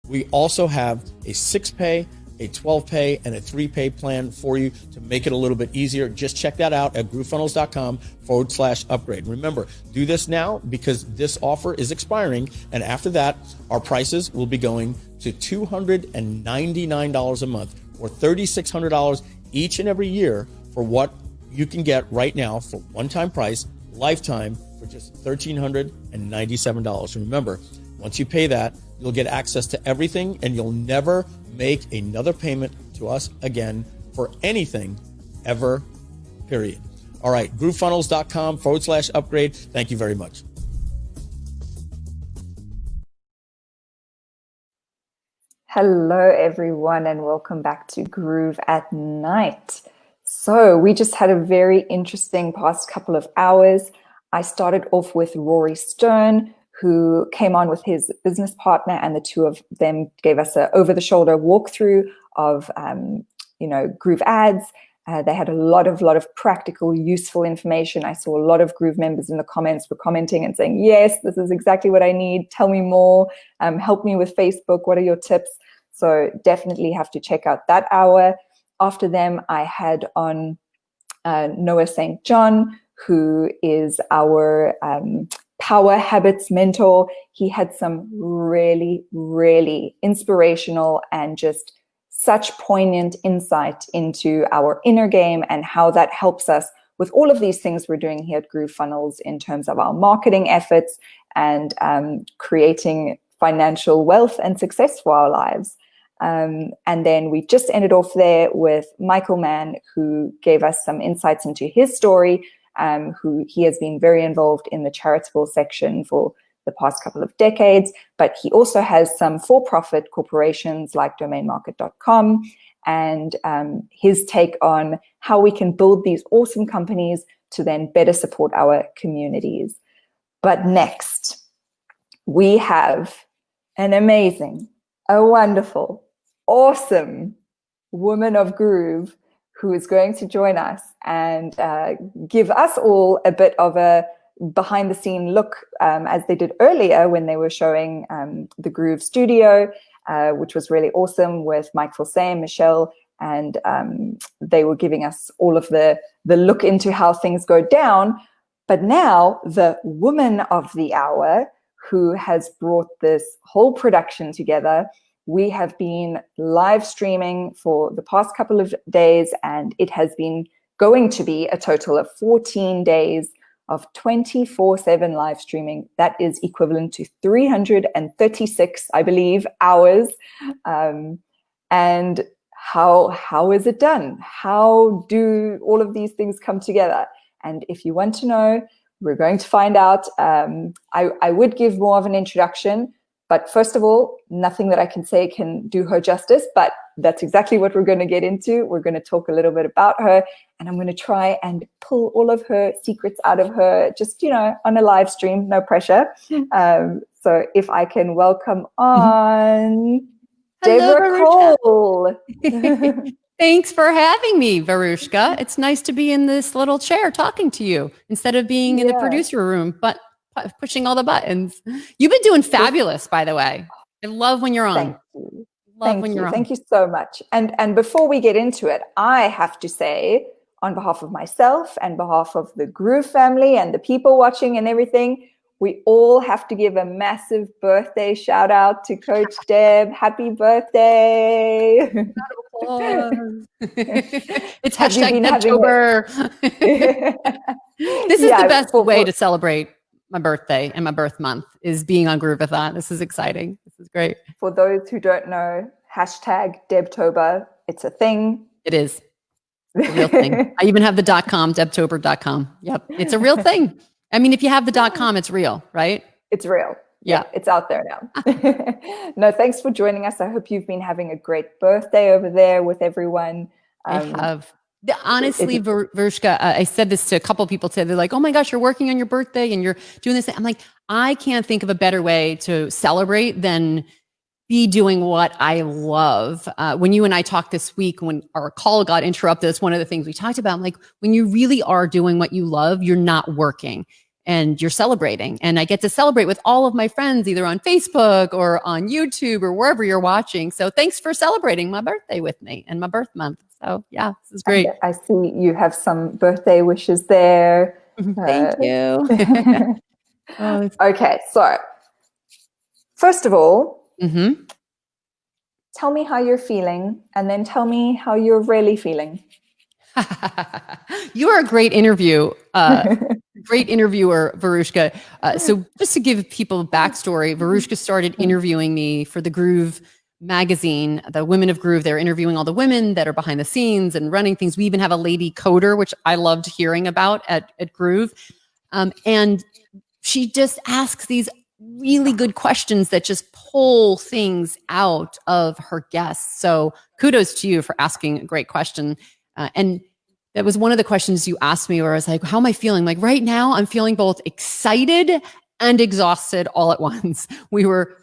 We also have a 6-pay, a 12-pay, and a 3-pay plan for you to make it a little bit easier. Just check that out at groovefunnels.com/upgrade. Remember, do this now because this offer is expiring. And after that, our prices will be going to $299 a month or $3,600 each and every year for what you can get right now for one-time price, lifetime for just $1,397. Remember, once you pay that, you'll get access to everything and you'll never make another payment to us again for anything ever, period. All right, groovefunnels.com/upgrade. Thank you very much. Hello, everyone, and welcome back to Groove at Night. So we just had a very interesting past couple of hours. I started off with Rory Stern, who came on with his business partner, and the two of them gave us an over-the-shoulder walkthrough of, Groove ads. They had a lot of practical, useful information. I saw a lot of Groove members in the comments were commenting and saying, yes, this is exactly what I need. Tell me more. Help me with Facebook. What are your tips? So definitely have to check out that hour. After them, I had on Noah St. John, who is our Power Habits mentor. He had some really, really inspirational and just such poignant insight into our inner game and how that helps us with all of these things we're doing here at GrooveFunnels in terms of our marketing efforts and creating financial wealth and success for our lives. And then we just ended off there with Michael Mann, who gave us some insights into his story, who he has been very involved in the charitable section for the past couple of decades, but he also has some for-profit corporations like domainmarket.com and his take on how we can build these awesome companies to then better support our communities. But next, we have an amazing, a wonderful, awesome woman of Groove who is going to join us and give us all a bit of a behind the scene look as they did earlier when they were showing the Groove studio, which was really awesome with Mike Filsaime, Michelle, and they were giving us all of the look into how things go down. But now the woman of the hour who has brought this whole production together, we have been live streaming for the past couple of days, and it has been going to be a total of 14 days of 24/7 live streaming. That is equivalent to 336, I believe, hours. And how is it done? How do all of these things come together? And if you want to know, we're going to find out. I would give more of an introduction, but first of all, nothing that I can say can do her justice, but that's exactly what we're going to get into. We're going to talk a little bit about her, and I'm going to try and pull all of her secrets out of her, just, on a live stream, no pressure. So if I can welcome on Deborah Cole. Thanks for having me, Varushka. It's nice to be in this little chair talking to you instead of being in the producer room, but pushing all the buttons. You've been doing fabulous, by the way. I love when you're on. Thank you. Thank you so much. And before we get into it, I have to say, on behalf of myself and behalf of the Groove family and the people watching and everything, we all have to give a massive birthday shout out to Coach Deb. Happy birthday. It's hashtag Debtober. This is the best way to celebrate my birthday and my birth month, is being on Groveathon. This is exciting. This is great. For those who don't know, hashtag Debtober, it's a thing. It is. It's a real thing. I even have the .com, debtober.com. Yep. It's a real thing. I mean, if you have the .com, it's real, right? It's real. Yeah, it's out there now. No, thanks for joining us. I hope you've been having a great birthday over there with everyone. I have. Honestly, Varushka, I said this to a couple of people today. They're like, oh my gosh, you're working on your birthday and you're doing this. I'm like, I can't think of a better way to celebrate than be doing what I love. When you and I talked this week, when our call got interrupted, that's one of the things we talked about. I'm like, when you really are doing what you love, you're not working. and you're celebrating. And I get to celebrate with all of my friends, either on Facebook or on YouTube or wherever you're watching. So thanks for celebrating my birthday with me and my birth month. So yeah, this is great. And I see you have some birthday wishes there. Thank you. Okay, so first of all, Mm-hmm. tell me how you're feeling, and then tell me how you're really feeling. You are a great interviewer, Varushka. So just to give people a backstory, Varushka started interviewing me for the Groove magazine, the Women of Groove. They're interviewing all the women that are behind the scenes and running things. We even have a lady coder, which I loved hearing about at Groove. And she just asks these really good questions that just pull things out of her guests. So kudos to you for asking a great question. And that was one of the questions you asked me where I was like, how am I feeling? Like right now, I'm feeling both excited and exhausted all at once. We were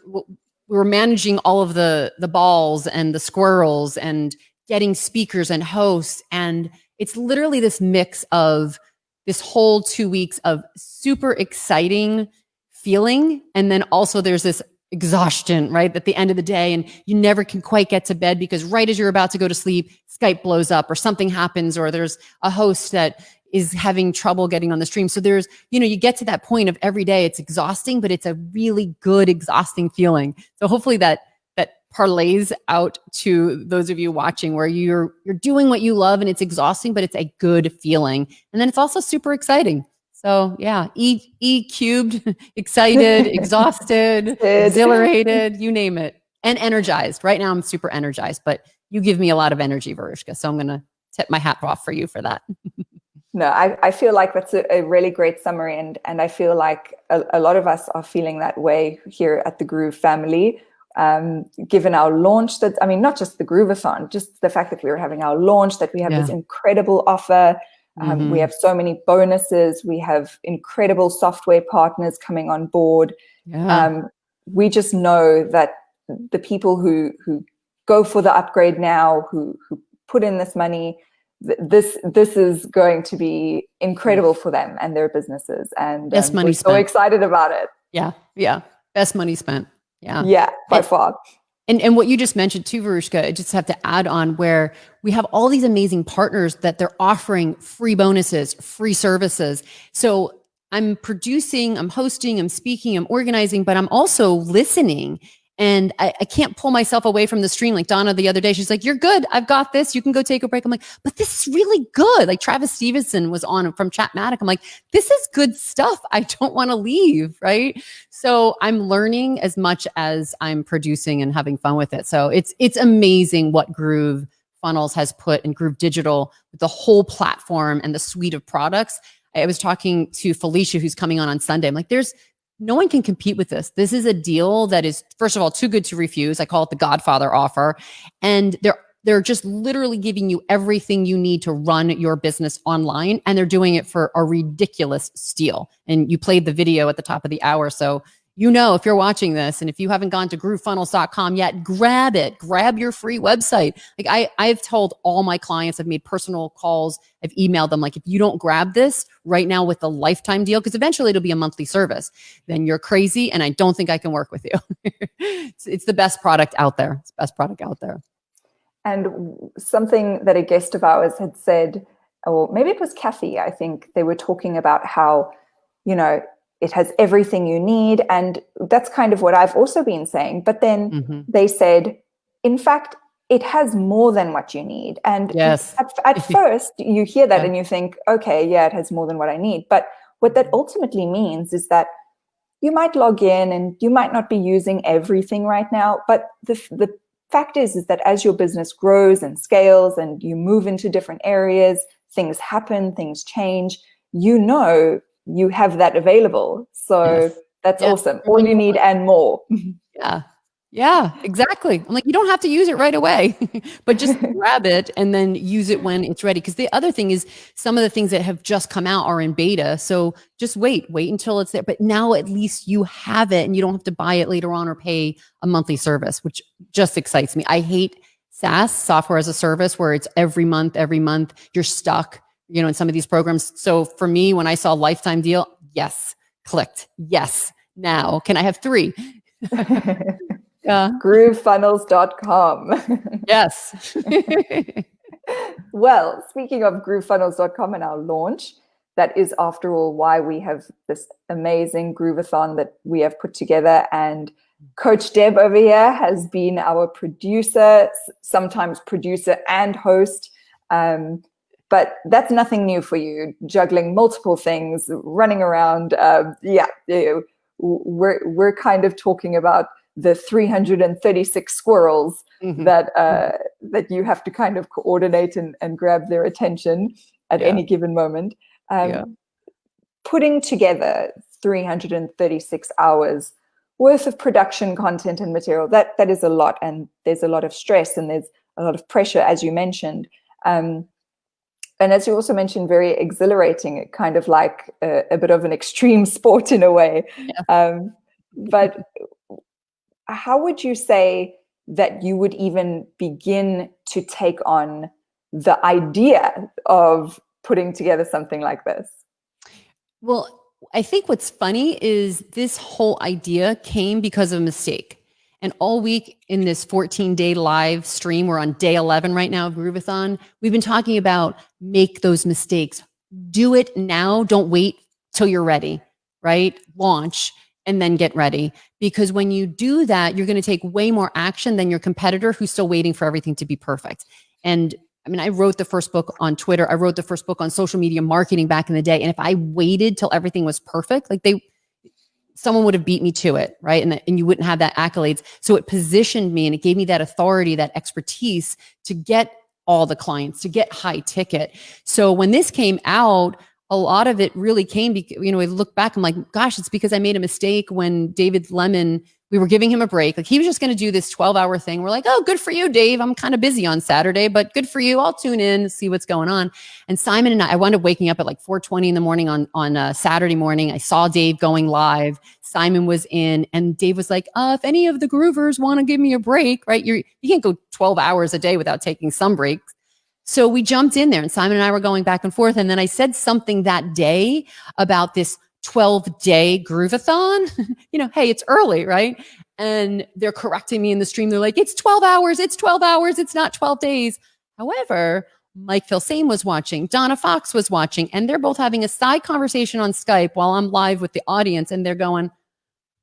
managing all of the balls and the squirrels and getting speakers and hosts. And it's literally this mix of this whole 2 weeks of super exciting feeling. And then also there's this exhaustion, right? At the end of the day, and you never can quite get to bed because right as you're about to go to sleep, Skype blows up or something happens, or there's a host that is having trouble getting on the stream. So there's, you get to that point of every day, it's exhausting, but it's a really good, exhausting feeling. So hopefully that parlays out to those of you watching where you're doing what you love and it's exhausting, but it's a good feeling. And then it's also super exciting. So yeah, E cubed, excited, exhausted, exhilarated, you name it, and energized. Right now I'm super energized, but you give me a lot of energy, Varushka. So I'm going to tip my hat off for you for that. No, I feel like that's a really great summary. And I feel like a lot of us are feeling that way here at the Groove family. Given our launch, not just the Groveathon, just the fact that we were having our launch, that we have this incredible offer. We have so many bonuses. We have incredible software partners coming on board. Yeah. We just know that the people who go for the upgrade now, who put in this money, this is going to be incredible for them and their businesses. And we're so excited about it. Yeah. Yeah. Best money spent. Yeah. Yeah, by far. And what you just mentioned too, Varushka, I just have to add on where we have all these amazing partners that they're offering free bonuses, free services. So I'm producing, I'm hosting, I'm speaking, I'm organizing, but I'm also listening. And I can't pull myself away from the stream. Like Donna the other day, she's like, you're good. I've got this. You can go take a break. I'm like, but this is really good. Like Travis Stevenson was on from Chatmatic. I'm like, this is good stuff. I don't want to leave. Right. So I'm learning as much as I'm producing and having fun with it. So it's amazing what GrooveFunnels has put in Groove Digital with the whole platform and the suite of products. I was talking to Felicia, who's coming on Sunday. I'm like, no one can compete with this. This is a deal that is, first of all, too good to refuse. I call it the Godfather offer. And they're just literally giving you everything you need to run your business online. And they're doing it for a ridiculous steal. And you played the video at the top of the hour. So if you're watching this and if you haven't gone to groovefunnels.com yet, grab it. Grab your free website. Like I've told all my clients, I've made personal calls, I've emailed them, like, if you don't grab this right now with the lifetime deal, because eventually it'll be a monthly service, then you're crazy and I don't think I can work with you. It's the best product out there. It's the best product out there. And something that a guest of ours had said, or maybe it was Kathy, I think they were talking about how, it has everything you need. And that's kind of what I've also been saying. But then they said, in fact, it has more than what you need. And yes. at first you hear that and you think, okay, yeah, it has more than what I need. But what that ultimately means is that you might log in and you might not be using everything right now. But the fact is that as your business grows and scales and you move into different areas, things happen, things change, you have that available. So that's awesome. All you need and more. Yeah, exactly. I'm like, you don't have to use it right away, but just grab it and then use it when it's ready. Because the other thing is some of the things that have just come out are in beta. So just wait until it's there. But now at least you have it and you don't have to buy it later on or pay a monthly service, which just excites me. I hate SaaS, software as a service, where it's every month, you're stuck, in some of these programs. So for me, when I saw a lifetime deal, yes, clicked. Yes. Now, can I have 3? Yeah. GrooveFunnels.com. Yes. Well, speaking of GrooveFunnels.com and our launch, that is, after all, why we have this amazing Groveathon that we have put together. And Coach Deb over here has been our producer, sometimes producer and host. But that's nothing new for you, juggling multiple things, running around. We're kind of talking about the 336 squirrels that you have to kind of coordinate and grab their attention at any given moment. Putting together 336 hours worth of production content and material, that is a lot, and there's a lot of stress and there's a lot of pressure, as you mentioned. And as you also mentioned, very exhilarating, kind of like a bit of an extreme sport in a way. But how would you say that you would even begin to take on the idea of putting together something like this? Well, I think what's funny is this whole idea came because of a mistake. And all week in this 14-day live stream, we're on day 11 right now of Groveathon, we've been talking about make those mistakes. Do it now. Don't wait till you're ready, right? Launch and then get ready. Because when you do that, you're going to take way more action than your competitor who's still waiting for everything to be perfect. And I mean, I wrote the first book on Twitter. I wrote the first book on social media marketing back in the day. And if I waited till everything was perfect, like someone would have beat me to it, right? And you wouldn't have that accolades. So it positioned me and it gave me that authority, that expertise to get all the clients, to get high ticket. So when this came out, a lot of it really came, I look back, I'm like, gosh, it's because I made a mistake when David Lemon, we were giving him a break. Like he was just going to do this 12-hour thing. We're like, oh, good for you, Dave. I'm kind of busy on Saturday, but good for you. I'll tune in, see what's going on. And Simon and I wound up waking up at like 4:20 in the morning on Saturday morning. I saw Dave going live. Simon was in, and Dave was like, if any of the groovers want to give me a break, right? You can't go 12 hours a day without taking some breaks. So we jumped in there, and Simon and I were going back and forth. And then I said something that day about this 12-day Groveathon. Hey, it's early, right? And they're correcting me in the stream. They're like, it's 12 hours. It's 12 hours. It's not 12 days. However, Mike Filsaime was watching. Donna Fox was watching. And they're both having a side conversation on Skype while I'm live with the audience. And they're going,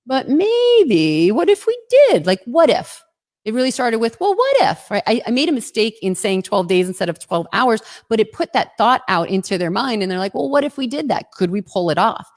but maybe, what if we did? Like, what if? It really started with, well, what if, right? I made a mistake in saying 12 days instead of 12 hours, but it put that thought out into their mind. And they're like, well, what if we did that? Could we pull it off?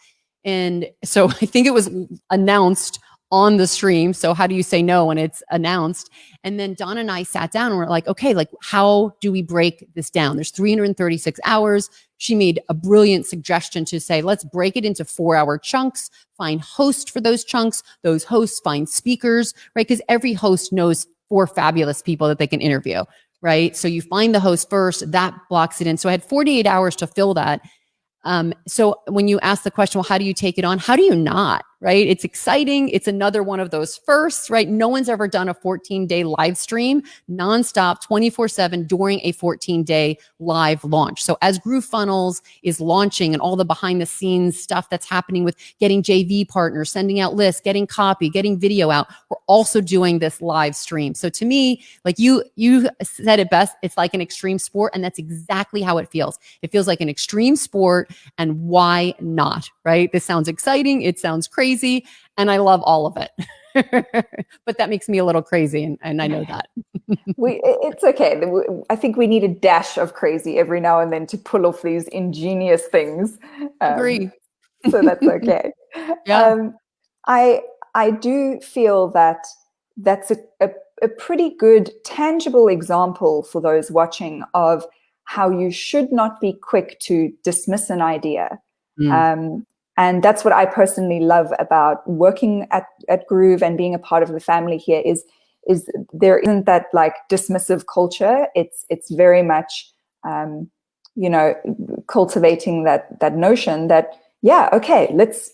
And so I think it was announced on the stream. So how do you say no when it's announced? And then Don and I sat down and we're like, okay, like how do we break this down? There's 336 hours. She made a brilliant suggestion to say, let's break it into 4-hour chunks, find hosts for those chunks. Those hosts find speakers, right? Because every host knows 4 fabulous people that they can interview, right? So you find the host first, that blocks it in. So I had 48 hours to fill that. So when you ask the question, well, how do you take it on? How do you not, right? It's exciting. It's another one of those firsts, right? No one's ever done a 14-day live stream nonstop 24/7 during a 14-day live launch. So as GrooveFunnels is launching and all the behind the scenes stuff that's happening with getting JV partners, sending out lists, getting copy, getting video out, we're also doing this live stream. So to me, like you said it best, it's like an extreme sport. And that's exactly how it feels. It feels like an extreme sport. And why not, right? This sounds exciting. It sounds crazy. And I love all of it. But that makes me a little crazy. And I know that. It's okay. I think we need a dash of crazy every now and then to pull off these ingenious things. Agree. So that's okay. Yeah. I do feel that that's a pretty good tangible example for those watching of how you should not be quick to dismiss an idea. And that's what I personally love about working at Groove and being a part of the family here is there isn't that like dismissive culture. It's very much, cultivating that notion that, yeah, okay, let's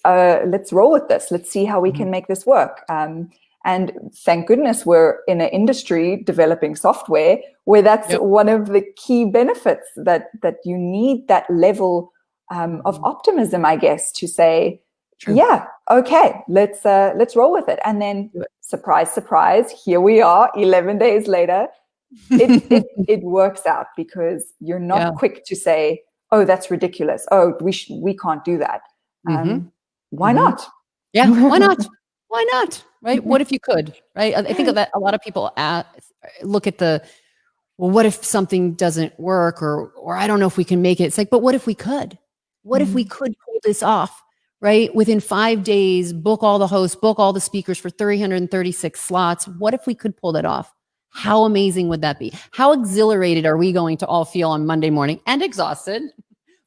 roll with this. Let's see how we can make this work. And thank goodness we're in an industry developing software where that's one of the key benefits that you need that level of optimism, I guess, to say, yeah, okay, let's roll with it. And then surprise, surprise, here we are 11 days later. It works out because you're not quick to say, oh, that's ridiculous. Oh, we can't do that. Why not? Yeah, why not? Why not? Right? What if you could? Right? I think of that. A lot of people look at well, what if something doesn't work, or I don't know if we can make it. It's like, but what if we could? What if we could pull this off? Right? Within 5 days, book all the hosts, book all the speakers for 336 slots. What if we could pull that off? How amazing would that be? How exhilarated are we going to all feel on Monday morning, and exhausted?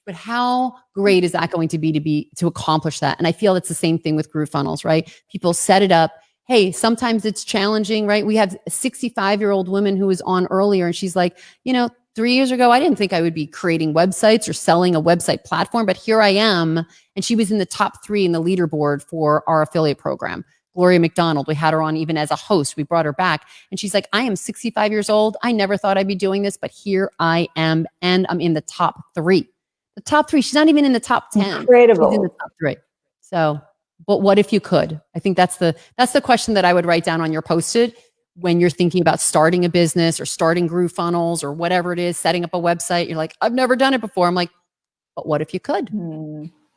But how great is that going to be to accomplish that? And I feel it's the same thing with GrooveFunnels, right? People set it up. Hey, sometimes it's challenging, right? We have a 65-year-old woman who was on earlier, and she's like, 3 years ago, I didn't think I would be creating websites or selling a website platform, but here I am. And she was in the top 3 in the leaderboard for our affiliate program. Gloria McDonald, we had her on even as a host. We brought her back, and she's like, I am 65 years old. I never thought I'd be doing this, but here I am, and I'm in the top 3. The top 3. She's not even in the top 10. Incredible. She's in the top 3. So, but what if you could? I think that's the question that I would write down on your Post-it when you're thinking about starting a business or starting GrooveFunnels or whatever it is, setting up a website. You're like, I've never done it before. I'm like, but what if you could?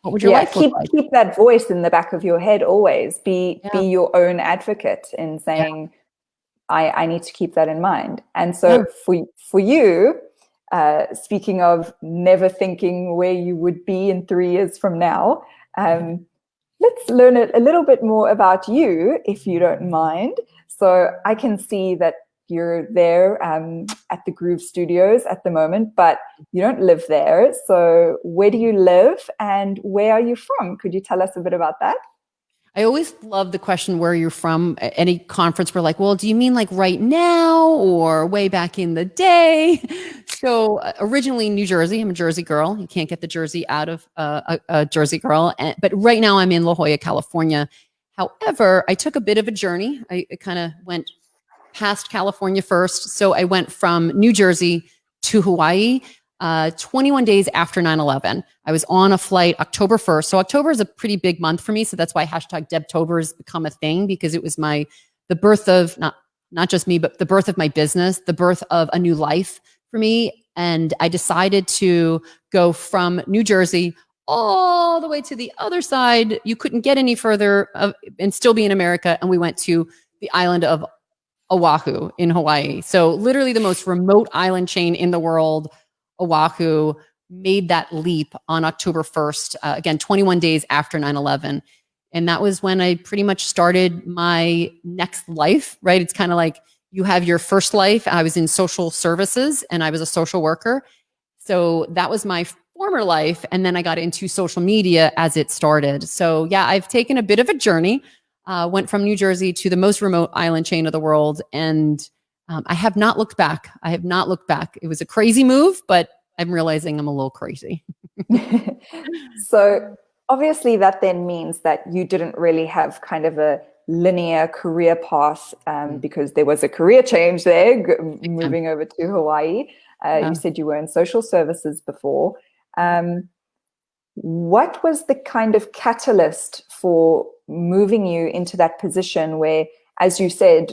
What would your life look like? Keep that voice in the back of your head always. Be your own advocate in saying, I need to keep that in mind. And so for you, speaking of never thinking where you would be in 3 years from now, let's learn a little bit more about you, if you don't mind. So I can see that you're there at the Groove Studios at the moment, but you don't live there. So where do you live and where are you from? Could you tell us a bit about that? I always love the question, where you're from. At any conference, we're like, well, do you mean like right now or way back in the day? So originally New Jersey. I'm a Jersey girl. You can't get the Jersey out of a Jersey girl. But right now I'm in La Jolla, California. However, I took a bit of a journey. I kind of went past California first. So I went from New Jersey to Hawaii 21 days after 9/11. I was on a flight October 1st. So October is a pretty big month for me. So that's why #Debtober has become a thing, because it was the birth of not just me, but the birth of my business, the birth of a new life for me. And I decided to go from New Jersey all the way to the other side. You couldn't get any further and still be in America. And we went to the island of Oahu in Hawaii. So literally the most remote island chain in the world. Oahu made that leap on October 1st, again, 21 days after 9/11. And that was when I pretty much started my next life, right? It's kind of like you have your first life. I was in social services and I was a social worker. So that was my former life. And then I got into social media as it started. So yeah, I've taken a bit of a journey, went from New Jersey to the most remote island chain of the world. And I have not looked back. I have not looked back. It was a crazy move, but I'm realizing I'm a little crazy. So obviously that then means that you didn't really have kind of a linear career path because there was a career change there, moving over to Hawaii. You said you were in social services before. What was the kind of catalyst for moving you into that position where, as you said,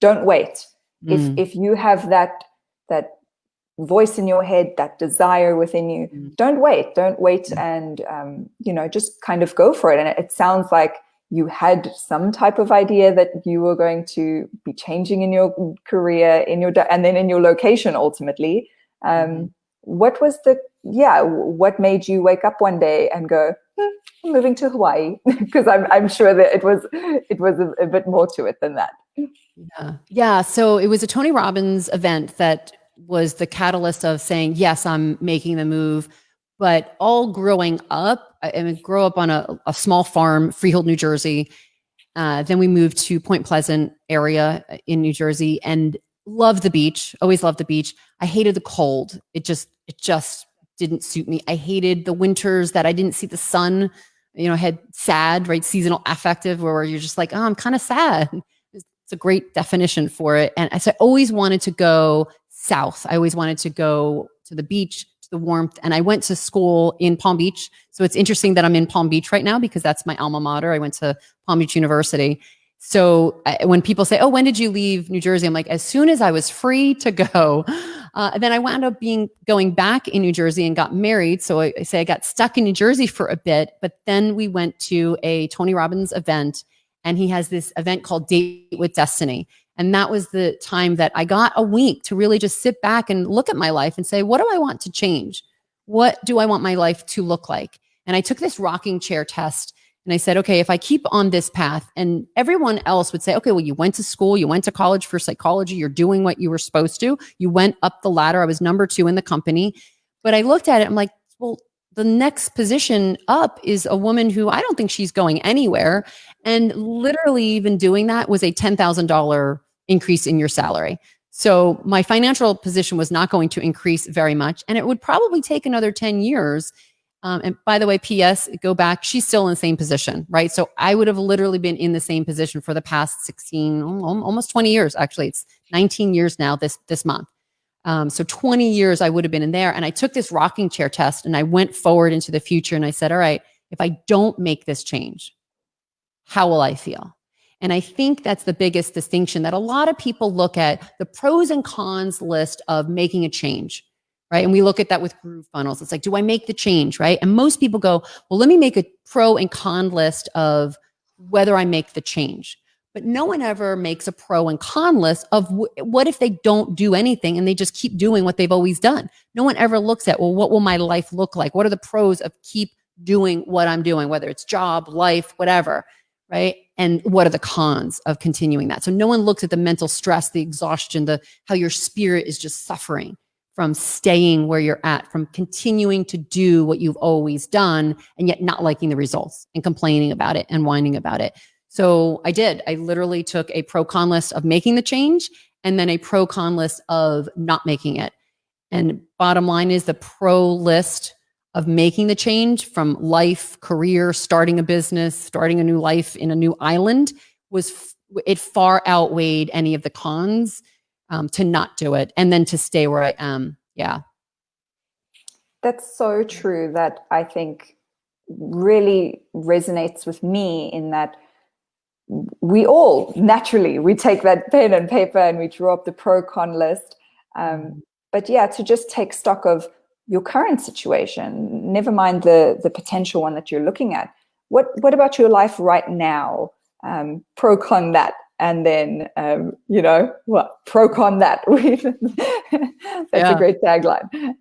don't wait. If you have that voice in your head, that desire within you, don't wait and just kind of go for it. And it sounds like you had some type of idea that you were going to be changing in your career, and then in your location ultimately. What was what made you wake up one day and go, I'm moving to Hawaii? Because I'm sure that it was a bit more to it than that. Yeah. So it was a Tony Robbins event that was the catalyst of saying, yes, I'm making the move. But all growing up, I grew up on a small farm, Freehold, New Jersey. Then we moved to Point Pleasant area in New Jersey and loved the beach, always loved the beach. I hated the cold. It just didn't suit me. I hated the winters that I didn't see the sun, had sad, right? Seasonal affective, where you're just like, oh, I'm kind of sad. It's a great definition for it. And so I always wanted to go south. I always wanted to go to the beach, to the warmth. And I went to school in Palm Beach. So it's interesting that I'm in Palm Beach right now because that's my alma mater. I went to Palm Beach University. So when people say, oh, when did you leave New Jersey? I'm like, as soon as I was free to go. Then I wound up going back in New Jersey and got married. So I say I got stuck in New Jersey for a bit, but then we went to a Tony Robbins event, and he has this event called Date with Destiny. And that was the time that I got a week to really just sit back and look at my life and say, what do I want to change? What do I want my life to look like? And I took this rocking chair test. And I said, okay, if I keep on this path, and everyone else would say, okay, well, you went to school, you went to college for psychology, you're doing what you were supposed to. You went up the ladder. I was number 2 in the company. But I looked at it, I'm like, well, the next position up is a woman who I don't think she's going anywhere. And literally even doing that was a $10,000 increase in your salary. So my financial position was not going to increase very much. And it would probably take another 10 years. And by the way, PS, go back, she's still in the same position, right? So I would have literally been in the same position for the past 16, almost 20 years. Actually, it's 19 years now this month. So 20 years I would have been in there. And I took this rocking chair test and I went forward into the future and I said, all right, if I don't make this change, how will I feel? And I think that's the biggest distinction, that a lot of people look at the pros and cons list of making a change. Right. And we look at that with GrooveFunnels. It's like, do I make the change? Right. And most people go, well, let me make a pro and con list of whether I make the change. But no one ever makes a pro and con list of what if they don't do anything and they just keep doing what they've always done. No one ever looks at, well, what will my life look like? What are the pros of keep doing what I'm doing, whether it's job, life, whatever. Right. And what are the cons of continuing that? So no one looks at the mental stress, the exhaustion, how your spirit is just suffering from staying where you're at, from continuing to do what you've always done and yet not liking the results and complaining about it and whining about it. So I did. I literally took a pro-con list of making the change and then a pro-con list of not making it. And bottom line is the pro list of making the change from life, career, starting a business, starting a new life in a new island it far outweighed any of the cons to not do it and then to stay where I am. Yeah. That's so true. That I think really resonates with me, in that we all naturally, we take that pen and paper and we draw up the pro-con list. But yeah, to just take stock of your current situation, never mind the potential one that you're looking at. What about your life right now? Pro-con that. And then, pro-con that. That's a great tagline.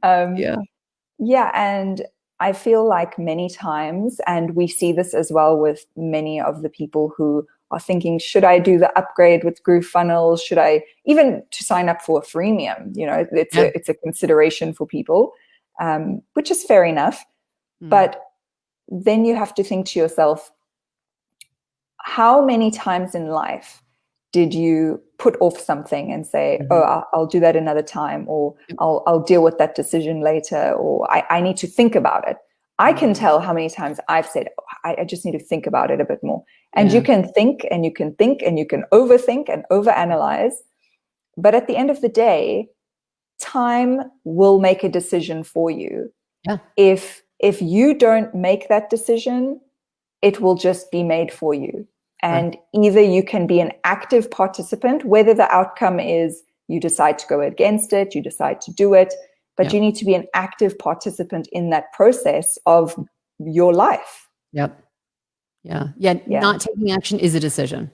Yeah. And I feel like many times, and we see this as well with many of the people who are thinking, should I do the upgrade with GrooveFunnels? Should I even to sign up for a freemium? It's a consideration for people, which is fair enough. But then you have to think to yourself, how many times in life did you put off something and say, I'll do that another time, or I'll deal with that decision later, or I need to think about it. I can tell how many times I've said, I just need to think about it a bit more. And you can think and you can think and you can overthink and overanalyze. But at the end of the day, time will make a decision for you. Yeah. If you don't make that decision, it will just be made for you. And either you can be an active participant, whether the outcome is you decide to go against it, you decide to do it, but you need to be an active participant in that process of your life. Yep. Yeah. Not taking action is a decision.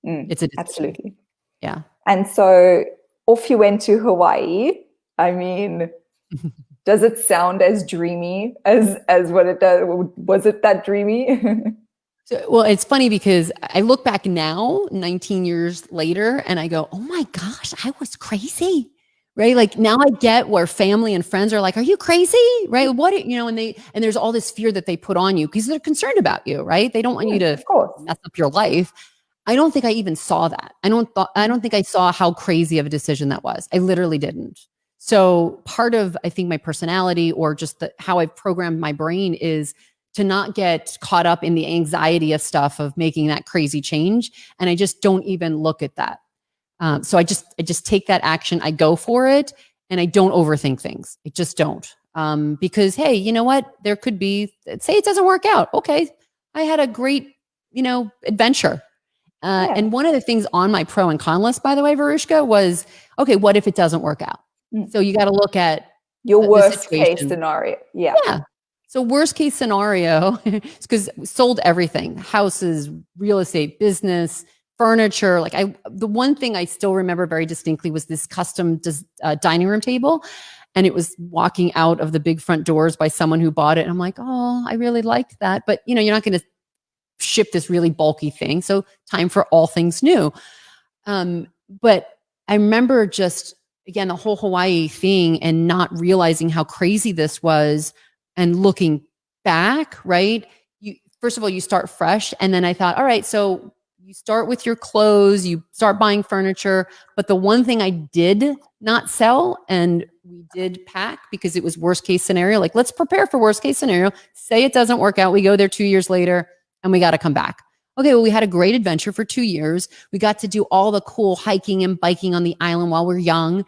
It's a decision. Absolutely. Yeah. And so off you went to Hawaii. I mean, does it sound as dreamy as what it does? Was it that dreamy? Well, it's funny because I look back now, 19 years later, and I go, oh my gosh, I was crazy, right? Like now I get where family and friends are like, are you crazy? Right? And there's all this fear that they put on you because they're concerned about you, right? They don't want you to mess up your life. I don't think I even saw that. I don't think I saw how crazy of a decision that was. I literally didn't. So part of, I think, my personality or just how I've programmed my brain is to not get caught up in the anxiety of stuff of making that crazy change. And I just don't even look at that. So I just take that action. I go for it and I don't overthink things. I just don't. Because, hey, you know what? There could be, say it doesn't work out. Okay. I had a great, adventure. And one of the things on my pro and con list, by the way, Verushka, was, okay, what if it doesn't work out? So you got to look at your the worst case situation. scenario. Yeah. So worst case scenario is because we sold everything: houses, real estate, business, furniture. Like the one thing I still remember very distinctly was this custom dining room table. And it was walking out of the big front doors by someone who bought it. And I'm like, oh, I really liked that. But you're not going to ship this really bulky thing. So time for all things new. But I remember just, again, the whole Hawaii thing and not realizing how crazy this was. And looking back, right? First of all, you start fresh. And then I thought, all right, so you start with your clothes, you start buying furniture. But the one thing I did not sell, and we did pack because it was worst case scenario. Like, let's prepare for worst case scenario. Say it doesn't work out. We go there 2 years later and we got to come back. Okay, well, we had a great adventure for 2 years. We got to do all the cool hiking and biking on the island while we're young.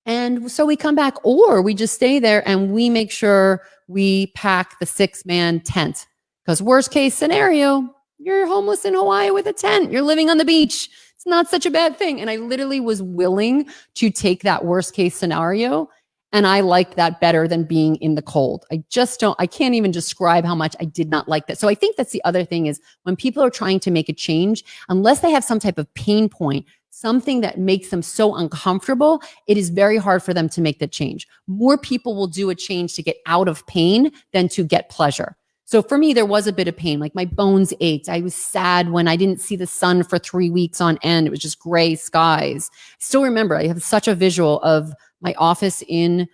And so we come back, or we just stay there and we make sure we pack the 6-man tent. Because worst case scenario, you're homeless in Hawaii with a tent. You're living on the beach. It's not such a bad thing. And I literally was willing to take that worst case scenario. And I liked that better than being in the cold. I can't even describe how much I did not like that. So I think that's the other thing is when people are trying to make a change, unless they have some type of pain point, something that makes them so uncomfortable, it is very hard for them to make that change. More people will do a change to get out of pain than to get pleasure. So for me, there was a bit of pain, like my bones ached. I was sad when I didn't see the sun for 3 weeks on end. It was just gray skies. I still remember, I have such a visual of my office in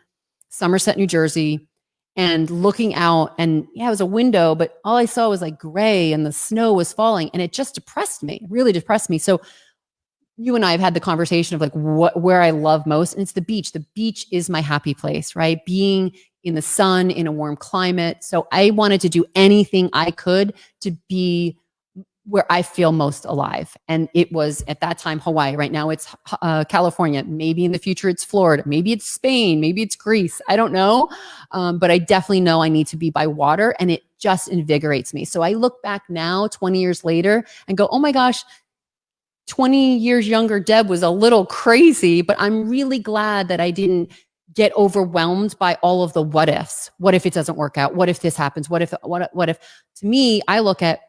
Somerset, New Jersey, and looking out, and it was a window, but all I saw was like gray and the snow was falling, and it just depressed me. It really depressed me. So you and I have had the conversation of like where I love most, and it's the beach. The beach is my happy place, right? Being in the sun, in a warm climate. So I wanted to do anything I could to be where I feel most alive. And it was at that time, Hawaii. Right now it's California. Maybe in the future it's Florida. Maybe it's Spain. Maybe it's Greece. I don't know. But I definitely know I need to be by water, and it just invigorates me. So I look back now, 20 years later, and go, oh my gosh, 20 years younger Deb was a little crazy, but I'm really glad that I didn't get overwhelmed by all of the what ifs. What if it doesn't work out? What if this happens? What if, to me, I look at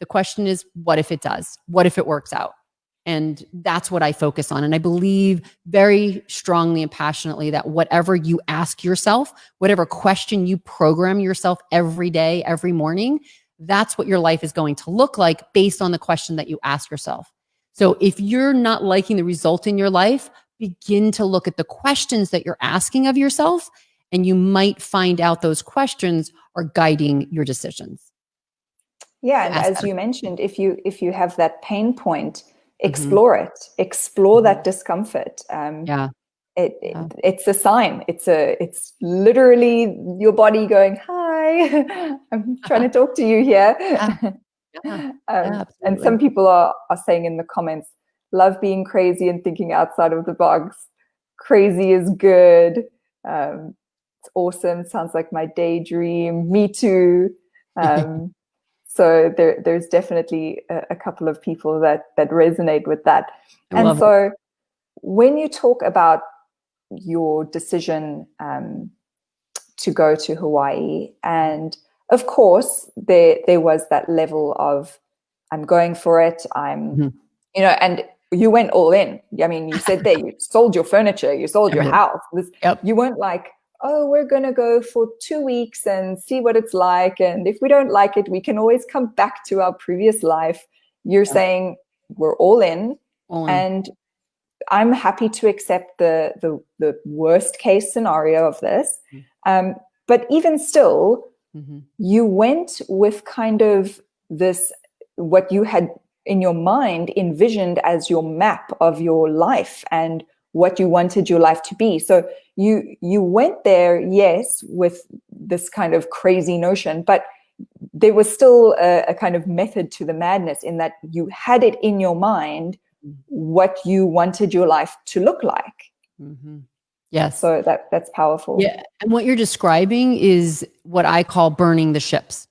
the question is, what if it does? What if it works out? And that's what I focus on. And I believe very strongly and passionately that whatever you ask yourself, whatever question you program yourself every day, every morning, that's what your life is going to look like based on the question that you ask yourself. So if you're not liking the result in your life, begin to look at the questions that you're asking of yourself, and you might find out those questions are guiding your decisions. Yeah, and as you mentioned, if you have that pain point, explore it. Explore that discomfort. It's a sign. It's literally your body going, "Hi, I'm trying to talk to you here." And some people are saying in the comments, love being crazy and thinking outside of the box. Crazy is good. It's awesome. Sounds like my daydream. Me too. So there's definitely a couple of people that resonate with that. And so when you talk about your decision to go to Hawaii, and of course there was that level of I'm going for it. I'm and you went all in. I mean, you said there, you sold your furniture, you sold your house. You weren't like, oh, we're going to go for 2 weeks and see what it's like. And if we don't like it, we can always come back to our previous life. You're saying we're all in. And I'm happy to accept the worst case scenario of this. But even still, you went with kind of this, what you had in your mind envisioned as your map of your life and what you wanted your life to be. So you went there, yes, with this kind of crazy notion, but there was still a kind of method to the madness in that you had it in your mind what you wanted your life to look like. Yes. So that's powerful. Yeah. And what you're describing is what I call burning the ships,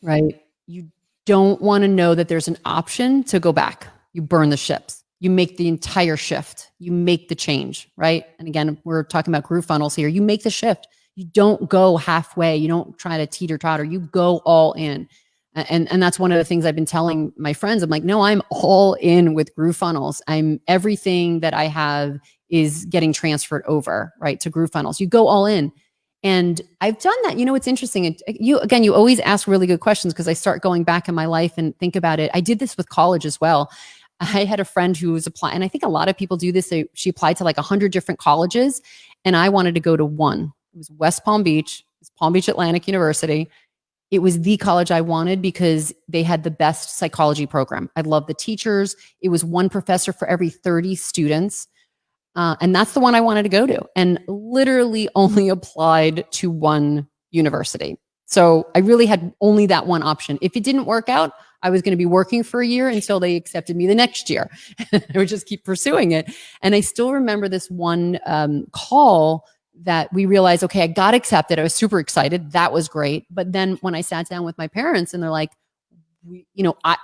right? You don't want to know that there's an option to go back. You burn the ships. You make the entire shift. You make the change, right? And again, we're talking about GrooveFunnels here. You make the shift. You don't go halfway. You don't try to teeter-totter. You go all in. And that's one of the things I've been telling my friends. I'm like, no, I'm all in with GrooveFunnels. Everything that I have is getting transferred over, right, to GrooveFunnels. You go all in. And I've done that. You know, it's interesting. You always ask really good questions because I start going back in my life and think about it. I did this with college as well. I had a friend who was applying, and I think a lot of people do this. She applied to like 100 different colleges, and I wanted to go to one. It was West Palm Beach. It was Palm Beach Atlantic University. It was the college I wanted because they had the best psychology program. I love the teachers. It was one professor for every 30 students. And that's the one I wanted to go to, and literally only applied to one university. So I really had only that one option. If it didn't work out, I was going to be working for a year until they accepted me the next year. I would just keep pursuing it. And I still remember this one call that we realized, okay, I got accepted. I was super excited. That was great. But then when I sat down with my parents and they're like,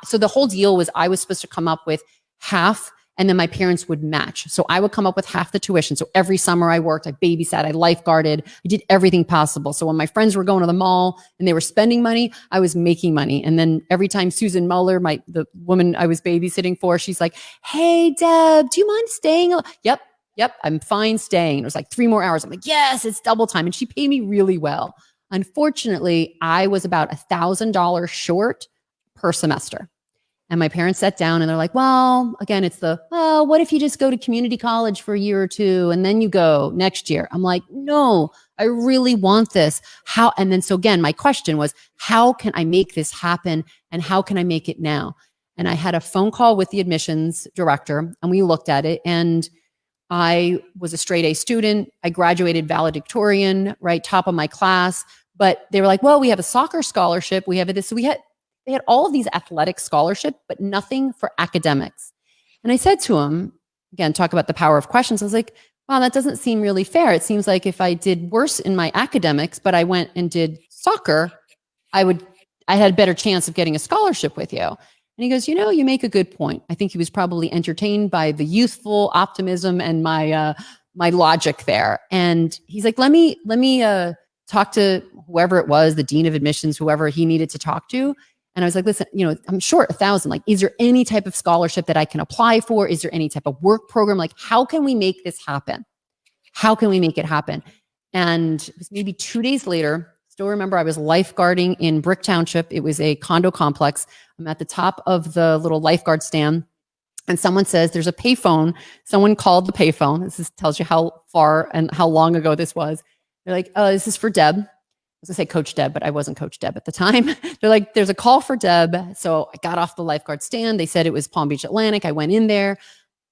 so the whole deal was I was supposed to come up with half, and then my parents would match. So I would come up with half the tuition. So every summer I worked, I babysat, I lifeguarded, I did everything possible. So when my friends were going to the mall and they were spending money, I was making money. And then every time Susan Muller, the woman I was babysitting for, she's like, hey, Deb, do you mind staying? Yep, I'm fine staying. It was like 3 more hours. I'm like, yes, it's double time. And she paid me really well. Unfortunately, I was about $1,000 short per semester. And my parents sat down and they're like, well, again, what if you just go to community college for a year or two and then you go next year? I'm like, no, I really want this. How? And then, so again, my question was, how can I make this happen? And how can I make it now? And I had a phone call with the admissions director and we looked at it, and I was a straight A student. I graduated valedictorian, right? Top of my class. But they were like, well, we have a soccer scholarship. We have this. So they had all of these athletic scholarship, but nothing for academics. And I said to him, again, talk about the power of questions. I was like, wow, that doesn't seem really fair. It seems like if I did worse in my academics, but I went and did soccer, I had a better chance of getting a scholarship with you. And he goes, you make a good point. I think he was probably entertained by the youthful optimism and my logic there. And he's like, let me talk to whoever it was, the dean of admissions, whoever he needed to talk to. And I was like, listen, I'm short 1,000. Like, is there any type of scholarship that I can apply for? Is there any type of work program? Like, how can we make this happen? How can we make it happen? And it was maybe 2 days later. Still remember, I was lifeguarding in Brick Township. It was a condo complex. I'm at the top of the little lifeguard stand, and someone says, there's a payphone. Someone called the payphone. This tells you how far and how long ago this was. They're like, oh, this is for Deb. I was gonna say Coach Deb, but I wasn't Coach Deb at the time. They're like, there's a call for Deb. So I got off the lifeguard stand. They said it was Palm Beach Atlantic. I went in there.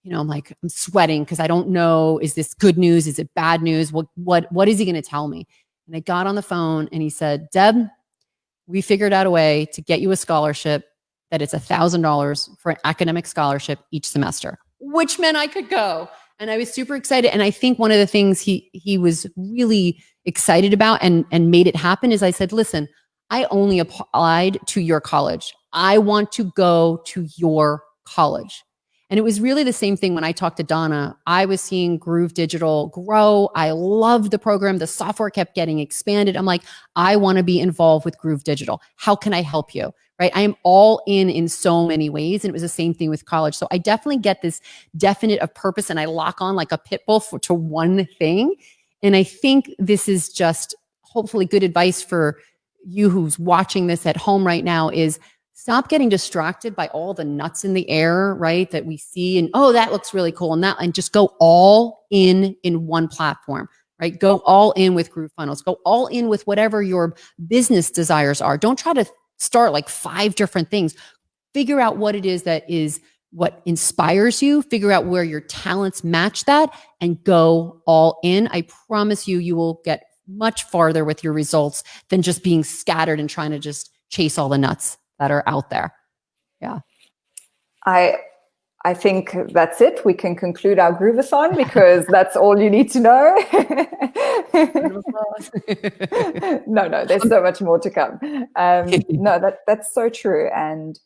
I'm like, I'm sweating because I don't know. Is this good news? Is it bad news? What is he going to tell me? And I got on the phone and he said, Deb, we figured out a way to get you a scholarship that it's $1,000 for an academic scholarship each semester, which meant I could go. And I was super excited. And I think one of the things he was really excited about and made it happen is I said, listen, I only applied to your college. I want to go to your college. And it was really the same thing when I talked to Donna. I was seeing Groove Digital grow. I loved the program. The software kept getting expanded. I'm like, I want to be involved with Groove Digital. How can I help you? Right? I am all in so many ways. And it was the same thing with college. So I definitely get this definite of purpose, and I lock on like a pit bull to one thing. And I think this is just hopefully good advice for you who's watching this at home right now is stop getting distracted by all the nuts in the air, right? That we see and, oh, that looks really cool. And just go all in one platform, right? Go all in with GrooveFunnels. Go all in with whatever your business desires are. Don't try to start like 5 different things. Figure out what it is that is what inspires you. Figure out where your talents match that and go all in. I promise you will get much farther with your results than just being scattered and trying to just chase all the nuts that are out there. Yeah. I I think that's it. We can conclude our Grooveathon because that's all you need to know. No, there's so much more to come. No, that's so true. And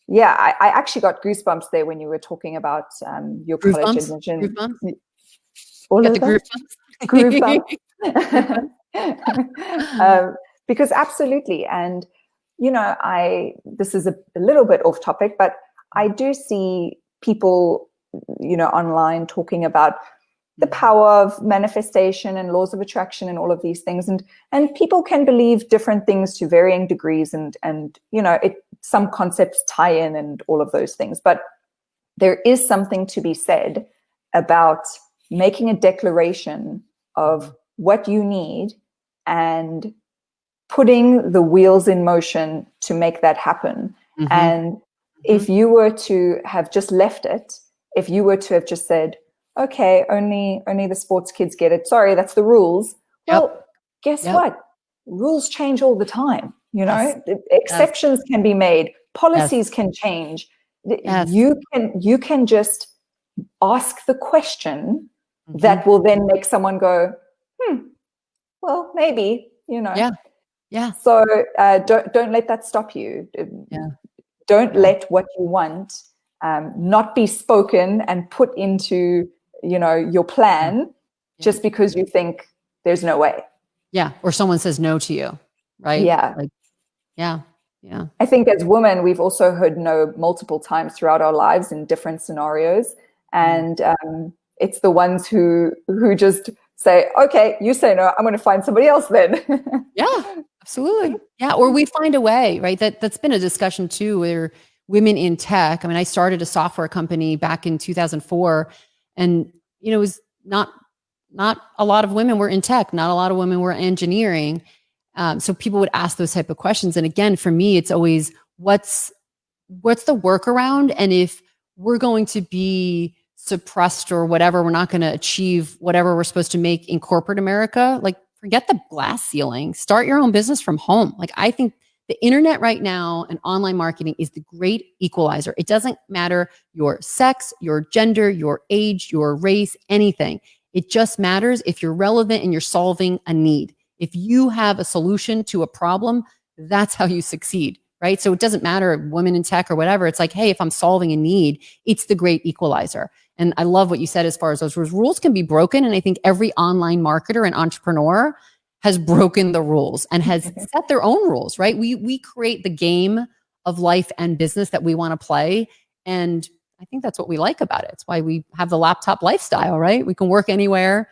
yeah, I actually got goosebumps there when you were talking about your college admission. Goosebumps? All Get of the them? goosebumps. Because absolutely. And, this is a little bit off topic, but I do see people, online talking about the power of manifestation and laws of attraction and all of these things. And people can believe different things to varying degrees and some concepts tie in and all of those things. But there is something to be said about making a declaration of what you need and putting the wheels in motion to make that happen. Mm-hmm. And if you were to have just left it, if you were to have just said, okay, only the sports kids get it. Sorry, that's the rules. Well, guess what? Rules change all the time. Exceptions can be made. Policies can change. You can just ask the question that will then make someone go, well, maybe, Yeah. So don't let that stop you. Don't let what you want not be spoken and put into, your plan just because you think there's no way. Yeah. Or someone says no to you, right? Yeah. Yeah. I think as women, we've also heard no multiple times throughout our lives in different scenarios. And it's the ones who just say, okay, you say no, I'm going to find somebody else then. Yeah, absolutely. Yeah. Or we find a way, right? That's been a discussion too, where women in tech, I started a software company back in 2004 and, it was not a lot of women were in tech. Not a lot of women were engineering. So people would ask those type of questions. And again, for me, it's always what's the workaround? And if we're going to be suppressed or whatever, we're not going to achieve whatever we're supposed to make in corporate America, forget the glass ceiling, start your own business from home. I think the internet right now and online marketing is the great equalizer. It doesn't matter your sex, your gender, your age, your race, anything. It just matters if you're relevant and you're solving a need. If you have a solution to a problem, that's how you succeed, right? So it doesn't matter women in tech or whatever. It's hey, if I'm solving a need, it's the great equalizer. And I love what you said as far as those rules. Rules can be broken. And I think every online marketer and entrepreneur has broken the rules and has set their own rules, right? We create the game of life and business that we want to play. And I think that's what we like about it. It's why we have the laptop lifestyle, right? We can work anywhere,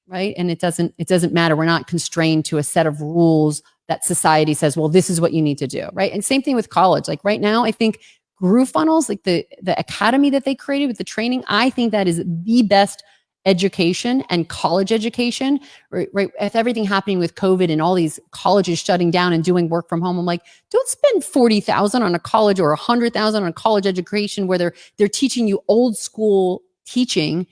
right? And it doesn't matter. We're not constrained to a set of rules that society says, well, this is what you need to do, right? And same thing with college. Right now, I think GrooveFunnels, the academy that they created with the training, I think that is the best education and college education, right? With everything happening with COVID and all these colleges shutting down and doing work from home, I'm don't spend $40,000 on a college or $100,000 on a college education where they're teaching you old school teaching.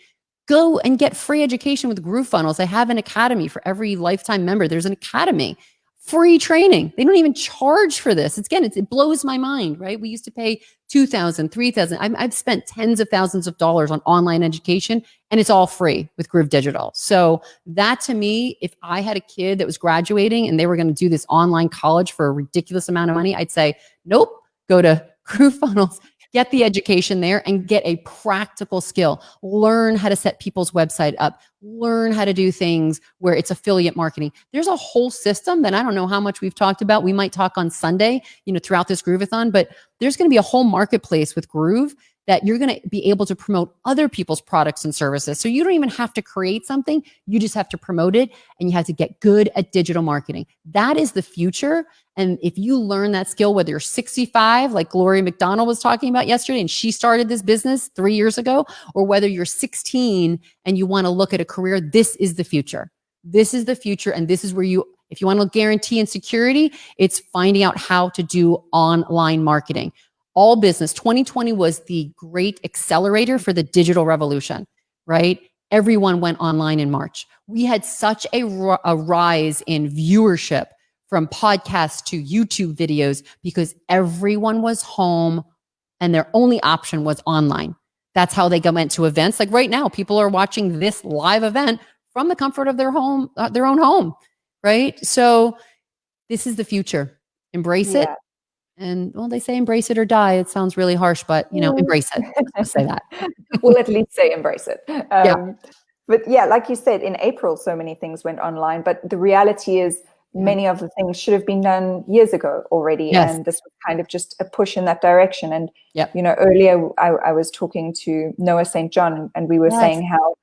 Go and get free education with GrooveFunnels. They have an academy for every lifetime member. There's an academy. Free training. They don't even charge for this. It blows my mind, right? We used to pay $2,000, $3,000. I've spent tens of thousands of dollars on online education, and it's all free with Groove Digital. So that to me, if I had a kid that was graduating and they were going to do this online college for a ridiculous amount of money, I'd say, nope, go to GrooveFunnels. Get the education there and get a practical skill. Learn how to set people's website up. Learn how to do things where it's affiliate marketing. There's a whole system that I don't know how much we've talked about. We might talk on Sunday, throughout this Grooveathon, but there's going to be a whole marketplace with Groove that you're going to be able to promote other people's products and services. So you don't even have to create something. You just have to promote it, and you have to get good at digital marketing. That is the future. And if you learn that skill, whether you're 65, like Gloria McDonald was talking about yesterday, and she started this business 3 years ago, or whether you're 16 and you want to look at a career, this is the future. This is the future. And this is where if you want to guarantee insecurity, it's finding out how to do online marketing. All business, 2020 was the great accelerator for the digital revolution, right? Everyone went online in March. We had such a rise in viewership from podcasts to YouTube videos because everyone was home and their only option was online. That's how they went to events. Like right now, people are watching this live event from the comfort of their home, their own home, right? So this is the future. Embrace it. And well, they say embrace it or die. It sounds really harsh, but embrace it. Let's say that. We'll at least say embrace it. Yeah. But yeah, like you said, in April, so many things went online. But the reality is, many of the things should have been done years ago already. Yes. And this was kind of just a push in that direction. And, Yep. Earlier I was talking to Noah St. John, and we were saying how,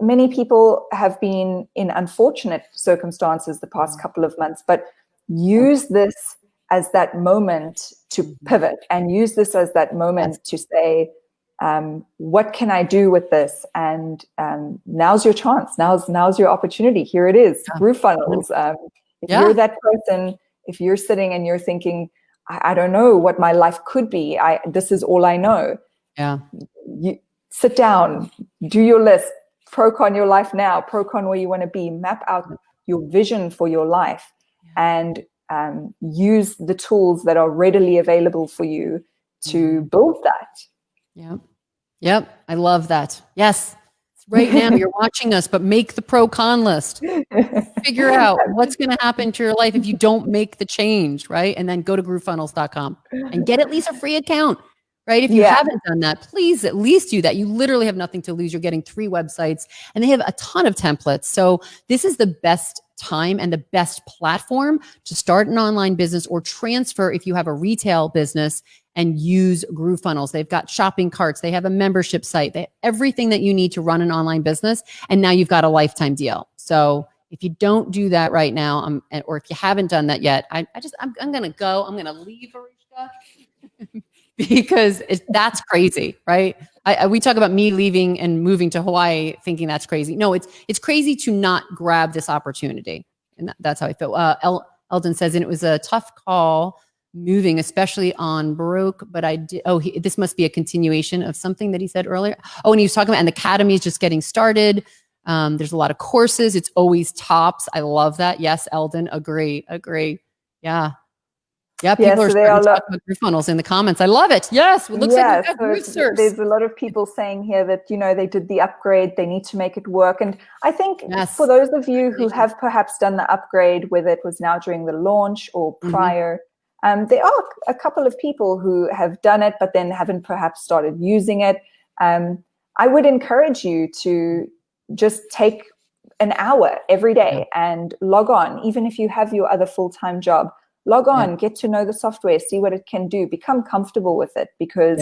many people have been in unfortunate circumstances the past couple of months, but use this as that moment to pivot, and use this as that moment to say, what can I do with this? And now's your chance. Now's your opportunity. Here it is. GrooveFunnels. If you're that person, if you're sitting and you're thinking, I don't know what my life could be. This is all I know. Yeah. You sit down, do your list, pro-con your life now, pro-con where you want to be, map out your vision for your life, and use the tools that are readily available for you to build that. Yep. I love that. Yes. Right now you're watching us, but make the pro-con list. Figure out what's going to happen to your life if you don't make the change, right? And then go to groovefunnels.com and get at least a free account, right? If you haven't done that, please at least do that. You literally have nothing to lose. You're getting 3 websites, and they have a ton of templates. So this is the best time and the best platform to start an online business or transfer if you have a retail business, and use GrooveFunnels. They've got shopping carts. They have a membership site. They have everything that you need to run an online business. And now you've got a lifetime deal. So if you don't do that right now, or if you haven't done that yet, I'm going to go. I'm going to leave, Arishka, because that's crazy, right? We talk about me leaving and moving to Hawaii thinking that's crazy. No, it's crazy to not grab this opportunity. And that's how I feel. Eldon says, and it was a tough call moving, especially on broke, but I did. This must be a continuation of something that he said earlier. And he was talking about, and the academy is just getting started. There's a lot of courses. It's always tops. I love that. Yes, Eldon, agree. Yeah. People are starting to talk about GrooveFunnels in the comments. I love it. Yes, it looks like we've got roosters. There's a lot of people saying here that they did the upgrade. They need to make it work. And I think for those of you who have perhaps done the upgrade, whether it was now during the launch or prior, there are a couple of people who have done it, but then haven't perhaps started using it. I would encourage you to just take an hour every day and log on, even if you have your other full-time job. Log on, get to know the software, see what it can do, become comfortable with it, because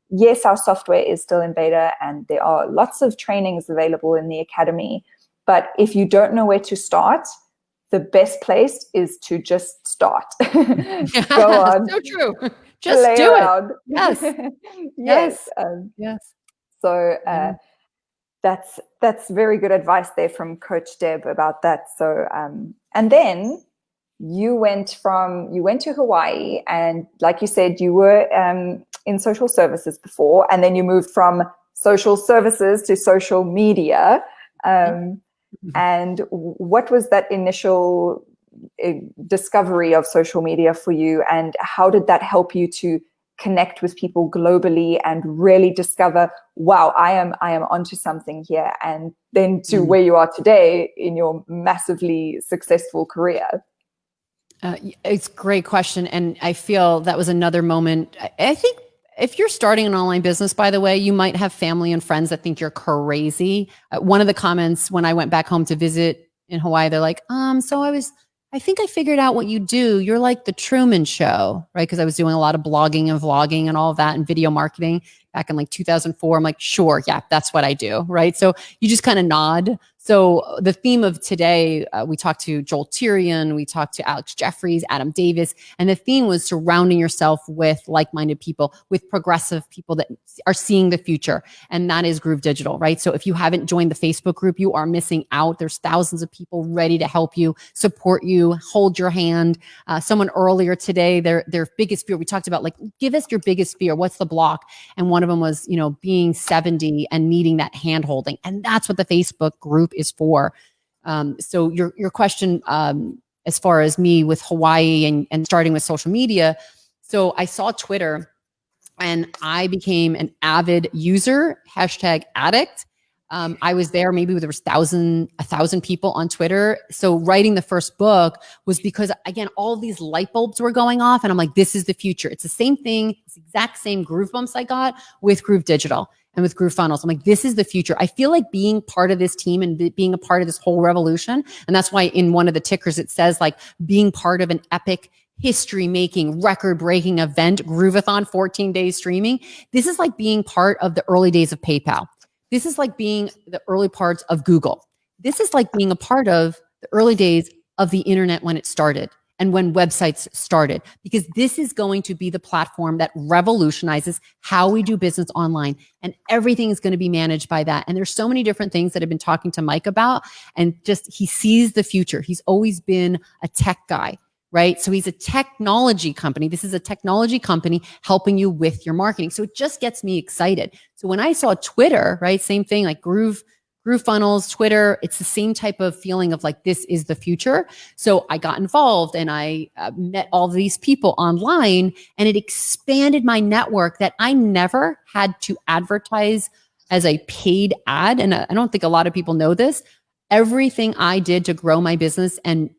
yes, our software is still in beta and there are lots of trainings available in the academy. But if you don't know where to start, the best place is to just start. Go on. So true. Just do around. It. Yes. Yes. So that's very good advice there from Coach Deb about that. So and then you went to Hawaii, and like you said, you were in social services before, and then you moved from social services to social media. And what was that initial discovery of social media for you, and how did that help you to connect with people globally and really discover, wow, I am onto something here, and then to where you are today in your massively successful career? It's a great question. And I feel that was another moment. I think if you're starting an online business, by the way, you might have family and friends that think you're crazy. One of the comments when I went back home to visit in Hawaii, they're like, I think I figured out what you do. You're like the Truman Show, right? Because I was doing a lot of blogging and vlogging and all of that and video marketing back in like 2004. I'm like, sure, yeah, that's what I do, right? So you just kind of nod. So the theme of today, we talked to Joel Tyrion, we talked to Alex Jeffries, Adam Davis, and the theme was surrounding yourself with like-minded people, with progressive people that are seeing the future, and that is Groove Digital, right? So if you haven't joined the Facebook group, you are missing out. There's thousands of people ready to help you, support you, hold your hand. Someone earlier today, their biggest fear, we talked about like, give us your biggest fear. What's the block? And one of them was, being 70 and needing that hand holding. And that's what the Facebook group is for. So your question, as far as me with Hawaii and starting with social media. So I saw Twitter and I became an avid user, #addict. I was there, maybe there was 1,000 people on Twitter. So writing the first book was because, again, all of these light bulbs were going off and I'm like, this is the future. It's the same thing. It's the exact same groove bumps I got with Groove Digital and with GrooveFunnels. I'm like, this is the future. I feel like being part of this team and being a part of this whole revolution. And that's why in one of the tickers, it says like being part of an epic history making, record breaking event, Groveathon, 14 days streaming. This is like being part of the early days of PayPal. This is like being the early parts of Google. This is like being a part of the early days of the internet when it started and when websites started, because this is going to be the platform that revolutionizes how we do business online, and everything is going to be managed by that. And there's so many different things that I've been talking to Mike about, and just, he sees the future. He's always been a tech guy, right? So he's a technology company. This is a technology company helping you with your marketing. So it just gets me excited. So when I saw Twitter, right, same thing, like GrooveFunnels, Twitter, it's the same type of feeling of like, this is the future. So I got involved and I met all these people online, and it expanded my network that I never had to advertise as a paid ad. And I don't think a lot of people know this. Everything I did to grow my business and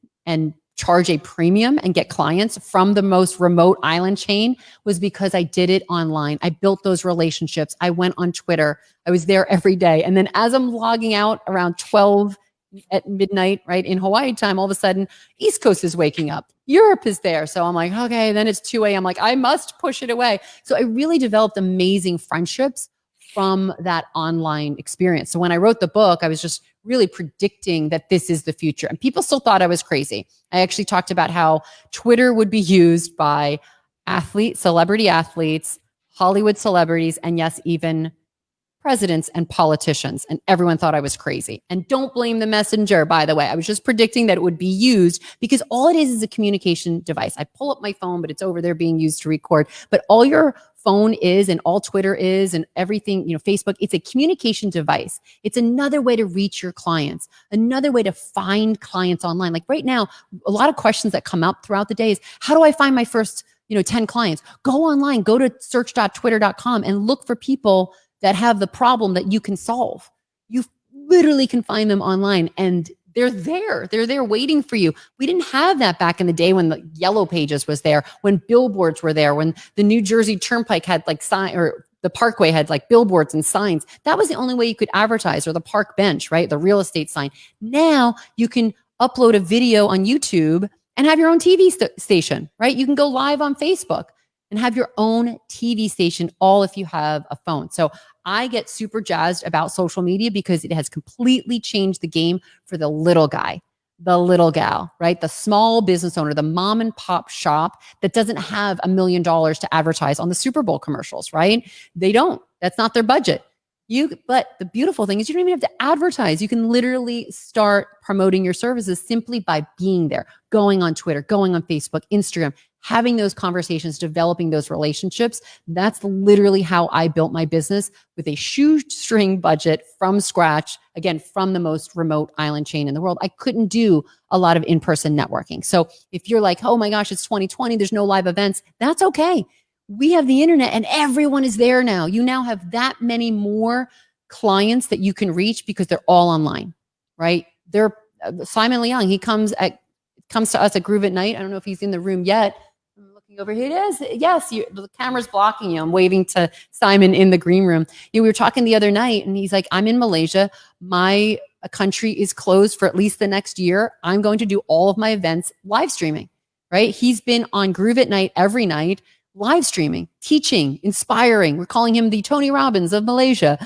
charge a premium and get clients from the most remote island chain was because I did it online. I built those relationships. I went on Twitter. I was there every day. And then as I'm logging out around 12 at midnight, right, in Hawaii time, all of a sudden, East Coast is waking up. Europe is there. So I'm like, okay, then it's 2 a.m. Like, I must push it away. So I really developed amazing friendships from that online experience. So when I wrote the book, I was just really predicting that this is the future. And people still thought I was crazy. I actually talked about how Twitter would be used by celebrity athletes, Hollywood celebrities, and yes, even presidents and politicians. And everyone thought I was crazy. And don't blame the messenger, by the way. I was just predicting that it would be used because all it is a communication device. I pull up my phone, but it's over there being used to record. But all your phone is, and all Twitter is, and everything, Facebook, it's a communication device. It's another way to reach your clients, another way to find clients online. Like right now, a lot of questions that come up throughout the day is, how do I find my first, 10 clients? Go online, go to search.twitter.com and look for people that have the problem that you can solve. You literally can find them online, and they're there. They're there waiting for you. We didn't have that back in the day when the Yellow Pages was there, when billboards were there, when the New Jersey Turnpike had like sign, or the Parkway had like billboards and signs. That was the only way you could advertise, or the park bench, right? The real estate sign. Now you can upload a video on YouTube and have your own TV station, right? You can go live on Facebook and have your own TV station, all if you have a phone. So I get super jazzed about social media because it has completely changed the game for the little guy, the little gal, right? The small business owner, the mom and pop shop that doesn't have $1 million to advertise on the Super Bowl commercials, right? They don't. That's not their budget. But the beautiful thing is you don't even have to advertise. You can literally start promoting your services simply by being there, going on Twitter, going on Facebook, Instagram, having those conversations, developing those relationships. That's literally how I built my business, with a shoestring budget from scratch, again, from the most remote island chain in the world. I couldn't do a lot of in-person networking. So if you're like, oh my gosh, it's 2020, there's no live events, that's okay. We have the internet and everyone is there now. You now have that many more clients that you can reach because they're all online, right? They're Simon Leung. He comes to us at Groove at Night. I don't know if he's in the room yet. I'm looking over here. It is. Yes, the camera's blocking you. I'm waving to Simon in the green room. We were talking the other night and he's like, I'm in Malaysia. My country is closed for at least the next year. I'm going to do all of my events live streaming, right? He's been on Groove at Night every night, live streaming, teaching, inspiring. We're calling him the Tony Robbins of Malaysia.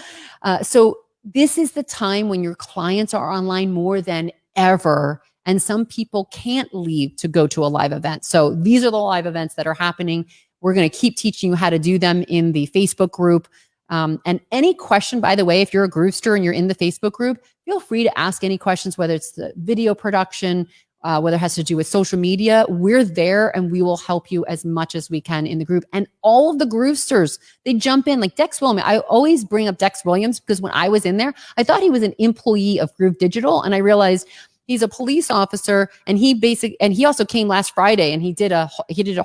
So this is the time when your clients are online more than ever. And some people can't leave to go to a live event. So these are the live events that are happening. We're going to keep teaching you how to do them in the Facebook group. And any question, by the way, if you're a Groovester and you're in the Facebook group, feel free to ask any questions, whether it's the video production, whether it has to do with social media. We're there and we will help you as much as we can in the group. And all of the Groovesters, they jump in, like Dex Williams. I always bring up Dex Williams because when I was in there, I thought he was an employee of Groove Digital. And I realized he's a police officer, and he also came last Friday and he did a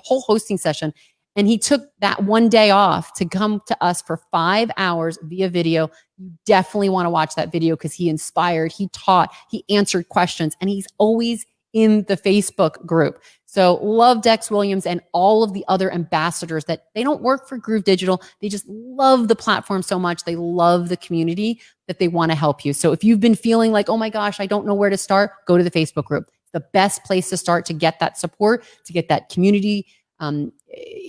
whole hosting session. And he took that one day off to come to us for 5 hours via video. You definitely want to watch that video because he inspired, he taught, he answered questions, and he's always in the Facebook group. So love Dex Williams and all of the other ambassadors that they don't work for Groove Digital. They just love the platform so much. They love the community that they want to help you. So if you've been feeling like, oh my gosh, I don't know where to start, go to the Facebook group. It's the best place to start to get that support, to get that community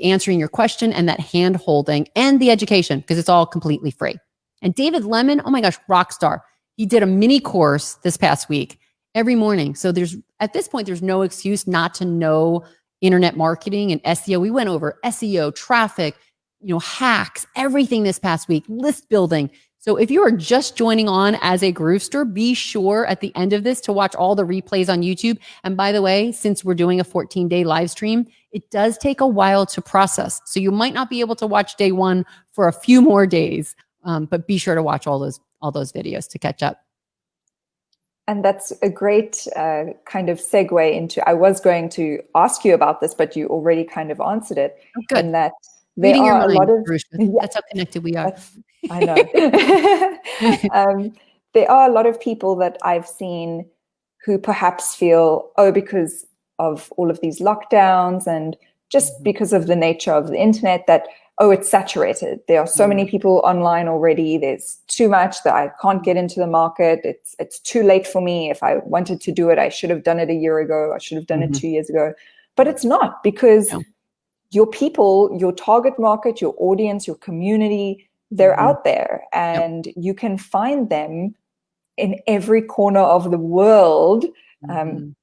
answering your question and that hand holding and the education, because it's all completely free. And David Lemon, oh my gosh, rock star. He did a mini course this past week every morning. So at this point, there's no excuse not to know internet marketing and SEO. We went over SEO, traffic, hacks, everything this past week, list building. So if you are just joining on as a Groovester, be sure at the end of this to watch all the replays on YouTube. And by the way, since we're doing a 14-day live stream, it does take a while to process. So you might not be able to watch day one for a few more days, but be sure to watch all those videos to catch up. And that's a great kind of segue into, I was going to ask you about this, but you already kind of answered it. Oh, good. And that there are a lot of, that's how connected we are. I know. There are a lot of people that I've seen who perhaps feel, because of all of these lockdowns and just because of the nature of the internet, that, it's saturated. There are so many people online already. There's too much that I can't get into the market. It's too late for me. If I wanted to do it, I should have done it a year ago. I should have done it 2 years ago. But it's not, because your people, your target market, your audience, your community, they're out there, and you can find them in every corner of the world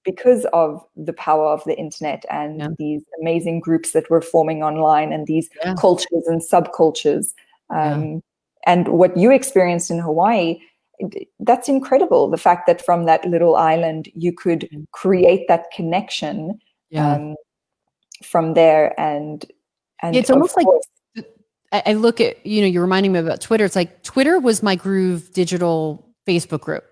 because of the power of the internet and these amazing groups that we're forming online, and these cultures and subcultures. And what you experienced in Hawaii, that's incredible. The fact that from that little island, you could create that connection from there. And it's almost like, I look at, you're reminding me about Twitter. It's like Twitter was my Groove Digital Facebook group.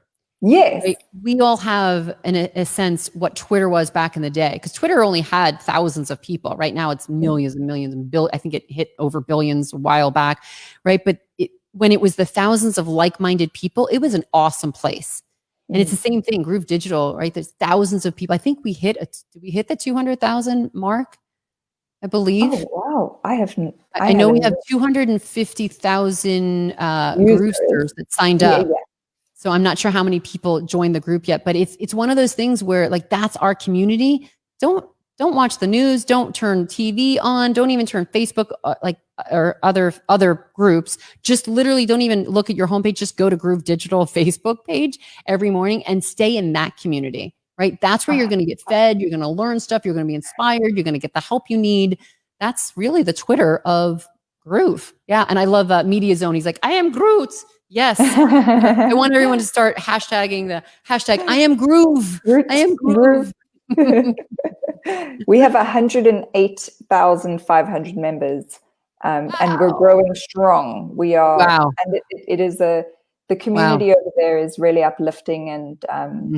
Yes. Right? We all have, in a sense, what Twitter was back in the day, because Twitter only had thousands of people. Right now, it's millions and millions and I think it hit over billions a while back, right? But when it was the thousands of like-minded people, it was an awesome place. And it's the same thing, Groove Digital, right? There's thousands of people. I think did we hit the 200,000 mark? I believe. Oh, wow. I know we have 250,000 Groovesters that signed up. Yeah. So I'm not sure how many people joined the group yet, but it's one of those things where, like, that's our community. Don't watch the news. Don't turn TV on. Don't even turn Facebook or other groups. Just literally don't even look at your homepage. Just go to Groove Digital Facebook page every morning and stay in that community. Right? That's where you're going to get fed. You're going to learn stuff. You're going to be inspired. You're going to get the help you need. That's really the Twitter of Groove. Yeah. And I love Media Zone. He's like, I am Groot. Yes. I want everyone to start hashtagging the hashtag, I am Groove. I am Groove. We have 108,500 members, and we're growing strong. We are, and it is the community over there is really uplifting and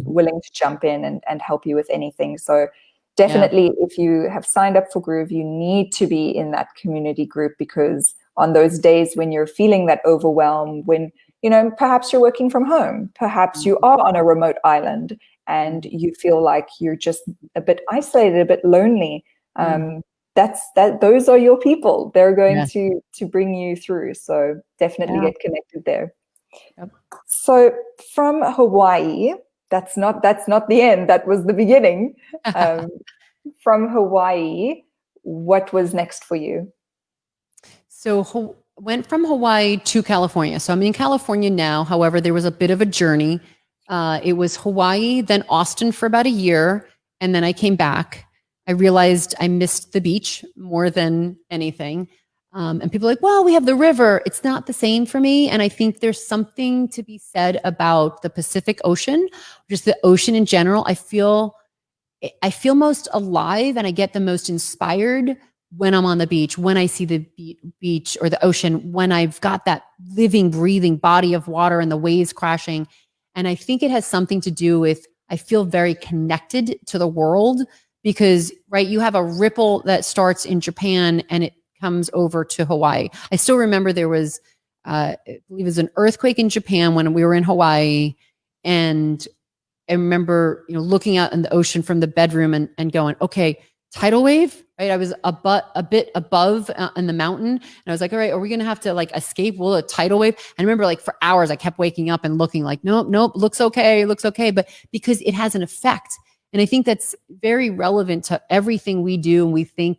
willing to jump in and help you with anything. So definitely, if you have signed up for Groove, you need to be in that community group, because on those days when you're feeling that overwhelm, when, perhaps you're working from home, perhaps you are on a remote island and you feel like you're just a bit isolated, a bit lonely, those are your people. They're going to bring you through. So definitely get connected there. Yep. So from Hawaii, that's not the end. That was the beginning. From Hawaii, what was next for you? So went from Hawaii to California. So I'm in California now. However, there was a bit of a journey. It was Hawaii, then Austin for about a year. And then I came back. I realized I missed the beach more than anything. And people are like, well, we have the river. It's not the same for me. And I think there's something to be said about the Pacific Ocean, just the ocean in general. I feel most alive and I get the most inspired when I'm on the beach, when I see the beach or the ocean, when I've got that living, breathing body of water and the waves crashing. And I think it has something to do with, I feel very connected to the world, because, right, you have a ripple that starts in Japan and it comes over to Hawaii. I still remember there was, I believe it was an earthquake in Japan when we were in Hawaii. And I remember, looking out in the ocean from the bedroom and going, okay, tidal wave, right? I was a bit above in the mountain, and I was like, all right, are we going to have to escape? Will a tidal wave? I remember for hours, I kept waking up and looking nope, looks okay. But because it has an effect. And I think that's very relevant to everything we do. And we think,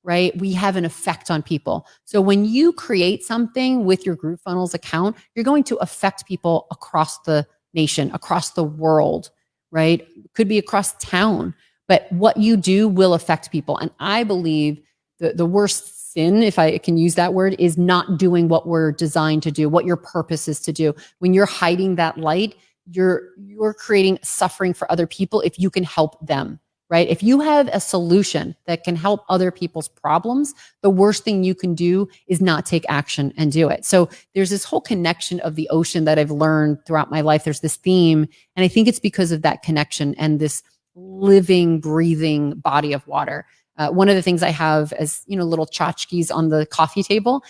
right, we have an effect on people. So when you create something with your GrooveFunnels account, you're going to affect people across the nation, across the world, right? Could be across town. But what you do will affect people. And I believe the worst sin, if I can use that word, is not doing what we're designed to do, what your purpose is to do. When you're hiding that light, you're creating suffering for other people if you can help them, right? If you have a solution that can help other people's problems, the worst thing you can do is not take action and do it. So there's this whole connection of the ocean that I've learned throughout my life. There's this theme, and I think it's because of that connection and this living, breathing body of water. One of the things I have as, little tchotchkes on the coffee table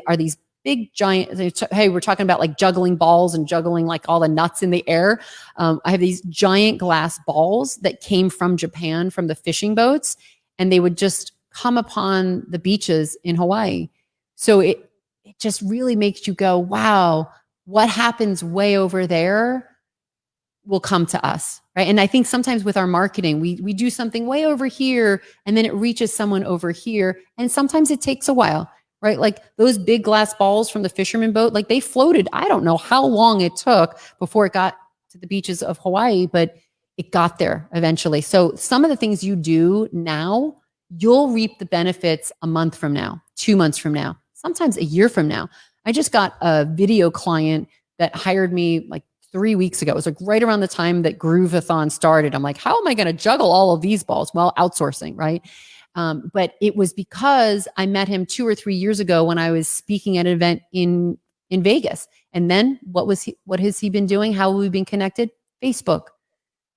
are these big giant, hey, we're talking about juggling balls and juggling all the nuts in the air. I have these giant glass balls that came from Japan, from the fishing boats, and they would just come upon the beaches in Hawaii. So it just really makes you go, wow, what happens way over there will come to us, right? And I think sometimes with our marketing, we do something way over here and then it reaches someone over here. And sometimes it takes a while, right? Those big glass balls from the fisherman boat, they floated. I don't know how long it took before it got to the beaches of Hawaii, but it got there eventually. So some of the things you do now, you'll reap the benefits a month from now, 2 months from now, sometimes a year from now. I just got a video client that hired me 3 weeks ago. It was right around the time that Groveathon started. I'm like, how am I going to juggle all of these balls? Well, outsourcing, right? But it was because I met him 2 or 3 years ago when I was speaking at an event in Vegas. And then what has he been doing? How have we been connected? Facebook,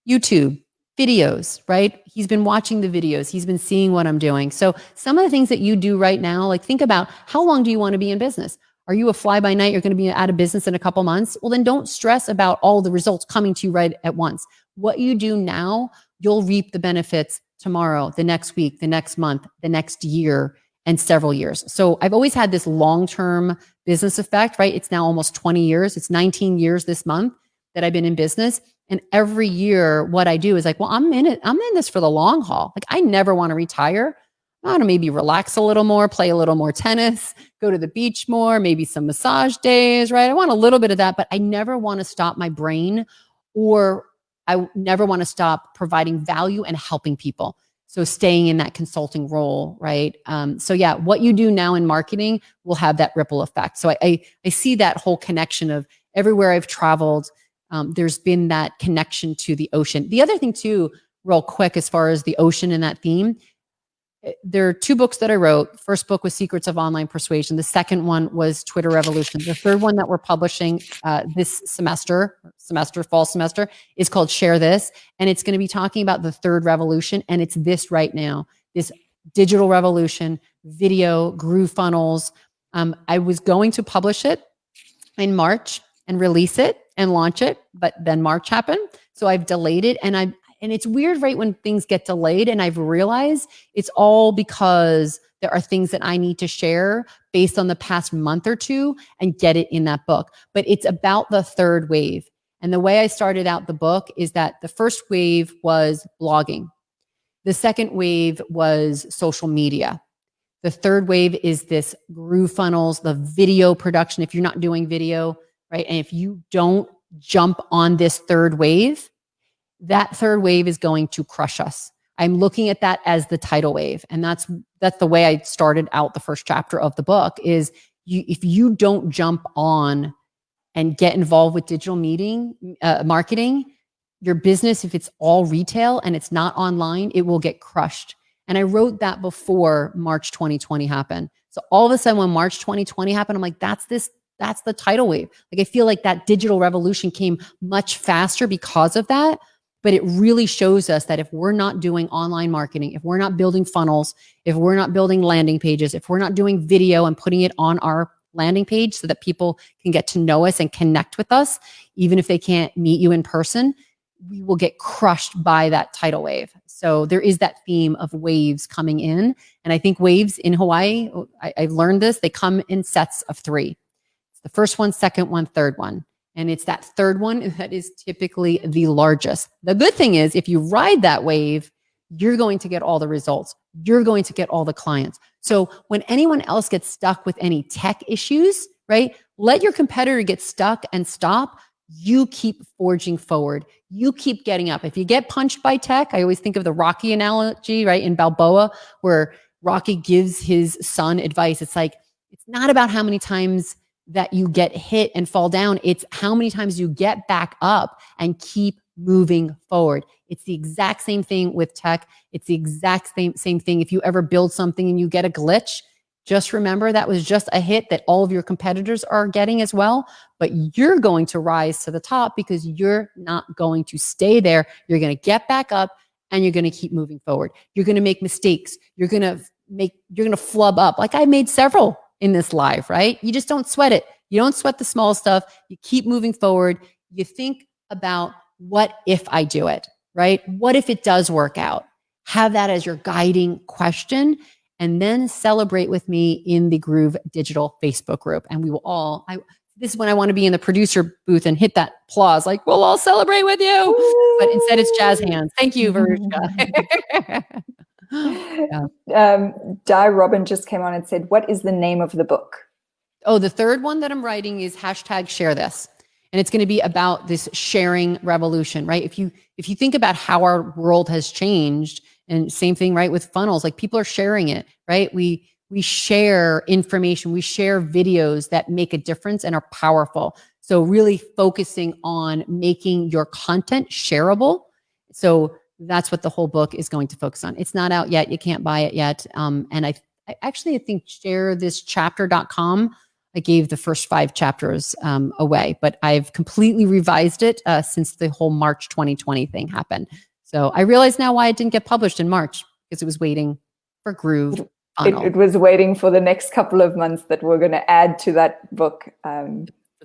YouTube, videos, right? He's been watching the videos. He's been seeing what I'm doing. So some of the things that you do right now, think about, how long do you want to be in business? Are you a fly by night? You're going to be out of business in a couple months. Well, then don't stress about all the results coming to you right at once. What you do now, you'll reap the benefits tomorrow, the next week, the next month, the next year, and several years. So I've always had this long-term business effect, right? It's now almost 20 years. It's 19 years this month that I've been in business. And every year what I do is well, I'm in this for the long haul. I never want to retire. I want to maybe relax a little more, play a little more tennis, go to the beach more, maybe some massage days, right? I want a little bit of that, but I never want to stop my brain, or I never want to stop providing value and helping people. So staying in that consulting role, right? So yeah, what you do now in marketing will have that ripple effect. So I see that whole connection of everywhere I've traveled, there's been that connection to the ocean. The other thing too, real quick, as far as the ocean and that theme, there are 2 books that I wrote. First book was Secrets of Online Persuasion. The second one was Twitter Revolution. The third one that we're publishing this fall semester, is called Share This. And it's going to be talking about the third revolution. And it's this right now, this digital revolution, video, GrooveFunnels. I was going to publish it in March and release it and launch it, but then March happened. So I've delayed it, and it's weird, right, when things get delayed, and I've realized it's all because there are things that I need to share based on the past month or two and get it in that book. But it's about the third wave. And the way I started out the book is that the first wave was blogging. The second wave was social media. The third wave is this GrooveFunnels, the video production. If you're not doing video, right, and if you don't jump on this third wave, that third wave is going to crush us. I'm looking at that as the tidal wave. And that's the way I started out the first chapter of the book is if you don't jump on and get involved with digital marketing, your business, if it's all retail and it's not online, it will get crushed. And I wrote that before March 2020 happened. So all of a sudden when March 2020 happened, I'm like, that's the tidal wave. I feel like that digital revolution came much faster because of that. But it really shows us that if we're not doing online marketing, if we're not building funnels, if we're not building landing pages, if we're not doing video and putting it on our landing page so that people can get to know us and connect with us, even if they can't meet you in person, we will get crushed by that tidal wave. So there is that theme of waves coming in. And I think waves in Hawaii, I learned this, they come in sets of 3. It's the first one, second one, third one. And it's that third one that is typically the largest. The good thing is if you ride that wave, you're going to get all the results. You're going to get all the clients. So when anyone else gets stuck with any tech issues, right? Let your competitor get stuck and stop. You keep forging forward. You keep getting up. If you get punched by tech, I always think of the Rocky analogy, right? In Balboa, where Rocky gives his son advice. It's like, it's not about how many times that you get hit and fall down. It's how many times you get back up and keep moving forward. It's the exact same thing with tech. It's the exact same thing. If you ever build something and you get a glitch, just remember that was just a hit that all of your competitors are getting as well. But you're going to rise to the top because you're not going to stay there. You're going to get back up and you're going to keep moving forward. You're going to make mistakes. You're going to flub up. Like I made several in this live, right? You just don't sweat it. You don't sweat the small stuff. You keep moving forward. You think about what if I do it, right? What if it does work out? Have that as your guiding question. And then celebrate with me in the Groove Digital Facebook group. And we will all, this is when I want to be in the producer booth and hit that applause, like, we'll all celebrate with you. But instead it's jazz hands. Thank you, Verushka. Di Robin just came on and said, what is the name of the book? Oh, the third one that I'm writing is #ShareThis. And it's going to be about this sharing revolution, right? If you think about how our world has changed, and same thing, right, with funnels, like people are sharing it, right? We share information, we share videos that make a difference and are powerful. So really focusing on making your content shareable. So that's what the whole book is going to focus on. It's not out yet. You can't buy it yet. And I think sharethischapter.com, I gave the first 5 chapters away, but I've completely revised it since the whole March 2020 thing happened. So I realize now why it didn't get published in March, because it was waiting for GrooveFunnels. It was waiting for the next couple of months that we're going to add to that book.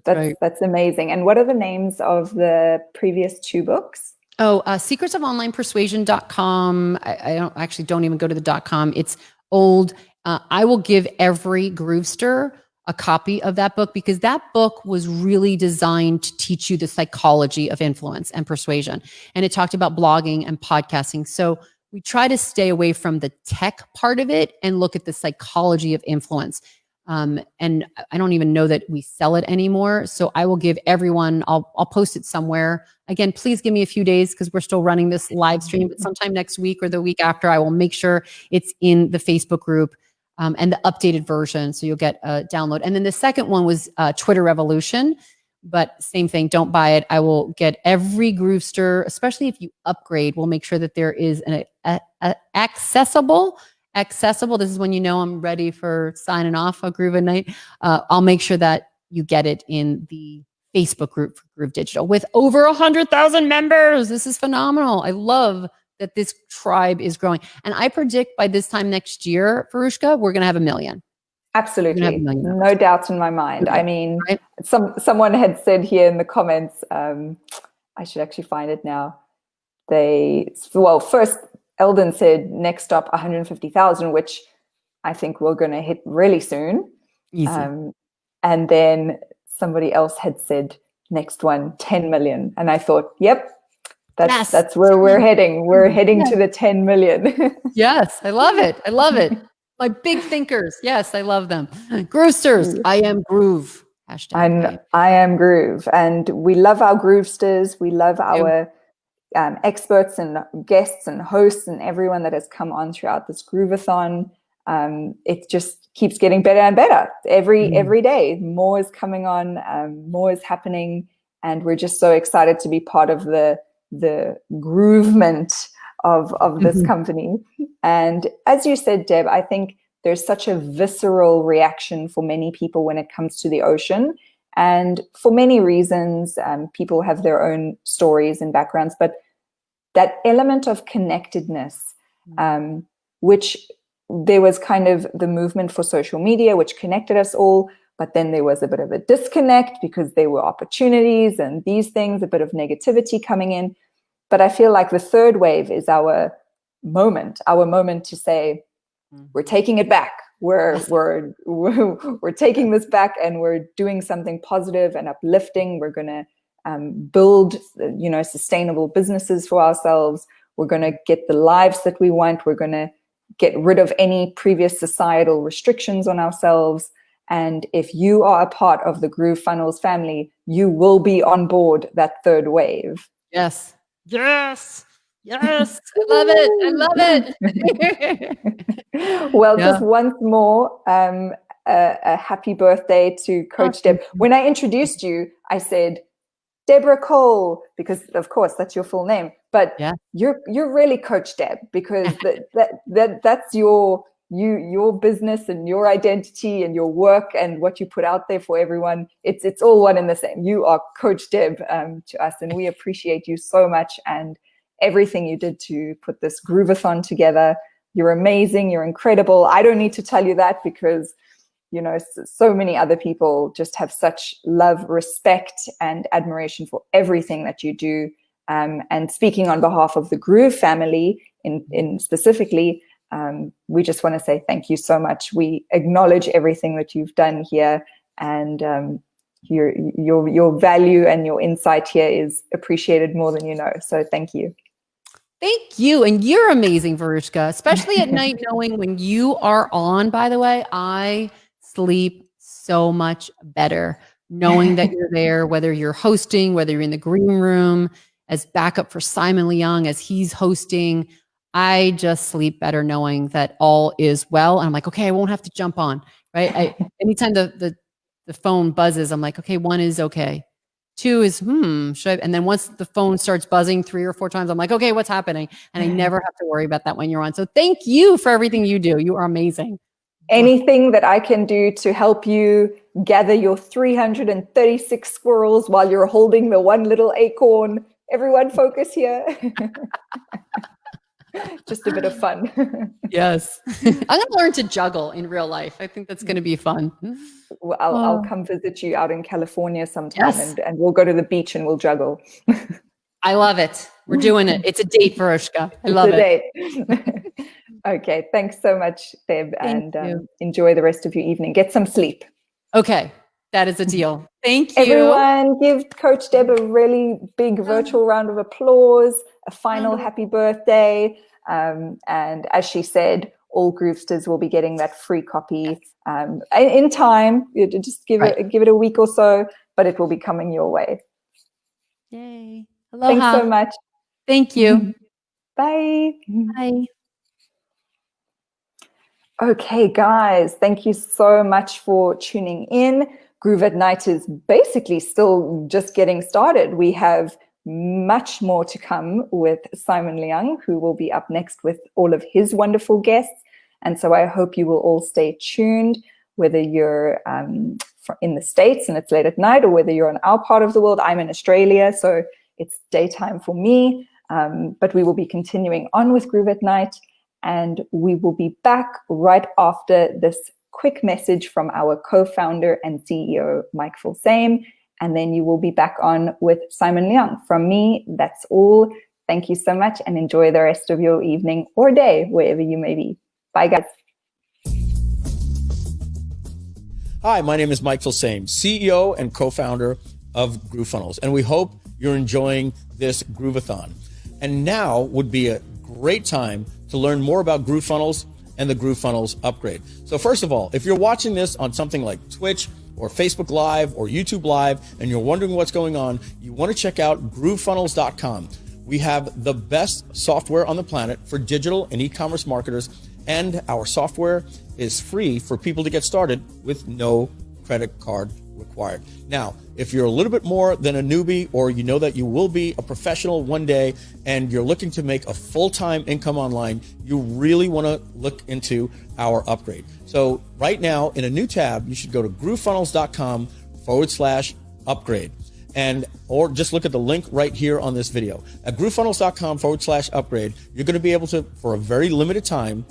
That's amazing. And what are the names of the previous 2 books? Oh, secretsofonlinepersuasion.com. I don't even go to the .com. It's old. I will give every Groovester a copy of that book because that book was really designed to teach you the psychology of influence and persuasion. And it talked about blogging and podcasting. So we try to stay away from the tech part of it and look at the psychology of influence. And I don't even know that we sell it anymore. So I will give everyone, I'll post it somewhere. Again, please give me a few days because we're still running this live stream, but sometime next week or the week after, I will make sure it's in the Facebook group. And the updated version. So you'll get a download. And then the second one was Twitter Revolution, but same thing, don't buy it. I will get every Groovester, especially if you upgrade, we'll make sure that there is an accessible. This is when you know I'm ready for signing off a Groove at Night. I'll make sure that you get it in the Facebook group for Groove Digital with over 100,000 members. This is phenomenal. I love that this tribe is growing. And I predict by this time next year, Verushka, we're going to have 1 million. Absolutely. No doubt in my mind. Okay. I mean, right? someone had said here in the comments, I should actually find it now. First Eldon said next stop 150,000, which I think we're going to hit really soon. Easy. And then somebody else had said next one, 10 million. And I thought, yep, that's where we're heading. We're heading to the 10 million. Yes, I love it. I love it. My big thinkers. Yes, I love them. Groovesters, I am Groove. And I am Groove. And we love our Groovesters. We love our experts and guests and hosts and everyone that has come on throughout this Grooveathon. It just keeps getting better and better every day. More is coming on, more is happening. And we're just so excited to be part of the groovement of this company. And as you said, Deb, I think there's such a visceral reaction for many people when it comes to the ocean. And for many reasons, people have their own stories and backgrounds. But that element of connectedness, which there was kind of the movement for social media, which connected us all. But then there was a bit of a disconnect because there were opportunities and these things, a bit of negativity coming in. But I feel like the third wave is our moment to say, we're taking it back. We're taking this back, and we're doing something positive and uplifting. We're going to build, sustainable businesses for ourselves. We're going to get the lives that we want. We're going to get rid of any previous societal restrictions on ourselves. And if you are a part of the GrooveFunnels family, you will be on board that third wave. Yes. Yes. Yes. I love it. I love it. Well, just once more, a happy birthday to Coach Deb. When I introduced you, I said, Deborah Cole, because of course that's your full name, but you're really Coach Deb, because that's your business and your identity and your work and what you put out there for everyone. It's all one and the same. You are Coach Deb to us, and we appreciate you so much and everything you did to put this Groveathon together. You're amazing. You're incredible. I don't need to tell you that, because so many other people just have such love, respect, and admiration for everything that you do. And speaking on behalf of the Groove family in specifically, we just want to say thank you so much. We acknowledge everything that you've done here, and your value and your insight here is appreciated more than you know. So thank you. Thank you. And you're amazing, Verushka, especially at night, knowing when you are on. By the way, I sleep so much better knowing that you're there, whether you're hosting, whether you're in the green room as backup for Simon Leung as he's hosting. I just sleep better knowing that all is well. And I'm like, okay, I won't have to jump on, right? Anytime the phone buzzes, I'm like, okay, 1 is okay. 2 is, should I? And then once the phone starts buzzing 3 or 4 times, I'm like, okay, what's happening? And I never have to worry about that when you're on. So thank you for everything you do. You are amazing. Anything that I can do to help you gather your 336 squirrels while you're holding the one little acorn. Everyone focus here. Just a bit of fun. Yes. I'm going to learn to juggle in real life. I think that's going to be fun. Well, I'll come visit you out in California sometime, and we'll go to the beach and we'll juggle. I love it. We're doing it. It's a date, Verushka. I love it. Okay. Thanks so much, Deb. And enjoy the rest of your evening. Get some sleep. Okay. That is a deal. Thank you. Everyone, give Coach Deb a really big virtual round of applause, a final happy birthday. And as she said, all Groovesters will be getting that free copy in time. You just give it a week or so, but it will be coming your way. Yay. Aloha. Thanks so much. Thank you. Bye. Bye. Okay, guys, thank you so much for tuning in. Groove at Night is basically still just getting started. We have much more to come with Simon Leung, who will be up next with all of his wonderful guests. And so I hope you will all stay tuned, whether you're in the States and it's late at night, or whether you're in our part of the world. I'm in Australia, so it's daytime for me. But we will be continuing on with Groove at Night. And we will be back right after this quick message from our co-founder and CEO, Mike Filsaime. And then you will be back on with Simon Leung. From me, that's all. Thank you so much, and enjoy the rest of your evening or day, wherever you may be. Bye, guys. Hi, my name is Mike Filsaime, CEO and co-founder of GrooveFunnels. And we hope you're enjoying this Groveathon. And now would be a great time to learn more about GrooveFunnels and the GrooveFunnels upgrade. So first of all, if you're watching this on something like Twitch or Facebook Live or YouTube Live, and you're wondering what's going on, you want to check out GrooveFunnels.com. We have the best software on the planet for digital and e-commerce marketers, and our software is free for people to get started with no credit card required. Now, if you're a little bit more than a newbie, or you know that you will be a professional one day and you're looking to make a full-time income online, you really want to look into our upgrade. So right now in a new tab, you should go to groovefunnels.com/upgrade. or just look at the link right here on this video. At groovefunnels.com/upgrade, you're going to be able to, for a very limited time,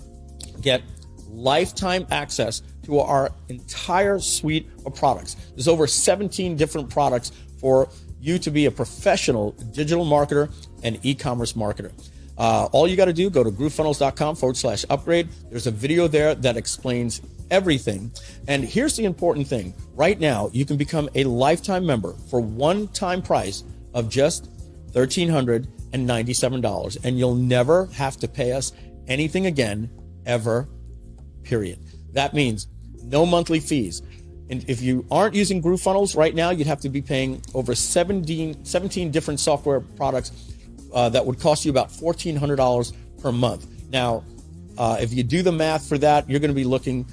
get lifetime access to our entire suite of products. There's over 17 different products for you to be a professional digital marketer and e-commerce marketer. All you got to do, go to groovefunnels.com/upgrade. There's a video there that explains everything. And here's the important thing. Right now, you can become a lifetime member for one-time price of just $1,397. And you'll never have to pay us anything again, ever, period. That means no monthly fees. And if you aren't using GrooveFunnels right now, you'd have to be paying over 17 different software products that would cost you about $1,400 per month. Now, if you do the math for that, you're going to be looking,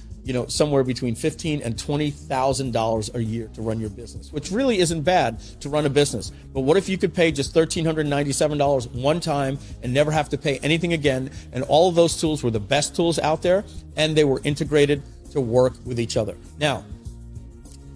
somewhere between $15,000 and $20,000 a year to run your business, which really isn't bad to run a business. But what if you could pay just $1,397 one time and never have to pay anything again? And all of those tools were the best tools out there, and they were integrated to work with each other. Now,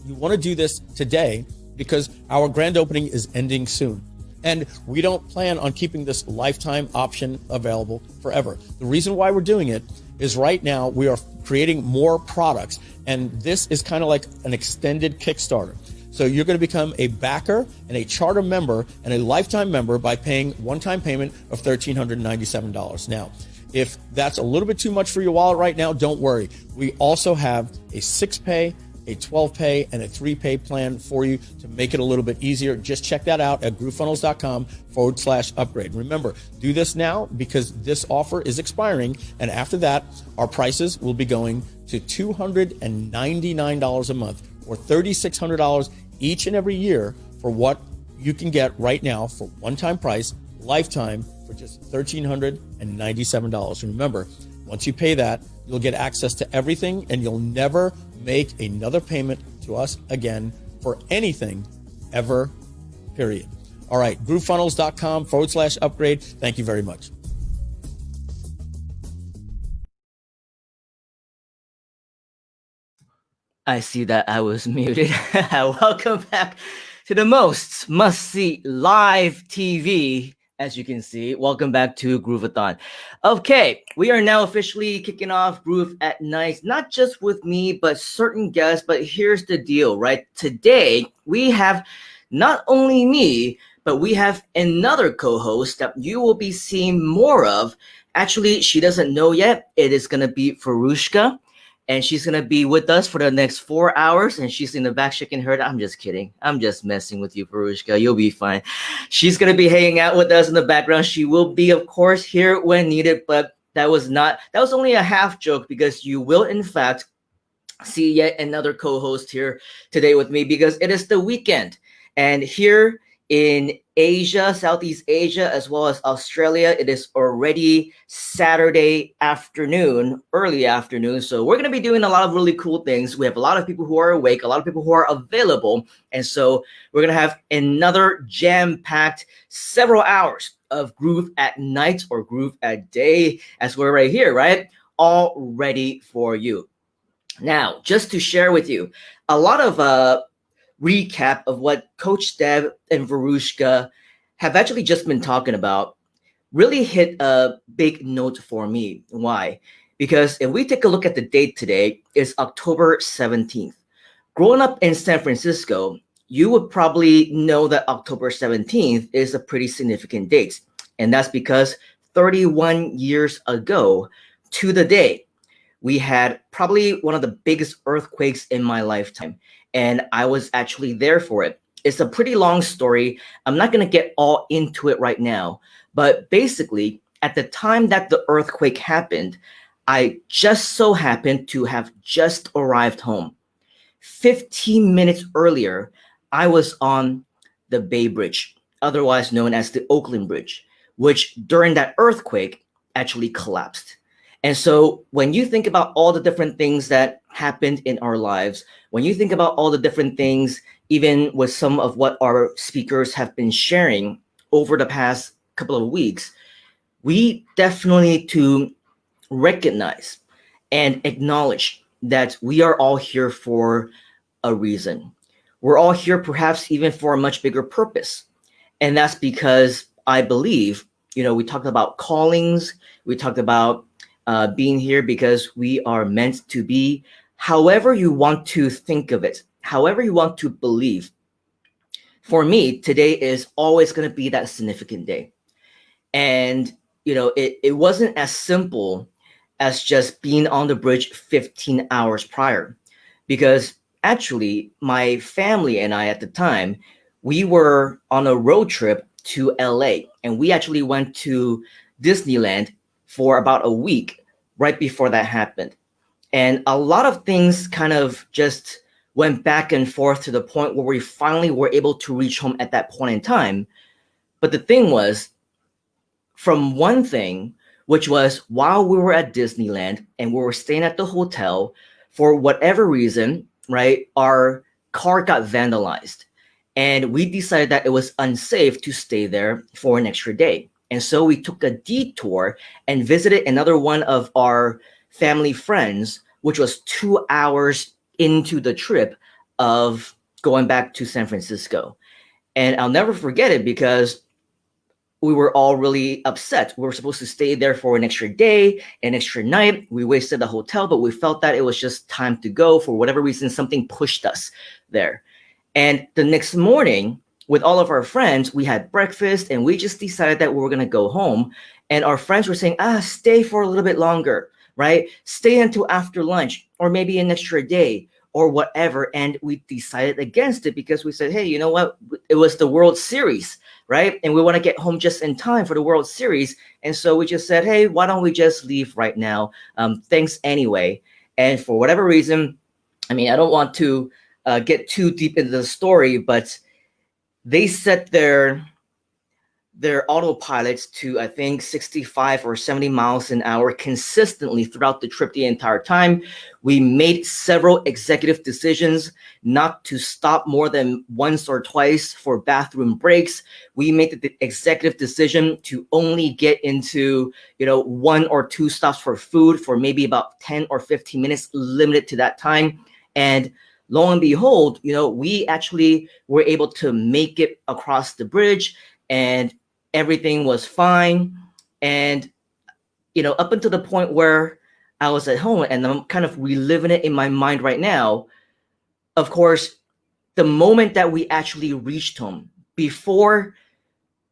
you want to do this today because our grand opening is ending soon. And we don't plan on keeping this lifetime option available forever. The reason why we're doing it is right now we are creating more products, and this is kind of like an extended Kickstarter. So you're going to become a backer and a charter member and a lifetime member by paying one-time payment of $1,397. Now, if that's a little bit too much for your wallet right now, don't worry. We also have a 6-pay, a 12-pay, and a 3-pay plan for you to make it a little bit easier. Just check that out at groovefunnels.com/upgrade. Remember, do this now because this offer is expiring. And after that, our prices will be going to $299 a month or $3,600 each and every year for what you can get right now for one-time price, lifetime, for just $1,397. Remember, once you pay that, you'll get access to everything and you'll never make another payment to us again for anything ever, period. All right, groovefunnels.com/upgrade. Thank you very much. I see that I was muted. Welcome back to the most must-see live TV. As you can see, welcome back to Groveathon. Okay, we are now officially kicking off Groove at Night, not just with me, but certain guests. But here's the deal, right? Today, we have not only me, but we have another co-host that you will be seeing more of. Actually, she doesn't know yet. It is going to be Farushka. And she's going to be with us for the next 4 hours. And she's in the back shaking her head. I'm just kidding. I'm just messing with you, Farushka. You'll be fine. She's going to be hanging out with us in the background. She will be, of course, here when needed. But that was only a half joke, because you will, in fact, see yet another co-host here today with me, because it is the weekend. And here in Asia, Southeast Asia, as well as Australia, it is already Saturday afternoon, early afternoon. So we're going to be doing a lot of really cool things. We have a lot of people who are awake, a lot of people who are available. And so we're going to have another jam-packed several hours of Groove at Night or Groove at Day, as we're right here, right? All ready for you. Now, just to share with you, a lot of recap of what Coach Deb and Varushka have actually just been talking about really hit a big note for me. Why? Because if we take a look at the date today, it's October 17th. Growing up in San Francisco, you would probably know that October 17th is a pretty significant date. And that's because 31 years ago to the day, we had probably one of the biggest earthquakes in my lifetime. And I was actually there for it. It's a pretty long story. I'm not going to get all into it right now. But basically, at the time that the earthquake happened, I just so happened to have just arrived home. 15 minutes earlier, I was on the Bay Bridge, otherwise known as the Oakland Bridge, which during that earthquake actually collapsed. And so when you think about all the different things that happened in our lives, when you think about all the different things, even with some of what our speakers have been sharing over the past couple of weeks, we definitely need to recognize and acknowledge that we are all here for a reason. we're all here perhaps even for a much bigger purpose. And that's because I believe, we talked about callings, we talked about being here because we are meant to be. However you want to think of it, however you want to believe. For me, today is always going to be that significant day. And, it wasn't as simple as just being on the bridge 15 hours prior, because actually my family and I at the time, we were on a road trip to LA, and we actually went to Disneyland for about a week right before that happened. And a lot of things kind of just went back and forth to the point where we finally were able to reach home at that point in time. But the thing was, from one thing, which was while we were at Disneyland and we were staying at the hotel, for whatever reason, right, our car got vandalized. And we decided that it was unsafe to stay there for an extra day. And so we took a detour and visited another one of our family friends, which was 2 hours into the trip of going back to San Francisco. And I'll never forget it because we were all really upset. We were supposed to stay there for an extra day, an extra night. We wasted the hotel, but we felt that it was just time to go. For whatever reason, something pushed us there. And the next morning, with all of our friends, we had breakfast and we just decided that we were going to go home. And our friends were saying, stay for a little bit longer, right? Stay until after lunch or maybe an extra day or whatever. And we decided against it because we said, hey, you know what? It was the World Series, right? And we want to get home just in time for the World Series. And so we just said, hey, why don't we just leave right now? Thanks anyway. And for whatever reason, I don't want to get too deep into the story, but they set their autopilots to, I think, 65 or 70 miles an hour consistently throughout the trip the entire time. We made several executive decisions not to stop more than once or twice for bathroom breaks. We made the executive decision to only get into, 1 or 2 stops for food for maybe about 10 or 15 minutes, limited to that time. And lo and behold, we actually were able to make it across the bridge, and everything was fine. And, up until the point where I was at home and I'm kind of reliving it in my mind right now. Of course, the moment that we actually reached home, before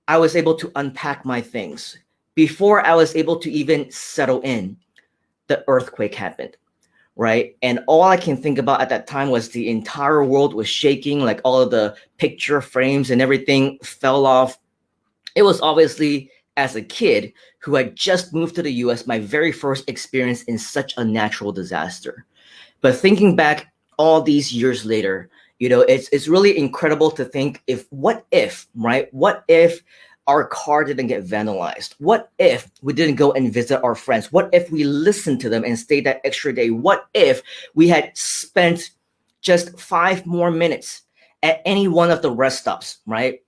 I was able to unpack my things, before I was able to even settle in, the earthquake happened. Right. And all I can think about at that time was the entire world was shaking, like all of the picture frames and everything fell off. It was obviously, as a kid who had just moved to the US, my very first experience in such a natural disaster. But thinking back all these years later, it's really incredible to think what if our car didn't get vandalized? What if we didn't go and visit our friends? What if we listened to them and stayed that extra day? What if we had spent just 5 more minutes at any one of the rest stops, right?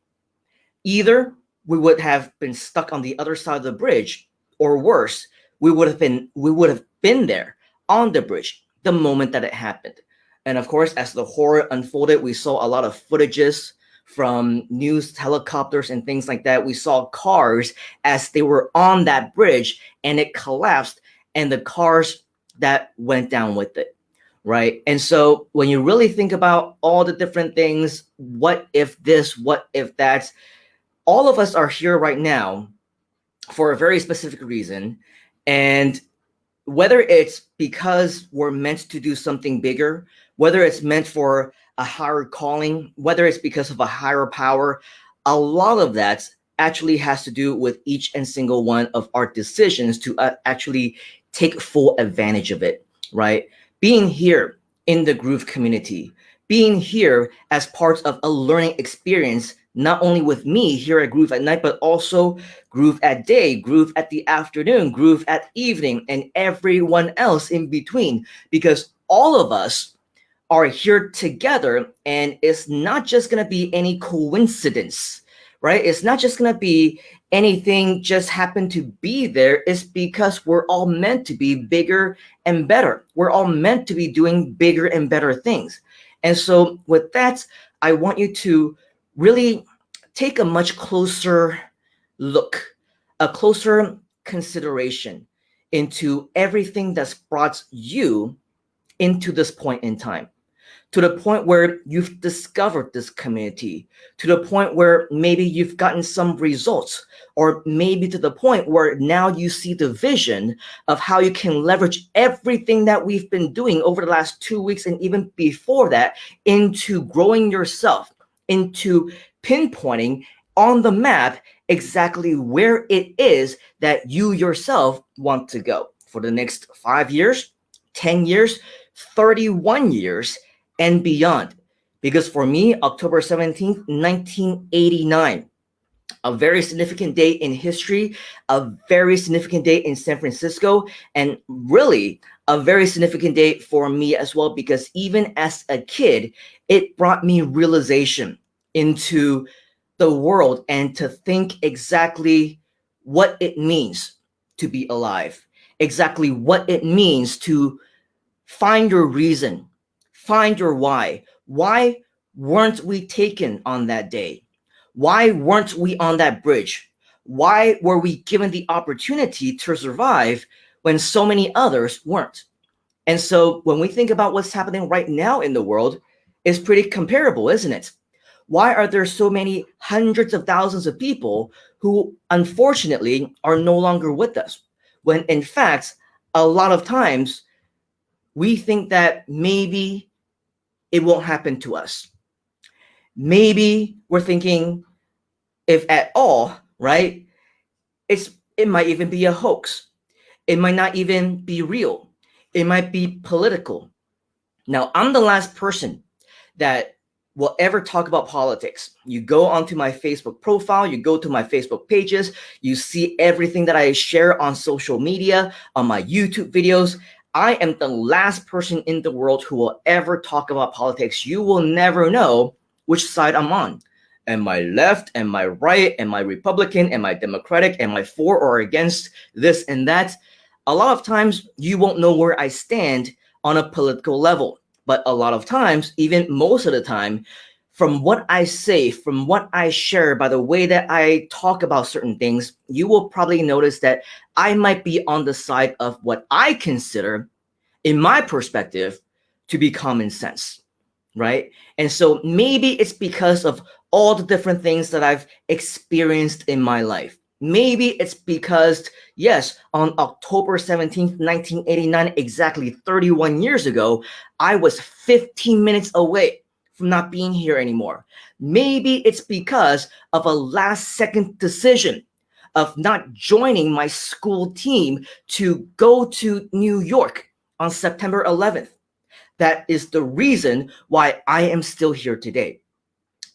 Either we would have been stuck on the other side of the bridge, or worse, we would have been there on the bridge the moment that it happened. And of course, as the horror unfolded, we saw a lot of footages from news helicopters and things like that. We saw cars as they were on that bridge and it collapsed, and the cars that went down with it, right? And so when you really think about all the different things, what if this, what if that, all of us are here right now for a very specific reason. And whether it's because we're meant to do something bigger, whether it's meant for a higher calling, whether it's because of a higher power, a lot of that actually has to do with each and single one of our decisions to actually take full advantage of it, right? Being here in the Groove community, being here as part of a learning experience, not only with me here at Groove at night, but also Groove at day, Groove at the afternoon, Groove at evening, and everyone else in between, because all of us are here together, and it's not just going to be any coincidence, right? It's not just going to be anything just happen to be there. It's because we're all meant to be bigger and better. We're all meant to be doing bigger and better things. And so with that, I want you to really take a much closer look, a closer consideration into everything that's brought you into this point in time, to the point where you've discovered this community, to the point where maybe you've gotten some results, or maybe to the point where now you see the vision of how you can leverage everything that we've been doing over the last 2 weeks and even before that into growing yourself, into pinpointing on the map exactly where it is that you yourself want to go for the next 5 years, 10 years, 31 years, and beyond. Because for me, October 17th, 1989, a very significant day in history, a very significant day in San Francisco, and really a very significant day for me as well, because even as a kid, it brought me realization into the world and to think exactly what it means to be alive, exactly what it means to find your reason, find your why. Why weren't we taken on that day? Why weren't we on that bridge? Why were we given the opportunity to survive when so many others weren't? And so when we think about what's happening right now in the world, it's pretty comparable, isn't it? Why are there so many hundreds of thousands of people who unfortunately are no longer with us? When in fact, a lot of times we think that maybe it won't happen to us. Maybe we're thinking, if at all, right? It might even be a hoax. It might not even be real. It might be political. Now, I'm the last person that will ever talk about politics. You go onto my Facebook profile, you go to my Facebook pages, you see everything that I share on social media, on my YouTube videos. I am the last person in the world who will ever talk about politics. You will never know which side I'm on. Am I left? Am I right? Am I Republican? Am I Democratic? Am I for or against this and that? A lot of times you won't know where I stand on a political level. But a lot of times, even most of the time, from what I say, from what I share, by the way that I talk about certain things, you will probably notice that I might be on the side of what I consider, in my perspective, to be common sense, right? And so maybe it's because of all the different things that I've experienced in my life. Maybe it's because, yes, on October 17th, 1989, exactly 31 years ago, I was 15 minutes away from not being here anymore. Maybe it's because of a last second decision of not joining my school team to go to New York on September 11th. That is the reason why I am still here today.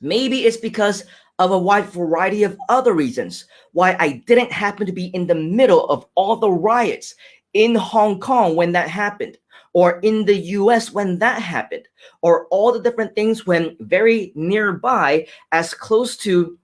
Maybe it's because of a wide variety of other reasons why I didn't happen to be in the middle of all the riots in Hong Kong when that happened, or in the US when that happened, or all the different things when very nearby, as close to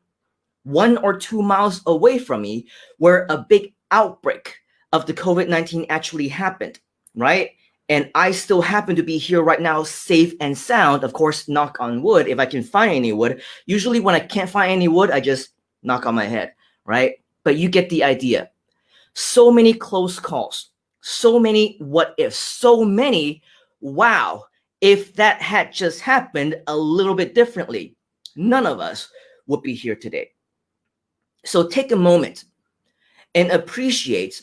1 or 2 miles away from me, where a big outbreak of the COVID-19 actually happened, right? And I still happen to be here right now, safe and sound. Of course, knock on wood, if I can find any wood. Usually when I can't find any wood, I just knock on my head, right? But you get the idea. So many close calls, so many what ifs, so many, wow, if that had just happened a little bit differently, none of us would be here today. So take a moment and appreciate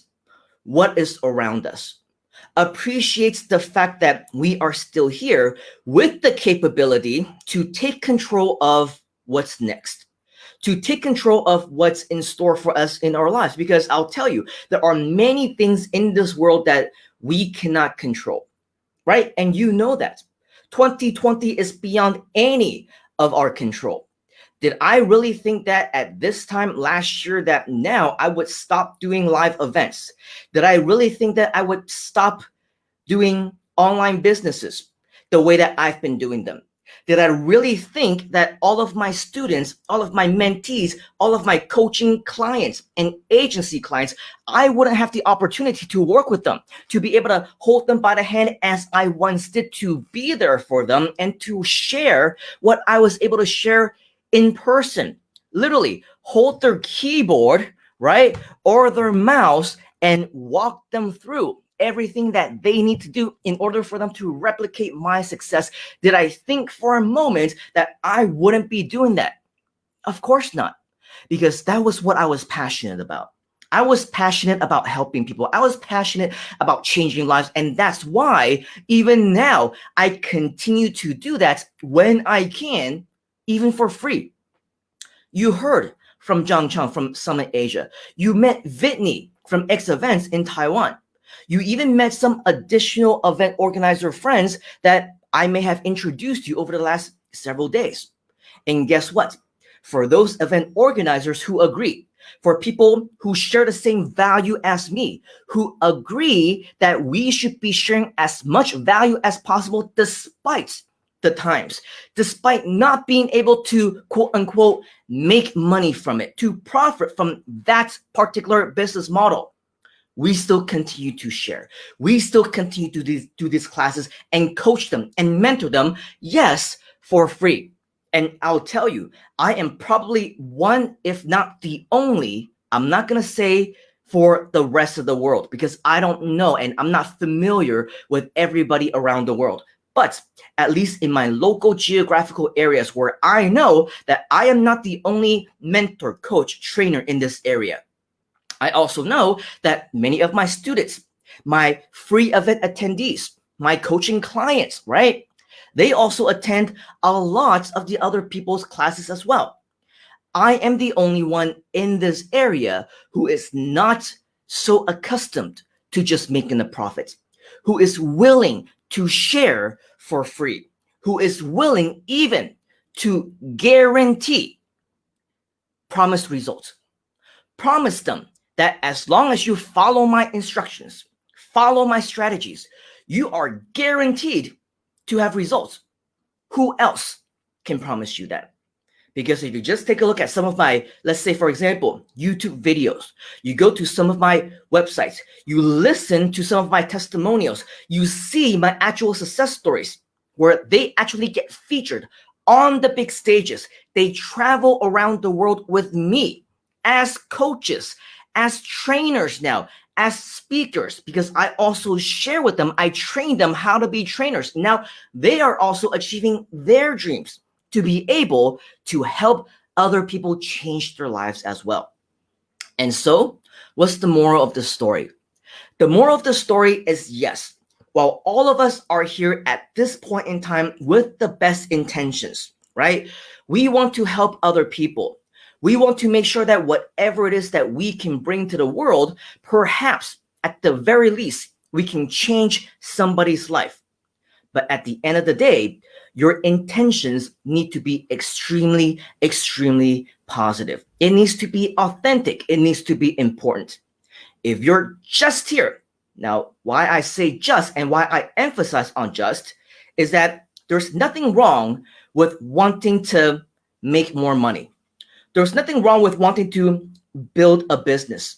what is around us. Appreciates the fact that we are still here with the capability to take control of what's next, to take control of what's in store for us in our lives. Because I'll tell you, there are many things in this world that we cannot control, right? And you know that. 2020 is beyond any of our control. Did I really think that at this time last year that now I would stop doing live events? Did I really think that I would stop doing online businesses the way that I've been doing them? Did I really think that all of my students, all of my mentees, all of my coaching clients and agency clients, I wouldn't have the opportunity to work with them, to be able to hold them by the hand as I once did, to be there for them and to share what I was able to share in person? Literally hold their keyboard, right, or their mouse and walk them through everything that they need to do in order for them to replicate my success. Did I think for a moment that I wouldn't be doing that? Of course not, because that was what I was passionate about. I was passionate about helping people. I was passionate about changing lives. And that's why even now I continue to do that when I can, even for free. You heard from Zhang Chang from Summit Asia. You met Whitney from X Events in Taiwan. You even met some additional event organizer friends that I may have introduced you over the last several days. And guess what? For those event organizers who agree, for people who share the same value as me, who agree that we should be sharing as much value as possible despite the times, despite not being able to quote unquote make money from it, to profit from that particular business model, we still continue to share. We still continue to do these classes and coach them and mentor them, yes, for free. And I'll tell you, I am probably one, if not the only, I'm not going to say for the rest of the world, because I don't know and I'm not familiar with everybody around the world. But at least in my local geographical areas where I know that I am not the only mentor, coach, trainer in this area. I also know that many of my students, my free event attendees, my coaching clients, right? They also attend a lot of the other people's classes as well. I am the only one in this area who is not so accustomed to just making a profit, who is willing to share for free, who is willing even to guarantee promised results. Promise them that as long as you follow my instructions, follow my strategies, you are guaranteed to have results. Who else can promise you that? Because if you just take a look at some of my, let's say, for example, YouTube videos, you go to some of my websites, you listen to some of my testimonials, you see my actual success stories where they actually get featured on the big stages. They travel around the world with me as coaches, as trainers now, as speakers, because I also share with them, I train them how to be trainers. Now they are also achieving their dreams to be able to help other people change their lives as well. And so, what's the moral of the story? The moral of the story is yes, while all of us are here at this point in time with the best intentions, right? We want to help other people. We want to make sure that whatever it is that we can bring to the world, perhaps at the very least, we can change somebody's life. But at the end of the day, your intentions need to be extremely, extremely positive. It needs to be authentic. It needs to be important. If you're just here, now why I say just and why I emphasize on just is that there's nothing wrong with wanting to make more money. There's nothing wrong with wanting to build a business.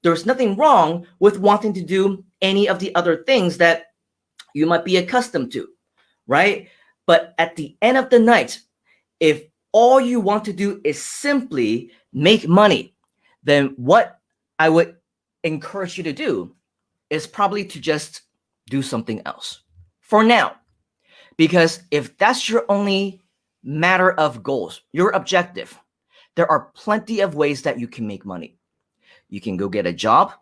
There's nothing wrong with wanting to do any of the other things that you might be accustomed to, right? But at the end of the night, if all you want to do is simply make money, then what I would encourage you to do is probably to just do something else for now. Because if that's your only matter of goals, your objective, there are plenty of ways that you can make money. You can go get a job.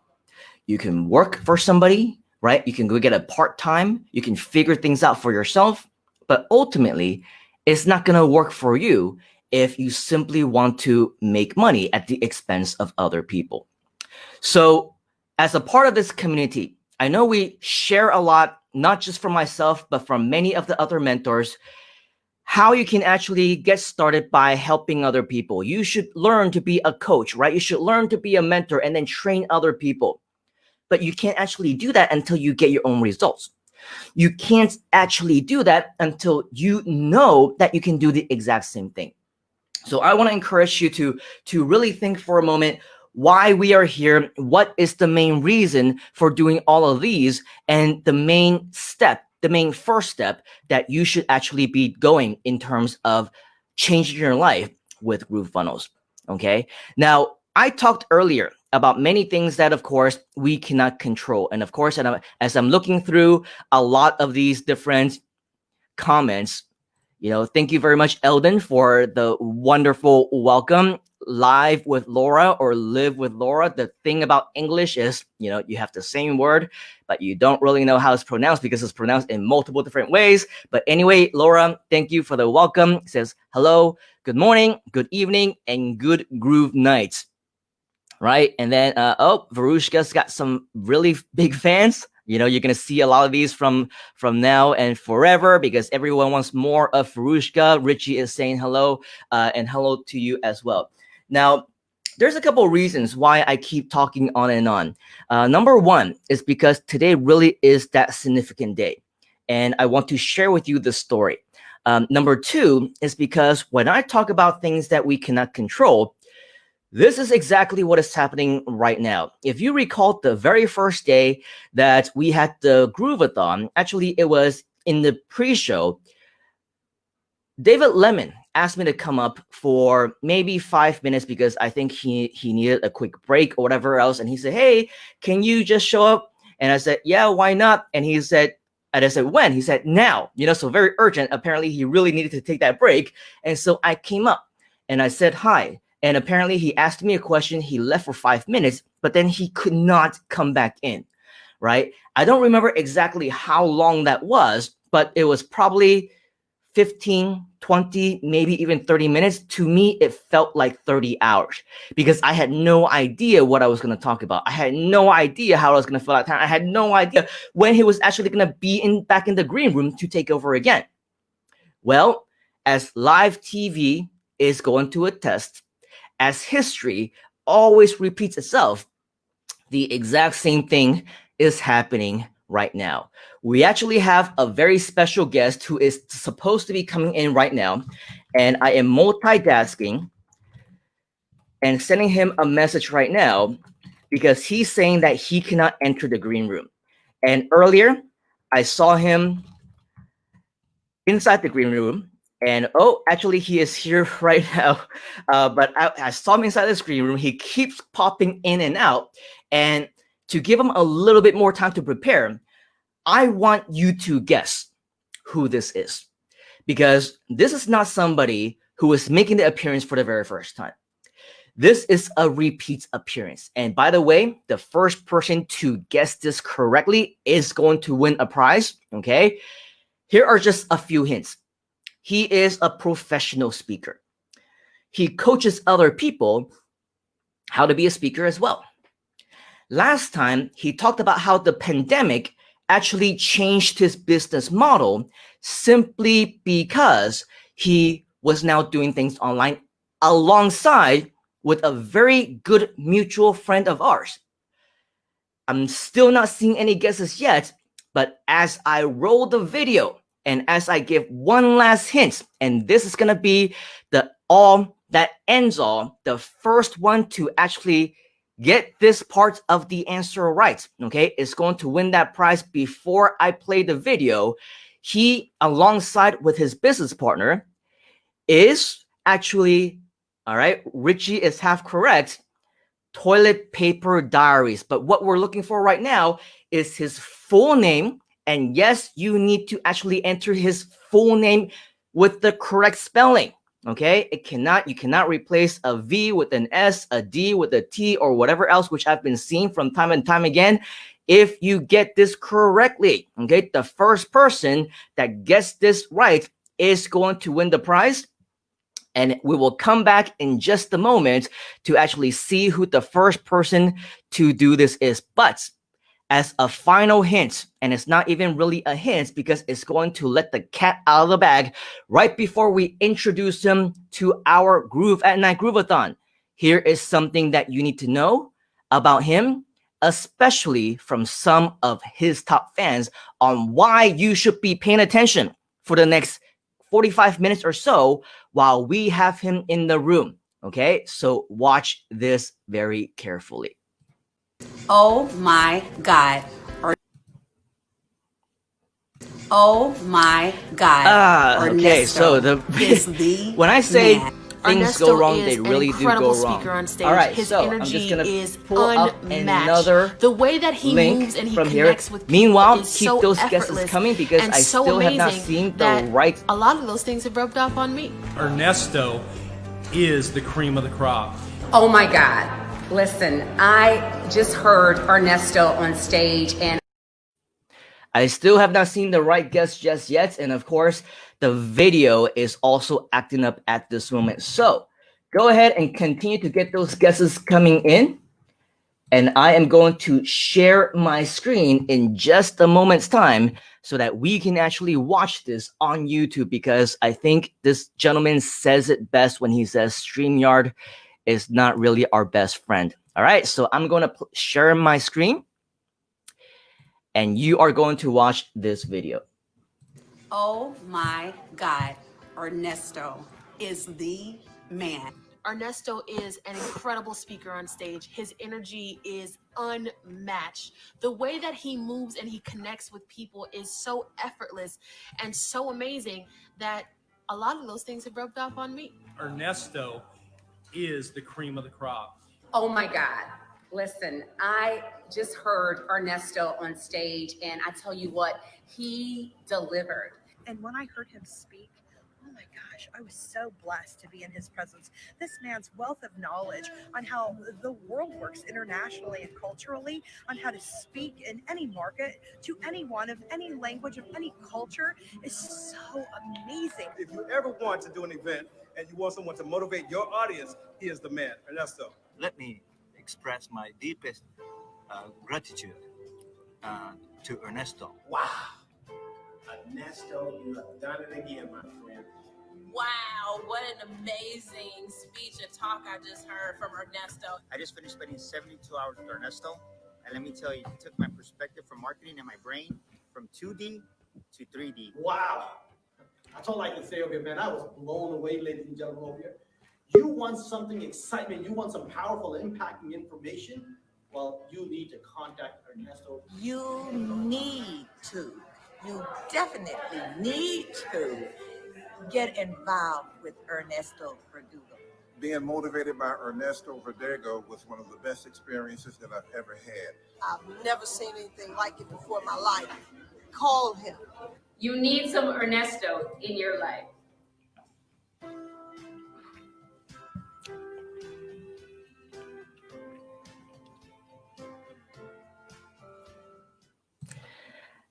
You can work for somebody, right? You can go get a part-time. You can figure things out for yourself. But ultimately, it's not going to work for you if you simply want to make money at the expense of other people. So as a part of this community, I know we share a lot, not just from myself, but from many of the other mentors, how you can actually get started by helping other people. You should learn to be a coach, right? You should learn to be a mentor and then train other people. But you can't actually do that until you get your own results. You can't actually do that until you know that you can do the exact same thing. So I want to encourage you to really think for a moment why we are here, what is the main reason for doing all of these, and the main first step that you should actually be going in terms of changing your life with GrooveFunnels. Okay. Now, I talked earlier about many things that, of course, we cannot control. And of course, as I'm looking through a lot of these different comments, thank you very much, Eldon, for the wonderful welcome. Live with Laura or live with Laura. The thing about English is, you have the same word, but you don't really know how it's pronounced because it's pronounced in multiple different ways. But anyway, Laura, thank you for the welcome. It says hello, good morning, good evening, and good groove nights. Right. And then, Varushka's got some really big fans. You're going to see a lot of these from now and forever because everyone wants more of Varushka. Richie is saying hello and hello to you as well. Now, there's a couple of reasons why I keep talking on and on. Number one is because today really is that significant day. And I want to share with you the story. Number two is because when I talk about things that we cannot control, this is exactly what is happening right now. If you recall the very first day that we had the Groveathon, actually it was in the pre-show, David Lemon asked me to come up for maybe 5 minutes because I think he needed a quick break or whatever else. And he said, hey, can you just show up? And I said, yeah, why not? And I said, when? He said, now, so very urgent. Apparently he really needed to take that break. And so I came up and I said, hi. And apparently he asked me a question. He left for 5 minutes, but then he could not come back in, right? I don't remember exactly how long that was, but it was probably 15, 20, maybe even 30 minutes. To me, it felt like 30 hours because I had no idea what I was going to talk about. I had no idea how I was going to fill out time. I had no idea when he was actually going to be back in the green room to take over again. Well, as live TV is going to attest, as history always repeats itself, the exact same thing is happening right now. We actually have a very special guest who is supposed to be coming in right now, and I am multitasking and sending him a message right now because he's saying that he cannot enter the green room. And earlier, I saw him inside the green room. And actually he is here right now. But I saw him inside the green room. He keeps popping in and out. And to give him a little bit more time to prepare, I want you to guess who this is. Because this is not somebody who is making the appearance for the very first time. This is a repeat appearance. And by the way, the first person to guess this correctly is going to win a prize. Okay. Here are just a few hints. He is a professional speaker. He coaches other people how to be a speaker as well. Last time, he talked about how the pandemic actually changed his business model simply because he was now doing things online alongside with a very good mutual friend of ours. I'm still not seeing any guesses yet, but as I roll the video, and as I give one last hint, and this is going to be the all that ends all, the first one to actually get this part of the answer right, okay, is going to win that prize before I play the video. He, alongside with his business partner, is actually, all right, Richie is half correct, Toilet Paper Diaries. But what we're looking for right now is his full name. And yes, you need to actually enter his full name with the correct spelling. Okay, you cannot replace a V with an S, a D with a T, or whatever else, which I've been seeing from time and time again. If you get this correctly, okay, the first person that gets this right is going to win the prize. And we will come back in just a moment to actually see who the first person to do this is. But as a final hint, and it's not even really a hint because it's going to let the cat out of the bag right before we introduce him to our Groove at Night Grooveathon. Here is something that you need to know about him especially from some of his top fans, on why you should be paying attention for the next 45 minutes or so while we have him in the room. Okay, so watch this very carefully. Oh my God. Oh my God. Okay, so when I say man. things Ernesto go wrong, is they really an do go incredible wrong. speaker on stage. All right, His so I'm energy just gonna is pull up unmatched. another The way that he link moves and he from connects here. with people Meanwhile, is keep so those guesses effortless coming because and I so still have not amazing seen the that right. a lot of those things have rubbed off on me. Ernesto is the cream of the crop. Oh my God. Listen, I just heard Ernesto on stage and I still have not seen the right guess just yet. And of course, the video is also acting up at this moment. So go ahead and continue to get those guesses coming in. And I am going to share my screen in just a moment's time so that we can actually watch this on YouTube, because I think this gentleman says it best when he says StreamYard is not really our best friend. All right, so I'm going to share my screen and you are going to watch this video. oh my God, Ernesto is the man. Ernesto is an incredible speaker on stage. His energy is unmatched. The way that he moves and he connects with people is so effortless and so amazing that a lot of those things have rubbed off on me. Ernesto is the cream of the crop. Oh my God. Listen, I just heard Ernesto on stage, and I tell you what, he delivered. And when I heard him speak, oh my gosh, I was so blessed to be in his presence. This man's wealth of knowledge on how the world works internationally and culturally, on how to speak in any market to anyone of any language, of any culture, is so amazing. If you ever want to do an event and you want someone to motivate your audience, he is the man, Ernesto. Let me express my deepest gratitude to Ernesto. Wow. Ernesto, you have done it again, my friend. Wow, what an amazing speech and talk I just heard from Ernesto. I just finished spending 72 hours with Ernesto, and let me tell you, it took my perspective from marketing and my brain from 2D to 3D. Wow. That's all I can say over here, man. I was blown away, ladies and gentlemen, over here. You want something excitement, you want some powerful, impacting information? Well, you need to contact Ernesto. You need to, you definitely need to get involved with Ernesto Verdugo. Being motivated by Ernesto Verdugo was one of the best experiences that I've ever had. I've never seen anything like it before in my life. Call him. You need some Ernesto in your life.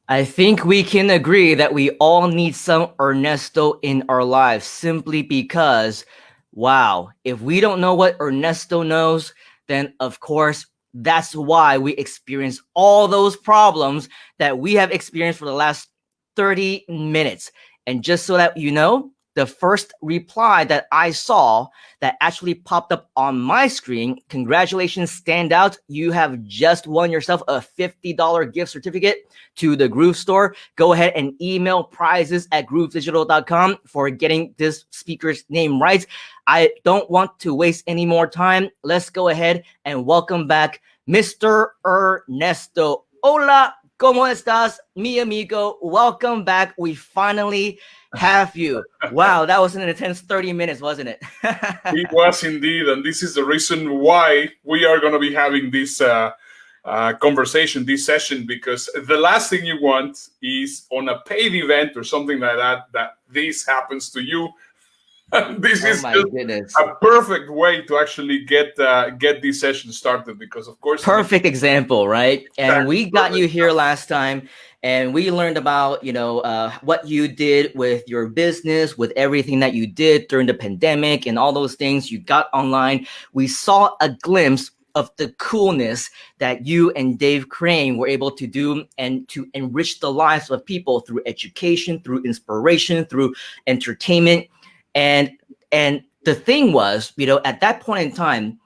I think we can agree that we all need some Ernesto in our lives, simply because, wow, if we don't know what Ernesto knows, then of course, that's why we experience all those problems that we have experienced for the last 30 minutes. And just so that you know, the first reply that I saw that actually popped up on my screen, congratulations, stand out. You have just won yourself a $50 gift certificate to the Groove store. Go ahead and email prizes@groovedigital.com for getting this speaker's name right. I don't want to waste any more time. Let's go ahead and welcome back Mr. Ernesto. Hola, ¿cómo estás, mi amigo? Welcome back. We finally have you. Wow, that was an intense 30 minutes, wasn't it? It was indeed, and this is the reason why we are going to be having this conversation, this session, because the last thing you want is on a paid event or something like that, that this happens to you. And this is just a perfect way to actually get this session started, because of course, perfect example, right? And we got you here last time, and we learned about, you know, what you did with your business, with everything that you did during the pandemic and all those things you got online. We saw a glimpse of the coolness that you and Dave Crane were able to do, and to enrich the lives of people through education, through inspiration, through entertainment. And the thing was, you know, at that point in time,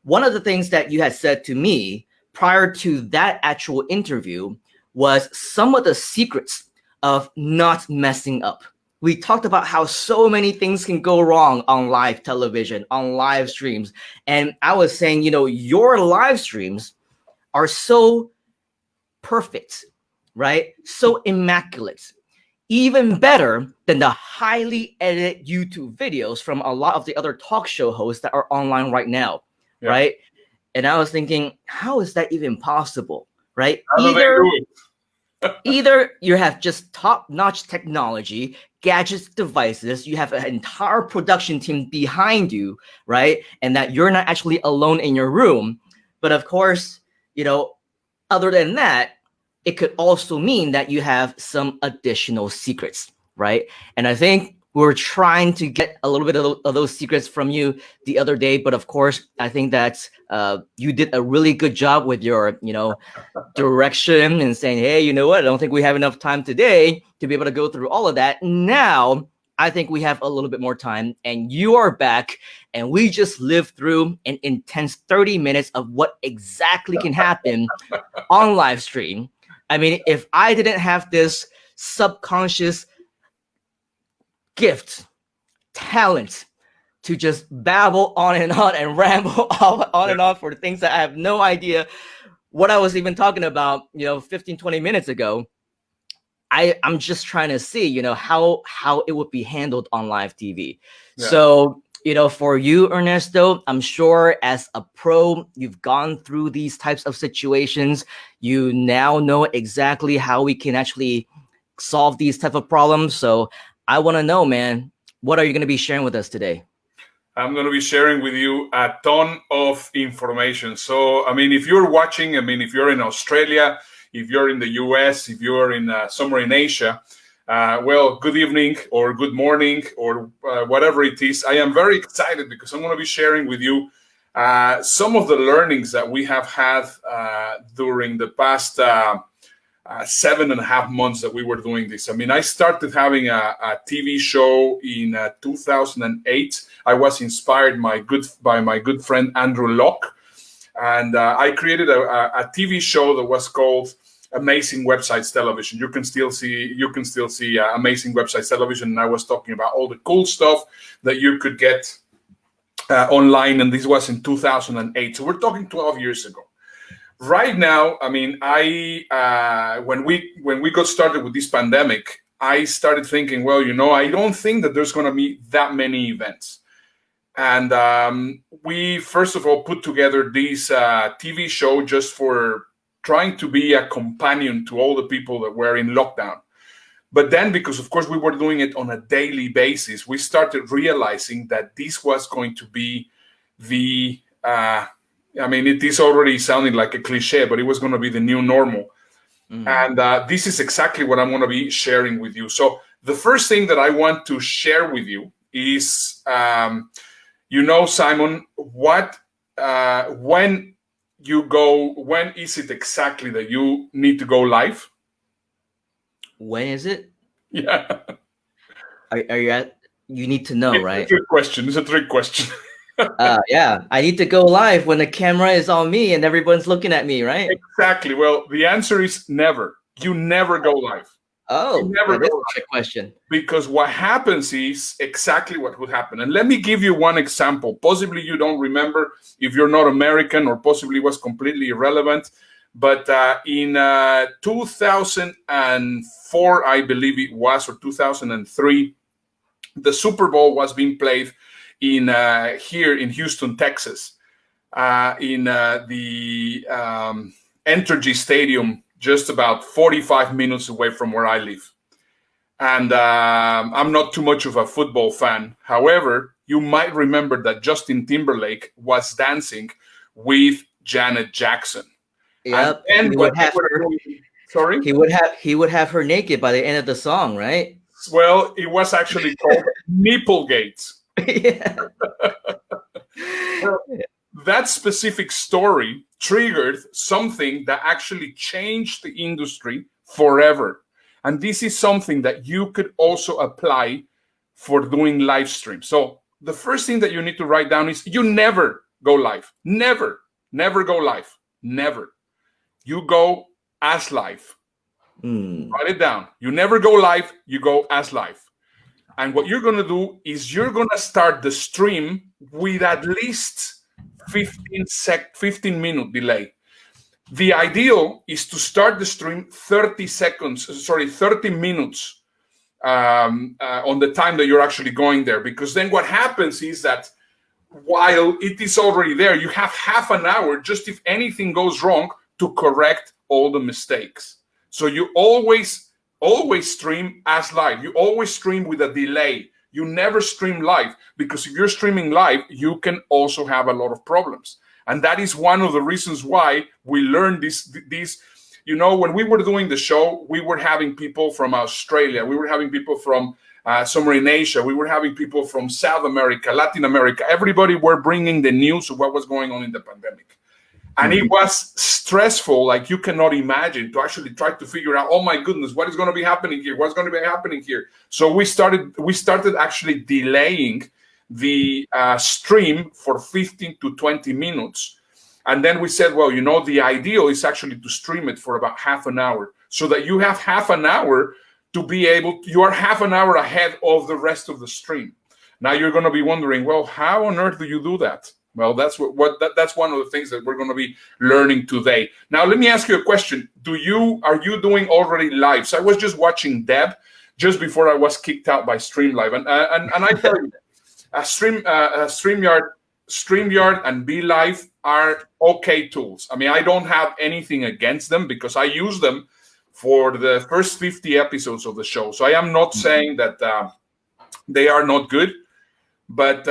one of the things that you had said to me prior to that actual interview was some of the secrets of not messing up. We talked about how so many things can go wrong on live television, on live streams. And I was saying, you know, your live streams are so perfect, right? So immaculate, even better than the highly edited YouTube videos from a lot of the other talk show hosts that are online right now, right? And I was thinking, how is that even possible, right? How do they do it? Either you have just top-notch technology, gadgets, devices, you have an entire production team behind you, right? And that you're not actually alone in your room. But of course, you know, other than that, it could also mean that you have some additional secrets, right? And I think we're trying to get a little bit of those secrets from you the other day. But of course, I think that you did a really good job with your, you know, direction and saying, hey, you know what? I don't think we have enough time today to be able to go through all of that. Now, I think we have a little bit more time, and you are back, and we just lived through an intense 30 minutes of what exactly can happen on live stream. I mean, if I didn't have this subconscious gift, talent to just babble on and ramble on and on for things that I have no idea what I was even talking about, you know, 15, 20 minutes ago, I'm just trying to see, you know, how it would be handled on live TV. Yeah. So, you know, for you, Ernesto, I'm sure as a pro, you've gone through these types of situations. You now know exactly how we can actually solve these type of problems. So I want to know, man, what are you going to be sharing with us today? I'm going to be sharing with you a ton of information. So, I mean, if you're watching, I mean, if you're in Australia, if you're in the US, if you're in somewhere in Asia, well, good evening or good morning or whatever it is. I am very excited because I'm going to be sharing with you some of the learnings that we have had during the past 7.5 months that we were doing this. I mean, I started having a TV show in 2008. I was inspired by my good friend Andrew Locke, and I created a TV show that was called Amazing Websites Television. You can still see Amazing Websites Television, and I was talking about all the cool stuff that you could get online, and this was in 2008. So we're talking 12 years ago. Right now, I mean, when we got started with this pandemic, I started thinking, well, you know, I don't think that there's going to be that many events. And we, first of all, put together this TV show just for trying to be a companion to all the people that were in lockdown. But then, because, of course, we were doing it on a daily basis, we started realizing that this was going to be the I mean, it is already sounding like a cliche, but it was going to be the new normal. And this is exactly what I'm going to be sharing with you. So the first thing that I want to share with you is, you know, Simon, when is it exactly that you need to go live? When is it? Yeah. You need to know, right? It's a trick question. It's a trick question. Yeah, I need to go live when the camera is on me and everyone's looking at me, right? Exactly. Well, the answer is never. You never go live. Oh, that is a trick question. Because what happens is exactly what would happen. And let me give you one example. Possibly you don't remember if you're not American, or possibly was completely irrelevant. But in 2004, I believe it was, or 2003, the Super Bowl was being played in here in Houston, Texas, in the Entergy Stadium, just about 45 minutes away from where I live. And I'm not too much of a football fan. However, you might remember that Justin Timberlake was dancing with Janet Jackson. Yep, and he would have her. Sorry, he would have her naked by the end of the song, right? Well, it was actually called Nipplegate. Yeah. That specific story triggered something that actually changed the industry forever. And this is something that you could also apply for doing live streams. So the first thing that you need to write down is you never go live. Never go live. Never. you go as live. Mm. Write it down. You never go live, you go as live. And what you're going to do is you're going to start the stream with at least 15-minute delay. The ideal is to start the stream 30 minutes on the time that you're actually going there. Because then what happens is that while it is already there, you have half an hour just if anything goes wrong to correct all the mistakes. So you always stream as live. You always stream with a delay. You never stream live, because if you're streaming live, you can also have a lot of problems. And that is one of the reasons why we learned these. You know, when we were doing the show, we were having people from Australia. We were having people from somewhere in Asia. We were having people from South America, Latin America. Everybody were bringing the news of what was going on in the pandemic. And it was stressful, like you cannot imagine, to actually try to figure out, oh my goodness, what is going to be happening here? What's going to be happening here? So we started actually delaying the stream for 15 to 20 minutes. And then we said, well, you know, the ideal is actually to stream it for about half an hour, so that you have half an hour to be able, you are half an hour ahead of the rest of the stream. Now you're going to be wondering, well, how on earth do you do that? Well, that's that's one of the things that we're going to be learning today. Now, let me ask you a question. Are you doing already live? So I was just watching Deb just before I was kicked out by Streamlive, and I tell you, StreamYard and BeLive are okay tools. I mean, I don't have anything against them because I use them for the first 50 episodes of the show. So I am not saying that they are not good, but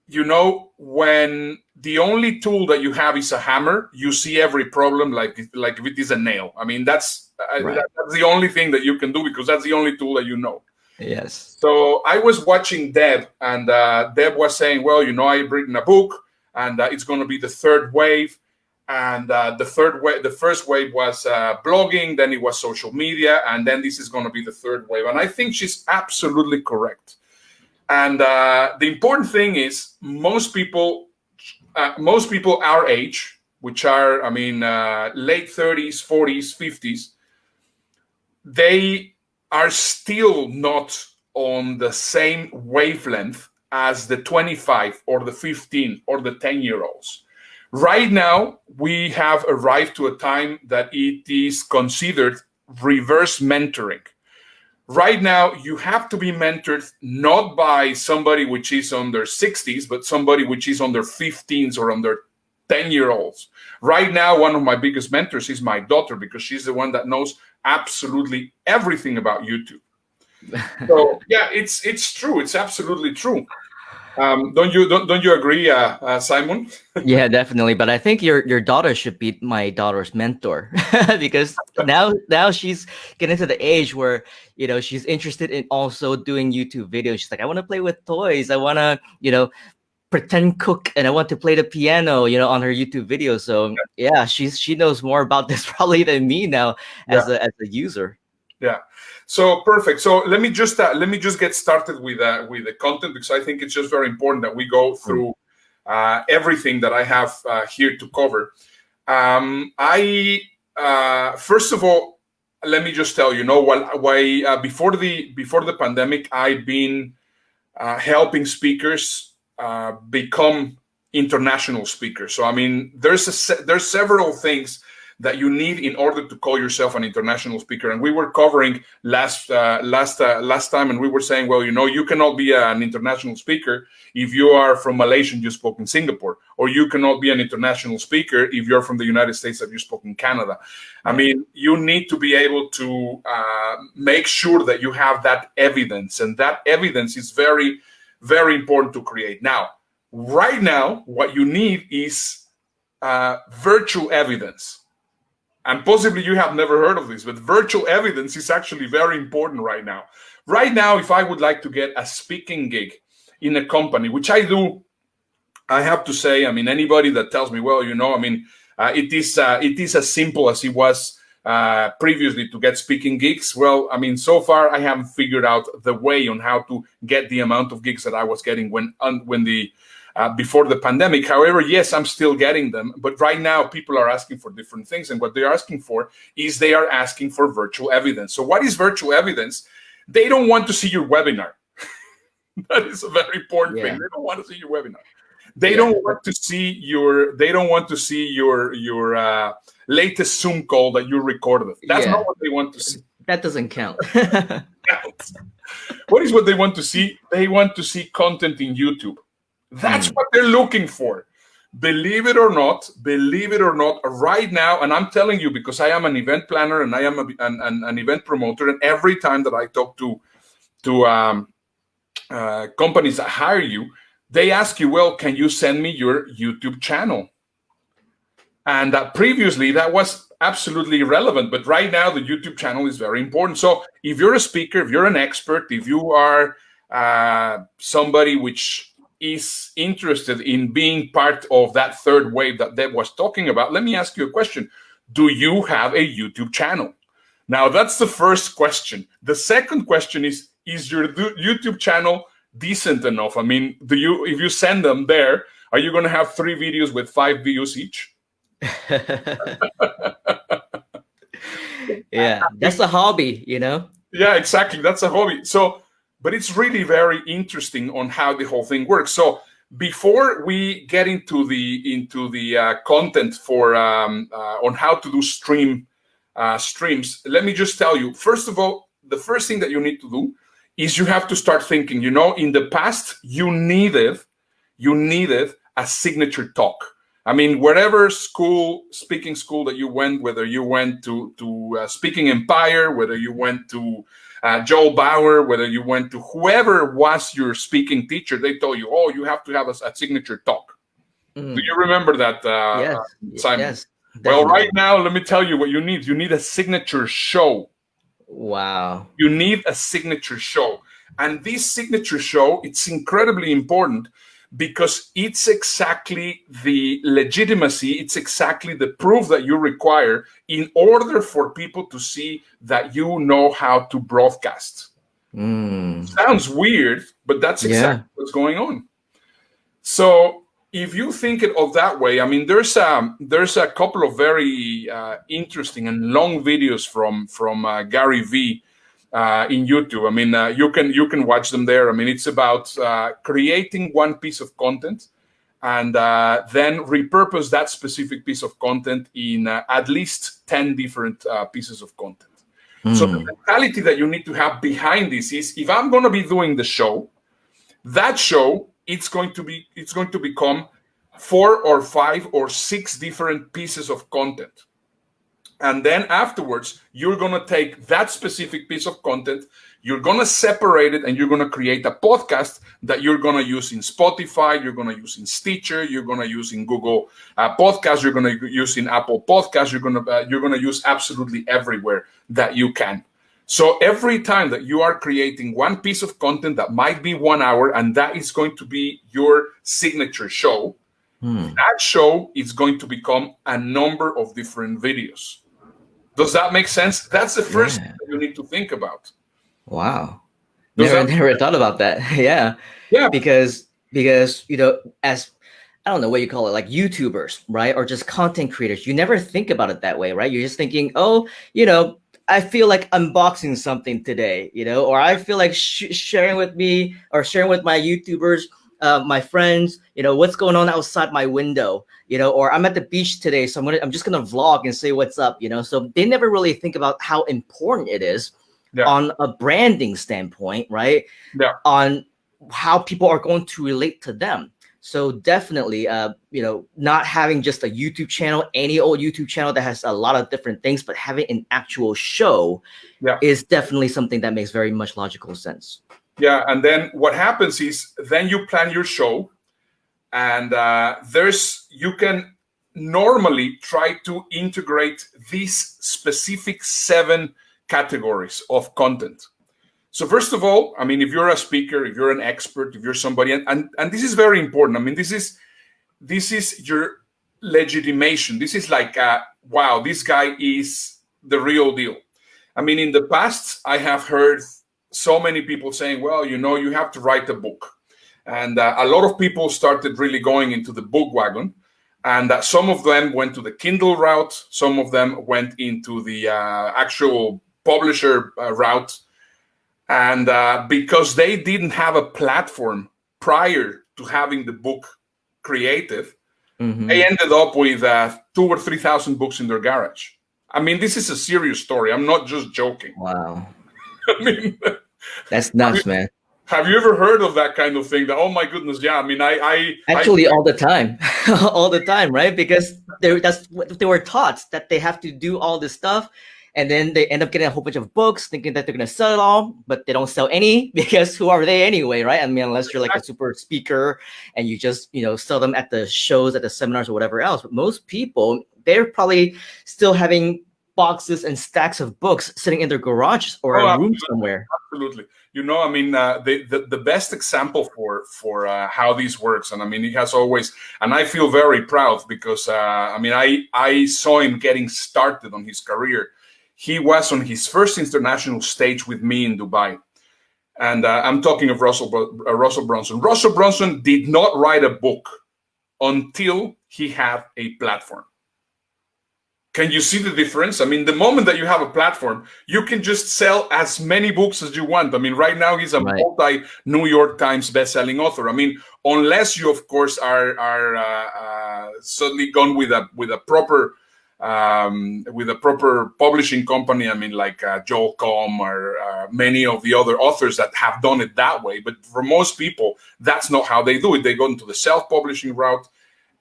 you know, when the only tool that you have is a hammer, you see every problem like if it is a nail. I mean, that's the only thing that you can do, because that's the only tool that you know. Yes. So I was watching Deb, and Deb was saying, well, you know, I've written a book, and it's going to be the third wave. And the first wave was blogging, then it was social media, and then this is going to be the third wave. And I think she's absolutely correct. And the important thing is most people our age, which are, I mean, late 30s, 40s, 50s, they are still not on the same wavelength as the 25 or the 15 or the 10-year-olds. Right now, we have arrived to a time that it is considered reverse mentoring. Right now, you have to be mentored not by somebody which is on their 60s, but somebody which is on their 15s or on their 10-year-olds. Right now, one of my biggest mentors is my daughter, because she's the one that knows absolutely everything about YouTube. So yeah, it's true. It's absolutely true. Don't you agree, Simon? Yeah, definitely. But I think your daughter should be my daughter's mentor because now she's getting to the age where, you know, she's interested in also doing YouTube videos. She's like, I want to play with toys. I want to, you know, pretend cook, and I want to play the piano, you know, on her YouTube videos. So yeah, she knows more about this probably than me now as a user. Yeah. So perfect. So let me just get started with the content, because I think it's just very important that we go through everything that I have here to cover. First of all, let me just tell you, why before the pandemic, I've been helping speakers become international speakers. So I mean, there's several things that you need in order to call yourself an international speaker. And we were covering last time, and we were saying, well, you know, you cannot be an international speaker if you are from Malaysia and you spoke in Singapore, or you cannot be an international speaker if you're from the United States and you spoke in Canada. I mean, you need to be able to make sure that you have that evidence, and that evidence is very, very important to create. Now, right now, what you need is virtual evidence. And possibly you have never heard of this, but virtual evidence is actually very important right now. Right now, if I would like to get a speaking gig in a company, which I do, I have to say, I mean, anybody that tells me, well, you know, I mean, it is as simple as it was previously to get speaking gigs. Well, I mean, so far I haven't figured out the way on how to get the amount of gigs that I was getting when the before the pandemic. However, yes, I'm still getting them. But right now, people are asking for different things. And what they're asking for is they are asking for virtual evidence. So what is virtual evidence? They don't want to see your webinar. That is a very important thing. They don't want to see your webinar. They don't want to see your. They don't want to see your latest Zoom call that you recorded. That's not what they want to see. That doesn't count. What is what they want to see? They want to see content in YouTube. That's what they're looking for. Believe it or not, right now, and I'm telling you because I am an event planner and I am an event promoter, and every time that I talk to companies that hire you, they ask you, well, can you send me your YouTube channel? And previously that was absolutely irrelevant, but right now the YouTube channel is very important. So if you're a speaker, if you're an expert, if you are somebody which is interested in being part of that third wave that Deb was talking about, let me ask you a question. Do you have a YouTube channel? Now that's the first question. The second question is your YouTube channel decent enough? I mean, if you send them there, are you going to have 3 videos with 5 views each? Yeah, that's a hobby, you know? Yeah, exactly. That's a hobby. So, but it's really very interesting on how the whole thing works. So before we get into the content for on how to do streams, let me just tell you, first of all, the first thing that you need to do is you have to start thinking, you know, in the past, you needed a signature talk. I mean, wherever speaking school that you went, whether you went to Speaking Empire, whether you went to Joel Bauer, whether you went to whoever was your speaking teacher, they told you, oh, you have to have a signature talk. Do you remember that, Simon? Yes. Well, right now, let me tell you what you need. You need a signature show. Wow. You need a signature show. And this signature show, it's incredibly important because it's exactly the legitimacy, it's exactly the proof that you require in order for people to see that you know how to broadcast. Sounds weird, but that's exactly what's going on. So if you think of that way, I mean, there's a couple of very interesting and long videos from Gary Vee in YouTube. I mean, you can watch them there. I mean, it's about creating one piece of content and then repurpose that specific piece of content in at least 10 different pieces of content. So the mentality that you need to have behind this is, if I'm going to be doing the show, that show, it's going to become 4 or 5 or 6 different pieces of content. And then afterwards, you're going to take that specific piece of content, you're going to separate it, and you're going to create a podcast that you're going to use in Spotify, you're going to use in Stitcher, you're going to use in Google Podcasts, you're going to use in Apple Podcasts, you're going to use absolutely everywhere that you can. So every time that you are creating one piece of content that might be 1 hour, and that is going to be your signature show, that show is going to become a number of different videos. Does that make sense? That's the first thing that you need to think about. Wow. Never thought about that. Yeah. Because you know, as I don't know what you call it, like YouTubers, right? Or just content creators, you never think about it that way, right? You're just thinking, oh, you know, I feel like unboxing something today, you know, or I feel like sharing with my YouTubers, my friends, you know, what's going on outside my window, you know, or I'm at the beach today, so I'm just gonna vlog and say what's up, you know. So they never really think about how important it is on a branding standpoint, right? On how people are going to relate to them. So definitely, you know, not having just a YouTube channel, any old YouTube channel that has a lot of different things, but having an actual show is definitely something that makes very much logical sense. Yeah, and then what happens is then you plan your show, and you can normally try to integrate these specific 7 categories of content. So first of all, I mean, if you're a speaker, if you're an expert, if you're somebody, and this is very important. I mean, this is your legitimation. This is like, wow, this guy is the real deal. I mean, in the past, I have heard so many people saying, well, you know, you have to write a book. And a lot of people started really going into the book wagon. And some of them went to the Kindle route. Some of them went into the actual publisher route. And because they didn't have a platform prior to having the book created, they ended up with 2,000 or 3,000 books in their garage. I mean, this is a serious story. I'm not just joking. Wow. I mean, that's nuts, man. Have you ever heard of that kind of thing? That, oh my goodness, yeah. I mean, I actually all the time, all the time, right? Because that's what they were taught, that they have to do all this stuff, and then they end up getting a whole bunch of books, thinking that they're gonna sell it all, but they don't sell any, because who are they anyway, right? I mean, unless you're like a super speaker and you just sell them at the shows, at the seminars, or whatever else. But most people, they're probably still having boxes and stacks of books sitting in their garage or a room somewhere. Absolutely. I mean, the best example for how this works, and I mean, he has always, and I feel very proud because, I mean, I saw him getting started on his career. He was on his first international stage with me in Dubai. And I'm talking of Russell Brunson. Russell Brunson did not write a book until he had a platform. Can you see the difference? I mean, the moment that you have a platform, you can just sell as many books as you want. I mean, right now he's a multi-New York Times best-selling author. I mean, unless you, of course, are suddenly gone with a proper publishing company. I mean, like Joel Comm or many of the other authors that have done it that way. But for most people, that's not how they do it. They go into the self-publishing route.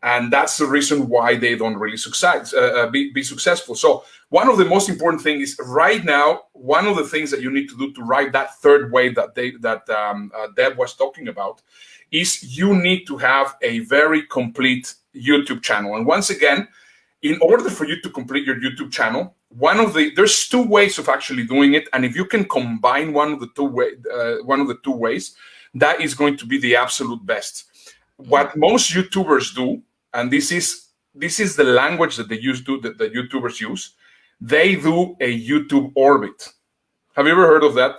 And that's the reason why they don't really be successful. So one of the most important things is right now, one of the things that you need to do to ride that third wave that Deb was talking about is you need to have a very complete YouTube channel. And once again, in order for you to complete your YouTube channel, there's two ways of actually doing it. And if you can combine one of the two ways, that is going to be the absolute best. What most YouTubers do, and this is the language that the YouTubers use. They do a YouTube orbit. Have you ever heard of that,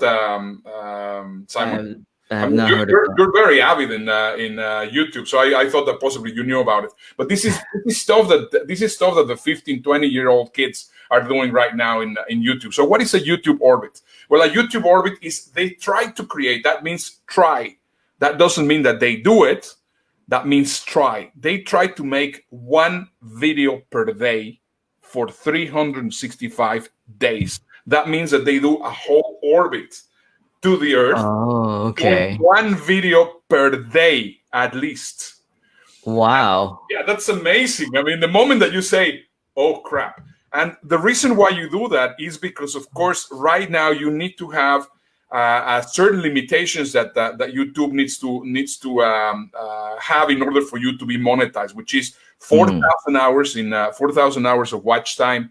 Simon? I have not heard of that. You're very avid in YouTube, so I thought that possibly you knew about it. But this is stuff that the 15, 20-year-old kids are doing right now in YouTube. So what is a YouTube orbit? Well, a YouTube orbit is they try to create. That means try. That doesn't mean that they do it. That means try. They try to make one video per day for 365 days. That means that they do a whole orbit to the Earth. Oh, okay. One video per day, at least. Wow. Yeah, that's amazing. I mean, the moment that you say, oh, crap. And the reason why you do that is because, of course, right now you need to have certain limitations that YouTube needs to have in order for you to be monetized, which is 4,000 hours in 4,000 hours of watch time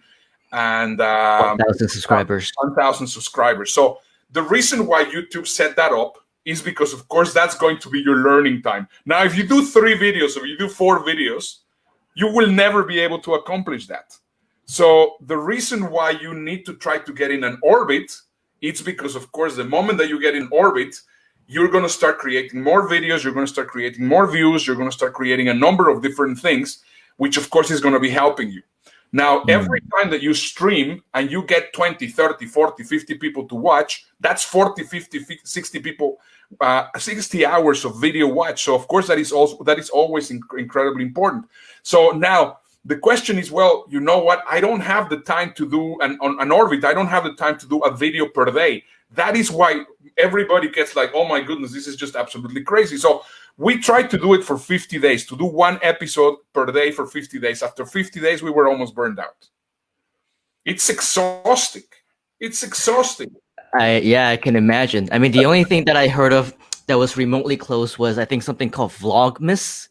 and 1,000 subscribers. 1,000 subscribers. So the reason why YouTube set that up is because, of course, that's going to be your learning time. Now, if you do 3 videos or you do 4 videos, you will never be able to accomplish that. So the reason why you need to try to get in an orbit, it's because, of course, the moment that you get in orbit, you're going to start creating more videos, you're going to start creating more views, you're going to start creating a number of different things, which, of course, is going to be helping you. Now, every time that you stream and you get 20, 30, 40, 50 people to watch, that's 40, 50, 60 people, 60 hours of video watch. So, of course, that is always incredibly important. So now, the question is, well, you know what? I don't have the time to do an orbit. I don't have the time to do a video per day. That is why everybody gets like, oh my goodness, this is just absolutely crazy. So we tried to do it for 50 days, to do 1 episode per day for 50 days. After 50 days, we were almost burned out. It's exhausting. It's exhausting. I can imagine. I mean, the only thing that I heard of that was remotely close was, I think, something called Vlogmas,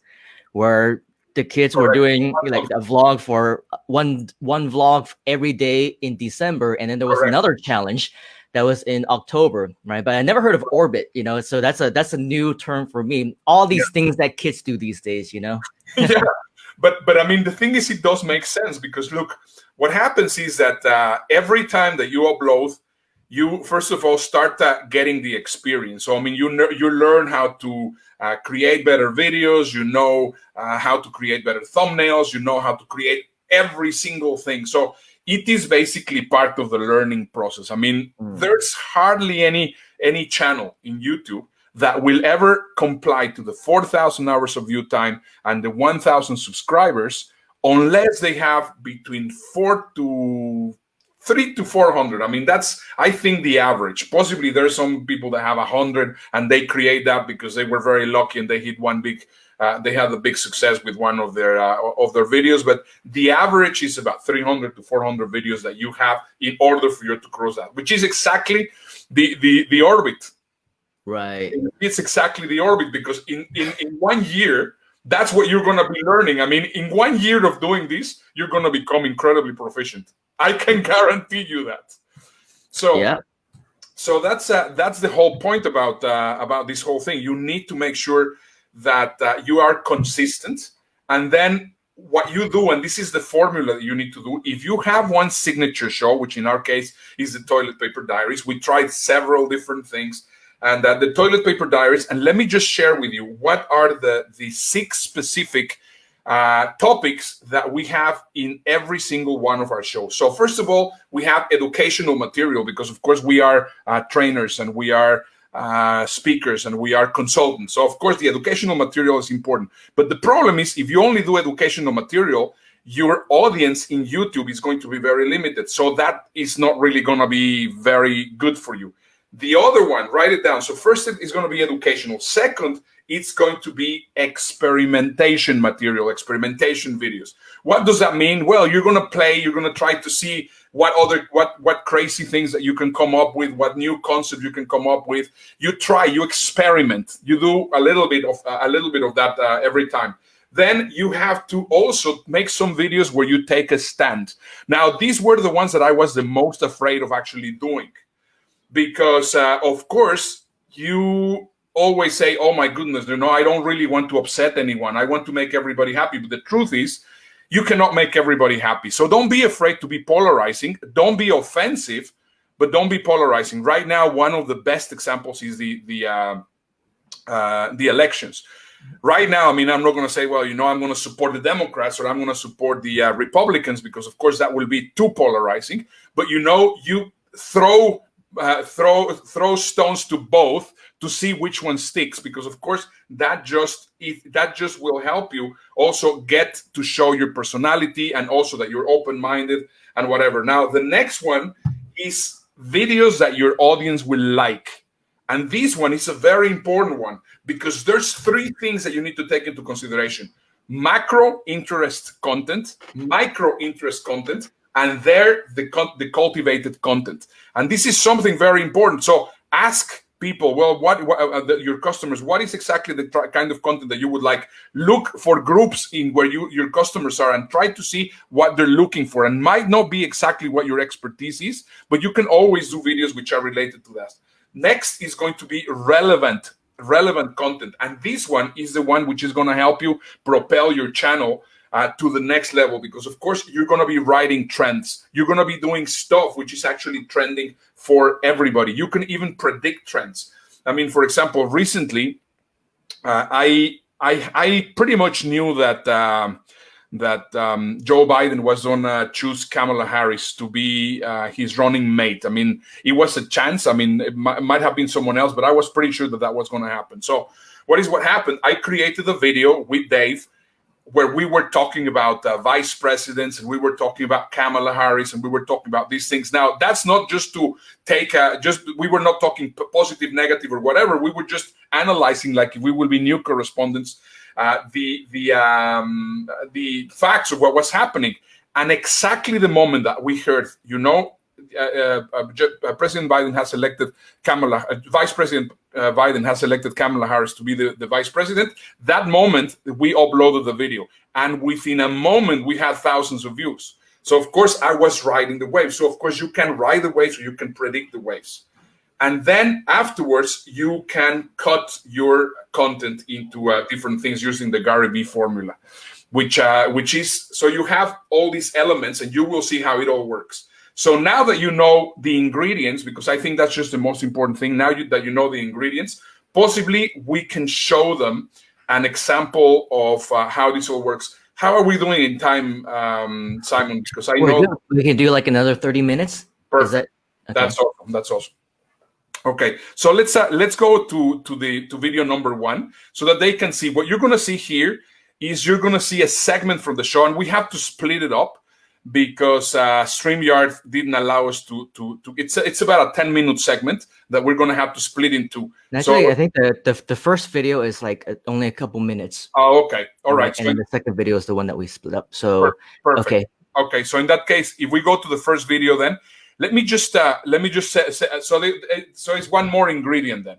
where the kids were doing like a vlog for one vlog every day in December, and then there was another challenge that was in October, right? But I never heard of orbit, so that's a new term for me. All these things that kids do these days, Yeah, but I mean, the thing is, it does make sense because look, what happens is that every time that you upload, you first of all start getting the experience. So I mean, you learn how to create better videos. You know how to create better thumbnails. You know how to create every single thing. So it is basically part of the learning process. I mean, there's hardly any channel in YouTube that will ever comply to the 4,000 hours of view time and the 1,000 subscribers unless they have between 300 to 400. I mean, that's, I think, the average. Possibly there's some people that have 100 and they create that because they were very lucky and they hit one big, they had a big success with one of their videos. But the average is about 300 to 400 videos that you have in order for you to cross that, which is exactly the orbit. Right. It's exactly the orbit, because in 1 year, that's what you're going to be learning. I mean, in 1 year of doing this, you're going to become incredibly proficient. I can guarantee you that. So, yeah. So that's the whole point about this whole thing. You need to make sure that you are consistent, and then what you do, and this is the formula that you need to do. If you have one signature show, which in our case is the Toilet Paper Diaries, we tried several different things. And the Toilet Paper Diaries, and let me just share with you what are the 6 specific topics that we have in every single one of our shows. So first of all, we have educational material, because of course we are trainers and we are speakers and we are consultants. So of course the educational material is important. But the problem is, if you only do educational material, your audience in YouTube is going to be very limited. So that is not really going to be very good for you. The other one, write it down. So first, it is going to be educational. Second, it's going to be experimentation material, experimentation videos. What does that mean? Well, you're going to play, you're going to try to see what crazy things that you can come up with, what new concept you can come up with. You try, you experiment, you do a little bit of that every time. Then you have to also make some videos where you take a stand. Now, these were the ones that I was the most afraid of actually doing. Because, of course, you always say, oh, my goodness, I don't really want to upset anyone. I want to make everybody happy. But the truth is, you cannot make everybody happy. So don't be afraid to be polarizing. Don't be offensive, but don't be polarizing. Right now, one of the best examples is the elections. Right now, I mean, I'm not going to say, well, I'm going to support the Democrats or I'm going to support the Republicans, because, of course, that will be too polarizing. But, you throw stones to both to see which one sticks, because of course that just will help you also get to show your personality and also that you're open-minded and whatever. Now the next one is videos that your audience will like, and this one is a very important one, because there's 3 things that you need to take into consideration: macro interest content, micro interest content, and the cultivated content. And this is something very important. So ask people, well, your customers, what is exactly the kind of content that you would like? Look for groups in where your customers are and try to see what they're looking for. And might not be exactly what your expertise is, but you can always do videos which are related to that. Next is going to be relevant content. And this one is the one which is going to help you propel your channel to the next level, because of course you're going to be writing trends. You're going to be doing stuff which is actually trending for everybody. You can even predict trends. I mean, for example, recently I pretty much knew that Joe Biden was going to choose Kamala Harris to be his running mate. I mean, it was a chance. I mean, it might have been someone else, but I was pretty sure that was going to happen. So what happened? I created a video with Dave where we were talking about vice presidents, and we were talking about Kamala Harris, and we were talking about these things. Now, that's not just to take, we were not talking positive, negative, or whatever. We were just analyzing, like if we will be new correspondents, the facts of what was happening. And exactly the moment that we heard, President Biden has elected Vice President Biden has elected Kamala Harris to be the vice president. That moment, we uploaded the video, and within a moment, we had thousands of views. So, of course, I was riding the wave. So, of course, you can ride the waves, or you can predict the waves. And then afterwards, you can cut your content into different things using the Gary Vee formula, which is, so you have all these elements, and you will see how it all works. So now that you know the ingredients, because I think that's just the most important thing, now that you know the ingredients, possibly we can show them an example of how this all works. How are we doing in time, Simon? Because I know we can do like another 30 minutes. Perfect. That's awesome. That's awesome. Okay, so let's go to video number 1 so that they can see. What you're going to see here is you're going to see a segment from the show, and we have to split it up because StreamYard didn't allow us to. It's about a 10-minute segment that we're going to have to split into. Actually, so I think the first video is like only a couple minutes. Oh, okay, all right. And then the second video is the one that we split up. So perfect. Okay, so in that case, if we go to the first video, then let me just say so it's one more ingredient. Then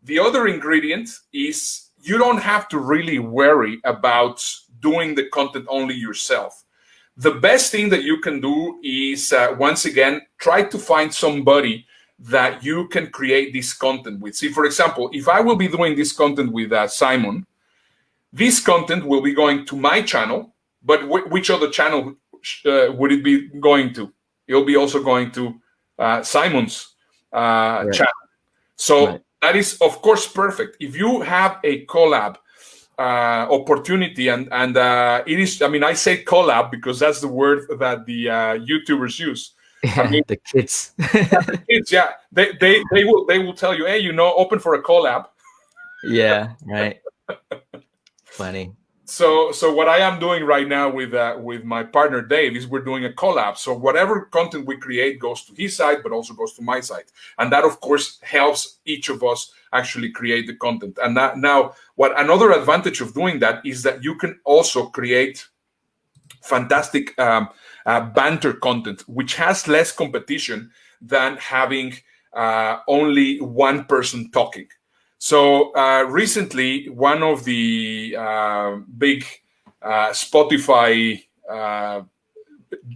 the other ingredient is you don't have to really worry about doing the content only yourself. The best thing that you can do is once again try to find somebody that you can create this content with. See, for example, if I will be doing this content with Simon, this content will be going to my channel, but which other channel would it be going to? It'll be also going to Simon's channel. So that is, of course, perfect. If you have a collab opportunity, and it is, I mean, I say collab because that's the word that the YouTubers use. I mean, the kids. The kids, yeah. They will tell you, hey, you know, open for a collab. Yeah, right. Funny. So what I am doing right now with my partner Dave is we're doing a collab. So whatever content we create goes to his site, but also goes to my site, and that of course helps each of us actually create the content. And now, what another advantage of doing that is that you can also create fantastic banter content, which has less competition than having only one person talking. So recently, one of the big Spotify,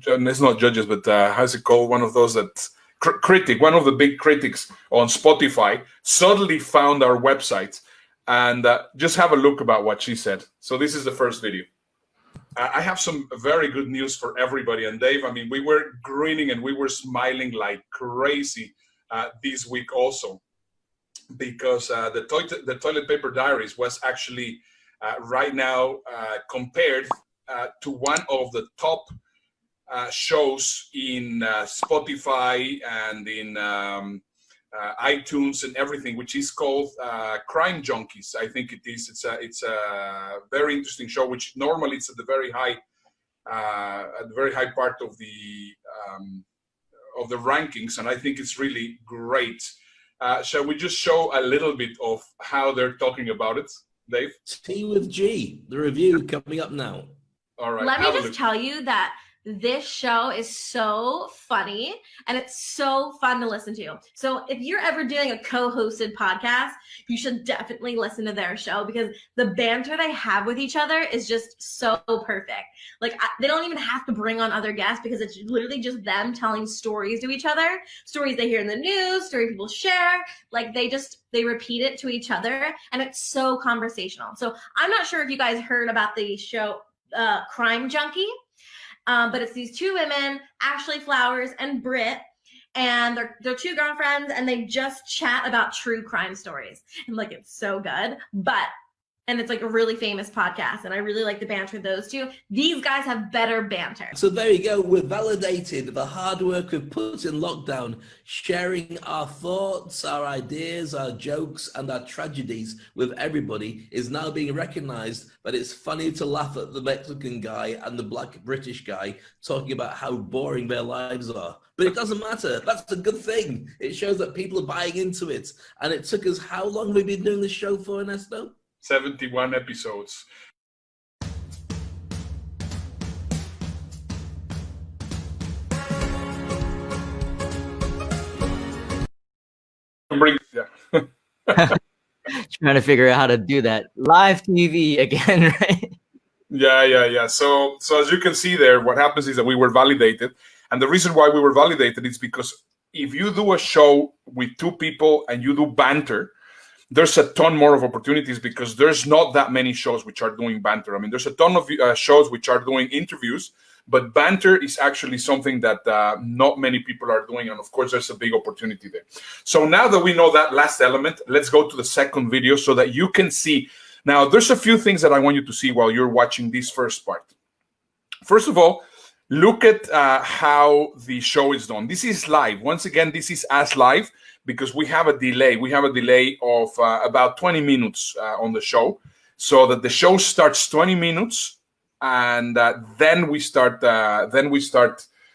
it's not judges, but how's it called? One of those that one of the big critics on Spotify suddenly found our website, and just have a look about what she said. So this is the first video. I have some very good news for everybody. And Dave, I mean, we were grinning and we were smiling like crazy this week also, because the Toilet Paper Diaries was actually right now compared to one of the top shows in Spotify and in iTunes and everything, which is called Crime Junkies. I think it is. It's a very interesting show, which normally it's at the very high part of the rankings, and I think it's really great. Shall we just show a little bit of how they're talking about it, Dave? Tea with G, the review coming up now. All right. Let me just tell you that this show is so funny and it's so fun to listen to. So if you're ever doing a co-hosted podcast, you should definitely listen to their show, because the banter they have with each other is just so perfect. Like they don't even have to bring on other guests, because it's literally just them telling stories to each other, stories they hear in the news, stories people share. Like they repeat it to each other, and it's so conversational. So I'm not sure if you guys heard about the show Crime Junkie. But it's these two women, Ashley Flowers and Britt, and they're two girlfriends, and they just chat about true crime stories. And like, it's so good. And it's like a really famous podcast, and I really like the banter of those two. These guys have better banter. So there you go. We've validated the hard work we've put in lockdown, sharing our thoughts, our ideas, our jokes, and our tragedies with everybody is now being recognized. But it's funny to laugh at the Mexican guy and the black British guy talking about how boring their lives are. But it doesn't matter. That's a good thing. It shows that people are buying into it. And it took us, how long have we been doing this show for, Ernesto? 71 episodes. Trying to figure out how to do that. Live TV again, right? Yeah. So as you can see there, what happens is that we were validated. And the reason why we were validated is because if you do a show with two people and you do banter, there's a ton more of opportunities, because there's not that many shows which are doing banter. I mean, there's a ton of shows which are doing interviews, but banter is actually something that not many people are doing, and of course there's a big opportunity there. So now that we know that last element, let's go to the second video so that you can see. Now there's a few things that I want you to see while you're watching this first part. First of all, look at how the show is done. This is live. Once again, this is as live because we have a delay. We have a delay of about 20 minutes on the show, so that the show starts 20 minutes, and then we start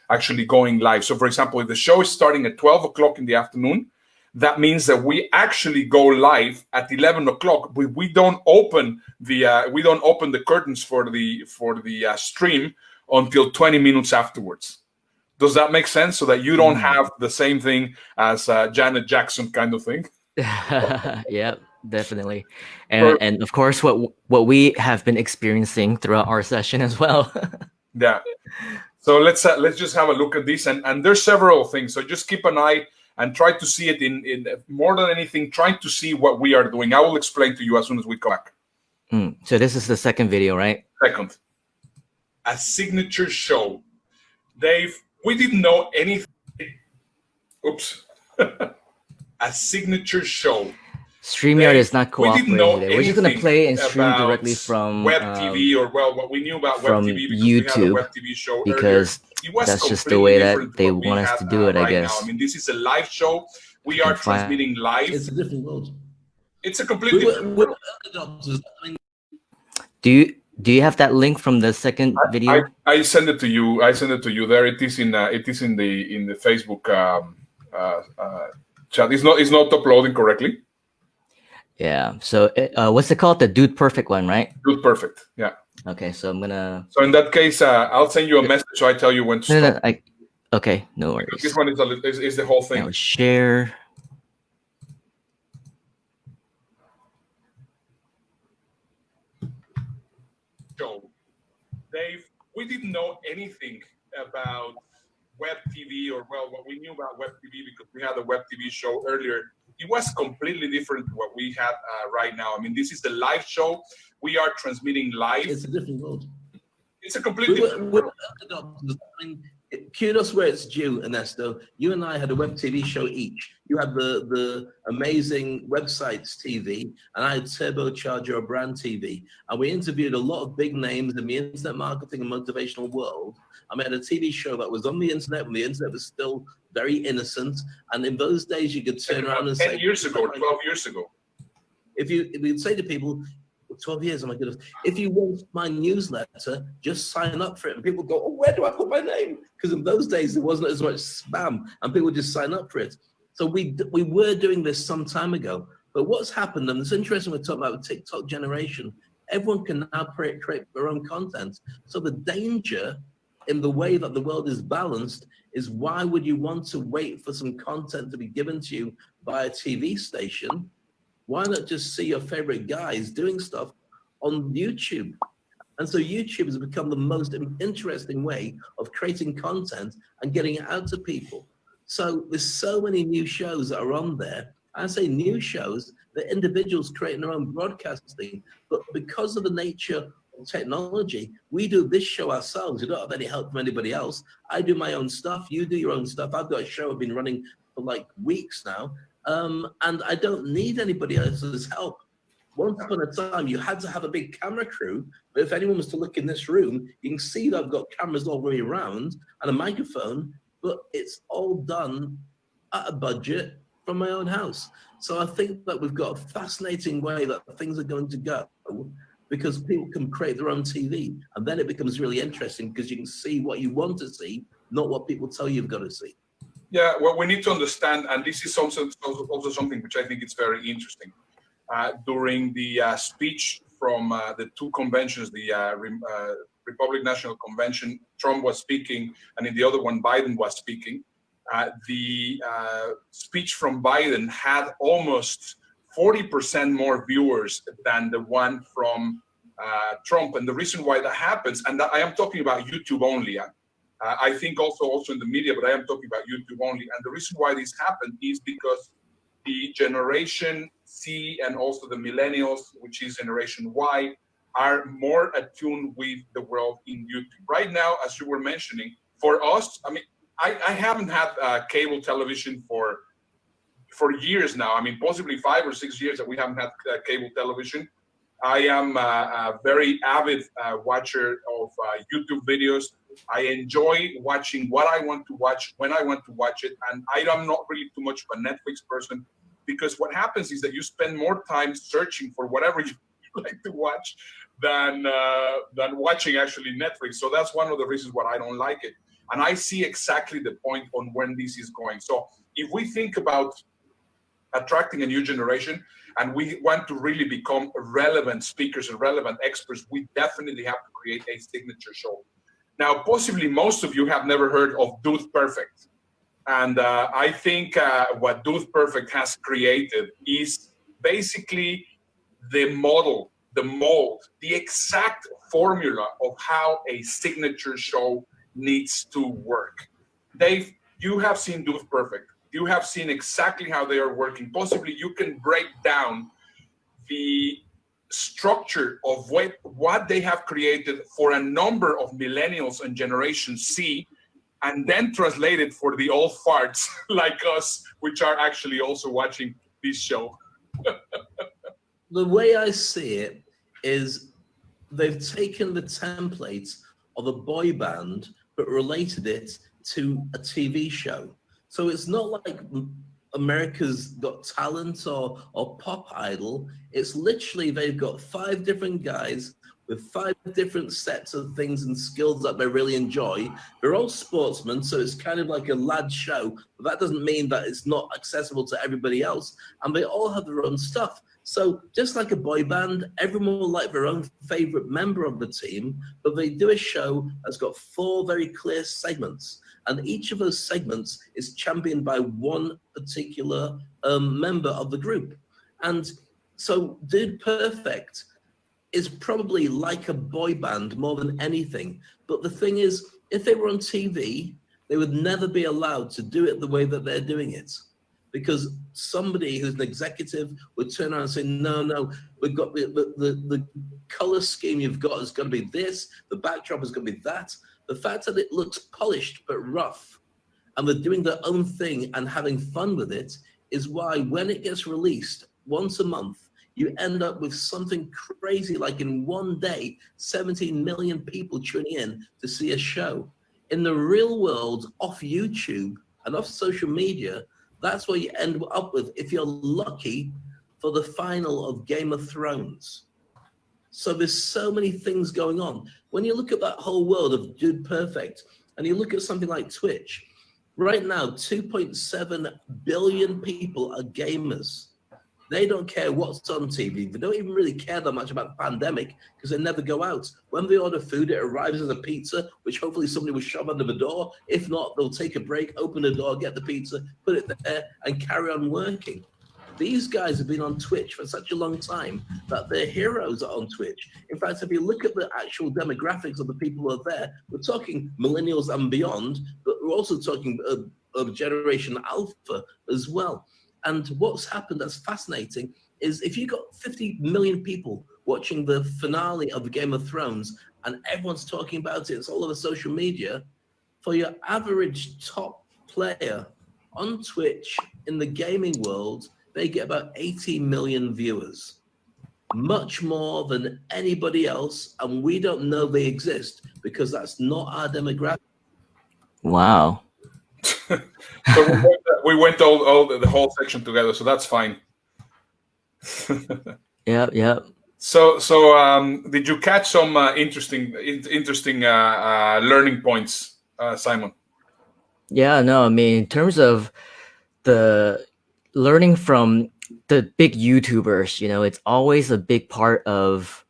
actually going live. So, for example, if the show is starting at 12 o'clock in the afternoon, that means that we actually go live at 11 o'clock. We don't open the curtains for the stream until 20 minutes afterwards. Does that make sense? So that you don't have the same thing as Janet Jackson kind of thing. Yeah, definitely. And of course, what we have been experiencing throughout our session as well. Yeah. So let's just have a look at this, and there's several things. So just keep an eye and try to see it in more than anything. Try to see what we are doing. I will explain to you as soon as we come back. So this is the second video, right? Second. A signature show. Dave, we didn't know anything. Oops. A signature show. StreamYard is not We didn't know cooperating. We're just going to play and stream about directly from web TV, or well, what we knew about from web TV because YouTube, we had a web TV show because earlier. It was that's just the completely way different that they what we want us had, to do it, I right guess. now. I mean, this is a live show. We are transmitting live. It's a different world. It's a completely different world. Do you have that link from the second video? I send it to you. I send it to you. There it is in the Facebook chat. It's not uploading correctly. Yeah. So what's it called? The Dude Perfect one, right? Dude Perfect. Yeah. Okay. So I'm gonna. So in that case, I'll send you a message so I tell you when to stop. Okay. No worries. This one is the whole thing. Now share. Show. Dave, we didn't know anything about web TV, or well, what we knew about web TV because we had a web TV show earlier. It was completely different to what we have right now. I mean, this is the live show. We are transmitting live. It's a different world. It's a completely different world. I mean, kudos where it's due, Ernesto. You and I had a web TV show each. You had the amazing websites TV, and I had Turbocharge Your Brand TV. And we interviewed a lot of big names in the internet marketing and motivational world. I mean, I had a TV show that was on the internet when the internet was still very innocent. And in those days, you could turn around and 10 say, years ago, 12 years ago. if you'd say to people, 12 years, oh my goodness, if you want my newsletter, just sign up for it. And people go, oh, where do I put my name? Because in those days, there wasn't as much spam, and people would just sign up for it. So we were doing this some time ago. But what's happened, and it's interesting we're talking about the TikTok generation, everyone can now create their own content. So the danger in the way that the world is balanced is, why would you want to wait for some content to be given to you by a TV station? Why not just see your favorite guys doing stuff on YouTube? And so YouTube has become the most interesting way of creating content and getting it out to people. So there's so many new shows that are on there. I say new shows, that individuals creating their own broadcasting, but because of the nature of technology, we do this show ourselves. We don't have any help from anybody else. I do my own stuff. You do your own stuff. I've got a show I've been running for like weeks now. And I don't need anybody else's help. Once upon a time, you had to have a big camera crew, but if anyone was to look in this room, you can see that I've got cameras all the way around and a microphone, but it's all done at a budget from my own house. So I think that we've got a fascinating way that things are going to go, because people can create their own TV, and then it becomes really interesting because you can see what you want to see, not what people tell you you've got to see. Yeah, well, we need to understand, and this is also something which I think is very interesting. During the speech from the two conventions, the Republican National Convention, Trump was speaking, and in the other one, Biden was speaking. The speech from Biden had almost 40% more viewers than the one from Trump. And the reason why that happens, and I am talking about YouTube only, I think also in the media, but I am talking about YouTube only. And the reason why this happened is because the Generation C and also the millennials, which is Generation Y, are more attuned with the world in YouTube. Right now, as you were mentioning, for us, I mean, I haven't had cable television for years now. I mean, possibly 5 or 6 years that we haven't had cable television. I am a very avid watcher of YouTube videos. I enjoy watching what I want to watch when I want to watch it, and I'm not really too much of a Netflix person, because what happens is that you spend more time searching for whatever you like to watch than watching actually Netflix. So that's one of the reasons why I don't like it. And I see exactly the point on when this is going. So if we think about attracting a new generation and we want to really become relevant speakers and relevant experts, we definitely have to create a signature show. Now, possibly most of you have never heard of Dude Perfect. And I think what Dude Perfect has created is basically the model, the mold, the exact formula of how a signature show needs to work. Dave, you have seen Dude Perfect. You have seen exactly how they are working. Possibly you can break down the structure of what they have created for a number of millennials and Generation C, and then translate it for the old farts like us, which are actually also watching this show. The way I see it is they've taken the template of a boy band but related it to a TV show. So it's not like America's Got Talent or Pop Idol. It's literally they've got 5 different guys with 5 different sets of things and skills that they really enjoy. They're all sportsmen, so it's kind of like a lad show, but that doesn't mean that it's not accessible to everybody else. And they all have their own stuff. So just like a boy band, everyone will like their own favorite member of the team, but they do a show that's got 4 very clear segments. And each of those segments is championed by one particular member of the group. And so Dude Perfect is probably like a boy band more than anything. But the thing is, if they were on TV, they would never be allowed to do it the way that they're doing it. Because somebody who's an executive would turn around and say, no, we've got the color scheme you've got is going to be this, the backdrop is going to be that. The fact that it looks polished but rough, and they're doing their own thing and having fun with it, is why when it gets released once a month, you end up with something crazy like in one day, 17 million people tuning in to see a show. In the real world, off YouTube and off social media, that's what you end up with if you're lucky for the final of Game of Thrones. So there's so many things going on. When you look at that whole world of Dude Perfect, and you look at something like Twitch, right now, 2.7 billion people are gamers. They don't care what's on TV. They don't even really care that much about the pandemic because they never go out. When they order food, it arrives as a pizza, which hopefully somebody will shove under the door. If not, they'll take a break, open the door, get the pizza, put it there, and carry on working. These guys have been on Twitch for such a long time that their heroes are on Twitch. In fact, if you look at the actual demographics of the people who are there, we're talking millennials and beyond, but we're also talking of Generation Alpha as well. And what's happened that's fascinating is if you got 50 million people watching the finale of Game of Thrones and everyone's talking about it, it's all over social media, for your average top player on Twitch in the gaming world, they get about 80 million viewers, much more than anybody else. And we don't know they exist because that's not our demographic. Wow. So we went all the whole section together, so that's fine. Yep. So did you catch some interesting learning points, Simon? Yeah, no, I mean, in terms of the learning from the big YouTubers, it's always a big part of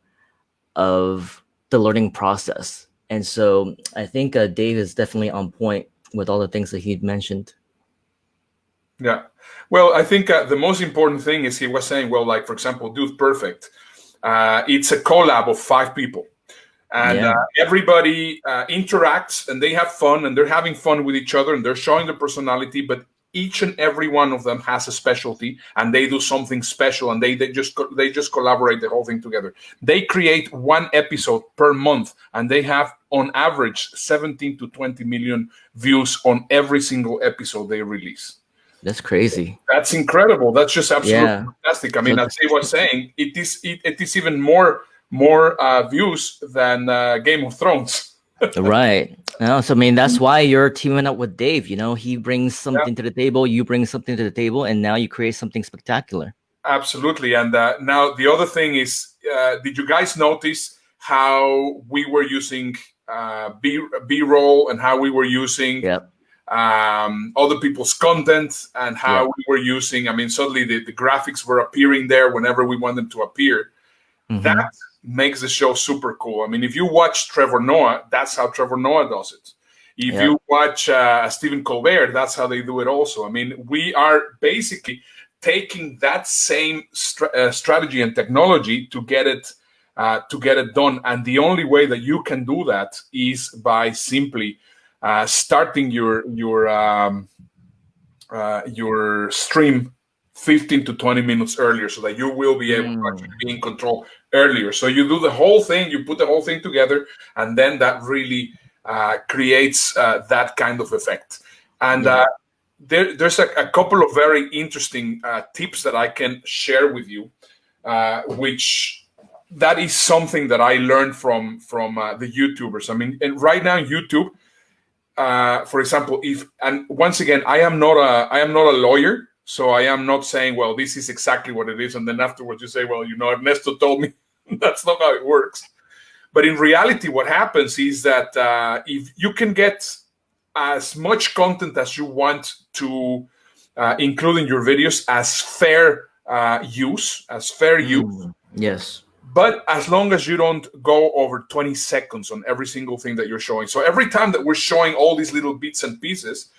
the learning process. And so I think Dave is definitely on point with all the things that he mentioned. Yeah. Well, I think the most important thing is he was saying, well, like, for example, Dude Perfect, it's a collab of 5 people. And everybody interacts and they have fun and they're having fun with each other and they're showing their personality. But each and every one of them has a specialty, and they do something special, and they just collaborate the whole thing together. They create one episode per month, and they have on average 17 to 20 million views on every single episode they release. That's crazy. That's incredible. That's just absolutely fantastic. I mean, as I was saying, it is even more views than Game of Thrones. Right. No, so I mean, that's why you're teaming up with Dave. You know, he brings something to the table, you bring something to the table, and now you create something spectacular. Absolutely. And now the other thing is, did you guys notice how we were using B-roll and how we were using other people's content and how we were using, I mean, suddenly the graphics were appearing there whenever we want them to appear. That makes the show super cool. I mean, if you watch Trevor Noah, that's how Trevor Noah does it. If you watch Stephen Colbert, that's how they do it also. I mean, we are basically taking that same strategy and technology to get it done. And the only way that you can do that is by simply starting your stream 15 to 20 minutes earlier, so that you will be able to actually be in control earlier. So you do the whole thing, you put the whole thing together, and then that really creates that kind of effect. And there's a couple of very interesting tips that I can share with you, which that is something that I learned from the YouTubers. I mean, and right now YouTube, for example, and once again, I am not a lawyer. So I am not saying, well, this is exactly what it is, and then afterwards you say, well, you know, Ernesto told me. That's not how it works. But in reality, what happens is that if you can get as much content as you want to include in your videos as fair use. Yes. But as long as you don't go over 20 seconds on every single thing that you're showing. So every time that we're showing all these little bits and pieces,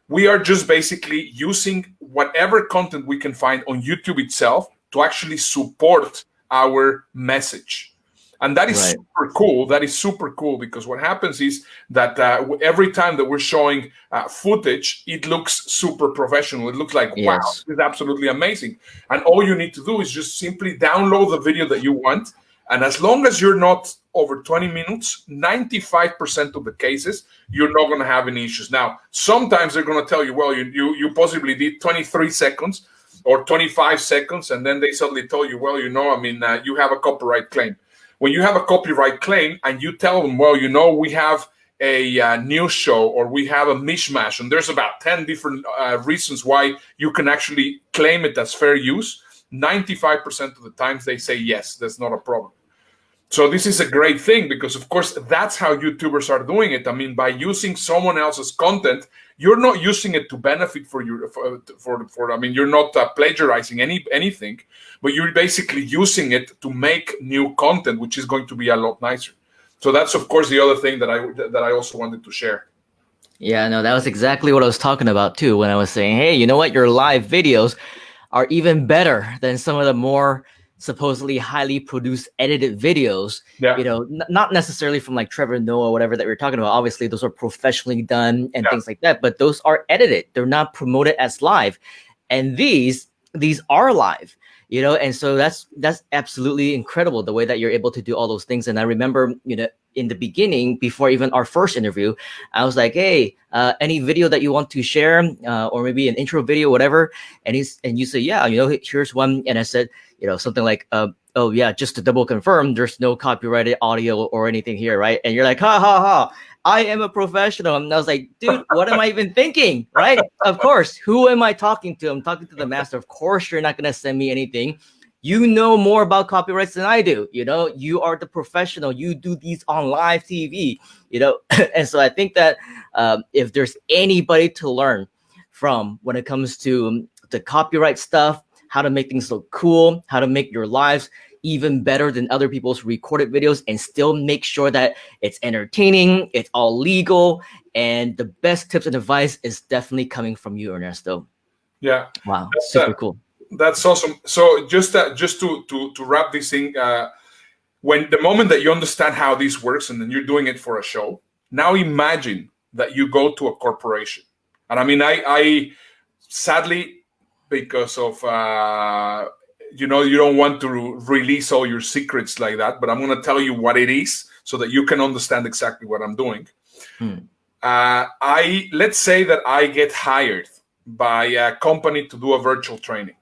we are just basically using whatever content we can find on YouTube itself to actually support our message. And that is super cool. That is super cool, because what happens is that every time that we're showing footage, it looks super professional. It looks like, wow, this is absolutely amazing. And all you need to do is just simply download the video that you want. And as long as you're not over 20 minutes, 95% of the cases, you're not going to have any issues. Now, sometimes they're going to tell you, well, you possibly did 23 seconds or 25 seconds, and then they suddenly tell you, well, you know, I mean, you have a copyright claim. When you have a copyright claim and you tell them, well, you know, we have a news show or we have a mishmash, and there's about 10 different reasons why you can actually claim it as fair use, 95% of the times they say, yes, that's not a problem. So this is a great thing, because, of course, that's how YouTubers are doing it. I mean, by using someone else's content, you're not using it to benefit for I mean, you're not plagiarizing anything, but you're basically using it to make new content, which is going to be a lot nicer. So that's, of course, the other thing that I also wanted to share. Yeah, no, that was exactly what I was talking about too, when I was saying, hey, you know what, your live videos are even better than some of the more supposedly highly produced edited videos, you know, not necessarily from like Trevor Noah or whatever that we're talking about. Obviously those are professionally done and things like that, but those are edited. They're not promoted as live. And these are live, you know, and so that's absolutely incredible, the way that you're able to do all those things. And I remember, you know, in the beginning, before even our first interview, I was like, hey, any video that you want to share, or maybe an intro video, whatever. And you say, yeah, you know, here's one. And I said, you know, something like, oh yeah, just to double confirm, there's no copyrighted audio or anything here, right? And you're like, ha ha ha, I am a professional. And I was like, dude, what am I even thinking, right? Of course, who am I talking to? I'm talking to the master. Of course, you're not gonna send me anything. You know more about copyrights than I do. You know, you are the professional. You do these on live TV, you know? And so I think that if there's anybody to learn from when it comes to the copyright stuff, how to make things look cool, how to make your lives even better than other people's recorded videos, and still make sure that it's entertaining, it's all legal, and the best tips and advice is definitely coming from you, Ernesto. Yeah. Wow, super cool. That's awesome. So just to wrap this thing, when the moment that you understand how this works and then you're doing it for a show, now imagine that you go to a corporation. And I mean, sadly, because of you know, you don't want to release all your secrets like that, but I'm going to tell you what it is so that you can understand exactly what I'm doing. Let's say that I get hired by a company to do a virtual training.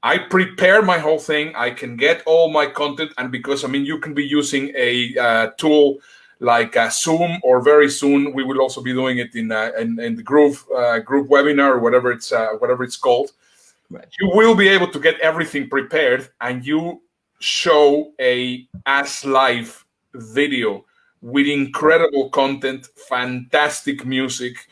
I prepare my whole thing. I can get all my content, and because, I mean, you can be using a tool like Zoom, or very soon we will also be doing it in the Groove webinar, or whatever it's called. Right. You will be able to get everything prepared, and you show a as live video with incredible content, fantastic music,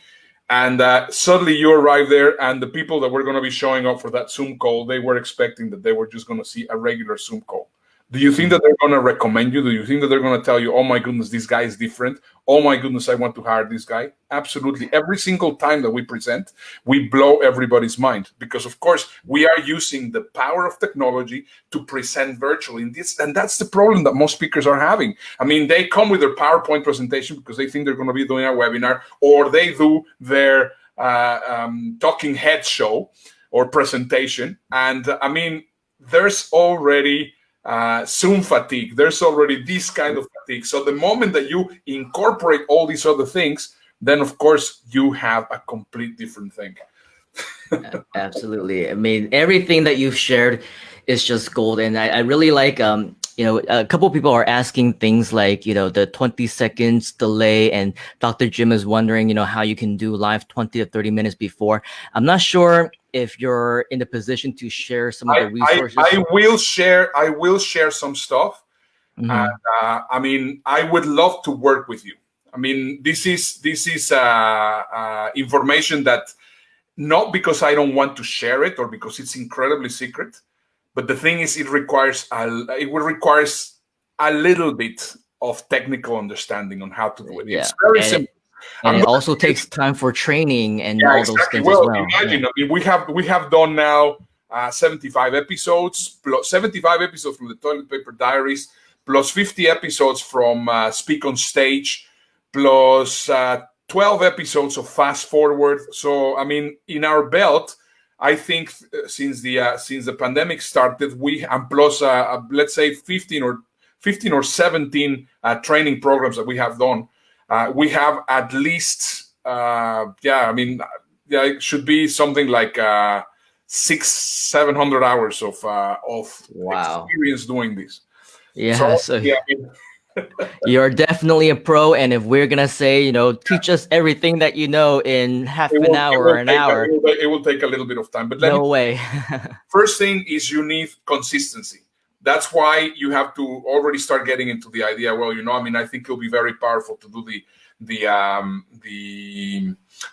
and suddenly you arrive there, and the people that were going to be showing up for that Zoom call, they were expecting that they were just going to see a regular Zoom call. Do you think that they're going to recommend you? Do you think that they're going to tell you, oh my goodness, this guy is different? Oh my goodness, I want to hire this guy? Absolutely. Every single time that we present, we blow everybody's mind, because of course we are using the power of technology to present virtually. And that's the problem that most speakers are having. I mean, they come with their PowerPoint presentation because they think they're going to be doing a webinar, or they do their talking head show or presentation. And I mean, there's already Zoom fatigue. There's already this kind of fatigue. So the moment that you incorporate all these other things, then of course you have a complete different thing. Absolutely. I mean, everything that you've shared is just gold. And I really like, you know, a couple of people are asking things like, you know, the 20 seconds delay, and Dr. Jim is wondering, you know, how you can do live 20 to 30 minutes before. I'm not sure if you're in the position to share some of the resources. I will share some stuff. And, I mean, I would love to work with you. I mean, this is information that, not because I don't want to share it or because it's incredibly secret, but the thing is, it requires a little bit of technical understanding on how to do it. Yeah. It's very simple. And it also takes time for training and all those things as well. Imagine, I mean, we have done now 75 episodes, plus 75 episodes from the Toilet Paper Diaries, plus 50 episodes from Speak on Stage, plus 12 episodes of Fast Forward. So, I mean, in our belt, I think since the pandemic started, and plus let's say 15 or 17 training programs that we have done. We have at least, I mean, it should be something like 600-700 hours of experience doing this. Yeah, so, I mean, you're definitely a pro. And if we're gonna say, you know, teach us everything that you know in half an hour or an hour, it will take a little bit of time. But no way. First thing is you need consistency. That's why you have to already start getting into the idea. Well, you know, I mean, I think it'll be very powerful to do the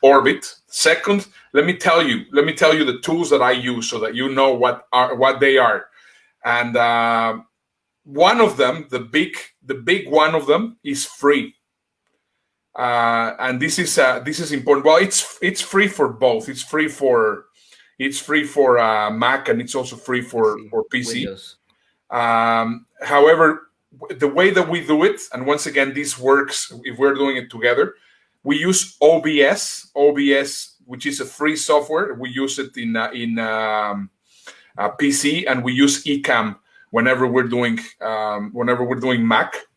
orbit. Second, let me tell you the tools that I use so that you know what they are. And one of them, the big one of them, is free. And this is important. Well, it's free for both. It's free for Mac, and it's also free for PC. Windows. However, the way that we do it, and once again, this works if we're doing it together, we use OBS, which is a free software. We use it in PC, and we use Ecamm whenever we're doing Mac,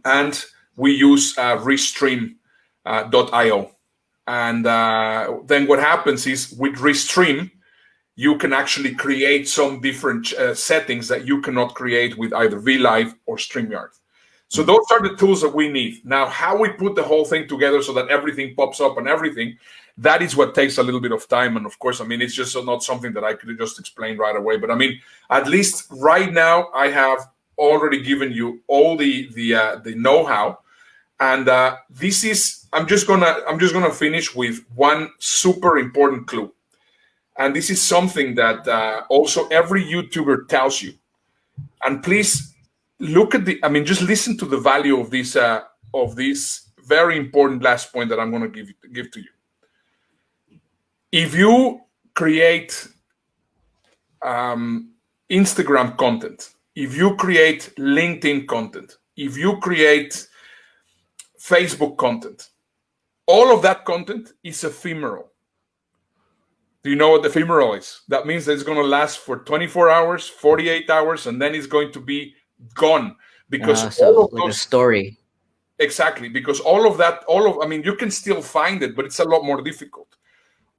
and we use Restream.io. And then what happens is, with Restream, you can actually create some different settings that you cannot create with either VLive or StreamYard. So those are the tools that we need. Now, how we put the whole thing together so that everything pops up and everything, that is what takes a little bit of time. And of course, I mean, it's just not something that I could just explain right away. But I mean, at least right now, I have already given you all the know-how. And this is, I'm just gonna finish with one super important clue. And this is something that also every YouTuber tells you. And please look at just listen to the value of this very important last point that I'm going to give to you. If you create Instagram content, if you create LinkedIn content, if you create Facebook content, all of that content is ephemeral. Do you know what ephemeral is? That means that it's going to last for 24 hours, 48 hours, and then it's going to be gone. Because all So of like a those, story. exactly, because all of that, I mean, you can still find it, but it's a lot more difficult.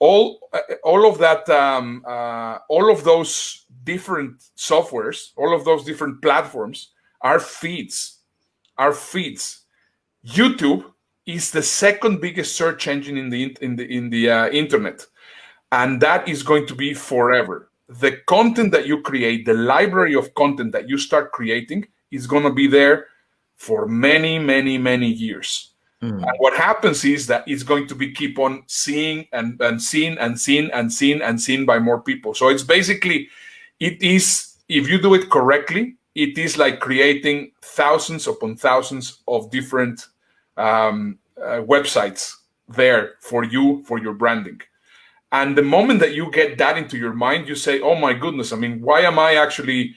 All of that, all of those different softwares, all of those different platforms are feeds. YouTube is the second biggest search engine in the internet, and that is going to be forever. The content that you create, the library of content that you start creating, is going to be there for many, many, many years. And what happens is that it's going to be keep on seeing and seen and seen and seen and seen by more people. So it's basically, it is, if you do it correctly, it is like creating thousands upon thousands of different websites there for you, for your branding. And the moment that you get that into your mind, you say, oh my goodness, I mean, why am I actually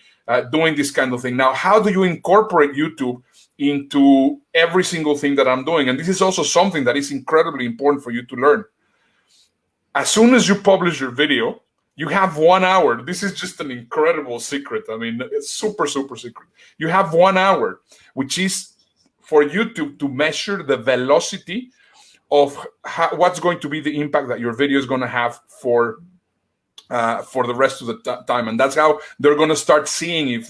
doing this kind of thing? Now, how do you incorporate YouTube into every single thing that I'm doing? And this is also something that is incredibly important for you to learn. As soon as you publish your video, you have 1 hour. This is just an incredible secret. I mean, it's super, super secret. You have 1 hour, which is for YouTube to measure the velocity of what's going to be the impact that your video is going to have for the rest of the time. And that's how they're going to start seeing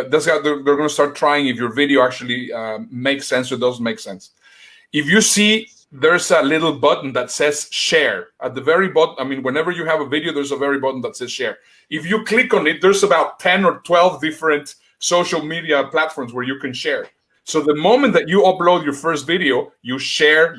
that's how they're going to start trying if your video actually makes sense or doesn't make sense. If you see there's a little button that says share at the very bottom. I mean, whenever you have a video, there's a very button that says share. If you click on it, there's about 10 or 12 different social media platforms where you can share. So the moment that you upload your first video, you share.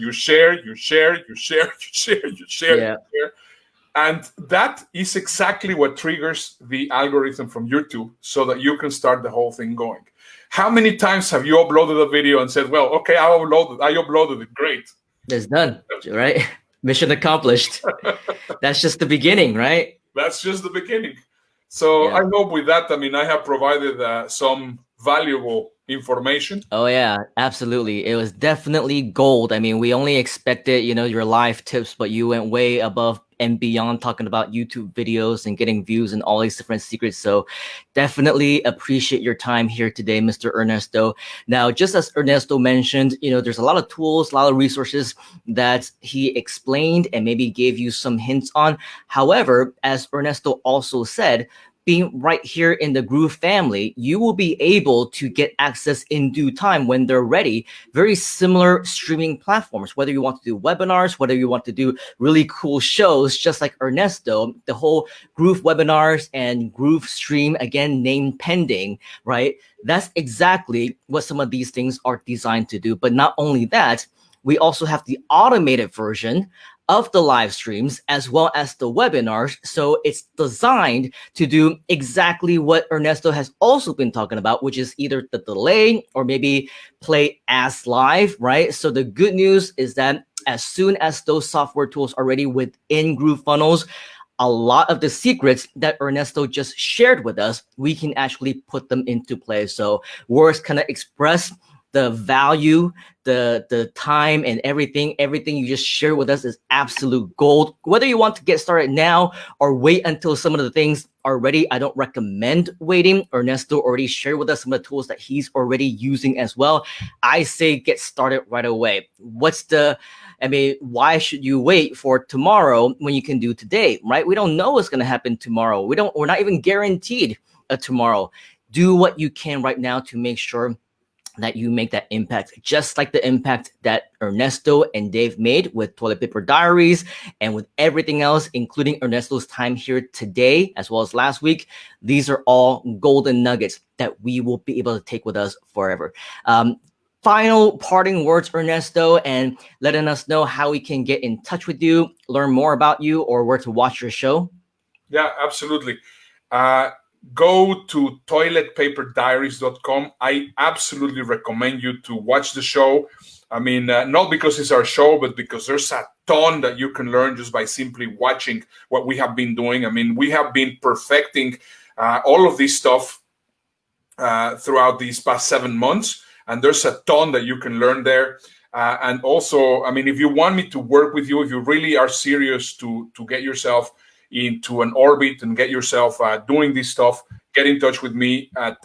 And that is exactly what triggers the algorithm from YouTube so that you can start the whole thing going. How many times have you uploaded a video and said, well, okay, I uploaded it, great. It's done, right? Mission accomplished. That's just the beginning, right? That's just the beginning. So I hope with that, I mean, I have provided some valuable information. Oh yeah, absolutely. It was definitely gold. I mean, we only expected, your live tips, but you went way above and beyond talking about YouTube videos and getting views and all these different secrets. So definitely appreciate your time here today, Mr. Ernesto. Now, just as Ernesto mentioned, there's a lot of tools, a lot of resources that he explained and maybe gave you some hints on. However, as Ernesto also said, being right here in the Groove family, you will be able to get access in due time when they're ready. Very similar streaming platforms, whether you want to do webinars, whether you want to do really cool shows, just like Ernesto, the whole Groove webinars and Groove stream, again, name pending, right? That's exactly what some of these things are designed to do. But not only that, we also have the automated version of the live streams as well as the webinars. So it's designed to do exactly what Ernesto has also been talking about, which is either the delay or maybe play as live, right? So the good news is that as soon as those software tools are ready within GrooveFunnels, a lot of the secrets that Ernesto just shared with us, we can actually put them into play. So words kind of express the value, the time and everything you just shared with us is absolute gold. Whether you want to get started now or wait until some of the things are ready, I don't recommend waiting. Ernesto already shared with us some of the tools that he's already using as well. I say get started right away. Why should you wait for tomorrow when you can do today, right? We don't know what's going to happen tomorrow. We're not even guaranteed a tomorrow. Do what you can right now to make sure that you make that impact, just like the impact that Ernesto and Dave made with Toilet Paper Diaries and with everything else, including Ernesto's time here today, as well as last week. These are all golden nuggets that we will be able to take with us forever. Final parting words, Ernesto, and letting us know how we can get in touch with you, learn more about you, or where to watch your show. Yeah, absolutely. Go to toiletpaperdiaries.com. I absolutely recommend you to watch the show. I mean, not because it's our show, but because there's a ton that you can learn just by simply watching what we have been doing. I mean, we have been perfecting all of this stuff throughout these past 7 months, and there's a ton that you can learn there. And also, I mean, if you want me to work with you, if you really are serious to get yourself into an orbit and get yourself doing this stuff, get in touch with me at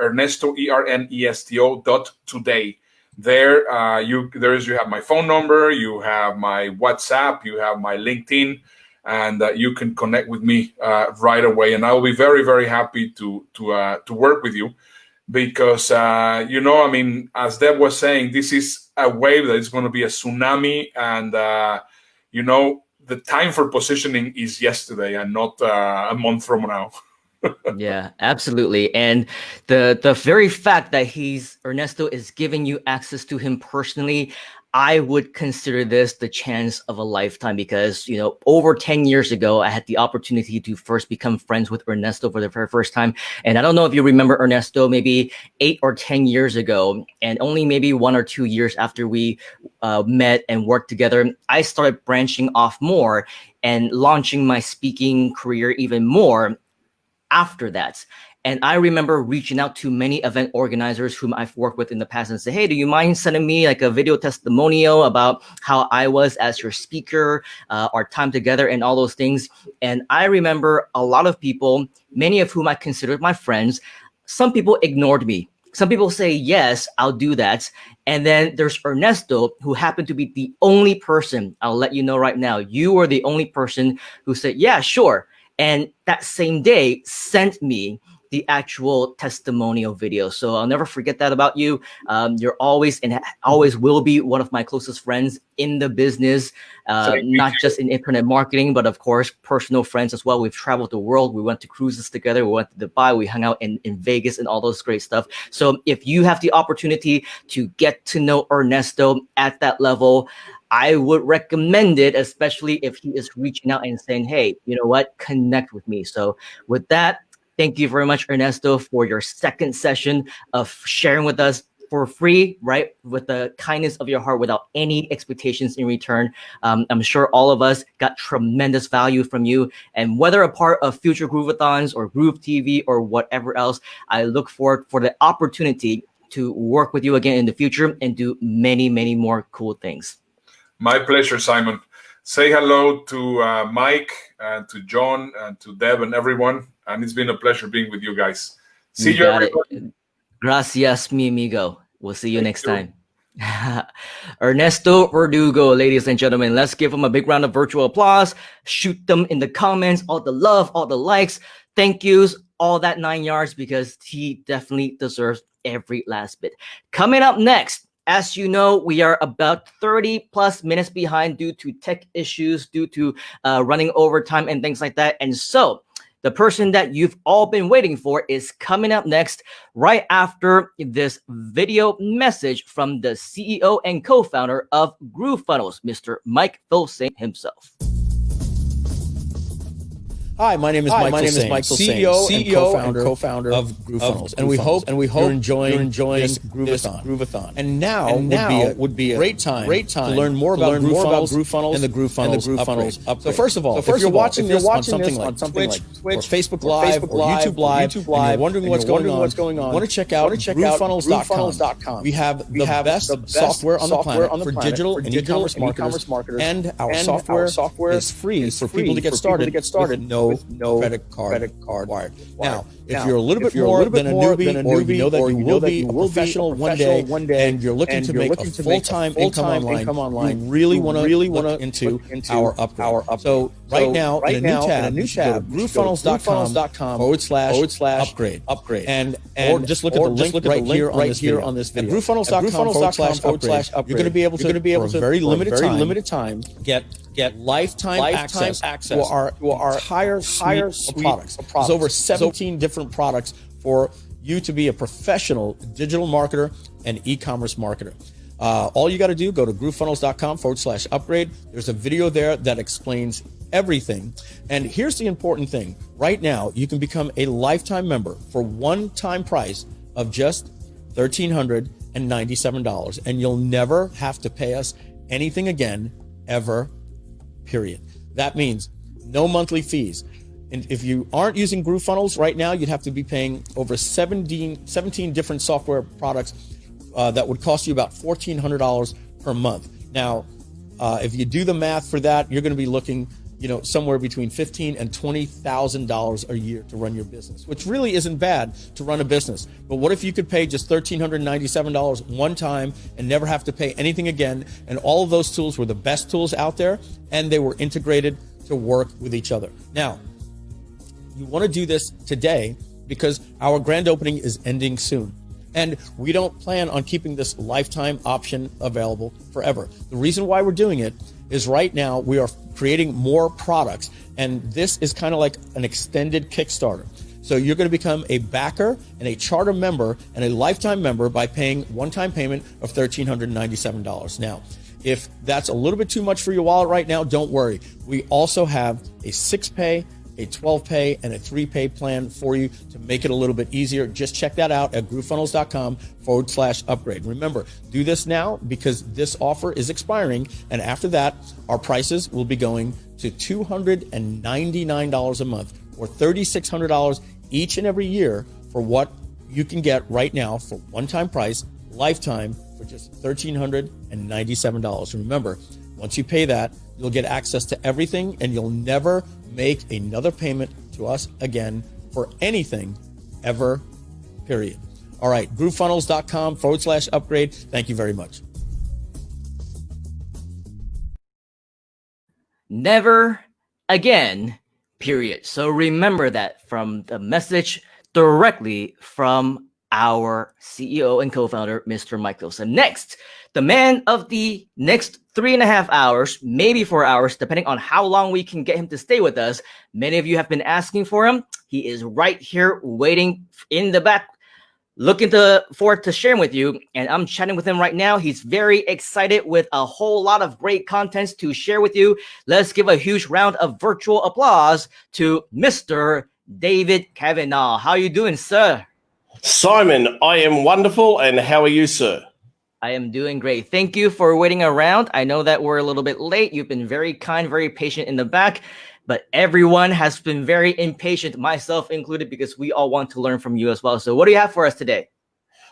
Ernesto, ERNESTO.today. There, you have my phone number, you have my WhatsApp, you have my LinkedIn, and you can connect with me right away. And I'll be very, very happy to work with you, because you know, I mean, as Deb was saying, this is a wave that is going to be a tsunami, and you know, the time for positioning is yesterday and not a month from now. Yeah, absolutely. And the very fact that Ernesto is giving you access to him personally, I would consider this the chance of a lifetime, because, you know, over 10 years ago, I had the opportunity to first become friends with Ernesto for the very first time. And I don't know if you remember Ernesto, maybe 8 or 10 years ago, and only maybe 1 or 2 years after we met and worked together, I started branching off more and launching my speaking career even more after that. And I remember reaching out to many event organizers whom I've worked with in the past and say, hey, do you mind sending me like a video testimonial about how I was as your speaker, our time together and all those things? And I remember a lot of people, many of whom I considered my friends, some people ignored me. Some people say, yes, I'll do that. And then there's Ernesto, who happened to be the only person, I'll let you know right now, you were the only person who said, yeah, sure. And that same day sent me the actual testimonial video. So I'll never forget that about you. You're always and always will be one of my closest friends in the business, not just in internet marketing, but of course, personal friends as well. We've traveled the world. We went to cruises together. We went to Dubai. We hung out in Vegas and all those great stuff. So if you have the opportunity to get to know Ernesto at that level, I would recommend it, especially if he is reaching out and saying, hey, you know what, connect with me. So with that, thank you very much, Ernesto, for your second session of sharing with us for free, right? With the kindness of your heart, without any expectations in return. I'm sure all of us got tremendous value from you. And whether a part of future Grooveathons or Groove TV or whatever else, I look forward for the opportunity to work with you again in the future and do many, many more cool things. My pleasure, Simon. Say hello to Mike and to John and to Deb and everyone. And it's been a pleasure being with you guys. See you, everybody. Gracias, mi amigo. We'll see you next time. Ernesto Verdugo, ladies and gentlemen. Let's give him a big round of virtual applause. Shoot them in the comments, all the love, all the likes, thank yous, all that 9 yards, because he definitely deserves every last bit. Coming up next, as you know, we are about 30 plus minutes behind due to tech issues, due to running overtime and things like that. And so the person that you've all been waiting for is coming up next, right after this video message from the CEO and co-founder of GrooveFunnels, Mr. Mike Filsaime himself. Hi, my name is Mike Filsaime, CEO and co-founder of GrooveFunnels, and we hope you're enjoying this Groveathon. And now would be a great time to learn more about GrooveFunnels and the GrooveFunnels upgrade. So first of all, if you're watching this on something like Twitch or Facebook Live or YouTube Live, and you're wondering what's going on, you want to check out GrooveFunnels.com. We have the best software on the planet for digital and e-commerce marketers, and our software is free for people to get started with no credit card required. Now, if you're a little bit more than a newbie, or you know that you will be a professional one day, and you're looking to make a full-time income online, you really want to look into our upgrade. So right now, in a new tab, GrooveFunnels.com/upgrade. And or just look at the link right here on this video. At GrooveFunnels.com/upgrade, you're going to be able to, for a very limited time, get lifetime access to our entire suite of products. There's over 17 different products for you to be a professional digital marketer and e-commerce marketer. All you got to do, go to GrooveFunnels.com/upgrade. There's a video there that explains everything. And here's the important thing. Right now, you can become a lifetime member for one-time price of just $1,397. And you'll never have to pay us anything again, ever, period. That means no monthly fees. And if you aren't using GrooveFunnels right now, you'd have to be paying over 17 different software products that would cost you about $1,400 per month. Now, if you do the math for that, you're going to be looking somewhere between $15,000 and $20,000 a year to run your business, which really isn't bad to run a business. But what if you could pay just $1,397 one time and never have to pay anything again? And all of those tools were the best tools out there, and they were integrated to work with each other. Now, you want to do this today because our grand opening is ending soon. And we don't plan on keeping this lifetime option available forever. The reason why we're doing it is right now we are creating more products, and this is kind of like an extended Kickstarter. So you're going to become a backer and a charter member and a lifetime member by paying one-time payment of $1,397. Now, if that's a little bit too much for your wallet right now, don't worry. We also have a 6-pay, a 12-pay, and a 3-pay plan for you to make it a little bit easier. Just check that out at GrooveFunnels.com/upgrade. Remember, do this now because this offer is expiring, and after that, our prices will be going to $299 a month or $3,600 each and every year for what you can get right now for one-time price, lifetime, for just $1,397. Remember, once you pay that, you'll get access to everything, and you'll never make another payment to us again for anything ever, period. All right, GrooveFunnels.com/upgrade. Thank you very much. Never again, period. So remember that from the message directly from our CEO and co-founder, Mr. Mike Filsaime. Next, the man of the next 3.5 hours, maybe 4 hours, depending on how long we can get him to stay with us. Many of you have been asking for him. He is right here waiting in the back, looking forward to sharing with you. And I'm chatting with him right now. He's very excited with a whole lot of great contents to share with you. Let's give a huge round of virtual applause to Mr. David Kavanaugh. How are you doing, sir? Simon, I am wonderful, and how are you, sir? I am doing great. Thank you for waiting around. I know that we're a little bit late. You've been very kind, very patient in the back, but everyone has been very impatient, myself included, because we all want to learn from you as well. So what do you have for us today?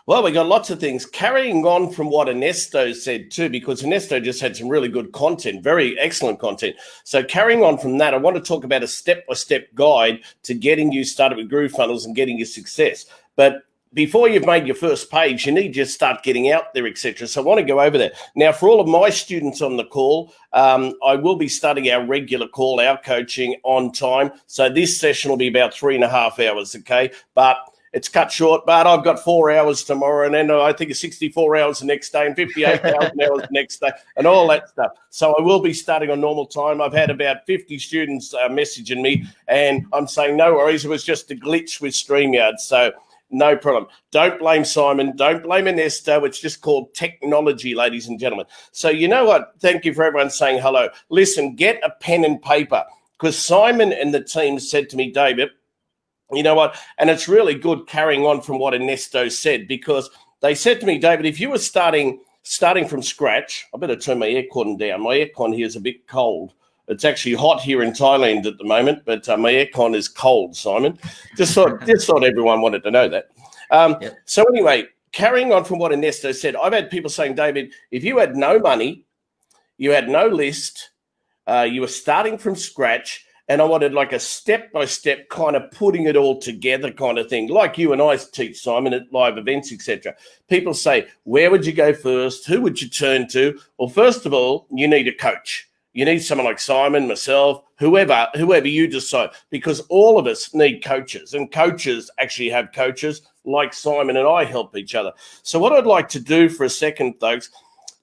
Well, we got lots of things. Carrying on from what Ernesto said too, because Ernesto just had some really good content, very excellent content. So carrying on from that, I want to talk about a step-by-step guide to getting you started with GrooveFunnels and getting your success. But before you've made your first page, you need to start getting out there, etc. So I want to go over that. Now, for all of my students on the call, I will be starting our regular call, our coaching on time. So this session will be about 3.5 hours, okay? But it's cut short, but I've got 4 hours tomorrow, and then I think it's 64 hours the next day and 58,000 hours the next day and all that stuff. So I will be starting on normal time. I've had about 50 students messaging me, and I'm saying, no worries, it was just a glitch with StreamYard. So no problem. Don't blame Simon. Don't blame Ernesto. It's just called technology, ladies and gentlemen. So you know what? Thank you for everyone saying hello. Listen, get a pen and paper, because Simon and the team said to me, David, you know what? And it's really good carrying on from what Ernesto said, because they said to me, David, if you were starting from scratch, I better turn my aircon down. My aircon here is a bit cold. It's actually hot here in Thailand at the moment, but my aircon is cold, Simon. Just thought everyone wanted to know that. So anyway, carrying on from what Ernesto said, I've had people saying, David, if you had no money, you had no list, you were starting from scratch, and I wanted like a step-by-step kind of putting it all together kind of thing, like you and I teach, Simon, at live events, etc. People say, where would you go first? Who would you turn to? Well, first of all, you need a coach. You need someone like Simon, myself, whoever you decide, because all of us need coaches, and coaches actually have coaches like Simon and I help each other. So what I'd like to do for a second, folks,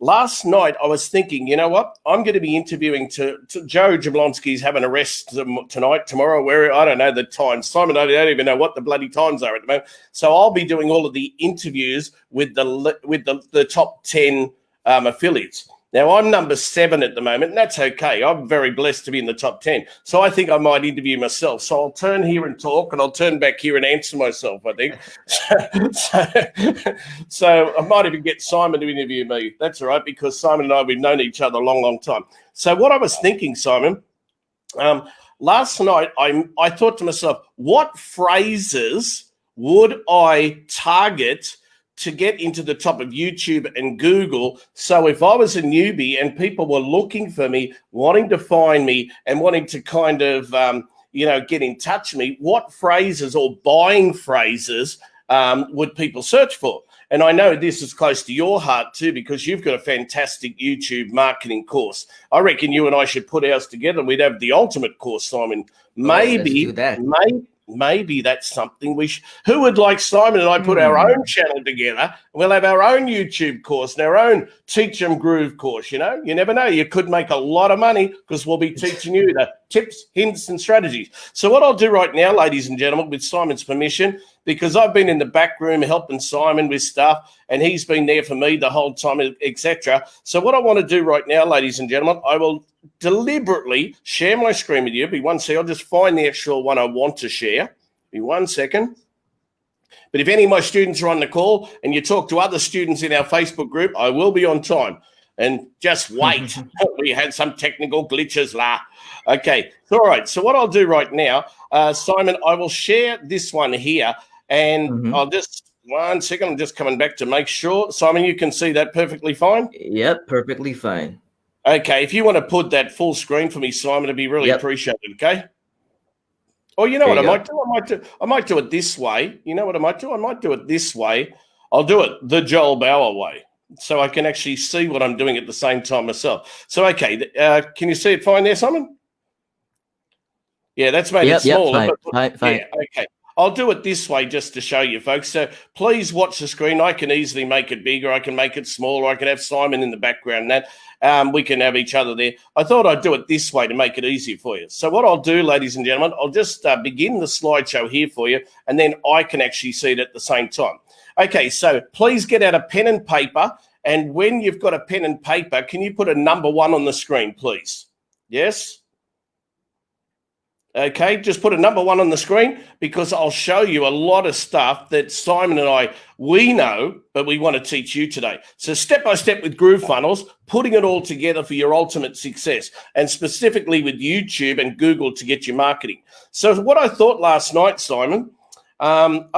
last night I was thinking, you know what? I'm going to be interviewing to Joe Jablonski's having a rest tonight, tomorrow, where I don't know the times. Simon, I don't even know what the bloody times are at the moment. So I'll be doing all of the interviews with the top 10 affiliates. Now, I'm number 7 at the moment, and that's okay. I'm very blessed to be in the top 10. So I think I might interview myself. So I'll turn here and talk, and I'll turn back here and answer myself, I think. So I might even get Simon to interview me. That's all right, because Simon and I, we've known each other a long, long time. So what I was thinking, Simon, last night I thought to myself, what phrases would I target to get into the top of YouTube and Google. So if I was a newbie and people were looking for me, wanting to find me and wanting to kind of, get in touch with me, what phrases or buying phrases would people search for? And I know this is close to your heart too, because you've got a fantastic YouTube marketing course. I reckon you and I should put ours together. We'd have the ultimate course, Simon. Maybe, maybe that's something we should. Who would like Simon and I put our own channel together? We'll have our own YouTube course and our own Teach 'em Groove course. You never know. You could make a lot of money because we'll be teaching you the tips, hints, and strategies. So what I'll do right now, ladies and gentlemen, with Simon's permission, because I've been in the back room helping Simon with stuff, and he's been there for me the whole time, etc. So what I want to do right now, ladies and gentlemen, I will deliberately share my screen with you. Be one second. I'll just find the actual one I want to share. Be 1 second. But if any of my students are on the call and you talk to other students in our Facebook group, I will be on time. And just wait. We had some technical glitches. Okay. All right. So what I'll do right now, Simon, I will share this one here. And I'll just, 1 second, I'm just coming back to make sure. Simon, you can see that perfectly fine? Yep, perfectly fine. Okay, if you want to put that full screen for me, Simon, it'd be really appreciated, okay? Or you know what I might do? I might do it this way. You know what I might do? I might do it this way. I'll do it the Joel Bauer way, so I can actually see what I'm doing at the same time myself. So, okay, can you see it fine there, Simon? Yeah, that's made it smaller. Fine. Yeah, okay. I'll do it this way just to show you, folks. So please watch the screen. I can easily make it bigger. I can make it smaller. I can have Simon in the background. We can have each other there. I thought I'd do it this way to make it easier for you. So what I'll do, ladies and gentlemen, I'll just begin the slideshow here for you, and then I can actually see it at the same time. Okay, so please get out a pen and paper. And when you've got a pen and paper, can you put a number 1 on the screen, please? Yes? Okay, just put a number 1 on the screen, because I'll show you a lot of stuff that Simon and we know, but we want to teach you today. So step by step with GrooveFunnels, putting it all together for your ultimate success, and specifically with YouTube and Google to get your marketing. So what I thought last night, Simon,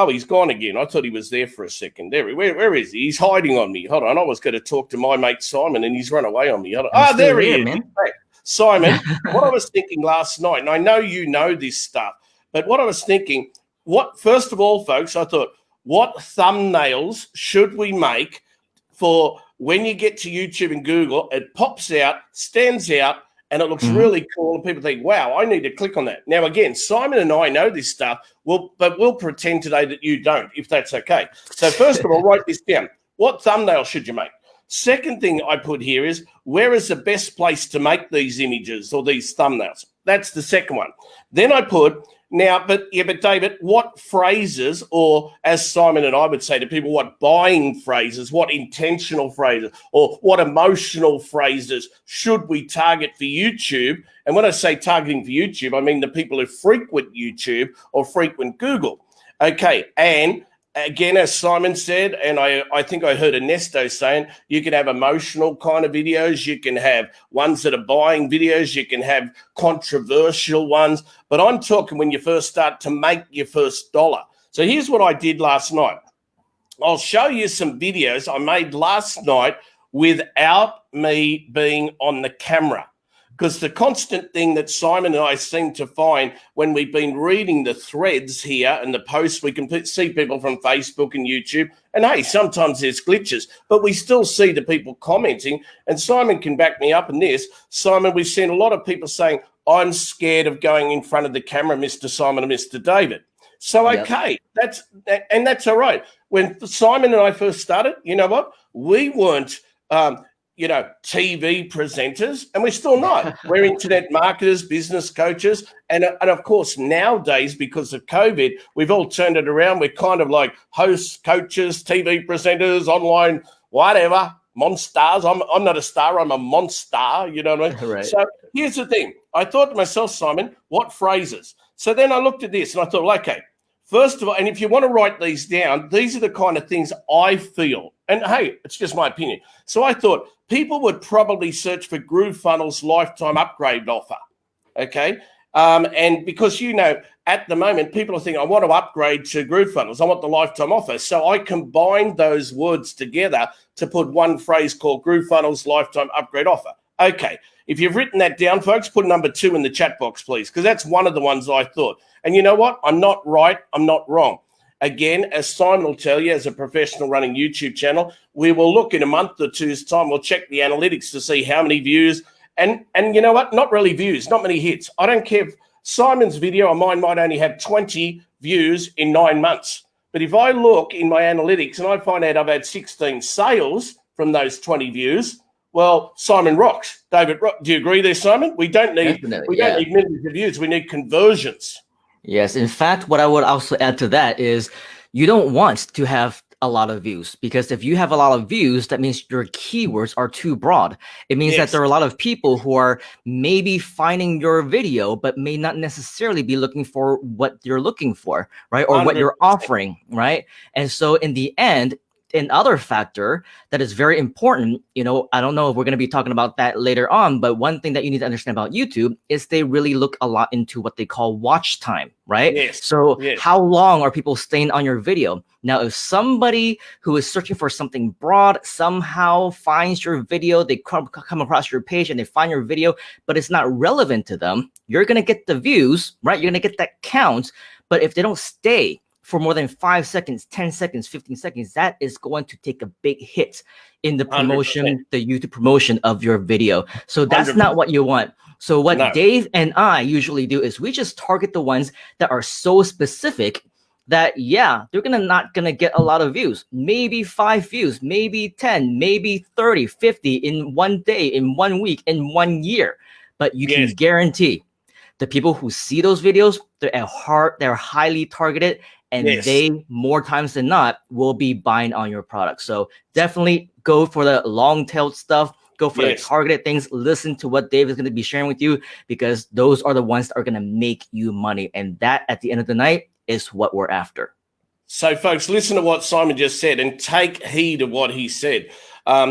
he's gone again. I thought he was there for a second. Where is he? He's hiding on me. Hold on, I was going to talk to my mate Simon, and he's run away on me. There he is, man. Simon, what I was thinking last night, and I know you know this stuff, but what I was thinking, first of all, folks, I thought, what thumbnails should we make for when you get to YouTube and Google? It pops out, stands out, and it looks really cool, and people think, wow, I need to click on that. Now, again, Simon and I know this stuff, but we'll pretend today that you don't, if that's okay. So first of all, write this down. What thumbnail should you make? Second thing I put here is, where is the best place to make these images or these thumbnails? That's the second one. Then I put, but David, what phrases, or as Simon and I would say to people, what buying phrases, what intentional phrases, or what emotional phrases should we target for YouTube? And when I say targeting for YouTube, I mean the people who frequent YouTube or frequent Google. Okay, and again, as Simon said, and I think I heard Ernesto saying, you can have emotional kind of videos. You can have ones that are buying videos. You can have controversial ones. But I'm talking when you first start to make your first dollar. So here's what I did last night. I'll show you some videos I made last night without me being on the camera. Because the constant thing that Simon and I seem to find when we've been reading the threads here and the posts, we can see people from Facebook and YouTube. And, hey, sometimes there's glitches, but we still see the people commenting. And Simon can back me up in this. Simon, we've seen a lot of people saying, I'm scared of going in front of the camera, Mr. Simon and Mr. David. So, okay, that's all right. When Simon and I first started, you know what? We weren't TV presenters, and we're still not. We're internet marketers, business coaches, and of course, nowadays, because of COVID, we've all turned it around. We're kind of like hosts, coaches, TV presenters, online, whatever, monsters. I'm not a star, I'm a monster, you know what I mean? Right. So here's the thing. I thought to myself, Simon, what phrases? So then I looked at this, and I thought, okay, first of all, and if you want to write these down, these are the kind of things I feel. And, hey, it's just my opinion. So I thought people would probably search for GrooveFunnels lifetime upgrade offer, okay? And because, at the moment, people are thinking, I want to upgrade to GrooveFunnels. I want the lifetime offer. So I combined those words together to put one phrase called GrooveFunnels lifetime upgrade offer. Okay. If you've written that down, folks, put number 2 in the chat box, please, because that's one of the ones I thought. And you know what? I'm not right. I'm not wrong. Again, as Simon will tell you, as a professional running YouTube channel, we will look in a month or two's time. We'll check the analytics to see how many views. And you know what? Not really views, not many hits. I don't care if Simon's video or mine might only have 20 views in 9 months. But if I look in my analytics and I find out I've had 16 sales from those 20 views, well, Simon rocks. David, do you agree there, Simon? We don't need don't need millions of views. We need conversions. Yes. In fact, what I would also add to that is you don't want to have a lot of views, because if you have a lot of views, that means your keywords are too broad. It means that there are a lot of people who are maybe finding your video, but may not necessarily be looking for what you're looking for, right? Or 100%. What you're offering, right? And so in the end, another factor that is very important, I don't know if we're going to be talking about that later on, but one thing that you need to understand about YouTube is they really look a lot into what they call watch time, right? Yes. So how long are people staying on your video? Now, if somebody who is searching for something broad somehow finds your video, they come across your page and they find your video, but it's not relevant to them, you're going to get the views, right? You're going to get that count. But if they don't stay for more than 5 seconds, 10 seconds, 15 seconds, that is going to take a big hit in the promotion, 100%. The YouTube promotion of your video. So that's 100%. Not what you want. So what Dave and I usually do is we just target the ones that are so specific that, they're not going to get a lot of views, maybe 5 views, maybe 10, maybe 30, 50 in one day, in 1 week, in 1 year. But you can guarantee the people who see those videos, they're highly targeted, and they, more times than not, will be buying on your product. So definitely go for the long-tailed stuff. Go for the targeted things. Listen to what Dave is going to be sharing with you, because those are the ones that are going to make you money. And that, at the end of the night, is what we're after. So, folks, listen to what Simon just said and take heed of what he said.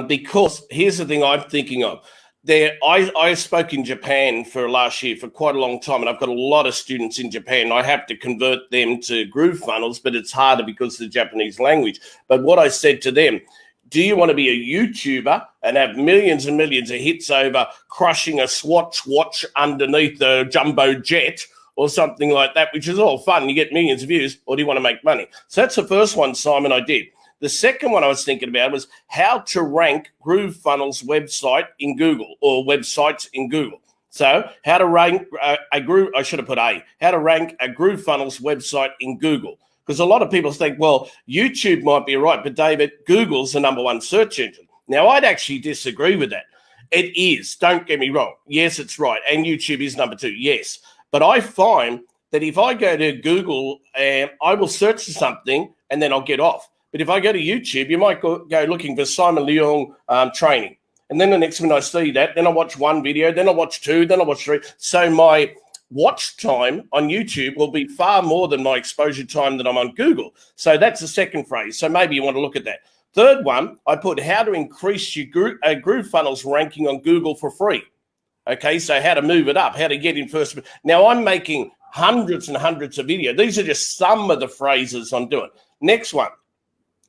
Because here's the thing I'm thinking of. I spoke in Japan for last year for quite a long time, and I've got a lot of students in Japan. I have to convert them to GrooveFunnels, but it's harder because of the Japanese language. But what I said to them, do you want to be a YouTuber and have millions and millions of hits over crushing a Swatch watch underneath a jumbo jet or something like that, which is all fun, you get millions of views, or do you want to make money? So that's the first one, Simon, I did. The second one I was thinking about was how to rank GrooveFunnels website in Google, or websites in Google. So how to rank how to rank a GrooveFunnels website in Google. Because a lot of people think, well, YouTube might be right, but David, Google's the #1 search engine. Now, I'd actually disagree with that. It is, don't get me wrong. Yes, it's right. And YouTube is #2, yes. But I find that if I go to Google, I will search for something and then I'll get off. But if I go to YouTube, you might go looking for Simon Leong training. And then the next minute I see that, then I watch 1 video, then I watch 2, then I watch 3. So my watch time on YouTube will be far more than my exposure time that I'm on Google. So that's the second phrase. So maybe you want to look at that. Third one, I put how to increase your GrooveFunnels ranking on Google for free. Okay, so how to move it up, how to get in first. Now I'm making hundreds and hundreds of videos. These are just some of the phrases I'm doing. Next one.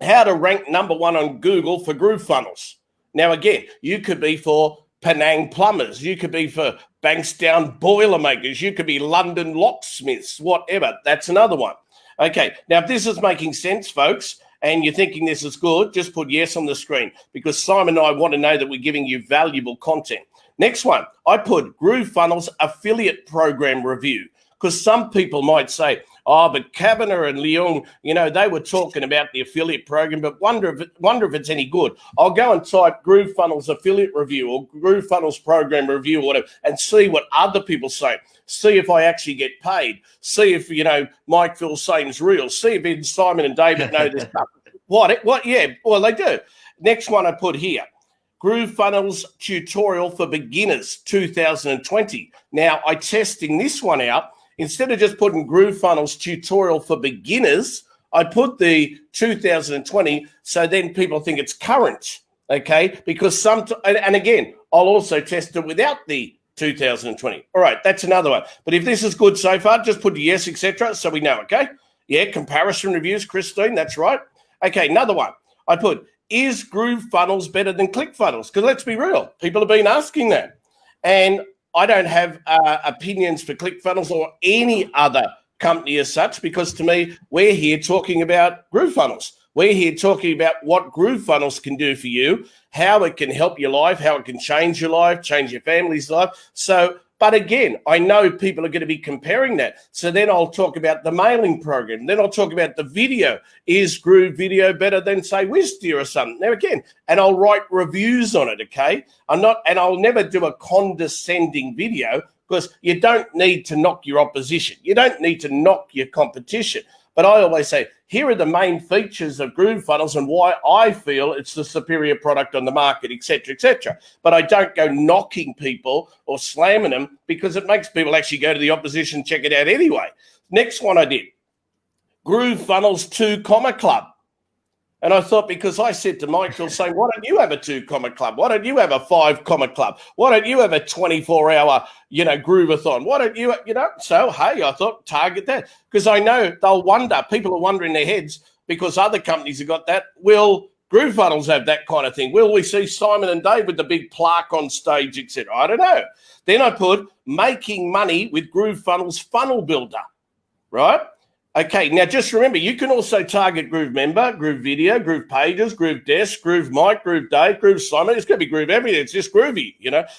How to rank #1 on Google for GrooveFunnels. Now, again, you could be for Penang plumbers. You could be for Bankstown boilermakers. You could be London locksmiths, whatever. That's another one. Okay, now if this is making sense, folks, and you're thinking this is good, just put yes on the screen, because Simon and I want to know that we're giving you valuable content. Next one, I put GrooveFunnels affiliate program review, because some people might say, oh, but Kavanagh and Leong, they were talking about the affiliate program, but wonder if it's any good. I'll go and type GrooveFunnels affiliate review or GrooveFunnels program review or whatever and see what other people say. See if I actually get paid. See if, Mike Filsaime's real. See if Simon and David know this stuff. What? Yeah, well, they do. Next one I put here. GrooveFunnels tutorial for beginners 2020. Now, I testing this one out. Instead of just putting GrooveFunnels tutorial for beginners, I put the 2020 so then people think it's current, okay? Because and again, I'll also test it without the 2020. All right, that's another one. But if this is good so far, just put yes, etc. so we know, okay? Yeah, comparison reviews, Christine, that's right. Okay, another one. I put, is GrooveFunnels better than ClickFunnels? Because let's be real, people have been asking that. And I don't have opinions for ClickFunnels or any other company as such, because to me, we're here talking about GrooveFunnels. We're here talking about what GrooveFunnels can do for you, how it can help your life, how it can change your life, change your family's life. So, but again, I know people are going to be comparing that. So then I'll talk about the mailing program. Then I'll talk about the video. Is Groove Video better than, say, Wistia or something? Now, again, and I'll write reviews on it, okay? And I'll never do a condescending video, because you don't need to knock your opposition. You don't need to knock your competition. But I always say, here are the main features of GrooveFunnels and why I feel it's the superior product on the market, etc., etc. But I don't go knocking people or slamming them, because it makes people actually go to the opposition, check it out anyway. Next one I did, GrooveFunnels 2 Comma Club. And I thought, because I said to Mike Filsaime, why don't you have a 2 comma club? Why don't you have a 5 comma club? Why don't you have a 24-hour, Groveathon? Why don't you, So, hey, I thought, target that. Because I know they'll wonder, people are wondering in their heads, because other companies have got that, will GrooveFunnels have that kind of thing? Will we see Simon and Dave with the big plaque on stage, etc.? I don't know. Then I put making money with GrooveFunnels Funnel Builder, right? Okay, now just remember, you can also target Groove Member, Groove Video, Groove Pages, Groove Desk, Groove Mike, Groove Dave, Groove Simon. It's going to be Groove everything. It's just groovy,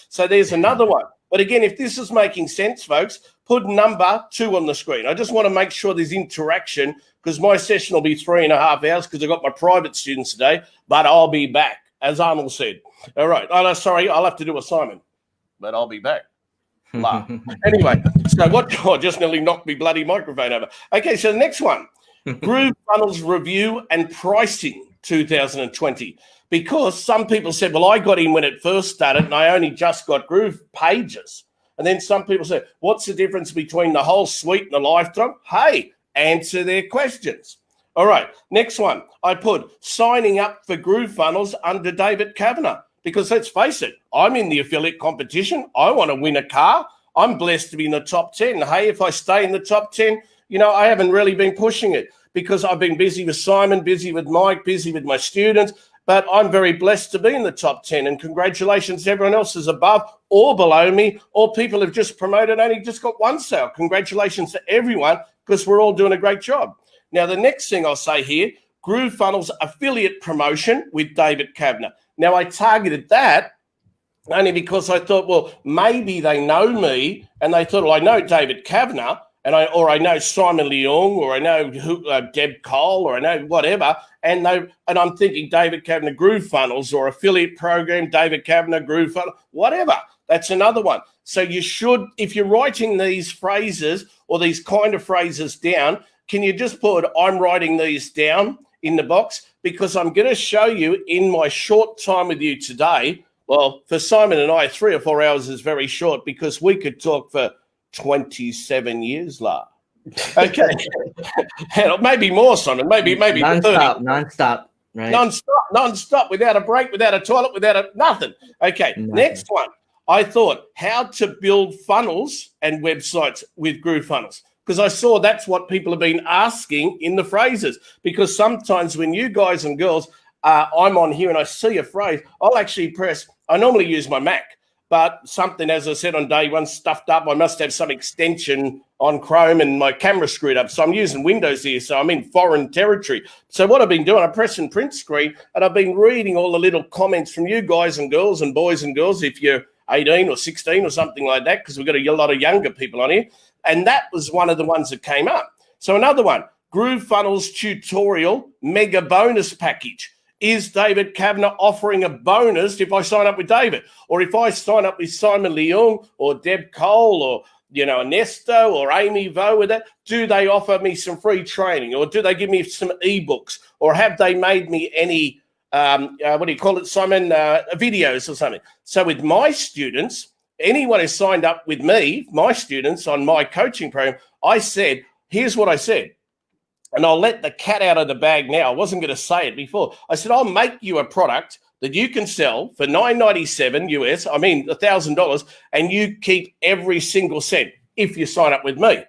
So there's another one. But again, if this is making sense, folks, put number 2 on the screen. I just want to make sure there's interaction, because my session will be 3.5 hours, because I've got my private students today, but I'll be back, as Arnold said. All right. Oh, no, sorry, I'll have to do a Simon, but I'll be back. Anyway, so I just nearly knocked me bloody microphone over. Okay, so the next one, GrooveFunnels Review and Pricing 2020. Because some people said, well, I got in when it first started and I only just got GroovePages. And then some people said, what's the difference between the whole suite and the lifetime? Hey, answer their questions. All right, next one. I put signing up for GrooveFunnels under David Kavanagh. Because let's face it, I'm in the affiliate competition. I want to win a car. I'm blessed to be in the top 10. Hey, if I stay in the top 10, I haven't really been pushing it, because I've been busy with Simon, busy with Mike, busy with my students. But I'm very blessed to be in the top 10. And congratulations to everyone else who's above or below me, or people have just promoted, only just got one sale. Congratulations to everyone, because we're all doing a great job. Now, the next thing I'll say here, GrooveFunnels affiliate promotion with David Kavanagh. Now, I targeted that only because I thought, well, maybe they know me, and they thought, well, I know David Kavanagh, or I know Simon Leung, or I know Deb Cole, or I know whatever, and I'm thinking David Kavanagh GrooveFunnels, or affiliate program, David Kavanagh GrooveFunnels, whatever. That's another one. So you should, if you're writing these phrases or these kind of phrases down, can you just put, I'm writing these down in the box, because I'm going to show you in my short time with you today. Well, for Simon and I, 3 or 4 hours is very short, because we could talk for 27 years, Okay. Maybe more, Simon. Maybe non-stop, 30. Non-stop, right? Non-stop, without a break, without a toilet, nothing. Okay, nothing. Next one. I thought, how to build funnels and websites with GrooveFunnels. Because I saw that's what people have been asking in the phrases. Because sometimes when you guys and girls, I'm on here and I see a phrase, I'll actually press, I normally use my Mac, but something, as I said on day one, stuffed up. I must have some extension on Chrome and my camera screwed up. So I'm using Windows here, so I'm in foreign territory. So what I've been doing, I press and print screen, and I've been reading all the little comments from you guys and girls and boys and girls, if you're 18 or 16 or something like that, because we've got a lot of younger people on here. And that was one of the ones that came up. So another one, GrooveFunnels Tutorial Mega Bonus Package. Is David Kavanagh offering a bonus if I sign up with David? Or if I sign up with Simon Leung or Deb Cole or, Ernesto or Amy Vo with that, do they offer me some free training? Or do they give me some ebooks? Or have they made me any, what do you call it, Simon, videos or something? So with my students, anyone who signed up with me, my students on my coaching program, I said, here's what I said. And I'll let the cat out of the bag now. I wasn't going to say it before. I said, I'll make you a product, that you can sell for $9.97 US, I mean $1,000, and you keep every single cent if you sign up with me.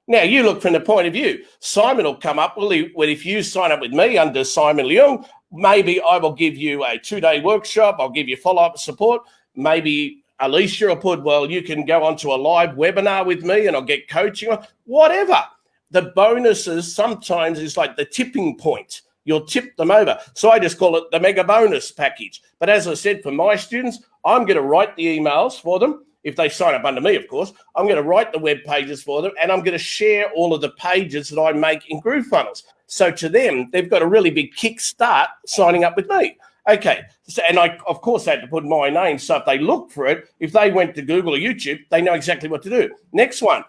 Now, you look from the point of view, Simon will come up, well, if you sign up with me under Simon Leung, maybe I will give you a 2-day workshop, I'll give you follow-up support, maybe Alicia will put, well, you can go onto a live webinar with me and I'll get coaching, whatever. The bonuses sometimes is like the tipping point. You'll tip them over. So I just call it the mega bonus package. But as I said, for my students, I'm going to write the emails for them. If they sign up under me, of course, I'm going to write the web pages for them, and I'm going to share all of the pages that I make in GrooveFunnels. So to them, they've got a really big kickstart signing up with me. Okay, so, and I, of course, had to put my name, so if they look for it, if they went to Google or YouTube, they know exactly what to do. Next one,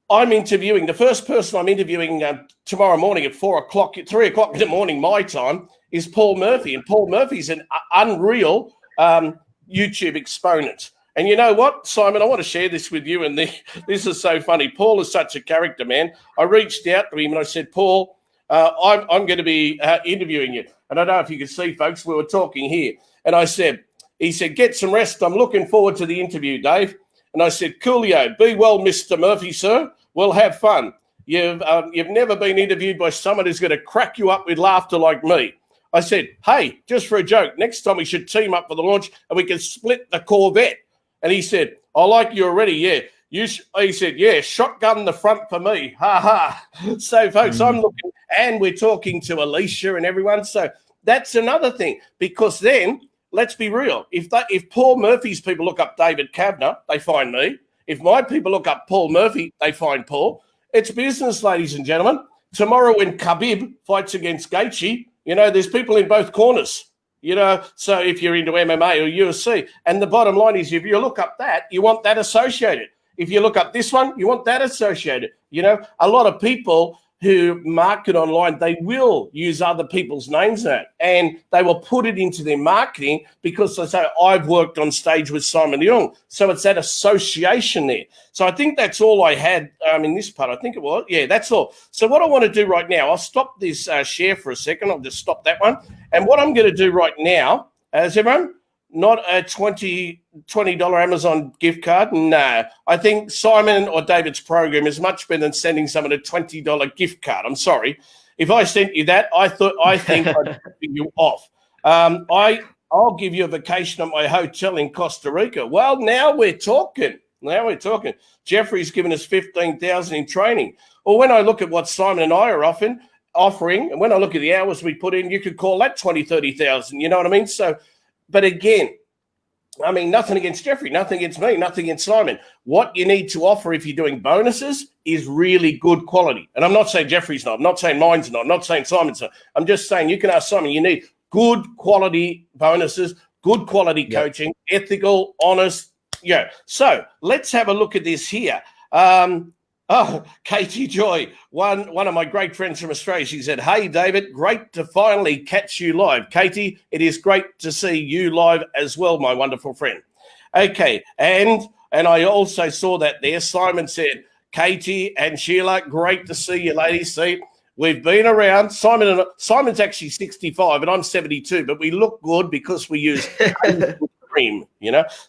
I'm interviewing, the first person I'm interviewing tomorrow morning at 3 o'clock in the morning, my time, is Paul Murphy. And Paul Murphy's an unreal YouTube exponent. And you know what, Simon, I want to share this with you. And this is so funny. Paul is such a character, man. I reached out to him and I said, Paul, I'm going to be interviewing you. And I don't know if you can see, folks, we were talking here. And he said, get some rest. I'm looking forward to the interview, Dave. And I said, coolio, be well, Mr. Murphy, sir. We'll have fun. You've never been interviewed by someone who's going to crack you up with laughter like me. I said, hey, just for a joke, next time we should team up for the launch and we can split the Corvette. And he said, I like you already, yeah. He said, yeah, shotgun the front for me. Ha ha. So, folks, I'm looking, and we're talking to Alicia and everyone. So that's another thing, because then, let's be real. If Paul Murphy's people look up David Kavner, they find me. If my people look up Paul Murphy, they find Paul. It's business, ladies and gentlemen. Tomorrow when Khabib fights against Gaethje, there's people in both corners. So if you're into MMA or UFC, and the bottom line is, if you look up that, you want that associated. If you look up this one, you want that associated. A lot of people who market online, they will use other people's names in it, and they will put it into their marketing because they say, I've worked on stage with Simon Leung. So it's that association there. So I think that's all I had in this part. I think it was. Yeah, that's all. So what I want to do right now, I'll stop this share for a second. I'll just stop that one. And what I'm going to do right now, is everyone, not a $20 Amazon gift card. No, I think Simon or David's program is much better than sending someone a $20 gift card. I'm sorry. If I sent you that, I think I'd be you off. I'll give you a vacation at my hotel in Costa Rica. Well, now we're talking. Jeffrey's given us $15,000 in training. Or when I look at what Simon and I are offering, and when I look at the hours we put in, you could call that $20,000, $30,000. You know what I mean? So, but again, nothing against Jeffrey, nothing against me, nothing against Simon. What you need to offer if you're doing bonuses is really good quality. And I'm not saying Jeffrey's not, I'm not saying mine's not, I'm not saying Simon's not. I'm just saying you can ask Simon, you need good quality bonuses, good quality coaching, ethical, honest. Yeah. So let's have a look at this here. Katie Joy, one of my great friends from Australia, she said, hey, David, great to finally catch you live. Katie, it is great to see you live as well, my wonderful friend. Okay, and I also saw that there. Simon said, Katie and Sheila, great to see you, ladies. See, we've been around. Simon's actually 65 and I'm 72, but we look good because we use cream,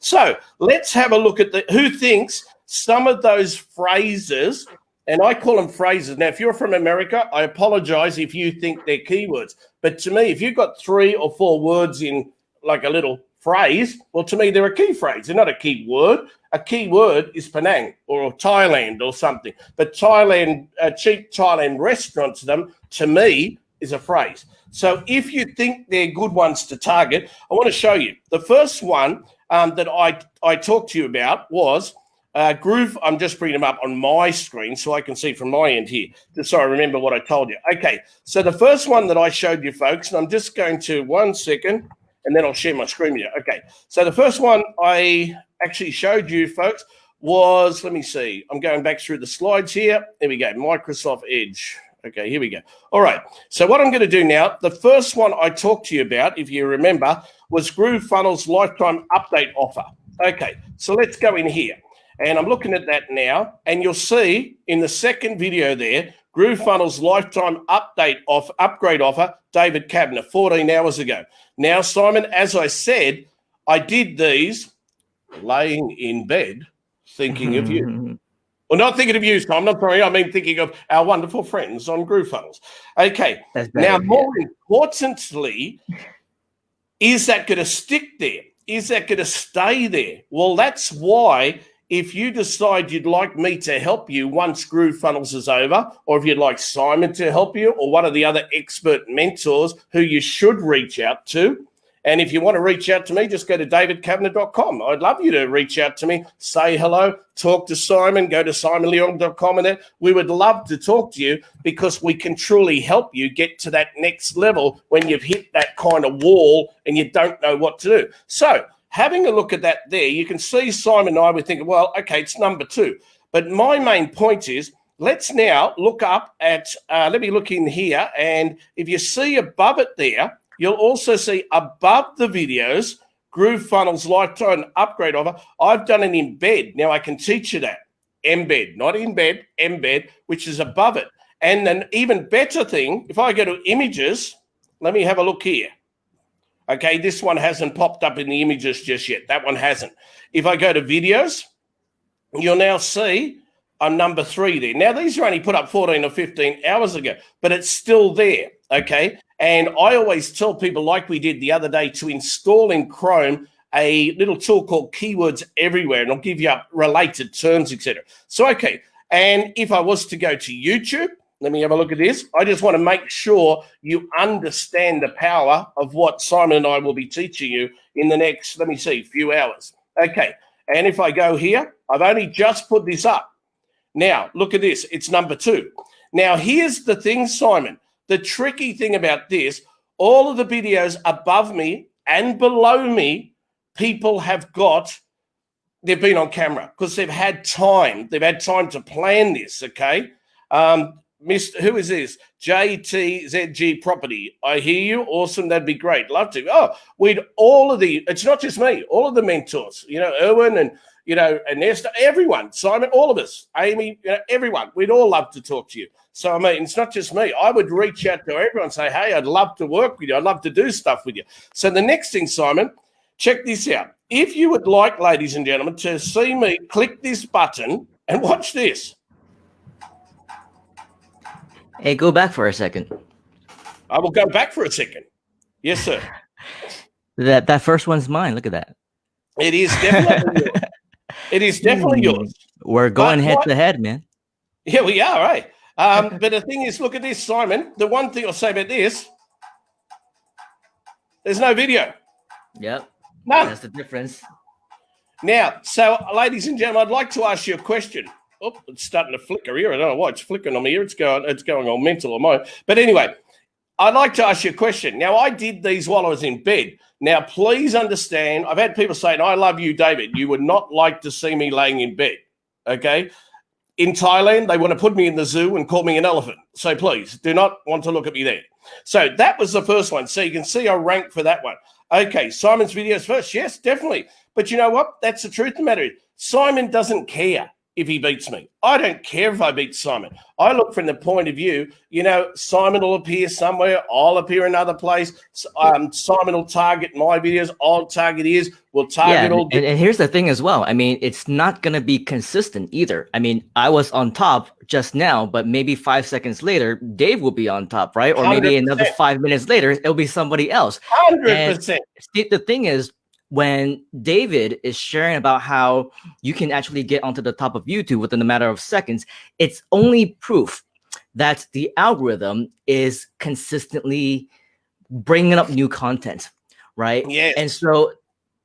So let's have a look at who thinks some of those phrases, and I call them phrases. Now, if you're from America, I apologize if you think they're keywords. But to me, if you've got 3 or 4 words in like a little phrase, well, to me, they're a key phrase. They're not a key word. A key word is Penang or Thailand or something. But Thailand, cheap Thailand restaurants, to me, is a phrase. So if you think they're good ones to target, I want to show you. The first one that I talked to you about was Groove. I'm just bringing them up on my screen so I can see from my end here, just so I remember what I told you. Okay, so the first one that I showed you, folks, and I'm just going to 1 second, and then I'll share my screen with you. Okay, so the first one I actually showed you, folks, was, let me see. I'm going back through the slides here. There we go, Microsoft Edge. Okay, here we go. All right, so what I'm going to do now, the first one I talked to you about, if you remember, was GrooveFunnels Lifetime Update Offer. Okay, so let's go in here. And I'm looking at that now, and you'll see in the second video there, GrooveFunnels lifetime upgrade offer, David Cabner, 14 hours ago. Now, Simon, as I said, I did these laying in bed thinking of you. Well, not thinking of you, Simon. I'm sorry. I mean thinking of our wonderful friends on GrooveFunnels. Okay. Now, more importantly, is that going to stick there? Is that going to stay there? Well, that's why if you decide you'd like me to help you once GrooveFunnels is over, or if you'd like Simon to help you, or one of the other expert mentors who you should reach out to, and if you want to reach out to me, just go to davidkavner.com. I'd love you to reach out to me, say hello, talk to Simon, go to simonleong.com, and we would love to talk to you because we can truly help you get to that next level when you've hit that kind of wall and you don't know what to do. So having a look at that there, you can see Simon and I were thinking, well, okay, it's number 2. But my main point is, let's now look up at, let me look in here, and if you see above it there, you'll also see above the videos, GrooveFunnels lifetime upgrade offer. I've done an embed. Now I can teach you that. Embed, not in bed, embed, which is above it. And an even better thing, if I go to images, let me have a look here. Okay, this one hasn't popped up in the images just yet. That one hasn't. If I go to videos, you'll now see I'm number 3 there. Now, these are only put up 14 or 15 hours ago, but it's still there, okay? And I always tell people, like we did the other day, to install in Chrome a little tool called Keywords Everywhere, and I'll give you related terms, etc. So, okay, and if I was to go to YouTube, let me have a look at this. I just want to make sure you understand the power of what Simon and I will be teaching you in the next, let me see, few hours. Okay, and if I go here, I've only just put this up. Now, look at this. It's number 2. Now, here's the thing, Simon. The tricky thing about this, all of the videos above me and below me, people have they've been on camera because they've had time. They've had time to plan this, okay? Who is this? JTZG Property. I hear you. Awesome. That'd be great. Love to. Oh, it's not just me, all of the mentors, Erwin and, Ernesta, everyone, Simon, all of us, Amy, everyone, we'd all love to talk to you. So, I mean, it's not just me. I would reach out to everyone and say, hey, I'd love to work with you. I'd love to do stuff with you. So the next thing, Simon, check this out. If you would like, ladies and gentlemen, to see me click this button and watch this. Hey, go back for a second. I will go back for a second. Yes, sir. That first one's mine. Look at that. It is definitely yours. It is definitely yours. We're going head to head, man. Yeah, we are, right? But the thing is, look at this, Simon. The one thing I'll say about this, there's no video. Yep. No. That's the difference. Now, so, ladies and gentlemen, I'd like to ask you a question. Oh, it's starting to flicker here. I don't know why it's flickering on me here. It's going all mental on mine. But anyway, I'd like to ask you a question. Now, I did these while I was in bed. Now, please understand, I've had people saying, I love you, David. You would not like to see me laying in bed, okay? In Thailand, they want to put me in the zoo and call me an elephant. So please, do not want to look at me there. So that was the first one. So you can see I ranked for that one. Okay, Simon's videos first. Yes, definitely. But you know what? That's the truth of the matter. Simon doesn't care if he beats me. I don't care if I beat Simon. I look from the point of view, Simon will appear somewhere. I'll appear another place. Simon will target my videos. I'll target his. We'll target all. And here's the thing as well. I mean, it's not going to be consistent either. I mean, I was on top just now, but maybe 5 seconds later, Dave will be on top, right? Or maybe 100%. Another 5 minutes later, it'll be somebody else. 100%. And the thing is, when David is sharing about how you can actually get onto the top of YouTube within a matter of seconds, it's only proof that the algorithm is consistently bringing up new content, right? Yes. And so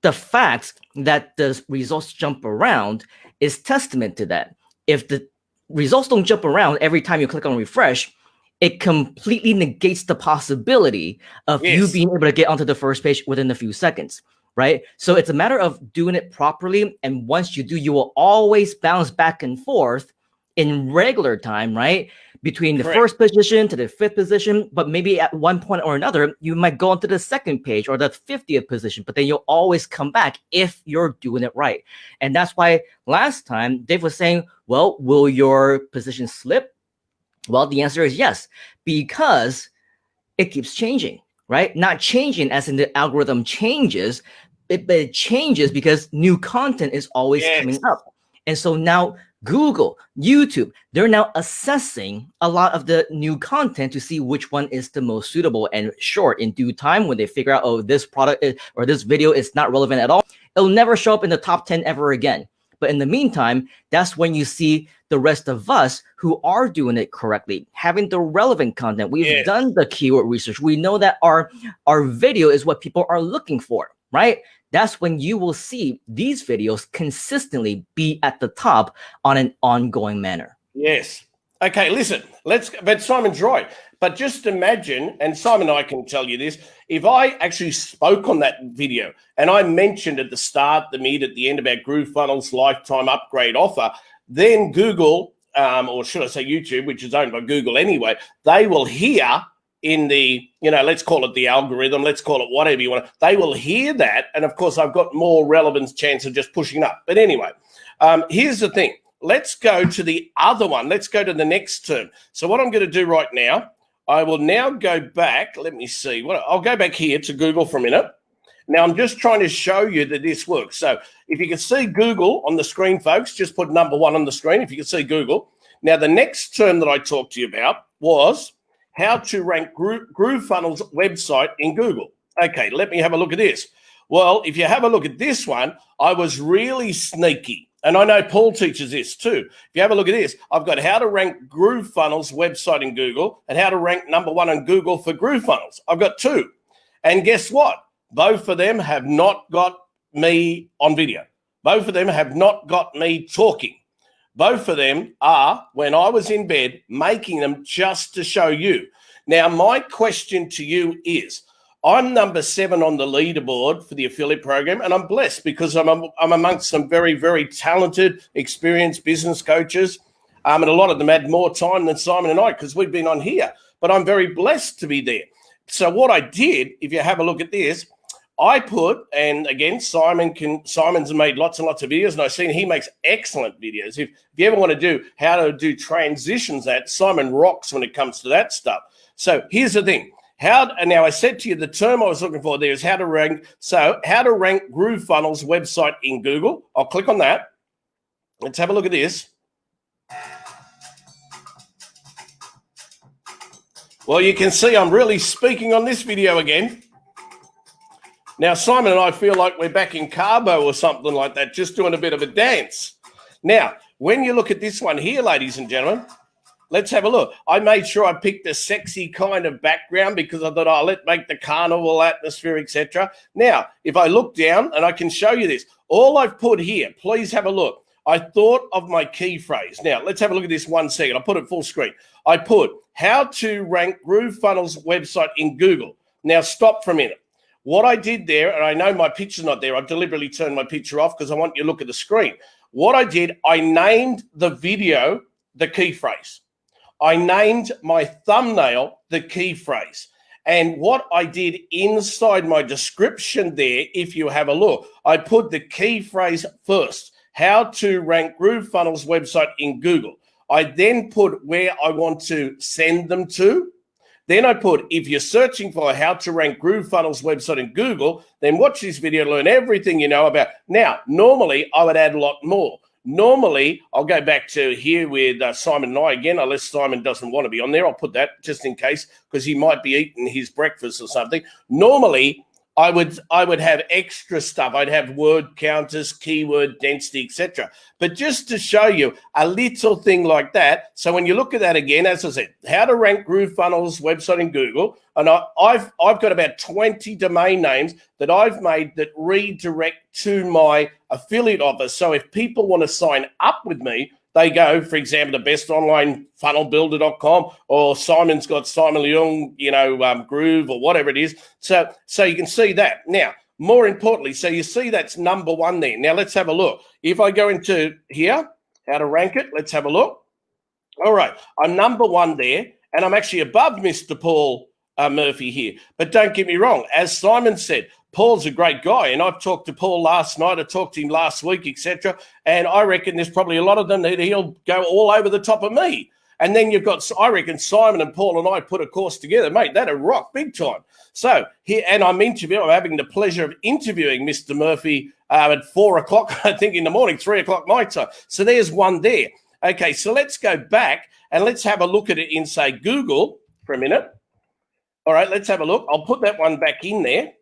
the fact that the results jump around is testament to that. If the results don't jump around every time you click on refresh, it completely negates the possibility of you being able to get onto the first page within a few seconds. Right? So it's a matter of doing it properly. And once you do, you will always bounce back and forth in regular time, right? Between the first position to the 5th position, but maybe at one point or another, you might go onto the 2nd page or the 50th position, but then you'll always come back if you're doing it right. And that's why last time Dave was saying, well, will your position slip? Well, the answer is yes, because it keeps changing, right? Not changing as in the algorithm changes, but it changes because new content is always coming up. And so now Google, YouTube, they're now assessing a lot of the new content to see which one is the most suitable. And sure, in due time, when they figure out, oh, this product or this video is not relevant at all, it'll never show up in the top 10 ever again. But in the meantime, that's when you see the rest of us who are doing it correctly, having the relevant content. We've done the keyword research. We know that our video is what people are looking for, right? That's when you will see these videos consistently be at the top on an ongoing manner. Yes. Okay, listen, but Simon's right. But just imagine, and Simon and I can tell you this, if I actually spoke on that video and I mentioned at the start, the mid, at the end about GrooveFunnels lifetime upgrade offer, then Google, or should I say YouTube, which is owned by Google anyway, they will hear in the, let's call it the algorithm, let's call it whatever you want, they will hear that. And of course, I've got more relevance chance of just pushing up. But anyway, here's the thing. Let's go to the other one. Let's go to the next term. So what I'm going to do right now, I will now go back. Let me see. I'll go back here to Google for a minute. Now, I'm just trying to show you that this works. So if you can see Google on the screen, folks, just put number 1 on the screen if you can see Google. Now, the next term that I talked to you about was how to rank GrooveFunnels website in Google. Okay, let me have a look at this. Well, if you have a look at this one, I was really sneaky. And I know Paul teaches this too. If you have a look at this, I've got how to rank GrooveFunnels website in Google and how to rank number 1 on Google for GrooveFunnels. I've got 2. And guess what? Both of them have not got me on video. Both of them have not got me talking. Both of them are when I was in bed making them just to show you. Now, my question to you is, I'm number 7 on the leaderboard for the affiliate program, and I'm blessed because I'm amongst some very, very talented, experienced business coaches, and a lot of them had more time than Simon and I because we've been on here. But I'm very blessed to be there. So what I did, if you have a look at this, I put, and again, Simon's made lots and lots of videos, and I've seen he makes excellent videos. If you ever want to do how to do transitions, Simon rocks when it comes to that stuff. So here's the thing. Now I said to you, the term I was looking for there is how to rank. So how to rank GrooveFunnels website in Google. I'll click on that. Let's have a look at this. Well, you can see I'm really speaking on this video again. Now, Simon and I feel like we're back in Cabo or something like that, just doing a bit of a dance. Now, when you look at this one here, ladies and gentlemen, let's have a look. I made sure I picked a sexy kind of background because I thought, let's make the carnival atmosphere, etc. Now, if I look down, and I can show you this, all I've put here, please have a look. I thought of my key phrase. Now, let's have a look at this 1 second. I'll put it full screen. I put how to rank GrooveFunnels website in Google. Now, stop for a minute. What I did there, and I know my picture's not there, I've deliberately turned my picture off because I want you to look at the screen. What I did, I named the video the key phrase. I named my thumbnail the key phrase. And what I did inside my description there, if you have a look, I put the key phrase first, how to rank GrooveFunnels website in Google. I then put where I want to send them to. Then I put, if you're searching for how to rank GrooveFunnels website in Google, then watch this video, learn everything you know about. Now, normally I would add a lot more. Normally, I'll go back to here with Simon and I again, unless Simon doesn't want to be on there. I'll put that just in case because he might be eating his breakfast or something. Normally, I would have extra stuff. I'd have word counters, keyword density, etc. But just to show you a little thing like that. So when you look at that again, as I said, how to rank GrooveFunnels website in Google, and I've got about 20 domain names that I've made that redirect to my affiliate offer. So if people want to sign up with me, they go, for example, to bestonlinefunnelbuilder.com, or Simon's got Simon Leung, Groove or whatever it is. So you can see that. Now, more importantly, so you see that's number 1 there. Now, let's have a look. If I go into here, how to rank it, let's have a look. All right, I'm number 1 there, and I'm actually above Mr. Paul Murphy here. But don't get me wrong. As Simon said, Paul's a great guy, and I've talked to Paul last night. I talked to him last week, etc. And I reckon there's probably a lot of them that he'll go all over the top of me. And then you've got, I reckon, Simon and Paul and I put a course together, mate. That'd rock big time. So here, and I'm having the pleasure of interviewing Mr. Murphy at 4 o'clock, I think, in the morning, 3 o'clock my time. So there's one there. Okay, so let's go back and let's have a look at it in, say, Google for a minute. All right, let's have a look. I'll put that one back in there.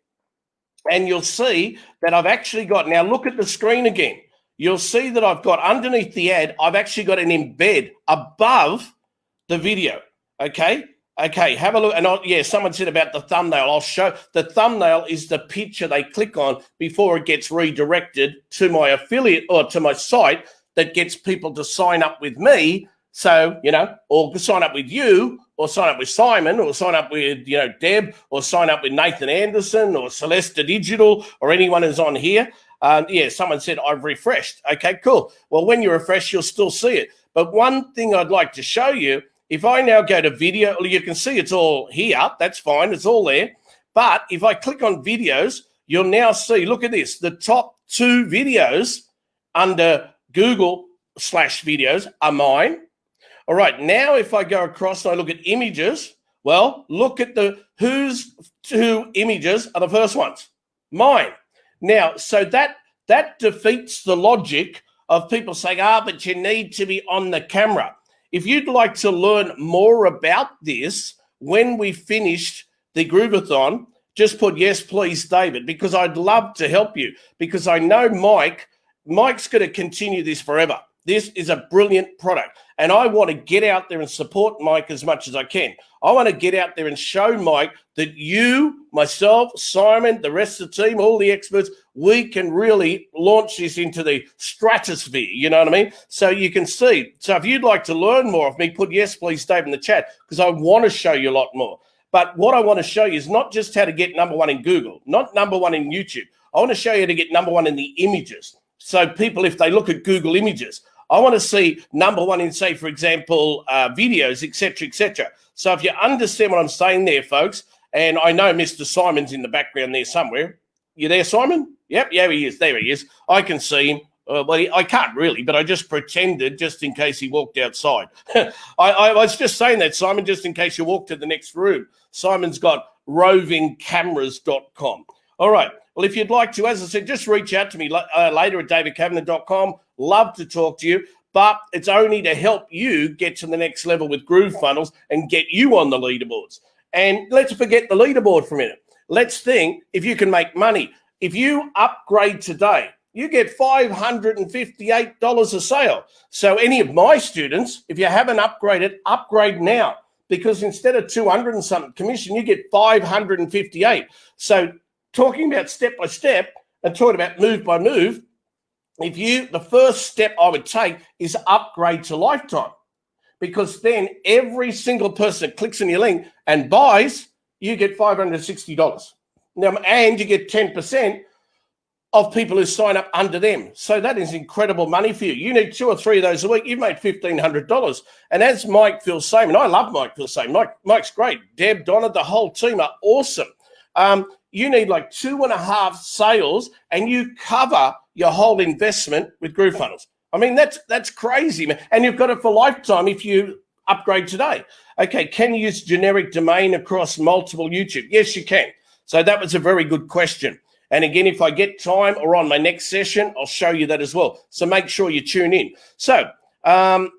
And you'll see that I've actually got, now look at the screen again. You'll see that I've got underneath the ad, I've actually got an embed above the video. Okay, have a look. And someone said about the thumbnail. I'll show. The thumbnail is the picture they click on before it gets redirected to my affiliate or to my site that gets people to sign up with me. So, or sign up with you, or sign up with Simon, or sign up with, Deb, or sign up with Nathan Anderson, or Celesta Digital, or anyone who's on here. Someone said, I've refreshed. Okay, cool. Well, when you refresh, you'll still see it. But one thing I'd like to show you, if I now go to video, you can see it's all here. That's fine. It's all there. But if I click on videos, you'll now see, look at this, the top 2 videos under Google/videos are mine. All right, now if I go across and I look at images, well, look at whose 2 images are the first ones? Mine. Now, so that defeats the logic of people saying, but you need to be on the camera. If you'd like to learn more about this, when we finished the Groveathon, just put, yes, please, David, because I'd love to help you, because I know Mike's going to continue this forever. This is a brilliant product, and I want to get out there and support Mike as much as I can. I want to get out there and show Mike that you, myself, Simon, the rest of the team, all the experts, we can really launch this into the stratosphere, you know what I mean? So you can see. So if you'd like to learn more of me, put yes, please, Dave, in the chat, because I want to show you a lot more. But what I want to show you is not just how to get #1 in Google, not #1 in YouTube. I want to show you how to get #1 in the images. So people, if they look at Google Images, I want to see #1 in, say, for example, videos, etc., etc. So if you understand what I'm saying there, folks, and I know Mr. Simon's in the background there somewhere. You there, Simon? Yep, yeah, he is. There he is. I can see him. I can't really, but I just pretended just in case he walked outside. I was just saying that, Simon, just in case you walk to the next room. Simon's got rovingcameras.com. All right. Well, if you'd like to, as I said, just reach out to me later at davidkavanagh.com. Love to talk to you, but it's only to help you get to the next level with GrooveFunnels and get you on the leaderboards. And let's forget the leaderboard for a minute. Let's think if you can make money. If you upgrade today, you get $558 a sale. So any of my students, if you haven't upgraded, upgrade now, because instead of 200 and something commission, you get 558. So talking about step by step and talking about move by move, the first step I would take is upgrade to lifetime, because then every single person that clicks on your link and buys, you get $560. Now, and you get 10% of people who sign up under them. So that is incredible money for you. You need 2 or 3 of those a week. You've made $1,500. And as Mike Filsaime, and I love Mike Filsaime. Mike's great. Deb, Donna, the whole team are awesome. You need like 2.5 sales and you cover your whole investment with GrooveFunnels. I mean, that's crazy, man. And you've got it for lifetime if you upgrade today. Okay, can you use generic domain across multiple YouTube? Yes, you can. So that was a very good question. And again, if I get time or on my next session, I'll show you that as well. So make sure you tune in. So, and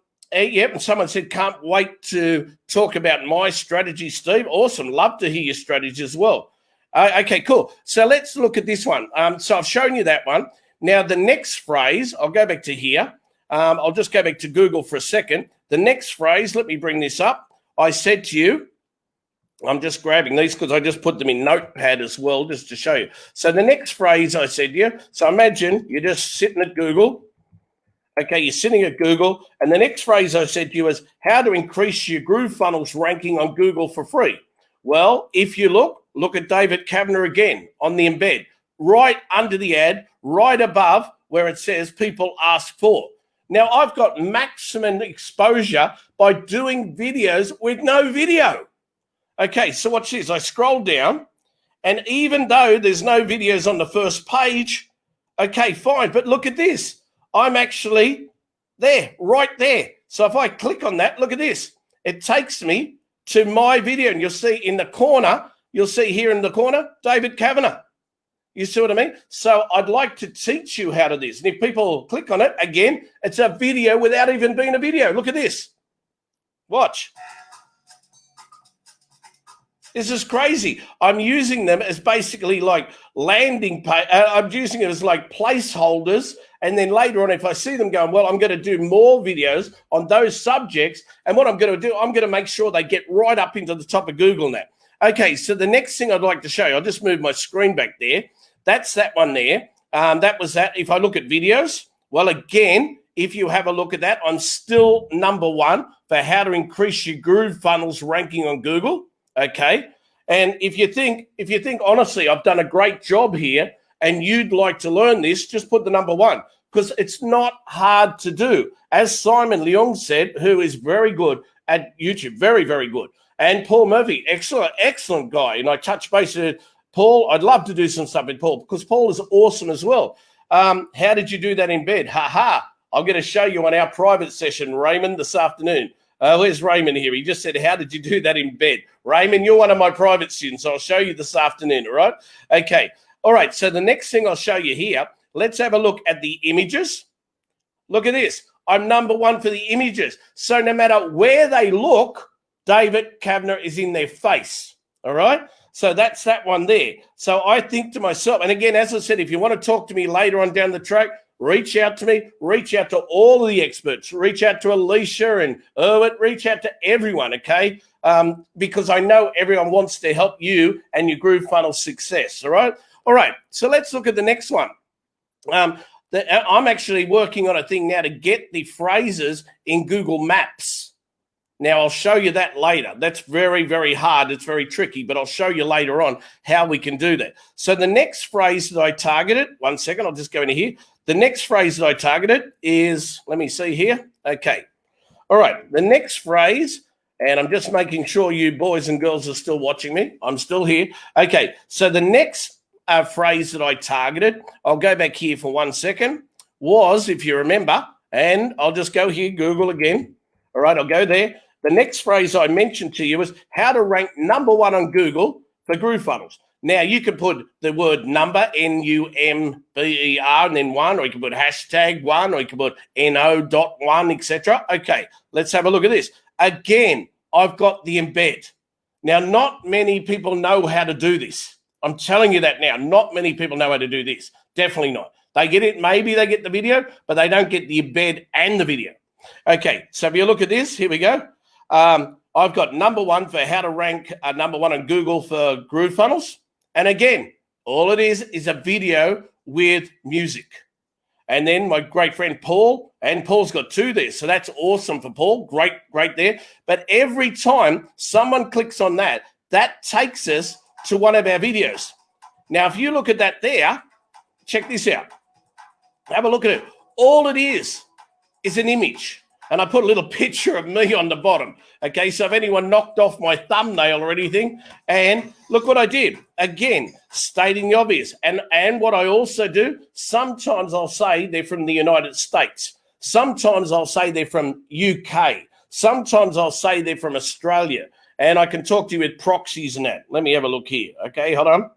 someone said, can't wait to talk about my strategy, Steve. Awesome. Love to hear your strategy as well. Okay, cool. So let's look at this one. So I've shown you that one. Now, the next phrase, I'll go back to here. I'll just go back to Google for a second. The next phrase, let me bring this up. I said to you, I'm just grabbing these because I just put them in Notepad as well, just to show you. So the next phrase I said to you, so imagine you're just sitting at Google. Okay, you're sitting at Google. And the next phrase I said to you is how to increase your GrooveFunnels ranking on Google for free. Well, if you look at David Kavanagh again on the embed, right under the ad, right above where it says people ask for. Now, I've got maximum exposure by doing videos with no video. Okay, so watch this. I scroll down, and even though there's no videos on the first page, okay, fine. But look at this. I'm actually There, right there. So if I click on that, look at this. It takes me to my video, and you'll see in the corner, you'll see here in the corner, David Kavanagh. You see what I mean? So I'd like to teach you how to this. And if people click on it, again, it's a video without even being a video. Look at this. Watch. This is crazy. I'm using them as basically like landing page. I'm using it as like placeholders. And then later on, if I see them going, well, I'm going to do more videos on those subjects. And what I'm going to do, I'm going to make sure they get right up into the top of Google now. Okay, so the next thing I'd like to show you, I'll just move my screen back there. That's that one there. That was that. If I look at videos, well, again, if you have a look at that, I'm still #1 for how to increase your GrooveFunnels ranking on Google. Okay. And if you think honestly, I've done a great job here and you'd like to learn this, just put the #1 because it's not hard to do. As Simon Leung said, who is very good at YouTube, very, very good. And Paul Murphy, excellent guy. And I touched base with Paul. I'd love to do some stuff with Paul because Paul is awesome as well. How did you do that in bed? I'm going to show you on our private session, Raymond, this afternoon. Where's Raymond here? He just said, how did you do that in bed? Raymond, you're one of my private students. So I'll show you this afternoon, all right? Okay. All right. So the next thing I'll show you here, let's have a look at the images. Look at this. I'm #1 for the images. So no matter where they look, David Kavanagh is in their face, all right? So that's that one there. So I think to myself, and again, as I said, if you want to talk to me later on down the track, reach out to me, reach out to all of the experts, reach out to Alicia and Erwin, reach out to everyone, okay? Because I know everyone wants to help you and your GrooveFunnels success, all right? All right, so let's look at the next one. I'm actually working on a thing now to get the phrases in Google Maps. Now, I'll show you that later. That's very, very hard. It's very tricky, but I'll show you later on how we can do that. So the next phrase that I targeted, one second, I'll just go into here. The next phrase that I targeted is, let me see here. Okay. All right. The next phrase, and I'm just making sure you boys and girls are still watching me. I'm still here. Okay. So the next phrase that I targeted, I'll go back here for 1 second, was, if you remember, and I'll just go here, Google again. All right. I'll go there. The next phrase I mentioned to you is how to rank #1 on Google for GrooveFunnels. Now, you can put the word number, NUMBER, and then 1, or you can put #1, or you can put NO.1, etc. Okay, let's have a look at this. Again, I've got the embed. Now, not many people know how to do this. I'm telling you that now. Not many people know how to do this. Definitely not. They get it, maybe they get the video, but they don't get the embed and the video. Okay, so if you look at this, here we go. I've got #1 for how to rank #1 on Google for GrooveFunnels. And again, all it is a video with music. And then my great friend Paul, and Paul's got 2 there. So that's awesome for Paul. Great, great there. But every time someone clicks on that, that takes us to one of our videos. Now, if you look at that there, check this out. Have a look at it. All it is an image. And I put a little picture of me on the bottom. Okay, so if anyone knocked off my thumbnail or anything, and look what I did. Again, stating the obvious. And what I also do, sometimes I'll say they're from the United States. Sometimes I'll say they're from UK. Sometimes I'll say they're from Australia. And I can talk to you with proxies and that. Let me have a look here. Okay, hold on.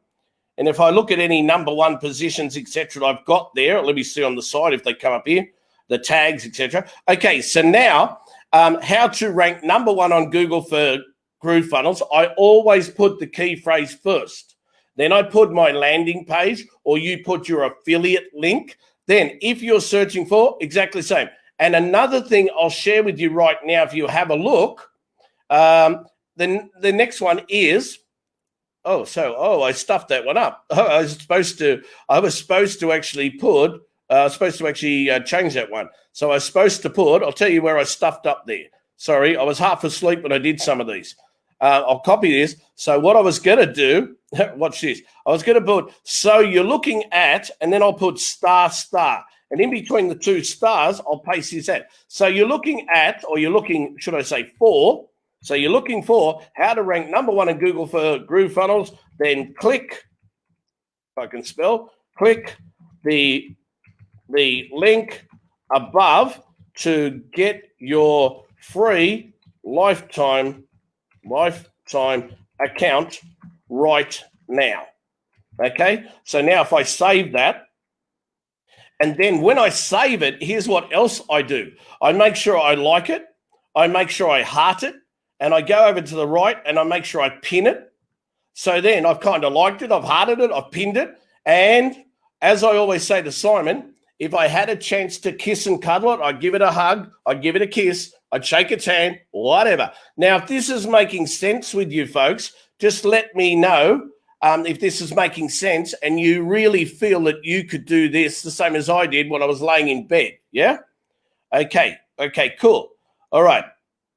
And if I look at any #1 positions, etc., I've got there, let me see on the side if they come up here. The tags, etc. Okay, so now how to rank #1 on Google for GrooveFunnels. I always put the key phrase first. Then I put my landing page, or you put your affiliate link. Then if you're searching for, exactly the same. And another thing I'll share with you right now, if you have a look, then the next one is, I stuffed that one up. I was supposed to actually put, change that one. So I was supposed to put, I'll tell you where I stuffed up there. Sorry, I was half asleep when I did some of these. I'll copy this. So what I was going to do, watch this. I was going to put, so you're looking at, and then I'll put star. And in between the 2 stars, I'll paste this at. So you're looking at, or you're looking, should I say for, so you're looking for how to rank #1 in Google for GrooveFunnels, then click, if I can spell, click the link above to get your free lifetime account right now. Okay, so now if I save that, and then when I save it, here's what else I do. I make sure I like it, I make sure I heart it, and I go over to the right and I make sure I pin it. So then I've kind of liked it, I've hearted it, I've pinned it. And as I always say to Simon, if I had a chance to kiss and cuddle it, I'd give it a hug, I'd give it a kiss, I'd shake its hand, whatever. Now, if this is making sense with you folks, just let me know if this is making sense and you really feel that you could do this the same as I did when I was laying in bed. Yeah? Okay, cool. All right.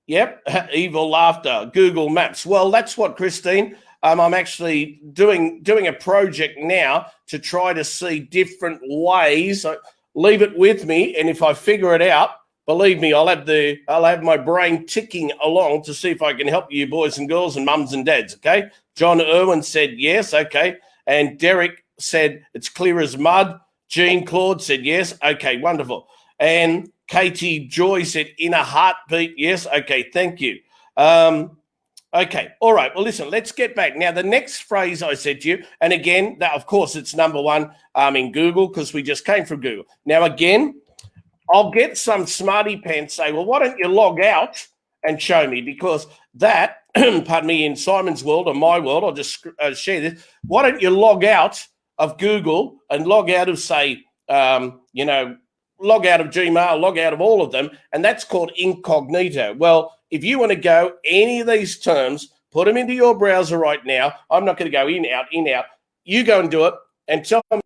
Yep, evil laughter, Google Maps. Well, that's what, Christine, I'm actually doing a project now to try to see different ways. So leave it with me, and if I figure it out, believe me, I'll have my brain ticking along to see if I can help you boys and girls and mums and dads, okay? John Irwin said yes, okay. And Derek said it's clear as mud. Jean Claude said yes, okay, wonderful. And Katie Joy said in a heartbeat, yes, okay, thank you. Okay, all right, well, listen, let's get back. Now, the next phrase I said to you, and again, that of course it's number one in Google because we just came from Google. Now, again, I'll get some smarty pants say, well, why don't you log out and show me? Because that, pardon me, in Simon's world or my world, I'll just share this. Why don't you log out of Google and log out of, say, log out of Gmail, log out of all of them, and that's called incognito. Well, if you want to go any of these terms, put them into your browser right now. I'm not going to go in, out. You go and do it and tell me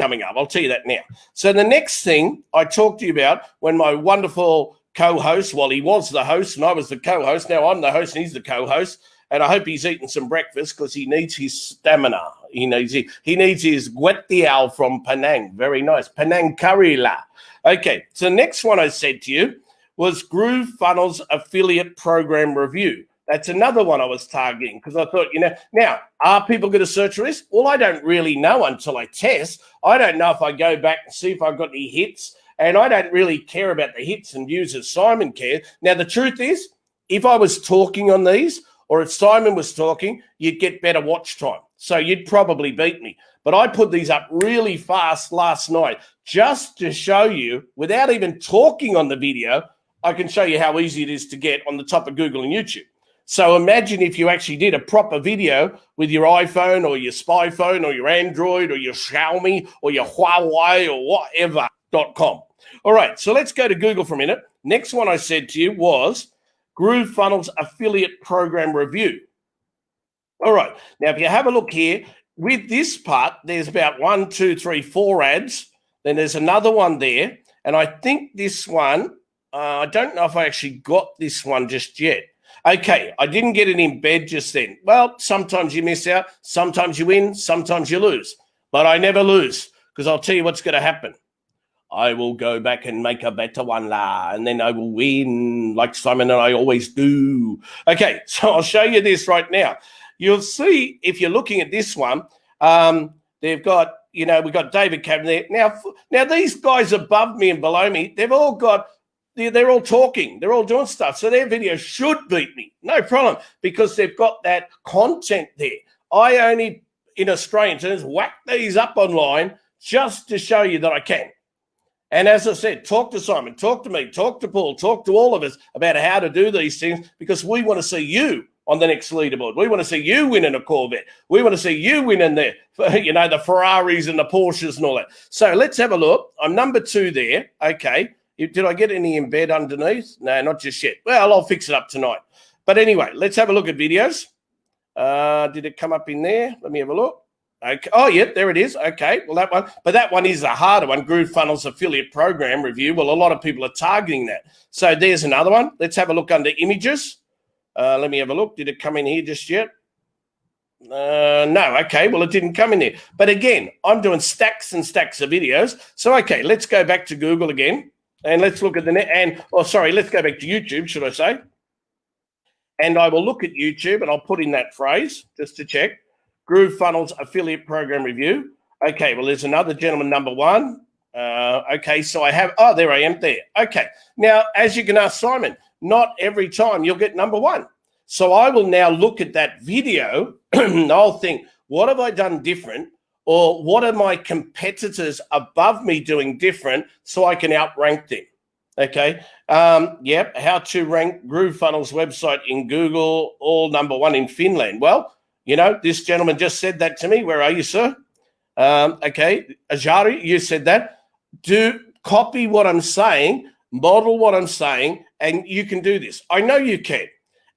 coming up. I'll tell you that now. So the next thing I talked to you about when my wonderful co-host, well, he was the host and I was the co-host. Now I'm the host and he's the co-host. And I hope he's eating some breakfast because he needs his stamina. He needs his guetiao from Penang. Very nice. Penang curry la. Okay, so the next one I said to you was GrooveFunnels Affiliate Program Review. That's another one I was targeting because I thought, now, are people going to search for this? Well, I don't really know until I test. I don't know if I go back and see if I've got any hits, and I don't really care about the hits and views as Simon cares. Now, the truth is, if I was talking on these, or if Simon was talking, you'd get better watch time. So you'd probably beat me. But I put these up really fast last night just to show you, without even talking on the video, I can show you how easy it is to get on the top of Google and YouTube. So imagine if you actually did a proper video with your iPhone or your spy phone or your Android or your Xiaomi or your Huawei or whatever.com. All right, so let's go to Google for a minute. Next one I said to you was GrooveFunnels Affiliate Program Review. All right, now if you have a look here, with this part, there's about 1, 2, 3, 4 ads. Then there's another one there. And I think this one, I don't know if I actually got this one just yet. Okay, I didn't get it in bed just then. Well, sometimes you miss out, sometimes you win, sometimes you lose. But I never lose because I'll tell you what's going to happen. I will go back and make a better one, and then I will win like Simon and I always do. Okay, so I'll show you this right now. You'll see if you're looking at this one, they've got, we've got David Cameron there. Now these guys above me and below me, they're all talking, they're all doing stuff. So their video should beat me, no problem, because they've got that content there. I only, in Australian terms, whack these up online just to show you that I can. And as I said, talk to Simon, talk to me, talk to Paul, talk to all of us about how to do these things because we want to see you on the next leaderboard. We want to see you winning a Corvette. We want to see you winning the Ferraris and the Porsches and all that. So let's have a look. I'm number 2 there. Okay. Did I get any embed underneath? No, not just yet. Well, I'll fix it up tonight. But anyway, let's have a look at videos. Did it come up in there? Let me have a look. Okay. Oh, yeah, there it is. Okay, well, that one. But that one is the harder one, GrooveFunnels Affiliate Program Review. Well, a lot of people are targeting that. So there's another one. Let's have a look under images. Let me have a look. Did it come in here just yet? No. Okay, well, it didn't come in there. But again, I'm doing stacks and stacks of videos. So, okay, let's go back to Google again. And let's look at the let's go back to YouTube, should I say. And I will look at YouTube and I'll put in that phrase just to check. GrooveFunnels Affiliate Program Review. Okay, well, there's another gentleman, number 1. Okay, so I have, there I am there. Okay, now as you can ask Simon, not every time you'll get number one. So I will now look at that video and I'll think, what have I done different? Or what are my competitors above me doing different so I can outrank them? Okay, yep, how to rank GrooveFunnels website in Google, all number one in Finland. Well, you know, this gentleman just said that to me. Where are you, sir? Okay, Ajari, you said that. Do copy what I'm saying, model what I'm saying, and you can do this. I know you can.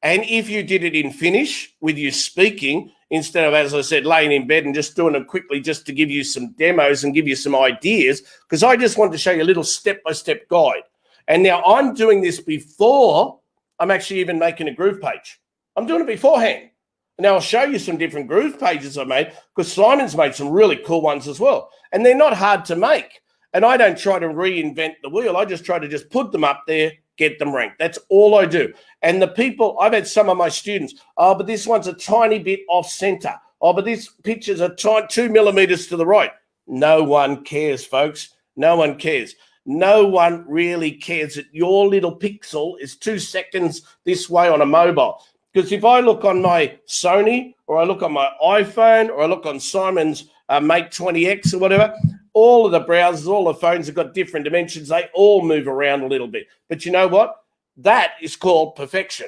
And if you did it in Finnish with you speaking, instead of, as I said, laying in bed and just doing them quickly just to give you some demos and give you some ideas, because I just wanted to show you a little step-by-step guide. And now I'm doing this before I'm actually even making a Groove page. I'm doing it beforehand. Now I'll show you some different Groove pages I made, because Simon's made some really cool ones as well. And they're not hard to make. And I don't try to reinvent the wheel. I just try to just put them up there, get them ranked. That's all I do. And the people, I've had some of my students, but this one's a tiny bit off center. But this picture's a 2 millimeters to the right. No one cares, folks. No one cares. No one really cares that your little pixel is 2 seconds this way on a mobile. Because if I look on my Sony, or I look on my iPhone, or I look on Simon's Mate 20X or whatever, all of the browsers, all the phones have got different dimensions. They all move around a little bit. But you know what? That is called perfection.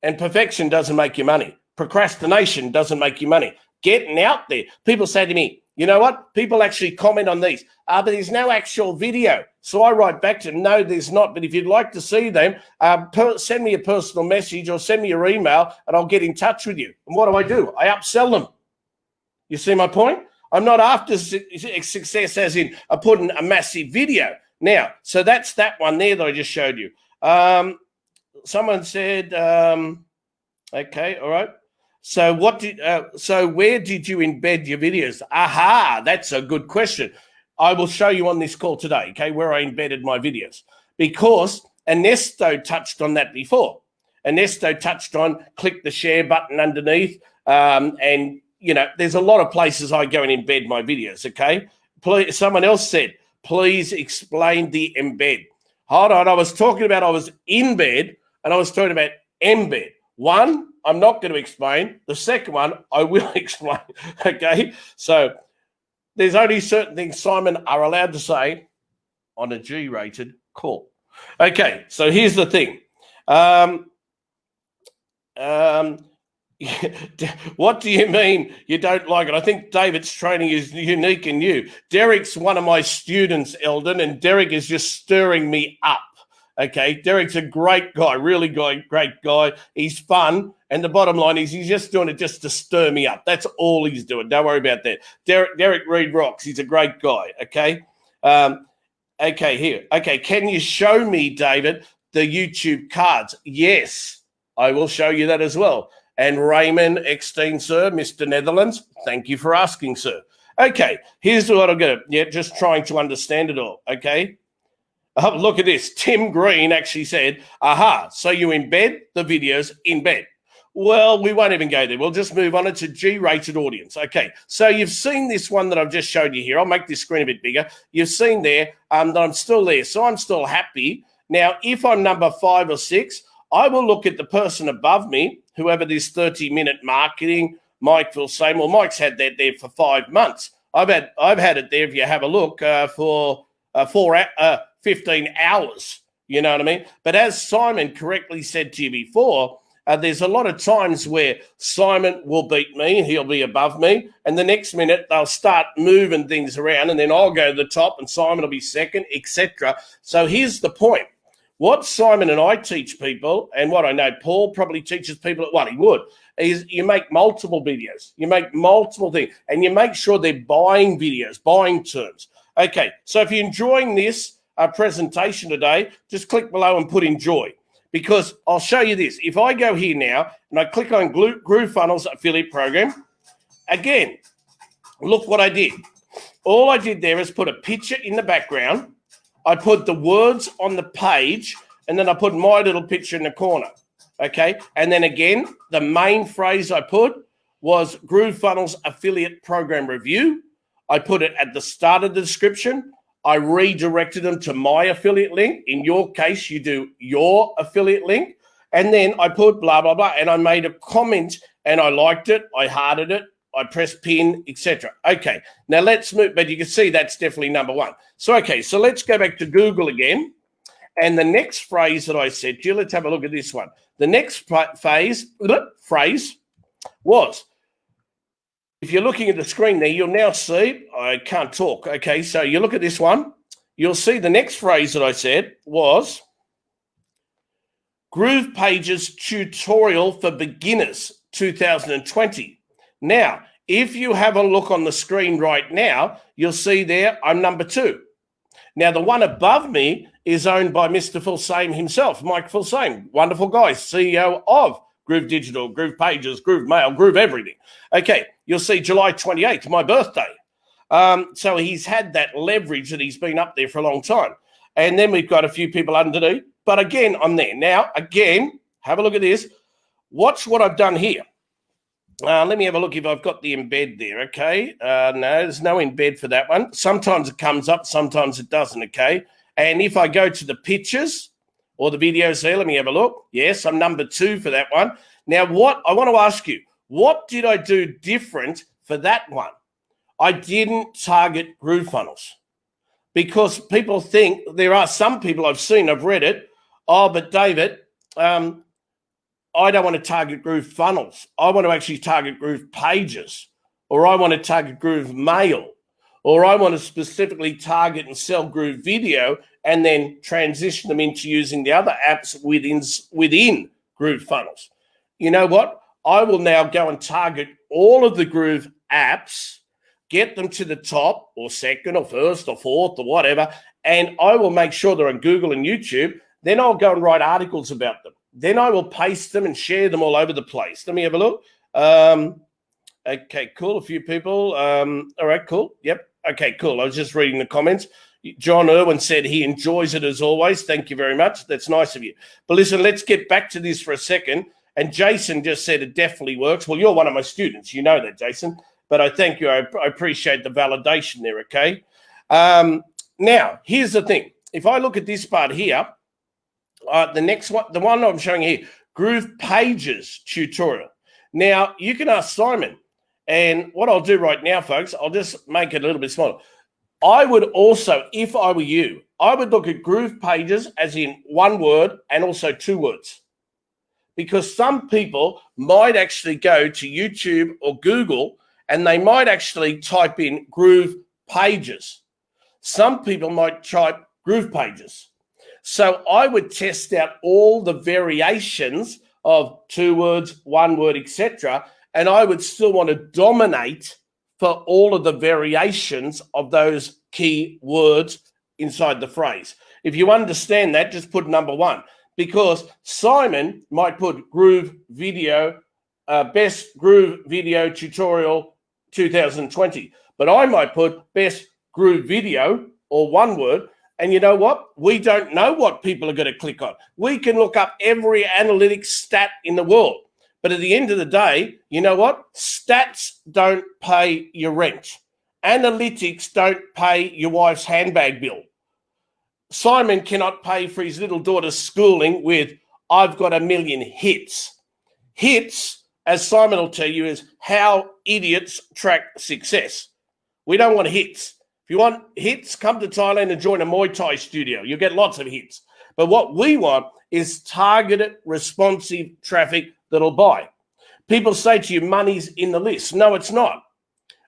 And perfection doesn't make you money. Procrastination doesn't make you money. Getting out there. People say to me, you know what? People actually comment on these. But there's no actual video. So I write back to them, no, there's not. But if you'd like to see them, send me a personal message or send me your email and I'll get in touch with you. And what do? I upsell them. You see my point? I'm not after success as in putting a massive video. Now, so that's that one there that I just showed you. Someone said, okay, all right. So where did you embed your videos? Aha, that's a good question. I will show you on this call today, okay, where I embedded my videos, because Ernesto touched on that before. Ernesto touched on click the share button underneath, and you know, there's a lot of places I go and embed my videos, okay? Please, someone else said, please explain the embed. Hold on, I was talking about I was in bed and I was talking about embed. One, I'm not going to explain. The second one, I will explain, okay? So there's only certain things Simon are allowed to say on a G-rated call. Okay, so here's the thing. What do you mean you don't like it? I think David's training is unique in you. Derek's one of my students, Eldon, and Derek is just stirring me up. Okay, Derek's a great guy, really great guy. He's fun, and the bottom line is he's just doing it just to stir me up. That's all he's doing. Don't worry about that. Derek Reed rocks. He's a great guy. Okay, okay, here. Okay, can you show me, David, the YouTube cards? Yes, I will show you that as well. And Raymond Eckstein, sir, Mr. Netherlands, thank you for asking, sir. Okay, here's what I'm going to, just trying to understand it all, okay? Oh, look at this. Tim Green actually said, aha, so you embed the videos in bed. Well, we won't even go there. We'll just move on. It's a G-rated audience. Okay, so you've seen this one that I've just showed you here. I'll make this screen a bit bigger. You've seen there that I'm still there, so I'm still happy. Now, if I'm number 5 or 6, I will look at the person above me, whoever this 30-minute marketing, Mike Filsaime. Well, Mike's had that there for 5 months. I've had it there, if you have a look, for 15 hours. You know what I mean? But as Simon correctly said to you before, there's a lot of times where Simon will beat me, he'll be above me, and the next minute they'll start moving things around, and then I'll go to the top and Simon will be second, etc. So here's the point. What Simon and I teach people, and what I know Paul probably teaches people, well, he would, is you make multiple videos. You make multiple things, and you make sure they're buying videos, buying terms. Okay, so if you're enjoying this presentation today, just click below and put enjoy, because I'll show you this. If I go here now and I click on GrooveFunnels affiliate program, again, look what I did. All I did there is put a picture in the background. I put the words on the page, and then I put my little picture in the corner, okay? And then again, the main phrase I put was GrooveFunnels Affiliate Program Review. I put it at the start of the description. I redirected them to my affiliate link. In your case, you do your affiliate link. And then I put blah, blah, blah. And I made a comment and I liked it. I hearted it. I pressed pin, etc. Okay, now let's move. But you can see that's definitely number one. So, okay, so let's go back to Google again. And the next phrase that I said to you, let's have a look at this one. The next phrase was, if you're looking at the screen there, you'll now see, I can't talk. Okay, so you look at this one, you'll see the next phrase that I said was GroovePages Tutorial for Beginners 2020. Now, if you have a look on the screen right now, you'll see there I'm number 2. Now, the one above me is owned by Mr. Filsaime himself, Mike Filsaime, wonderful guy, CEO of Groove Digital, Groove Pages, Groove Mail, Groove everything. Okay, you'll see July 28th, my birthday. So he's had that leverage that he's been up there for a long time. And then we've got a few people underneath. But again, I'm there. Now, again, have a look at this. Watch what I've done here. Let me have a look if I've got the embed there, okay? No, there's no embed for that one. Sometimes it comes up, sometimes it doesn't, okay? And if I go to the pictures or the videos there, let me have a look. Yes, I'm number 2 for that one. Now, what I want to ask you, what did I do different for that one? I didn't target GrooveFunnels because people think, there are some people I've seen, I've read it, oh, but David, I don't want to target GrooveFunnels. I want to actually target GroovePages, or I want to target GrooveMail, or I want to specifically target and sell GrooveVideo and then transition them into using the other apps within GrooveFunnels. You know what? I will now go and target all of the Groove apps, get them to the top or second or first or fourth or whatever, and I will make sure they're on Google and YouTube. Then I'll go and write articles about them. Then I will paste them and share them all over the place. Let me have a look. Okay, cool. A few people. All right, cool. Yep. Okay, cool. I was just reading the comments. John Irwin said he enjoys it as always. Thank you very much. That's nice of you. But listen, let's get back to this for a second. And Jason just said it definitely works. Well, you're one of my students. You know that, Jason. But I thank you. I appreciate the validation there, okay? Now, here's the thing. If I look at this part here, the next one, the one I'm showing here, GroovePages Tutorial. Now, you can ask Simon. And what I'll do right now, folks, I'll just make it a little bit smaller. I would also, if I were you, I would look at GroovePages as in one word and also 2 words. Because some people might actually go to YouTube or Google and they might actually type in GroovePages. Some people might type GroovePages. So I would test out all the variations of 2 words, 1 word, etc. And I would still want to dominate for all of the variations of those key words inside the phrase. If you understand that, just put number 1. Because Simon might put Groove Video, Best Groove Video Tutorial 2020. But I might put Best Groove Video or 1 word. And you know what? We don't know what people are going to click on. We can look up every analytics stat in the world. But at the end of the day, you know what? Stats don't pay your rent. Analytics don't pay your wife's handbag bill. Simon cannot pay for his little daughter's schooling with, I've got 1 million hits. Hits, as Simon will tell you, is how idiots track success. We don't want hits. If you want hits, come to Thailand and join a Muay Thai studio. You'll get lots of hits. But what we want is targeted, responsive traffic that'll buy. People say to you, money's in the list. No, it's not.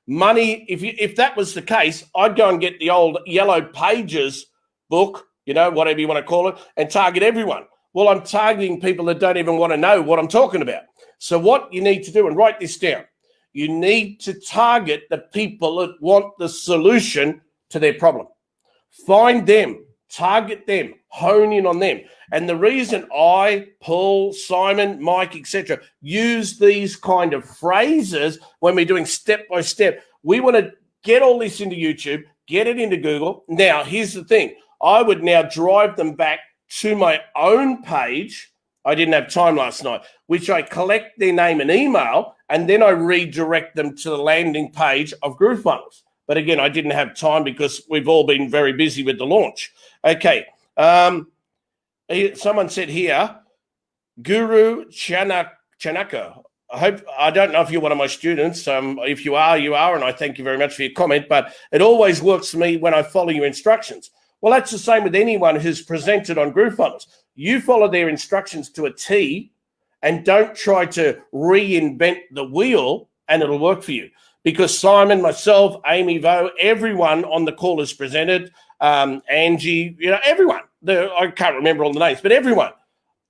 Money, if that was the case, I'd go and get the old Yellow Pages book, you know, whatever you want to call it, and target everyone. Well, I'm targeting people that don't even want to know what I'm talking about. So what you need to do, and write this down, you need to target the people that want the solution to their problem. Find them, target them, hone in on them. And the reason I, Paul, Simon, Mike, etc., use these kind of phrases when we're doing step by step, we want to get all this into YouTube, get it into Google. Now, here's the thing. I would now drive them back to my own page. I didn't have time last night, which I collect their name and email, and then I redirect them to the landing page of GrooveFunnels. But again, I didn't have time because we've all been very busy with the launch. Okay. Someone said here, Guru Chanaka. I don't know if you're one of my students. If you are, you are, and I thank you very much for your comment, but it always works for me when I follow your instructions. Well, that's the same with anyone who's presented on GrooveFunnels. You follow their instructions to a T and don't try to reinvent the wheel and it'll work for you. Because Simon, myself, Amy Vo, everyone on the call is presented, Angie, everyone. I can't remember all the names, but everyone.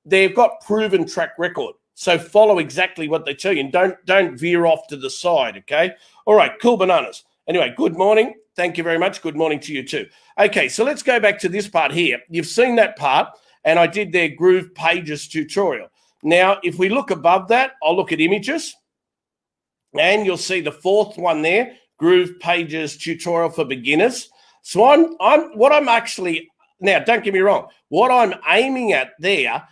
They've got proven track record. So follow exactly what they tell you and don't veer off to the side, okay? All right, cool bananas. Anyway, good morning. Thank you very much. Good morning to you too. Okay, so let's go back to this part here. You've seen that part, and I did their GroovePages tutorial. Now, if we look above that, I'll look at images, and you'll see the fourth one there, GroovePages tutorial for beginners. So now, don't get me wrong, what I'm aiming at there,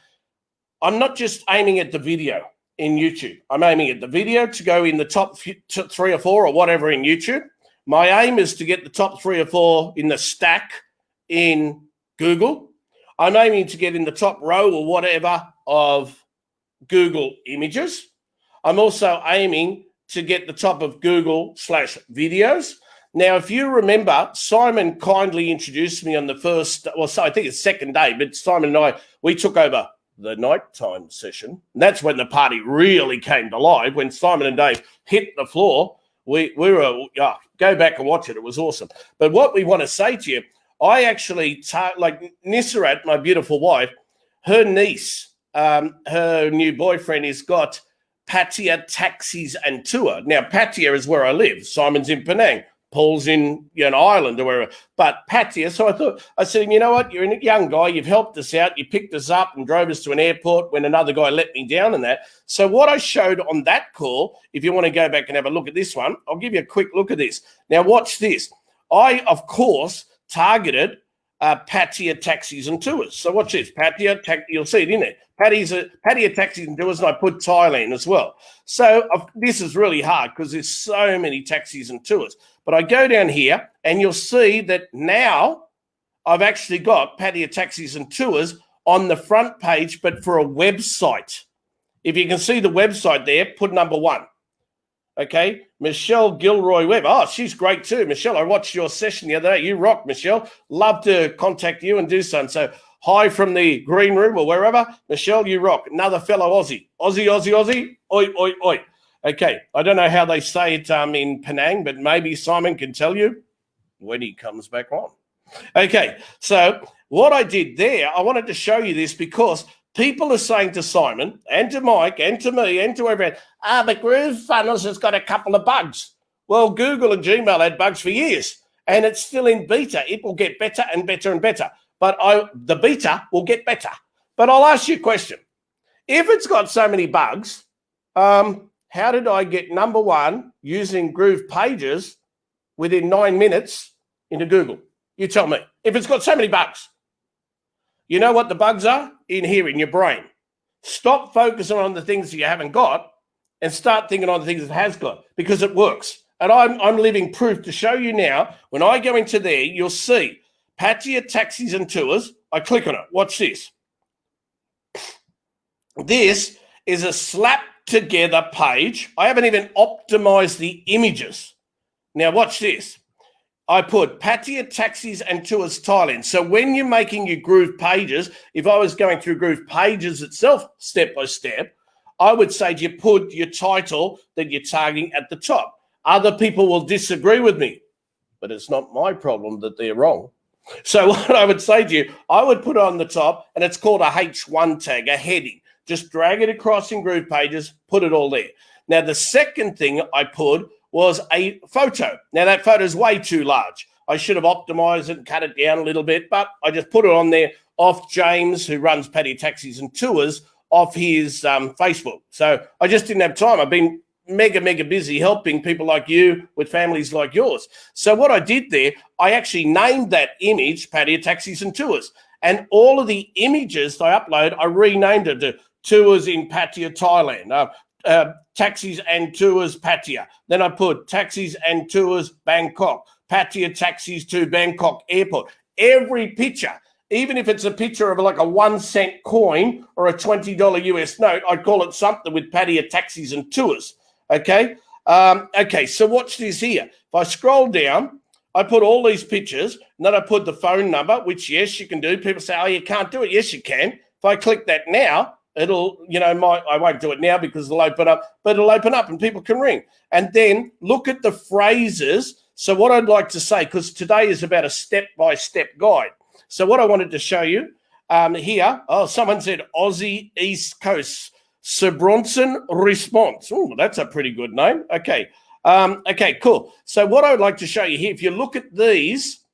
I'm not just aiming at the video in YouTube. I'm aiming at the video to go in the top 3 or 4 or whatever in YouTube. My aim is to get the top 3 or 4 in the stack in Google. I'm aiming to get in the top row or whatever of Google images. I'm also aiming to get the top of Google/videos. Now, if you remember, Simon kindly introduced me on the first, I think it's second day, but Simon and I, we took over the nighttime session. And that's when the party really came to life. When Simon and Dave hit the floor, we were, go back and watch it. It was awesome. But what we want to say to you, I actually, like Nissarat, my beautiful wife, her niece, her new boyfriend has got Pattaya Taxis and Tour. Now, Pattaya is where I live. Simon's in Penang. Paul's in Ireland or wherever, but Pattaya. So I said, you know what? You're a young guy. You've helped us out. You picked us up and drove us to an airport when another guy let me down and that. So what I showed on that call, if you want to go back and have a look at this one, I'll give you a quick look at this. Now, watch this. I, of course, targeted Pattaya Taxis and Tours. So watch this. You'll see it in there. Pattaya Taxis and Tours, and I put Thailand as well. So this is really hard because there's so many taxis and tours. But I go down here and you'll see that now I've actually got Pattaya Taxis and Tours on the front page, but for a website. If you can see the website there, put number 1. Okay, Michelle Gilroy Webb. Oh, she's great too. Michelle, I watched your session the other day. You rock, Michelle. Love to contact you and do something. So hi from the green room or wherever. Michelle, you rock. Another fellow Aussie. Aussie. Oi, oi, oi. Okay, I don't know how they say it in Penang, but maybe Simon can tell you when he comes back on. Okay, so what I did there, I wanted to show you this because people are saying to Simon and to Mike and to me and to everyone, but GrooveFunnels has got a couple of bugs. Well, Google and Gmail had bugs for years, and it's still in beta. It will get better and better and better, but the beta will get better. But I'll ask you a question. If it's got so many bugs, how did I get number 1 using GroovePages within 9 minutes into Google? You tell me. If it's got so many bugs. You know what the bugs are? In here, in your brain. Stop focusing on the things that you haven't got and start thinking on the things it has got because it works. And I'm living proof to show you now. When I go into there, you'll see Pattaya Taxis and Tours. I click on it. Watch this. This is a slap together page. I haven't even optimized the images. Now watch this. I put Pattaya Taxis and Tours Thailand. So when you're making your GroovePages, if I was going through GroovePages itself step by step, I would say you put your title that you're targeting at the top. Other people will disagree with me, but it's not my problem that they're wrong. So what I would say to you, I would put it on the top, and it's called a H1 tag, a heading. Just drag it across in GroovePages, put it all there. Now, the second thing I put was a photo. Now, that photo is way too large. I should have optimized it and cut it down a little bit, but I just put it on there off James, who runs Pattaya Taxis and Tours, off his Facebook. So I just didn't have time. I've been mega busy helping people like you with families like yours. So what I did there, I actually named that image Pattaya Taxis and Tours. And all of the images I upload, I renamed it to Tours in Pattaya, Thailand, taxis and tours Pattaya. Then I put taxis and tours Bangkok, Pattaya taxis to Bangkok airport. Every picture, even if it's a picture of like a 1 cent coin or a $20 US note, I'd call it something with Pattaya taxis and tours. Okay. Okay. So watch this here. If I scroll down, I put all these pictures, and then I put the phone number, which, yes, you can do. People say, oh, you can't do it. Yes, you can. If I click that now, it'll, I won't do it now because it'll open up, but it'll open up and people can ring. And then look at the phrases. So what I'd like to say, because today is about a step-by-step guide. So what I wanted to show you here, someone said Aussie East Coast, Sir Bronson Response. Oh, that's a pretty good name. Okay. Okay, cool. So what I would like to show you here, if you look at these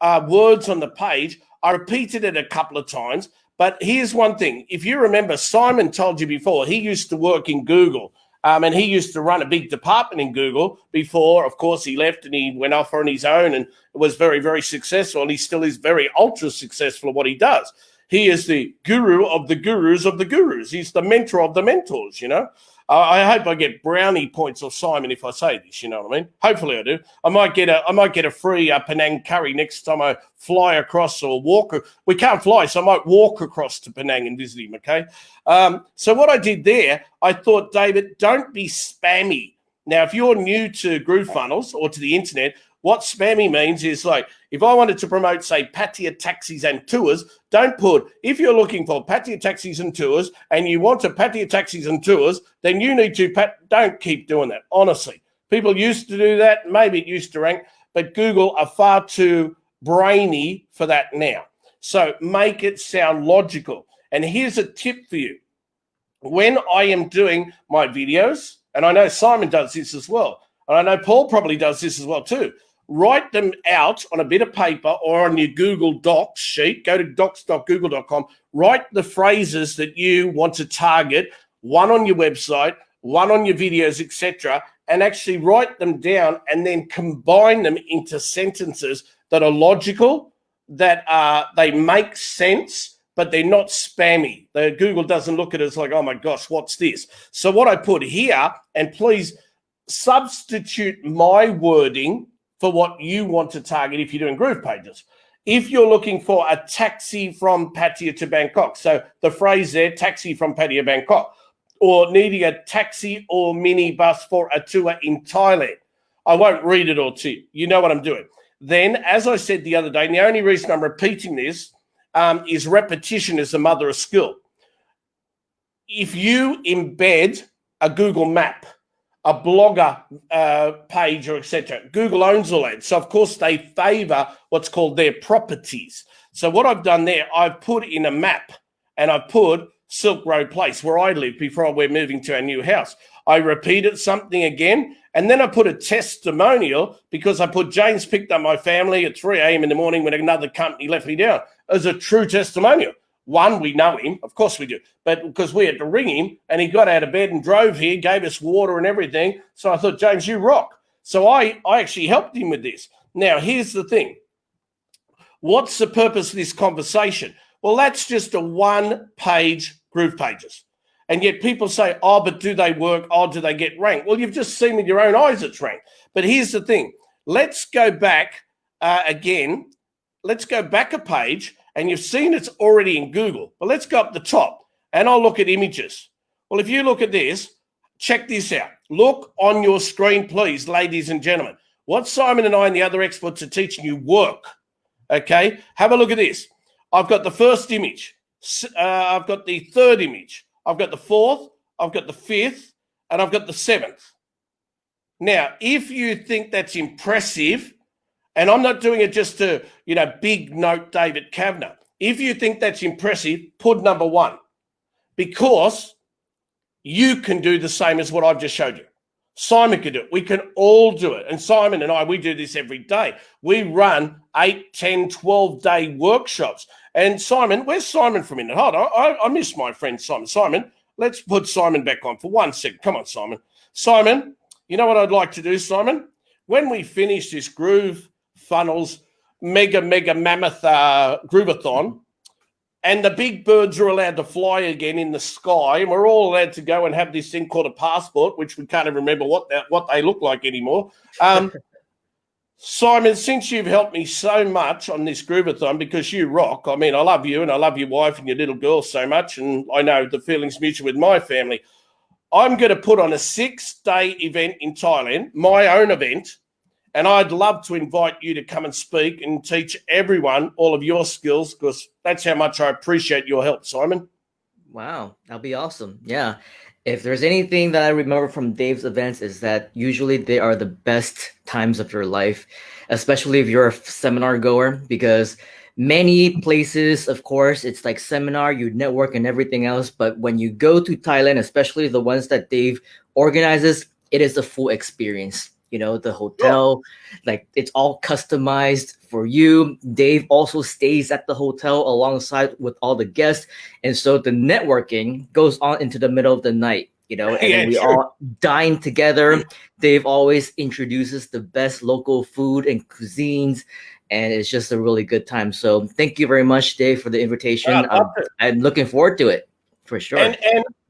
words on the page, I repeated it a couple of times, but here's one thing. If you remember, Simon told you before, he used to work in Google, and he used to run a big department in Google before, of course, he left and he went off on his own and was very, very successful, and he still is very ultra successful at what he does. He is the guru of the gurus of the gurus. He's the mentor of the mentors, I hope I get brownie points off Simon if I say this, you know what I mean? Hopefully I do. I might get a free Penang curry next time I fly across or walk. We can't fly, so I might walk across to Penang and visit him, okay? So what I did there, I thought, David, don't be spammy. Now, if you're new to GrooveFunnels or to the internet, what spammy means is like, if I wanted to promote, say, Pattaya taxis and tours, don't put, if you're looking for Pattaya taxis and tours and you want to Pattaya taxis and tours, then you need to, don't keep doing that, honestly. People used to do that, maybe it used to rank, but Google are far too brainy for that now. So make it sound logical. And here's a tip for you. When I am doing my videos, and I know Simon does this as well, and I know Paul probably does this as well too, write them out on a bit of paper or on your Google Docs sheet. Go to docs.google.com. Write the phrases that you want to target, one on your website, one on your videos, etc., and actually write them down and then combine them into sentences that are logical, that they make sense, but they're not spammy. Google doesn't look at it as like, oh my gosh, what's this? So what I put here, and please substitute my wording for what you want to target if you're doing GroovePages. If you're looking for a taxi from Pattaya to Bangkok, so the phrase there, taxi from Pattaya, Bangkok, or needing a taxi or minibus for a tour in Thailand, I won't read it all to you. You know what I'm doing. Then, as I said the other day, and the only reason I'm repeating this is repetition is the mother of skill. If you embed a Google map, a blogger page, or etc. Google owns all that. So, of course, they favor what's called their properties. So what I've done there, I've put in a map and I've put Silk Road Place, where I live before we're moving to our new house. I repeated something again, and then I put a testimonial because I put James picked up my family at 3 a.m. in the morning when another company let me down as a true testimonial. One, we know him, of course we do, but because we had to ring him and he got out of bed and drove here, gave us water and everything. So I thought, James, you rock. So I actually helped him with this. Now, here's the thing. What's the purpose of this conversation? Well, that's just a one-page GroovePages. And yet people say, oh, but do they work? Oh, do they get ranked? Well, you've just seen with your own eyes it's ranked. But here's the thing. Let's go back again. Let's go back a page. And you've seen it's already in Google. But let's go up the top and I'll look at images. Well, if you look at this, check this out. Look on your screen, please, ladies and gentlemen. What Simon and I and the other experts are teaching you work. Okay, have a look at this. I've got the first image. I've got the third image. I've got the fourth. I've got the fifth. And I've got the seventh. Now, if you think that's impressive, and I'm not doing it just to, big note David Kavanagh. If you think that's impressive, put number one, because you can do the same as what I've just showed you. Simon can do it. We can all do it. And Simon and I, we do this every day. We run 8, 10, 12-day workshops. And Simon, where's Simon for a minute? Hold on. I miss my friend Simon. Simon, let's put Simon back on for 1 second. Come on, Simon. Simon, you know what I'd like to do, Simon? When we finish this GrooveFunnels mega mammoth Groveathon, and the big birds are allowed to fly again in the sky, and we're all allowed to go and have this thing called a passport, which we can't even remember what they look like anymore. Simon, since you've helped me so much on this Grooveathon, because you rock, I mean, I love you and I love your wife and your little girl so much, and I know the feeling's mutual with my family. I'm going to put on a 6-day event in Thailand, my own event, and I'd love to invite you to come and speak and teach everyone all of your skills, because that's how much I appreciate your help, Simon. Wow, that'll be awesome. Yeah. If there's anything that I remember from Dave's events is that usually they are the best times of your life, especially if you're a seminar goer, because many places, of course, it's like seminar, you network and everything else. But when you go to Thailand, especially the ones that Dave organizes, it is a full experience. You know, the hotel, like it's all customized for you. Dave also stays at the hotel alongside with all the guests. And so the networking goes on into the middle of the night, you know, and then we all dine together. Dave always introduces the best local food and cuisines, and it's just a really good time. So thank you very much, Dave, for the invitation. I'm looking forward to it for sure. And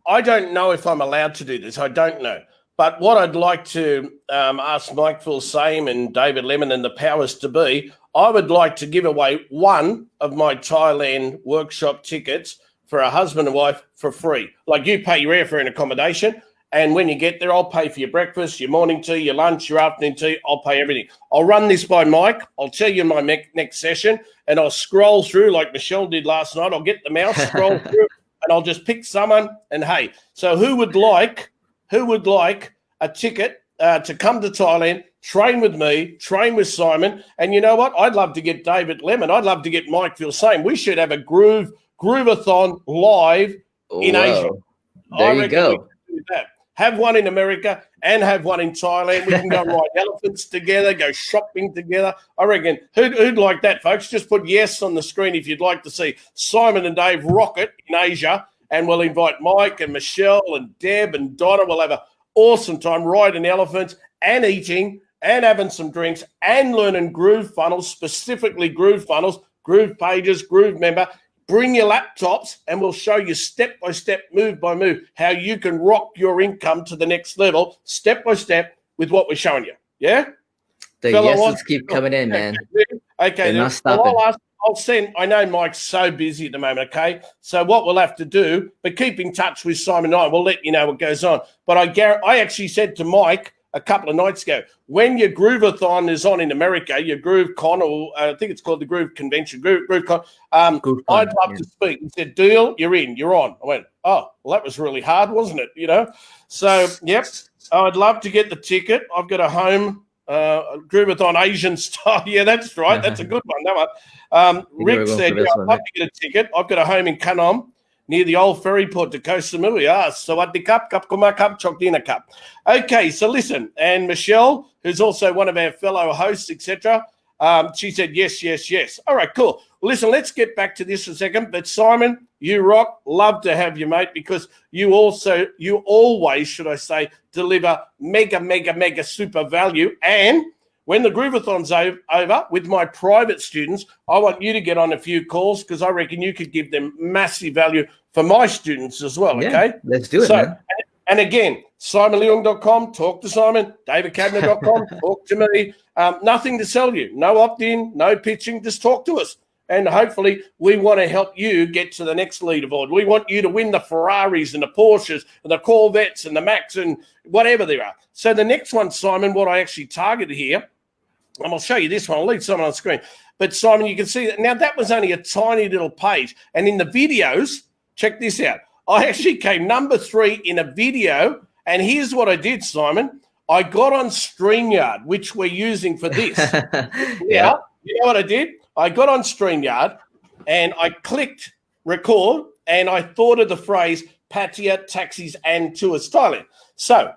I don't know if I'm allowed to do this. I don't know. But what I'd like to ask Mike Filsaime and David Lemon and the powers to be, I would like to give away one of my Thailand workshop tickets for a husband and wife for free. Like, you pay your airfare and accommodation, and when you get there, I'll pay for your breakfast, your morning tea, your lunch, your afternoon tea. I'll pay everything. I'll run this by Mike. I'll tell you in my next session, and I'll scroll through like Michelle did last night. I'll get the mouse, scroll through, and I'll just pick someone. And hey, so who would like a ticket to come to Thailand, train with me, train with Simon? And you know what? I'd love to get David Lemon. I'd love to get Mike Filsaime. We should have a Grooveathon live in Asia. There you go. We can do that. Have one in America and have one in Thailand. We can go ride elephants together, go shopping together. I reckon who'd like that, folks? Just put yes on the screen if you'd like to see Simon and Dave rock it in Asia. And we'll invite Mike and Michelle and Deb and Donna. We'll have an awesome time riding elephants and eating and having some drinks and learning GrooveFunnels, specifically GrooveFunnels, GroovePages, Groove Member. Bring your laptops and we'll show you step by step, move by move, how you can rock your income to the next level, step by step, with what we're showing you. Yeah? The yeses keep coming in, man. Okay, not stopping. I'll send. I know Mike's so busy at the moment, okay? So what we'll have to do, but keep in touch with Simon and I. We'll let you know what goes on. But I actually said to Mike a couple of nights ago, when your Grooveathon is on in America, your GrooveCon, or I think it's called the Groove Convention, GrooveCon, I'd love to speak. He said, deal, you're in, you're on. I went, oh, well, that was really hard, wasn't it? You know? So, yep, I'd love to get the ticket. I've got a home Grooveathon Asian style. Yeah, that's right. That's a good one. That one. Rick said, yeah, I'd love to get a ticket. I've got a home in Kanom near the old ferry port to Koh Samui. Sawadee Cup, Cup Kuma Cup, Chokdina Cup. Okay, so listen. And Michelle, who's also one of our fellow hosts, etc., she said, yes, yes, yes. All right, cool. Well, listen, let's get back to this a second. But Simon, you rock. Love to have you, mate, because you always, should I say, deliver mega super value. And when the Grooveathon's over, with my private students, I want you to get on a few calls, because I reckon you could give them massive value for my students as well, okay? Let's do it, man. And again, simonleung.com, talk to Simon, davidkadner.com, talk to me. Nothing to sell you, no opt-in, no pitching, just talk to us. And hopefully we want to help you get to the next leaderboard. We want you to win the Ferraris and the Porsches and the Corvettes and the Macs and whatever there are. So the next one, Simon, what I actually targeted here, and I'll show you this one. I'll leave someone on the screen. But Simon, you can see that now that was only a tiny little page. And in the videos, check this out. I actually came number 3 in a video. And here's what I did, Simon. I got on StreamYard, which we're using for this. Yeah. You know what I did? I got on StreamYard and I clicked record and I thought of the phrase Pattaya, taxis and tours Thailand. So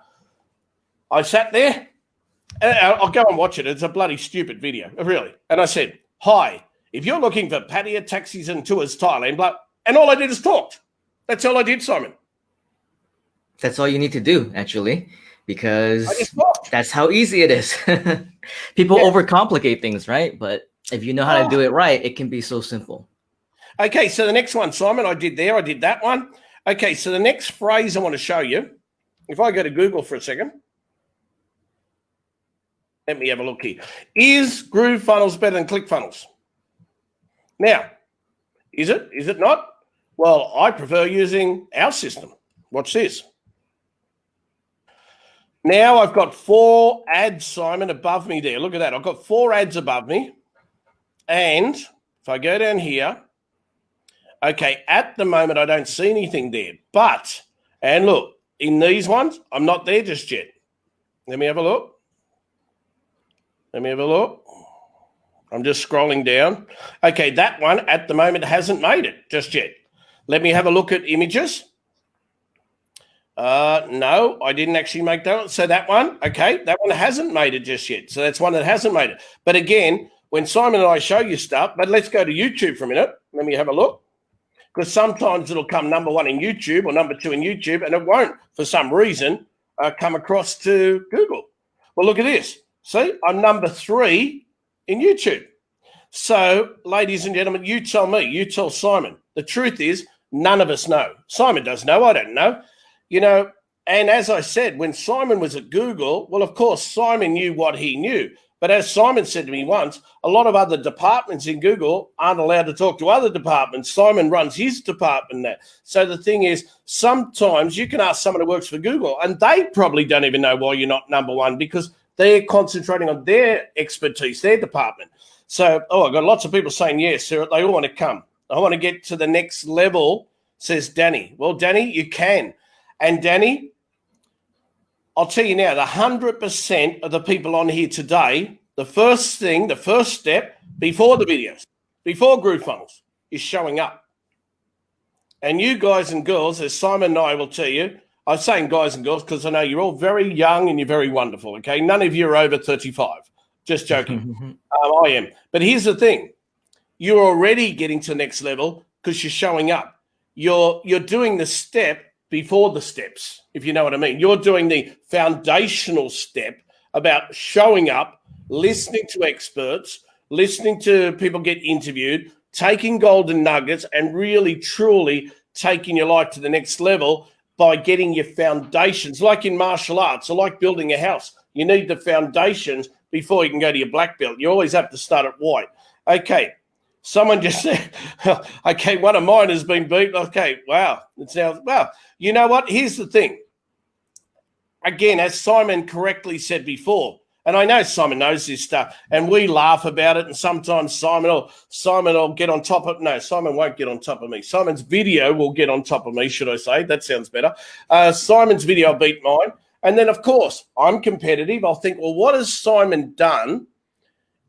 I sat there. I'll go and watch it. It's a bloody stupid video, really. And I said, hi, if you're looking for Pattaya, taxis and tours Thailand, and all I did is talked. That's all I did, Simon. That's all you need to do, actually, because that's how easy it is. People overcomplicate things, right? But if you know how to do it right, it can be so simple. Okay, so the next one, Simon, I did that one. Okay, so the next phrase I want to show you, if I go to Google for a second, let me have a look here. Is GrooveFunnels better than ClickFunnels? Now, is it? Is it not? Well, I prefer using our system. Watch this. Now I've got 4 ads, Simon, above me there. Look at that. I've got 4 ads above me. And if I go down here, okay, at the moment, I don't see anything there. But, and look, in these ones, I'm not there just yet. Let me have a look. Let me have a look. I'm just scrolling down. Okay, that one at the moment hasn't made it just yet. Let me have a look at images. No, I didn't actually make that one. So that one, okay, that one hasn't made it just yet. So that's one that hasn't made it. But again, when Simon and I show you stuff, but let's go to YouTube for a minute. Let me have a look. Because sometimes it'll come number 1 in YouTube or number 2 in YouTube, and it won't, for some reason, come across to Google. Well, look at this. See, I'm number 3 in YouTube. So, ladies and gentlemen, you tell me, you tell Simon. The truth is, none of us know. Simon does know, I don't know. You know, and as I said, when Simon was at Google, well, of course, Simon knew what he knew. But as Simon said to me once, a lot of other departments in Google aren't allowed to talk to other departments. Simon runs his department there. So the thing is, sometimes you can ask someone who works for Google, and they probably don't even know why you're not number 1 because they're concentrating on their expertise, their department. So, I've got lots of people saying, yes, sir, they all want to come. I want to get to the next level, says Danny. Well, Danny, you can. And Danny, I'll tell you now, the 100% of the people on here today, the first step before the videos, before GrooveFunnels, is showing up. And you guys and girls, as Simon and I will tell you, I'm saying guys and girls because I know you're all very young and you're very wonderful, okay? None of you are over 35. Just joking. I am. But here's the thing. You're already getting to the next level because you're showing up. You're doing the step before the steps, if you know what I mean. You're doing the foundational step about showing up, listening to experts, listening to people get interviewed, taking golden nuggets and really, truly taking your life to the next level by getting your foundations, like in martial arts or like building a house. You need the foundations before you can go to your black belt. You always have to start at white. Okay, someone just said, okay, one of mine has been beaten. Okay, wow. It sounds, wow. You know what? Here's the thing. Again, as Simon correctly said before, and I know Simon knows this stuff, and we laugh about it, and sometimes Simon will get on top of, no, Simon won't get on top of me. Simon's video will get on top of me, should I say. That sounds better. Simon's video will beat mine. And then, of course, I'm competitive. I'll think, well, what has Simon done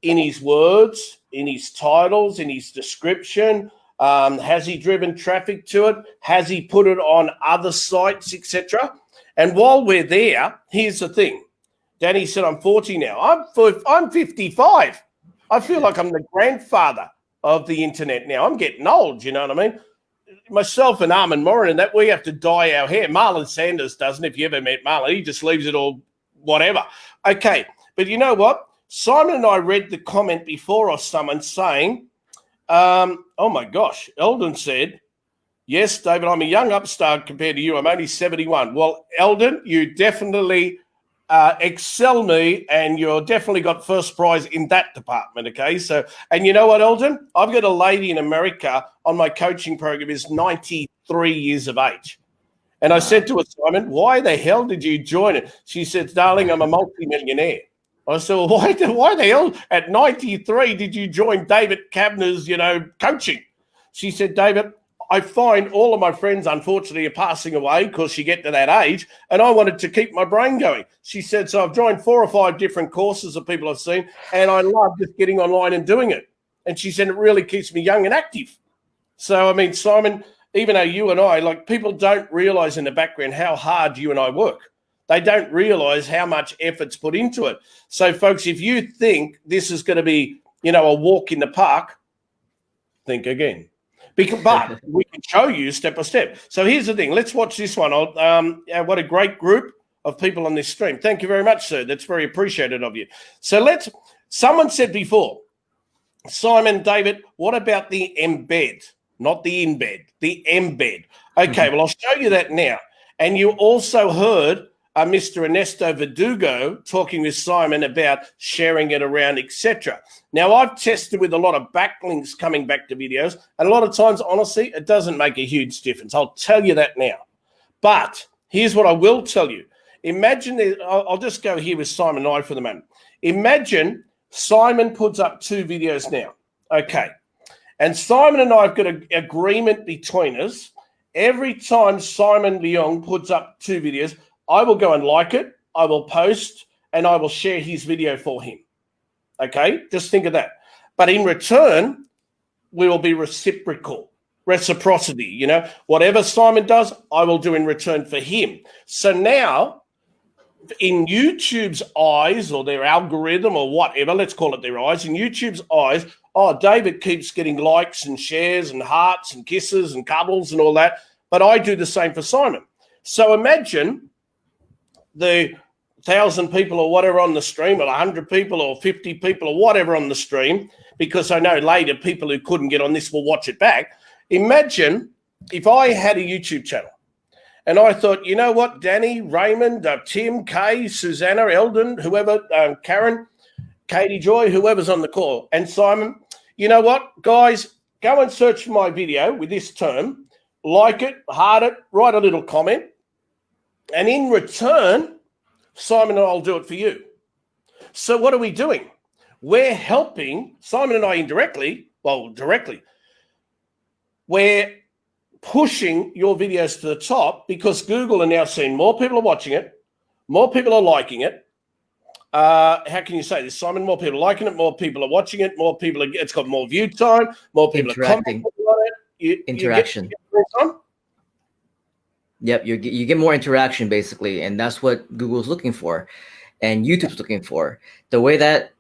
in his words, in his titles, in his description? Has he driven traffic to it? Has he put it on other sites, etc.? And while we're there, here's the thing. Danny said, I'm 40 now. I'm 55. I feel like I'm the grandfather of the internet now. I'm getting old, you know what I mean? Myself and Armin Morin and that, we have to dye our hair. Marlon Sanders doesn't. If you ever met Marlon, he just leaves it all whatever. Okay, but you know what? Simon and I read the comment before of someone saying, oh my gosh, Eldon said, yes, David, I'm a young upstart compared to you. I'm only 71. Well, Eldon, you definitely excel me, and you're definitely got first prize in that department, okay? So, and you know what, Eldon? I've got a lady in America on my coaching program who's 93 years of age. And I said to her, Simon, why the hell did you join it? She said, darling, I'm a multimillionaire. I said, well, why the hell at 93 did you join David Kavner's, coaching? She said, David, I find all of my friends, unfortunately, are passing away because you get to that age, and I wanted to keep my brain going. She said, so I've joined 4 or 5 different courses of people I've seen, and I love just getting online and doing it. And she said, it really keeps me young and active. So, I mean, Simon, even though you and I, people don't realize in the background how hard you and I work. They don't realize how much effort's put into it. So, folks, if you think this is going to be, a walk in the park, think again. But we can show you step by step. So here's the thing. Let's watch this one. What a great group of people on this stream. Thank you very much, sir. That's very appreciated of you. So someone said before, Simon, David, what about the embed? not the embed, the embed. Okay, well, I'll show you that now. And you also heard Mr. Ernesto Verdugo talking with Simon about sharing it around, etc. Now, I've tested with a lot of backlinks coming back to videos, and a lot of times, honestly, it doesn't make a huge difference. I'll tell you that now. But here's what I will tell you. Imagine, I'll just go here with Simon and I for the moment. Imagine Simon puts up 2 videos now. Okay. And Simon and I have got an agreement between us. Every time Simon Leong puts up 2 videos, I will go and like it, I will post, and I will share his video for him. Okay? Just think of that. But in return, we will be reciprocity, you know. Whatever Simon does, I will do in return for him. So now, in YouTube's eyes, or their algorithm, or whatever, let's call it their eyes, in YouTube's eyes, oh, David keeps getting likes and shares and hearts and kisses and cuddles and all that, but I do the same for Simon. So imagine the 1,000 people or whatever on the stream, or 100 people or 50 people or whatever on the stream, because I know later people who couldn't get on this will watch it back. Imagine if I had a YouTube channel and I thought, you know what, Danny, Raymond, Tim, Kay, Susanna, Eldon, whoever, Karen, Katie Joy, whoever's on the call, and Simon, you know what, guys, go and search for my video with this term, like it, heart it, write a little comment, and in return, Simon and I'll do it for you. So what are we doing? We're helping Simon and I indirectly, well, directly. We're pushing your videos to the top because Google are now seeing more people are watching it, more people are liking it. How can you say this, Simon? More people are liking it, more people are watching it, more people are, it's got more view time, more people are commenting on it. Interaction. Yep, you get more interaction basically, and that's what Google's looking for, and YouTube's looking for. The way that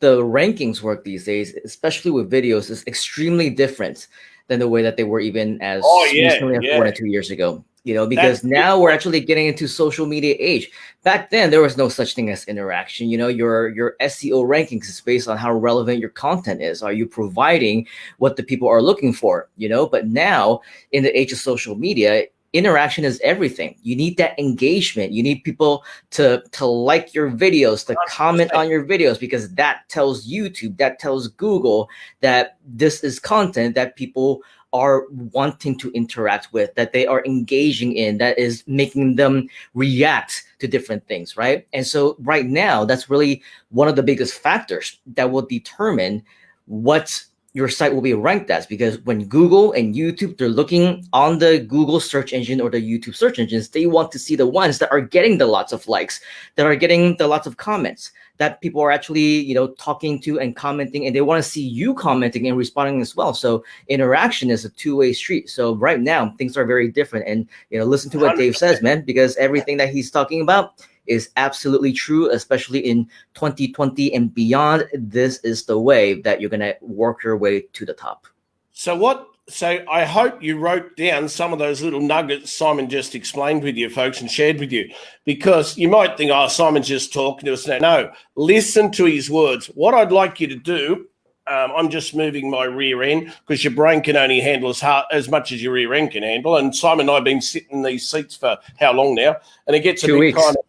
the rankings work these days, especially with videos, is extremely different than the way that they were even as recently as 1 or 2 years ago. You know, because now we're actually getting into social media age. Back then, there was no such thing as interaction. You know, your SEO rankings is based on how relevant your content is. Are you providing what the people are looking for? You know, but now in the age of social media, interaction is everything. You need that engagement. You need people to like your videos, to comment on your videos, because that tells YouTube, that tells Google that this is content that people are wanting to interact with, that they are engaging in, that is making them react to different things, right? And so right now, that's really one of the biggest factors that will determine what your site will be ranked as, because when Google and YouTube, they're looking on the Google search engine or the YouTube search engines, they want to see the ones that are getting the lots of likes, that are getting the lots of comments, that people are actually, you know, talking to and commenting, and they want to see you commenting and responding as well. So interaction is a two-way street. So right now things are very different, and, you know, listen to what Dave says, man, because everything that he's talking about is absolutely true, especially in 2020 and beyond. This is the way that you're going to work your way to the top. So I hope you wrote down some of those little nuggets Simon just explained with you, folks, and shared with you, because you might think, oh, Simon's just talking to us now. No, listen to his words. What I'd like you to do, I'm just moving my rear end because your brain can only handle as much as your rear end can handle. And Simon and I have been sitting in these seats for how long now? And it gets 2 weeks. Kind of,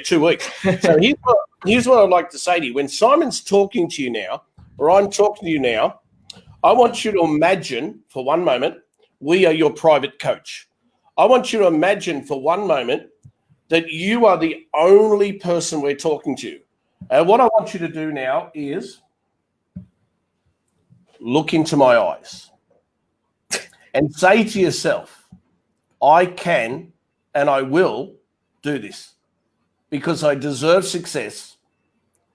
2 weeks. So here's what I'd like to say to you. When Simon's talking to you now, or I'm talking to you now, I want you to imagine for one moment we are your private coach. I want you to imagine for one moment that you are the only person we're talking to. And what I want you to do now is look into my eyes and say to yourself, I can and I will do this because I deserve success.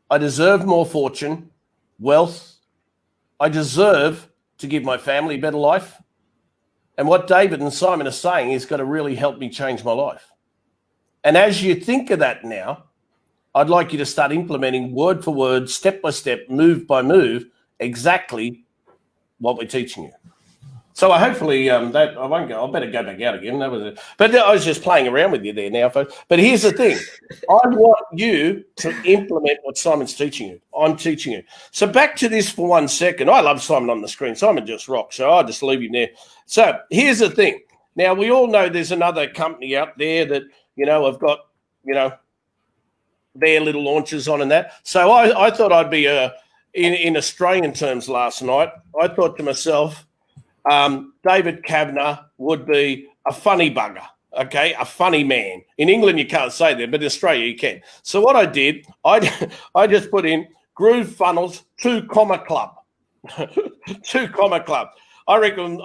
I deserve more fortune, wealth. I deserve to give my family a better life. And what David and Simon are saying is going to really help me change my life. And as you think of that now, I'd like you to start implementing word for word, step by step, move by move, exactly what we're teaching you. So hopefully that I won't go. I better go back out again. That was it. But I was just playing around with you there now, folks. But here's the thing: I want you to implement what Simon's teaching you. I'm teaching you. So back to this for 1 second. I love Simon on the screen. Simon just rocks. So I'll just leave him there. So here's the thing. Now we all know there's another company out there that have got their little launches on and that. So I thought I'd be in Australian terms last night. I thought to myself, David Kavanagh would be a funny bugger, okay, a funny man. In England, you can't say that, but in Australia, you can. So what I did, I just put in GrooveFunnels 2 comma club, 2 comma club. I reckon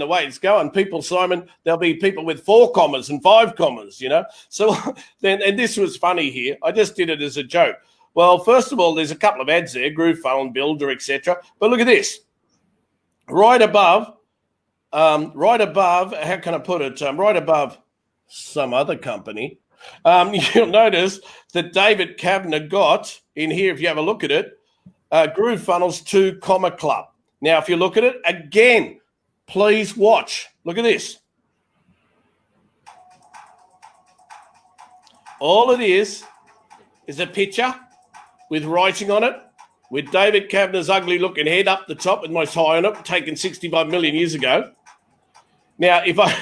the way it's going, people, Simon, there'll be people with 4 commas and 5 commas, So then, and this was funny here. I just did it as a joke. Well, first of all, there's a couple of ads there, GrooveFunnel Builder, etc. But look at this. Right above, how can I put it? Right above some other company, you'll notice that David Kavanagh got in here, if you have a look at it, GrooveFunnels 2 comma club. Now, if you look at it again, please watch. Look at this. All it is a picture with writing on it, with David Kavanagh's ugly-looking head up the top with my tie on it, taken 65 million years ago. Now, if I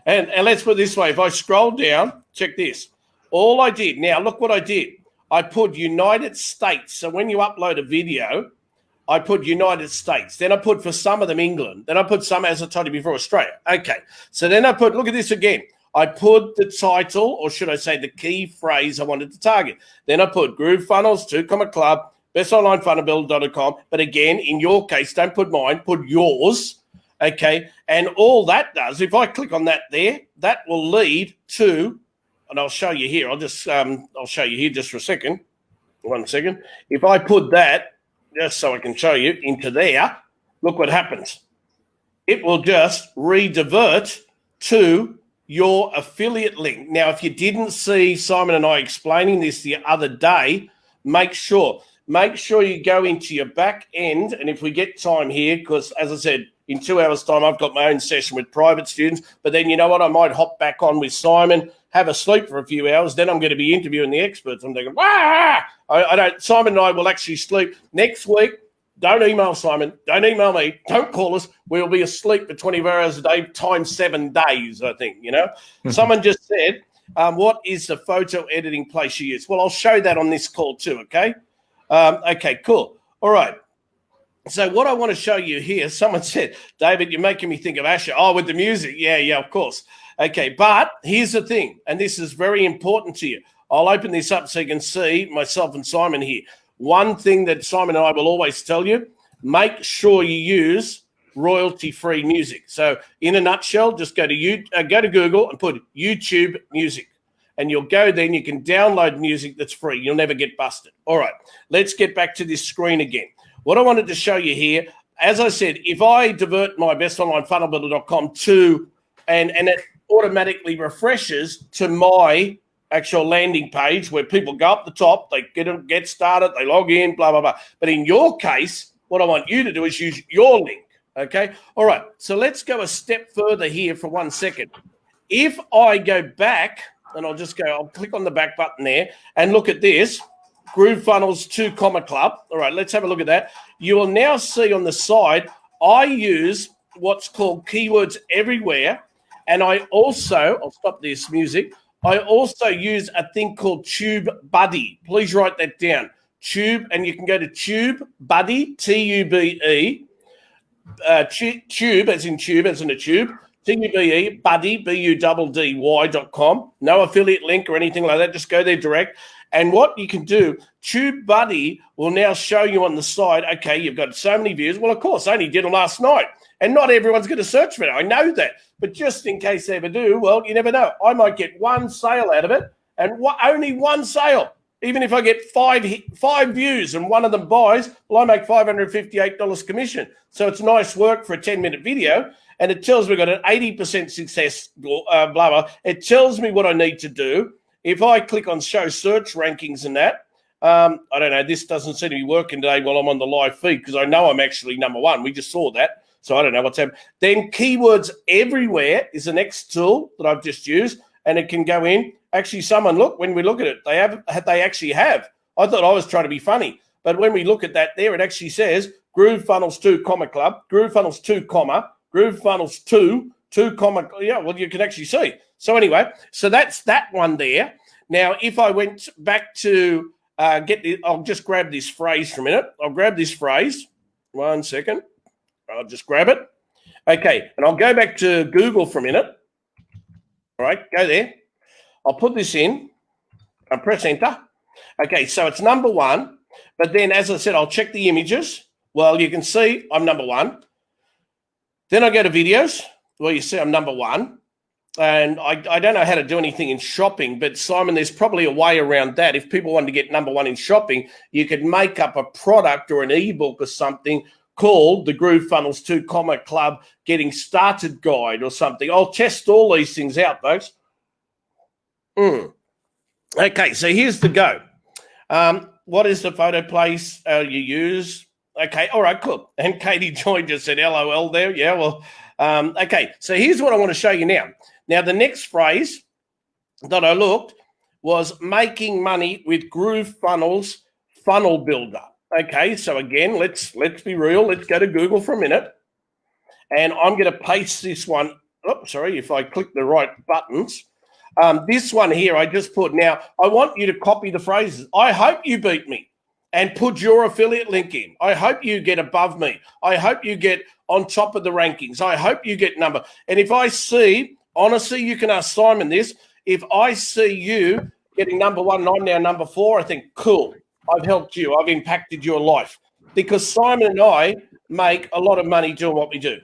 and let's put it this way, if I scroll down, check this. All I did, now look what I did. I put United States. So when you upload a video, I put United States. Then I put for some of them England. Then I put some, as I told you before, Australia. Okay. So then I put, look at this again. I put the title, or should I say the key phrase I wanted to target. Then I put GrooveFunnels 2 comma club, bestonlinefunnelbuilder.com. But again, in your case, don't put mine, put yours. Okay. And all that does, if I click on that there, that will lead to, and I'll show you here. I'll show you here just for a second. 1 second. If I put that, just so I can show you, into there, look what happens. It will just redivert to your affiliate link. Now, if you didn't see Simon and I explaining this the other day, make sure you go into your back end. And if we get time here, because as I said, in 2 hours' time, I've got my own session with private students. But then you know what? I might hop back on with Simon, have a sleep for a few hours. Then I'm going to be interviewing the experts. I'm thinking, I don't. Simon and I will actually sleep next week. Don't email Simon. Don't email me. Don't call us. We'll be asleep for 24 hours a day, times 7 days, I think, Someone just said, what is the photo editing place you use? Well, I'll show that on this call too, okay? Okay, cool. All right. So what I want to show you here, someone said, David, you're making me think of Asher. Oh, with the music. Yeah, of course. Okay, but here's the thing, and this is very important to you. I'll open this up so you can see myself and Simon here. One thing that Simon and I will always tell you, make sure you use royalty-free music. So in a nutshell, just go to Google and put YouTube music. And you'll go there and you can download music that's free. You'll never get busted. All right, let's get back to this screen again. What I wanted to show you here, as I said, if I divert my bestonlinefunnelbuilder.com to, and it automatically refreshes to my actual landing page where people go up the top, they get started, they log in, blah, blah, blah. But in your case, what I want you to do is use your link, okay? All right, so let's go a step further here for 1 second. If I go back, and I'll click on the back button there and look at this, GrooveFunnels 2 comma club. All right, let's have a look at that. You will now see on the side, I use what's called keywords everywhere. And I also, I'll stop this music. I also use a thing called TubeBuddy. Please write that down. Tube, and you can go to TubeBuddy, T-U-B-E, tube, as in a tube, T-U-B-E, buddy, B-U-D-D-Y.com. No affiliate link or anything like that. Just go there direct. And what you can do, TubeBuddy will now show you on the side, okay, you've got so many views. Well, of course, I only did them last night. And not everyone's going to search for it. I know that. But just in case they ever do, well, you never know. I might get one sale out of it, and only one sale. Even if I get five views and one of them buys, well, I make $558 commission. So it's nice work for a 10-minute video. And it tells me I've got an 80% success, blah, blah. It tells me what I need to do. If I click on show search rankings and that, I don't know, this doesn't seem to be working today while I'm on the live feed because I know I'm actually number one. We just saw that. So I don't know what's happening. Then keywords everywhere is the next tool that I've just used, and it can go in. Actually, someone look, when we look at it, they actually have. I thought I was trying to be funny, but when we look at that there, it actually says GrooveFunnels 2, Club, GrooveFunnels 2, GrooveFunnels 2, yeah, well, you can actually see. So anyway, so that's that one there. Now, if I went back to I'll just grab this phrase for a minute. I'll grab this phrase. 1 second. I'll just grab it. Okay, and I'll go back to Google for a minute. All right, go there. I'll put this in. I'll press enter. Okay, so it's number 1. But then, as I said, I'll check the images. Well, you can see I'm number 1. Then I go to videos. Well, you see I'm number 1. And I don't know how to do anything in shopping, but Simon, there's probably a way around that. If people wanted to get number 1 in shopping, you could make up a product or an ebook or something called the GrooveFunnels 2, Club Getting Started Guide or something. I'll test all these things out, folks. Okay, so here's the go. What is the photo place you use? Okay, all right, cool. And Katie Joy just said LOL there. Yeah, well, okay, so here's what I want to show you now. Now, the next phrase that I looked was making money with GrooveFunnels Funnel Builder. Okay, so again, let's be real. Let's go to Google for a minute. And I'm going to paste this one. Oh, sorry, if I click the right buttons. This one here I just put. Now, I want you to copy the phrases. I hope you beat me and put your affiliate link in. I hope you get above me. I hope you get on top of the rankings. I hope you get number. And if I see... Honestly, you can ask Simon this. If I see you getting number 1 and I'm now number 4, I think, cool, I've helped you. I've impacted your life. Because Simon and I make a lot of money doing what we do.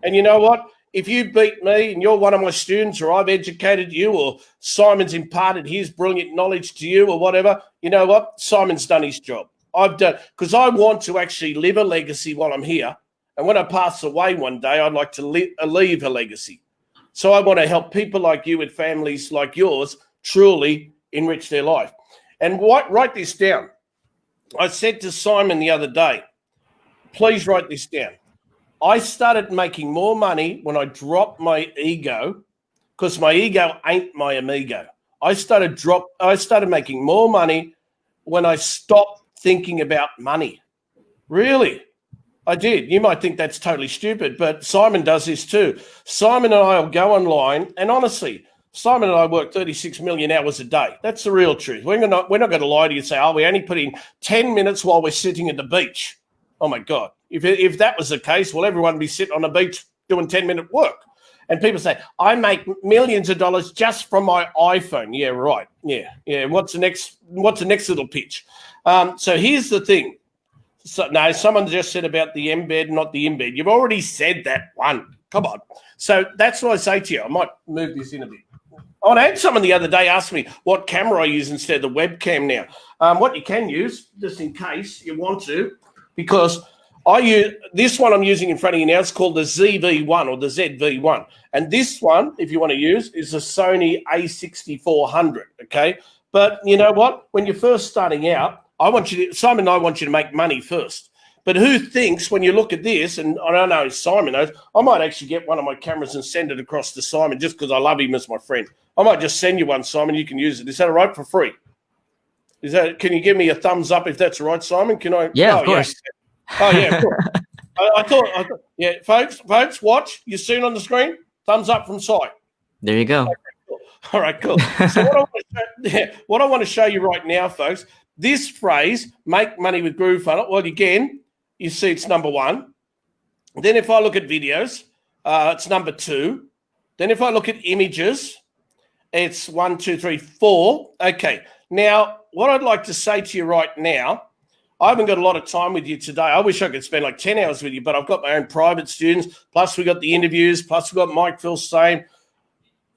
And you know what? If you beat me and you're one of my students or I've educated you or Simon's imparted his brilliant knowledge to you or whatever, you know what? Simon's done his job. I've done, because I want to actually live a legacy while I'm here. And when I pass away one day, I'd like to leave a legacy. So I want to help people like you with families like yours truly enrich their life. And write this down. I said to Simon the other day, please write this down. I started making more money when I dropped my ego, because my ego ain't my amigo. I started making more money when I stopped thinking about money. Really? I did. You might think that's totally stupid, but Simon does this too. Simon and I will go online, and honestly, Simon and I work 36 million hours a day. That's the real truth. We're not going to lie to you and say, oh, we only put in 10 minutes while we're sitting at the beach. Oh, my God. If that was the case, well, everyone would be sitting on the beach doing 10-minute work. And people say, I make millions of dollars just from my iPhone. Yeah, right. Yeah. What's the next little pitch? So here's the thing. So, no, someone just said about the embed, not the embed. You've already said that one. Come on. So that's what I say to you. I might move this in a bit. I had someone the other day ask me what camera I use instead of the webcam now. What you can use, just in case you want to, because I use this one I'm using in front of you now. It's called the ZV1 or the ZV1. And this one, if you want to use, is a Sony A6400, okay? But you know what? When you're first starting out, Simon and I want you to make money first. But who thinks when you look at this, and I don't know if Simon knows, I might actually get one of my cameras and send it across to Simon just because I love him as my friend. I might just send you one, Simon. You can use it. Is that all right for free? Can you give me a thumbs up if that's all right, Simon? Can I? Yeah, of course. Yeah. Oh, yeah, of course. I thought, yeah, folks, watch. You see it on the screen? Thumbs up from side. There you go. Okay, cool. All right, cool. So what I want to show you right now, folks, this phrase, make money with GrooveFunnels, well, again, you see it's number 1. Then if I look at videos, it's number 2. Then if I look at images, it's 1, 2, 3, 4. Okay. Now, what I'd like to say to you right now, I haven't got a lot of time with you today. I wish I could spend like 10 hours with you, but I've got my own private students. Plus, we got the interviews. Plus, we got Mike Filsaime.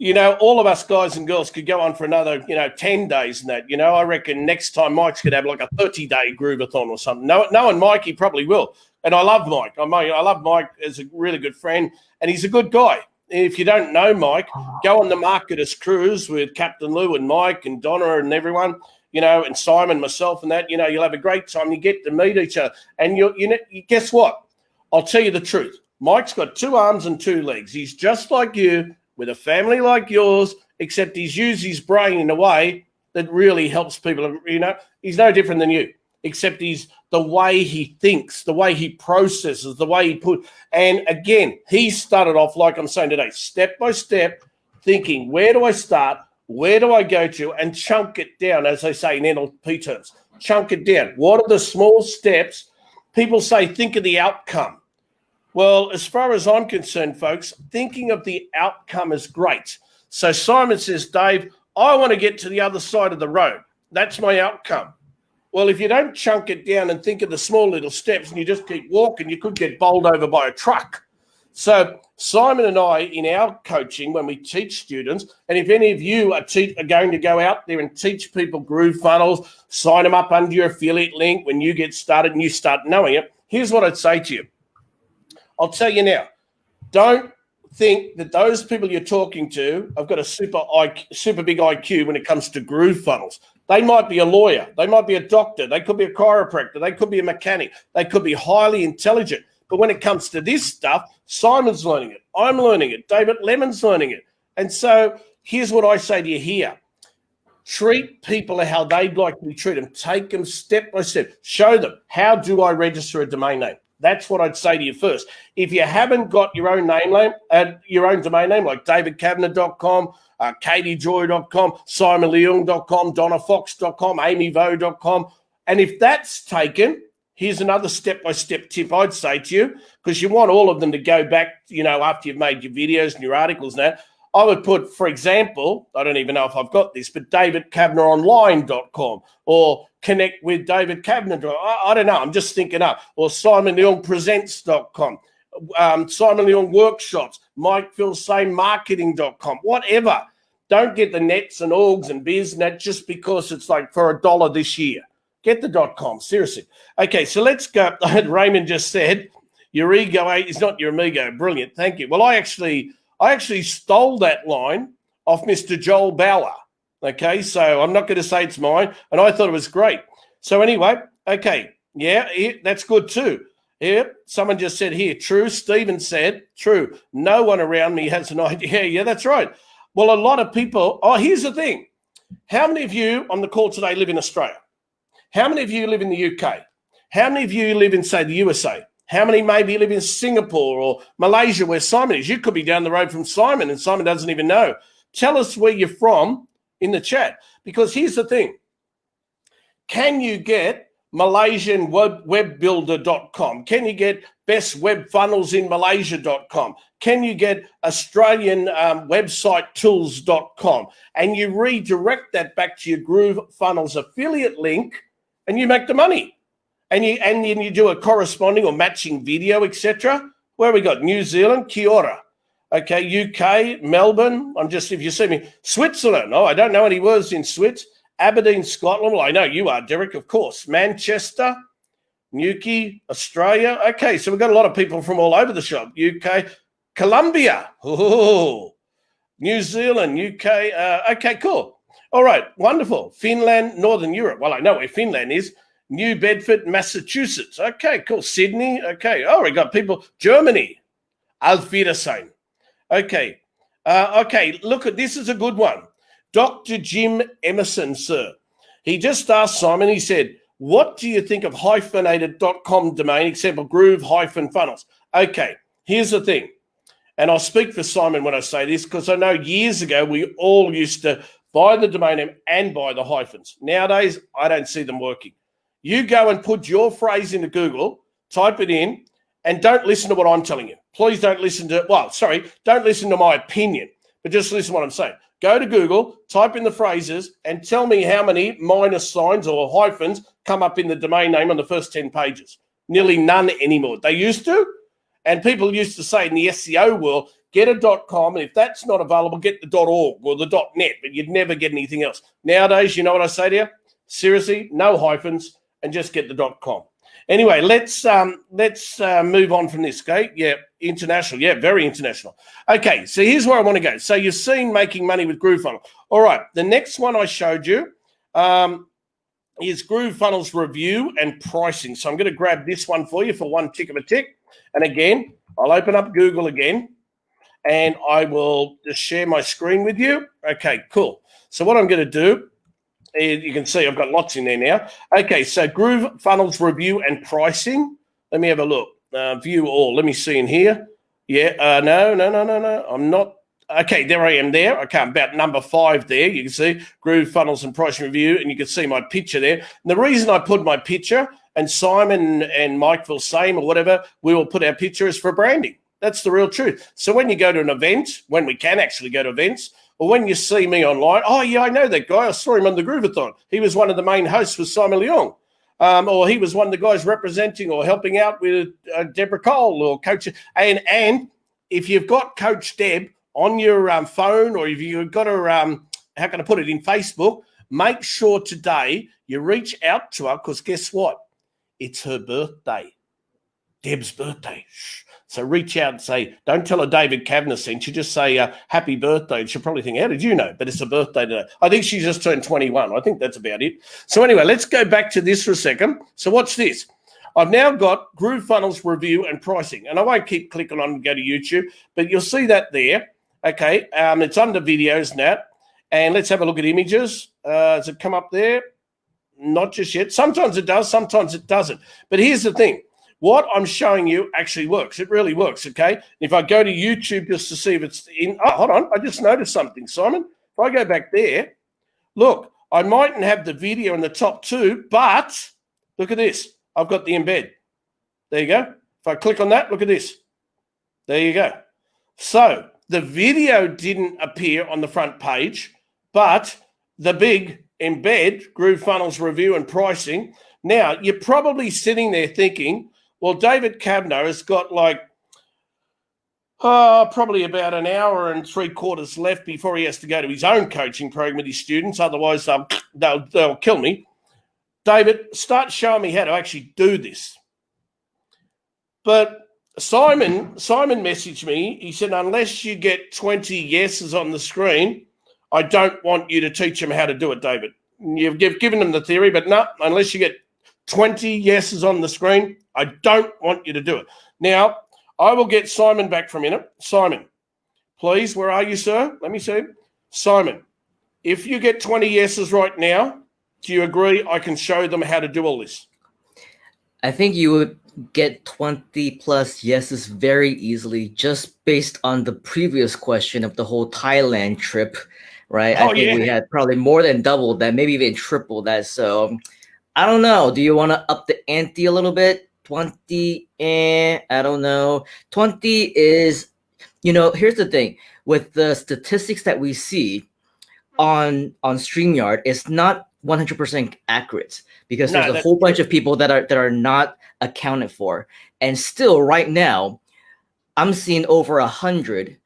You know, all of us guys and girls could go on for another, 10 days and that. I reckon next time Mike's could have like a 30-day Groveathon or something. Knowing Mike, he probably will. And I love Mike. I love Mike as a really good friend, and he's a good guy. If you don't know Mike, go on the Marketers Cruise with Captain Lou and Mike and Donna and everyone, and Simon, myself and that. You'll have a great time. You get to meet each other. And you guess what? I'll tell you the truth. Mike's got 2 arms and 2 legs. He's just like you, with a family like yours, except he's used his brain in a way that really helps people. You know, he's no different than you, except he's the way he thinks, the way he processes, the way he and again, he started off, like I'm saying today, step by step, thinking, where do I start? Where do I go to? And chunk it down, as they say in NLP terms. Chunk it down. What are the small steps? People say, think of the outcome. Well, as far as I'm concerned, folks, thinking of the outcome is great. So Simon says, Dave, I want to get to the other side of the road. That's my outcome. Well, if you don't chunk it down and think of the small little steps and you just keep walking, you could get bowled over by a truck. So Simon and I, in our coaching, when we teach students, and if any of you are going to go out there and teach people GrooveFunnels, sign them up under your affiliate link when you get started and you start knowing it, here's what I'd say to you. I'll tell you now, don't think that those people you're talking to have got a super big IQ when it comes to GrooveFunnels. They might be a lawyer. They might be a doctor. They could be a chiropractor. They could be a mechanic. They could be highly intelligent. But when it comes to this stuff, Simon's learning it. I'm learning it. David Lemon's learning it. And so here's what I say to you here. Treat people how they'd like to be treated. Take them step by step. Show them, how do I register a domain name? That's what I'd say to you first. If you haven't got your own domain name, like davidkavanagh.com, katiejoy.com, simonleung.com, donnafox.com, amyvo.com, and if that's taken, here's another step-by-step tip I'd say to you, because you want all of them to go back, you know, after you've made your videos and your articles and that. I would put, for example, I don't even know if I've got this, but davidkavanaghonline.com or connect with David Kavanagh. I don't know. I'm just thinking up. Or simonleungpresents.com, Simon Leung Workshops, MikeFilsaimeMarketing.com, whatever. Don't get the nets and orgs and biz and that just because it's like for $1 this year. Get the .com, seriously. Okay, so let's go. Raymond just said, your ego is not your amigo. Brilliant, thank you. Well, I actually stole that line off Mr. Joel Bauer. Okay, so I'm not going to say it's mine, and I thought it was great. So anyway, okay, yeah, that's good too. Yeah, someone just said here, true. Stephen said, true. No one around me has an idea. Yeah, that's right. Well, a lot of people, here's the thing. How many of you on the call today live in Australia? How many of you live in the UK? How many of you live in, say, the USA? How many maybe live in Singapore or Malaysia where Simon is? You could be down the road from Simon and Simon doesn't even know. Tell us where you're from in the chat, because here's the thing. Can you get MalaysianWebBuilder.com? Can you get bestwebfunnelsinmalaysia.com? Can you get Australian website tools.com? And you redirect that back to your GrooveFunnels affiliate link and you make the money. And you do a corresponding or matching video, etc. Where we got? New Zealand, kia ora. Okay, UK, Melbourne. If you see me, Switzerland. Oh, I don't know any words in Swiss. Aberdeen, Scotland. Well, I know you are, Derek, of course. Manchester, Newquay, Australia. Okay, so we've got a lot of people from all over the shop. UK, Colombia. Oh, New Zealand, UK. Okay, cool. All right, wonderful. Finland, Northern Europe. Well, I know where Finland is. New Bedford, Massachusetts. Okay, cool. Sydney. Okay. Oh, we got people. Germany. Auf Wiedersehen. Okay. Okay, look, this is a good one. Dr. Jim Emerson, sir. He just asked Simon, he said, what do you think of hyphenated.com domain, example, Groove-Funnels? Okay, here's the thing. And I'll speak for Simon when I say this, because I know years ago we all used to buy the domain name and buy the hyphens. Nowadays, I don't see them working. You go and put your phrase into Google, type it in, and don't listen to what I'm telling you. Please don't listen to, don't listen to my opinion, but just listen to what I'm saying. Go to Google, type in the phrases, and tell me how many minus signs or hyphens come up in the domain name on the first 10 pages. Nearly none anymore. They used to, and people used to say in the SEO world, get a .com, and if that's not available, get the .org or the .net, but you'd never get anything else. Nowadays, you know what I say to you? Seriously, no hyphens, and just get the .com. Anyway, let's move on from this, okay? Yeah, international. Yeah, very international. Okay, so here's where I want to go. So you've seen making money with GrooveFunnels. All right, the next one I showed you is GrooveFunnels review and pricing. So I'm going to grab this one for you for one tick of a tick. And again, I'll open up Google again, and I will just share my screen with you. Okay, cool. So what I'm going to do, you can see I've got lots in there now. Okay, so GrooveFunnels review and pricing. Let me have a look. View all. Let me see in here. Yeah, no. I'm not. Okay, there I am there. Okay, I'm about number 5 there. You can see GrooveFunnels and pricing review, and you can see my picture there. And the reason I put my picture, and Simon and Mike Filsaime or whatever, we will put our picture is for branding. That's the real truth. So when you go to an event, when we can actually go to events, or when you see me online, oh, yeah, I know that guy. I saw him on the Groveathon. He was one of the main hosts with Simon Leong. Or he was one of the guys representing or helping out with Deborah Cole or Coach. And if you've got Coach Deb on your phone, or if you've got her, how can I put it, in Facebook, make sure today you reach out to her, because guess what? It's her birthday. Deb's birthday. Shh. So reach out and say, don't tell her David Kavanagh sent you, just say happy birthday. And she'll probably think, how did you know? But it's her birthday today. I think she just turned 21. I think that's about it. So anyway, let's go back to this for a second. So watch this. I've now got GrooveFunnels review and pricing. And I won't keep clicking on and go to YouTube, but you'll see that there. Okay, it's under videos now. And let's have a look at images. Does it come up there? Not just yet. Sometimes it does, sometimes it doesn't. But here's the thing. What I'm showing you actually works. It really works, okay? If I go to YouTube just to see if it's in... Oh, hold on. I just noticed something, Simon. If I go back there, look, I mightn't have the video in the top 2, but look at this. I've got the embed. There you go. If I click on that, look at this. There you go. So the video didn't appear on the front page, but the big embed, GrooveFunnels review and pricing. Now, you're probably sitting there thinking, well, David Kavanagh has got like probably about an hour and 3/4 left before he has to go to his own coaching program with his students. Otherwise, they'll kill me. David, start showing me how to actually do this. But Simon messaged me. He said, unless you get 20 yeses on the screen, I don't want you to teach them how to do it, David. You've given them the theory, but no, unless you get 20 yeses on the screen, I don't want you to do it. Now, I will get Simon back for a minute. Simon, please, where are you, sir? Let me see. Simon, if you get 20 yeses right now, do you agree I can show them how to do all this? I think you would get 20 plus yeses very easily, just based on the previous question of the whole Thailand trip, right? I think we had probably more than double that, maybe even triple that. So I don't know. Do you want to up the ante a little bit? 20, I don't know. 20 is, here's the thing. With the statistics that we see on StreamYard, it's not 100% accurate, because there's a whole bunch of people that are not accounted for. And still right now, I'm seeing over 100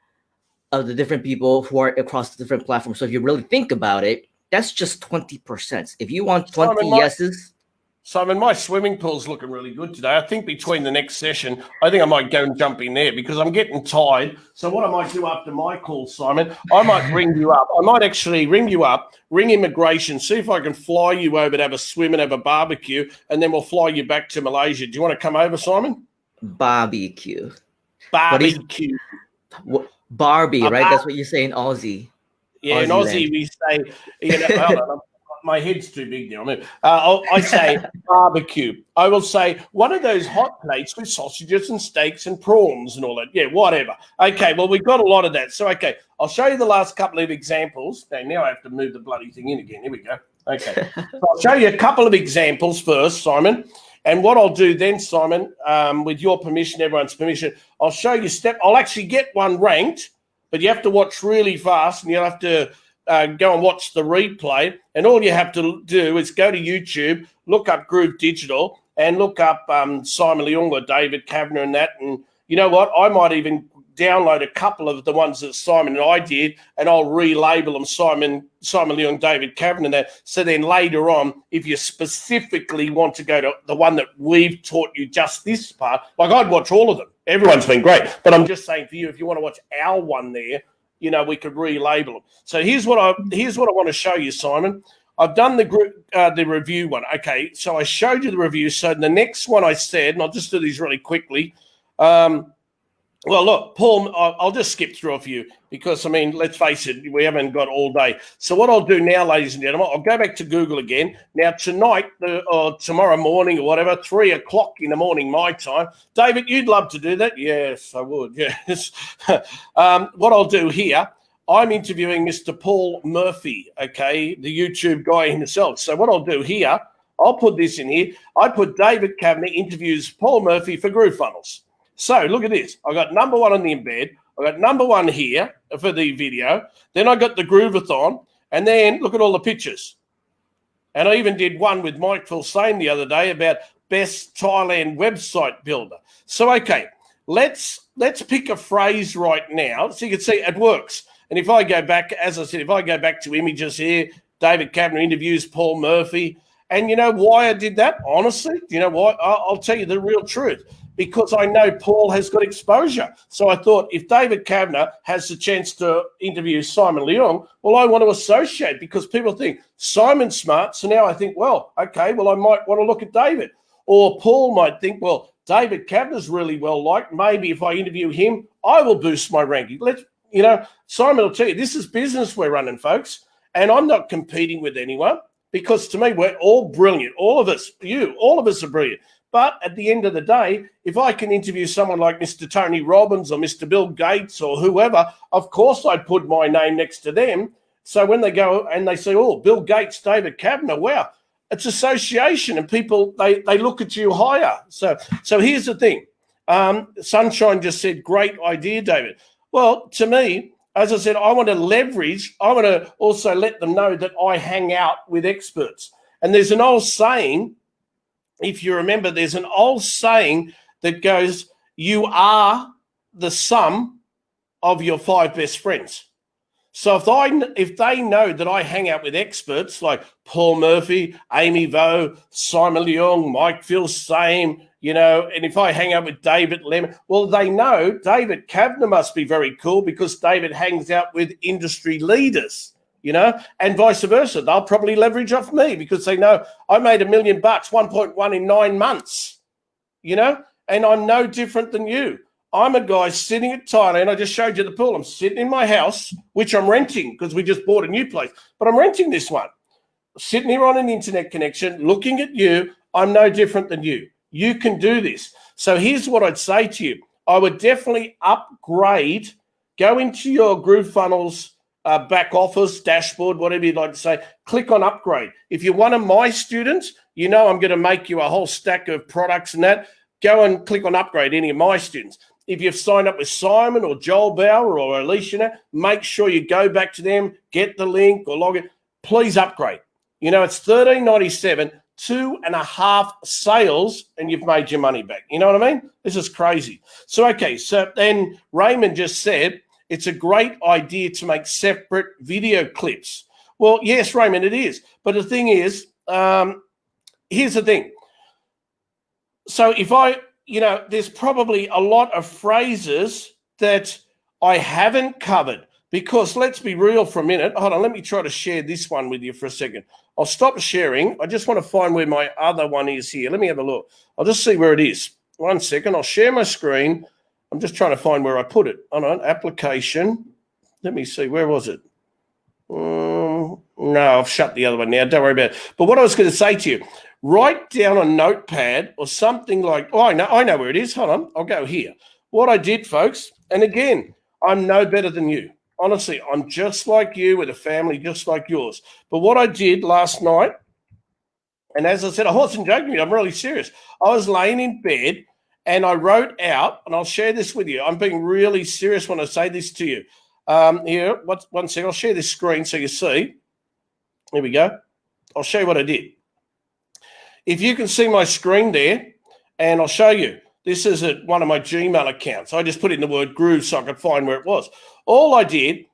of the different people who are across the different platforms. So if you really think about it, that's just 20%. If you want 20 yeses... Simon, my swimming pool's looking really good today. I think between the next session, I think I might go and jump in there because I'm getting tired. So what I might do after my call, Simon, I might ring you up. I might actually ring you up, ring immigration, see if I can fly you over to have a swim and have a barbecue, and then we'll fly you back to Malaysia. Do you want to come over, Simon? Barbecue. Barbecue. Barbie, right? That's what you say in Aussie. Yeah, in Aussie we say, my head's too big now. I say barbecue. I will say one of those hot plates with sausages and steaks and prawns and all that. Yeah, whatever. Okay, well, we've got a lot of that. So, okay, I'll show you the last couple of examples. Okay, now I have to move the bloody thing in again. Here we go. Okay. So I'll show you a couple of examples first, Simon. And what I'll do then, Simon, with your permission, everyone's permission, I'll show you I'll actually get one ranked, but you have to watch really fast, and you'll have to go and watch the replay, and all you have to do is go to YouTube, look up Groove Digital, and look up Simon Leong or David Kavanagh and that. And you know what? I might even download a couple of the ones that Simon and I did, and I'll relabel them Simon Leong, David Kavanagh and that. So then later on, if you specifically want to go to the one that we've taught you just this part, like I'd watch all of them. Everyone's been great. But I'm just saying for you, if you want to watch our one there, we could relabel them. So here's what I want to show you, Simon. I've done the review one. Okay, so I showed you the review. So the next one I said, and I'll just do these really quickly. Well, look, Paul, I'll just skip through a few because, I mean, let's face it, we haven't got all day. So what I'll do now, ladies and gentlemen, I'll go back to Google again. Now, tonight or tomorrow morning or whatever, 3 o'clock in the morning, my time. David, you'd love to do that? Yes, I would, yes. What I'll do here, I'm interviewing Mr. Paul Murphy, okay, the YouTube guy himself. So what I'll do here, I'll put this in here. I put David Kavanagh interviews Paul Murphy for GrooveFunnels. So look at this. I got number 1 on the embed. I got number 1 here for the video. Then I got the Groveathon. And then look at all the pictures. And I even did one with Mike Filsaime the other day about best Thailand website builder. So, okay, let's pick a phrase right now so you can see it works. And if I go back, as I said, if I go back to images here, David Kavanagh interviews Paul Murphy. And you know why I did that? Honestly, you know why? I'll tell you the real truth. Because I know Paul has got exposure. So I thought if David Kavanagh has the chance to interview Simon Leung, well, I want to associate because people think Simon's smart. So now I think, well, okay, well, I might want to look at David. Or Paul might think, well, David Kavanagh's really well liked. Maybe if I interview him, I will boost my ranking. Simon will tell you, this is business we're running, folks. And I'm not competing with anyone because to me, we're all brilliant. All of us are brilliant. But at the end of the day, if I can interview someone like Mr. Tony Robbins or Mr. Bill Gates or whoever, of course I'd put my name next to them. So when they go and they say, oh, Bill Gates, David Kavanagh, wow, it's association and people, they look at you higher. So here's the thing. Sunshine just said, great idea, David. Well, to me, as I said, I want to leverage, I want to also let them know that I hang out with experts. And there's an old saying, if you remember, there's an old saying that goes, you are the sum of your 5 best friends. So if they know that I hang out with experts like Paul Murphy, Amy Vo, Simon Leung, Mike Filsaime, and if I hang out with David Lemon, well, they know David Kavanagh must be very cool because David hangs out with industry leaders. And vice versa. They'll probably leverage off me because they know I made $1 million, 1.1 in 9 months, and I'm no different than you. I'm a guy sitting at Thailand. I just showed you the pool. I'm sitting in my house, which I'm renting because we just bought a new place, but I'm renting this one. Sitting here on an internet connection, looking at you. I'm no different than you. You can do this. So here's what I'd say to you. I would definitely upgrade, go into your GrooveFunnels back office, dashboard, whatever you'd like to say, click on upgrade. If you're one of my students, I'm going to make you a whole stack of products and that. Go and click on upgrade, any of my students. If you've signed up with Simon or Joel Bauer or Alicia, make sure you go back to them, get the link or log in. Please upgrade. It's $13.97, 2.5 sales, and you've made your money back. You know what I mean? This is crazy. So, okay, so then Raymond just said, it's a great idea to make separate video clips. Well, yes, Raymond, it is. But the thing is, here's the thing. So if there's probably a lot of phrases that I haven't covered because let's be real for a minute. Hold on, let me try to share this one with you for a second. I'll stop sharing. I just want to find where my other one is here. Let me have a look. I'll just see where it is. 1 second. I'll share my screen. I'm just trying to find where I put it. Hold on, application. Let me see. Where was it? No, I've shut the other one now. Don't worry about it. But what I was going to say to you, write down a notepad or something like, I know where it is. Hold on. I'll go here. What I did, folks, and again, I'm no better than you. Honestly, I'm just like you with a family just like yours. But what I did last night, and as I said, I wasn't joking. I'm really serious. I was laying in bed, and I wrote out, and I'll share this with you. I'm being really serious when I say this to you. Here, 1 second. I'll share this screen so you see. Here we go. I'll show you what I did. If you can see my screen there, and I'll show you. This is at one of my Gmail accounts. I just put in the word Groove so I could find where it was. All I did,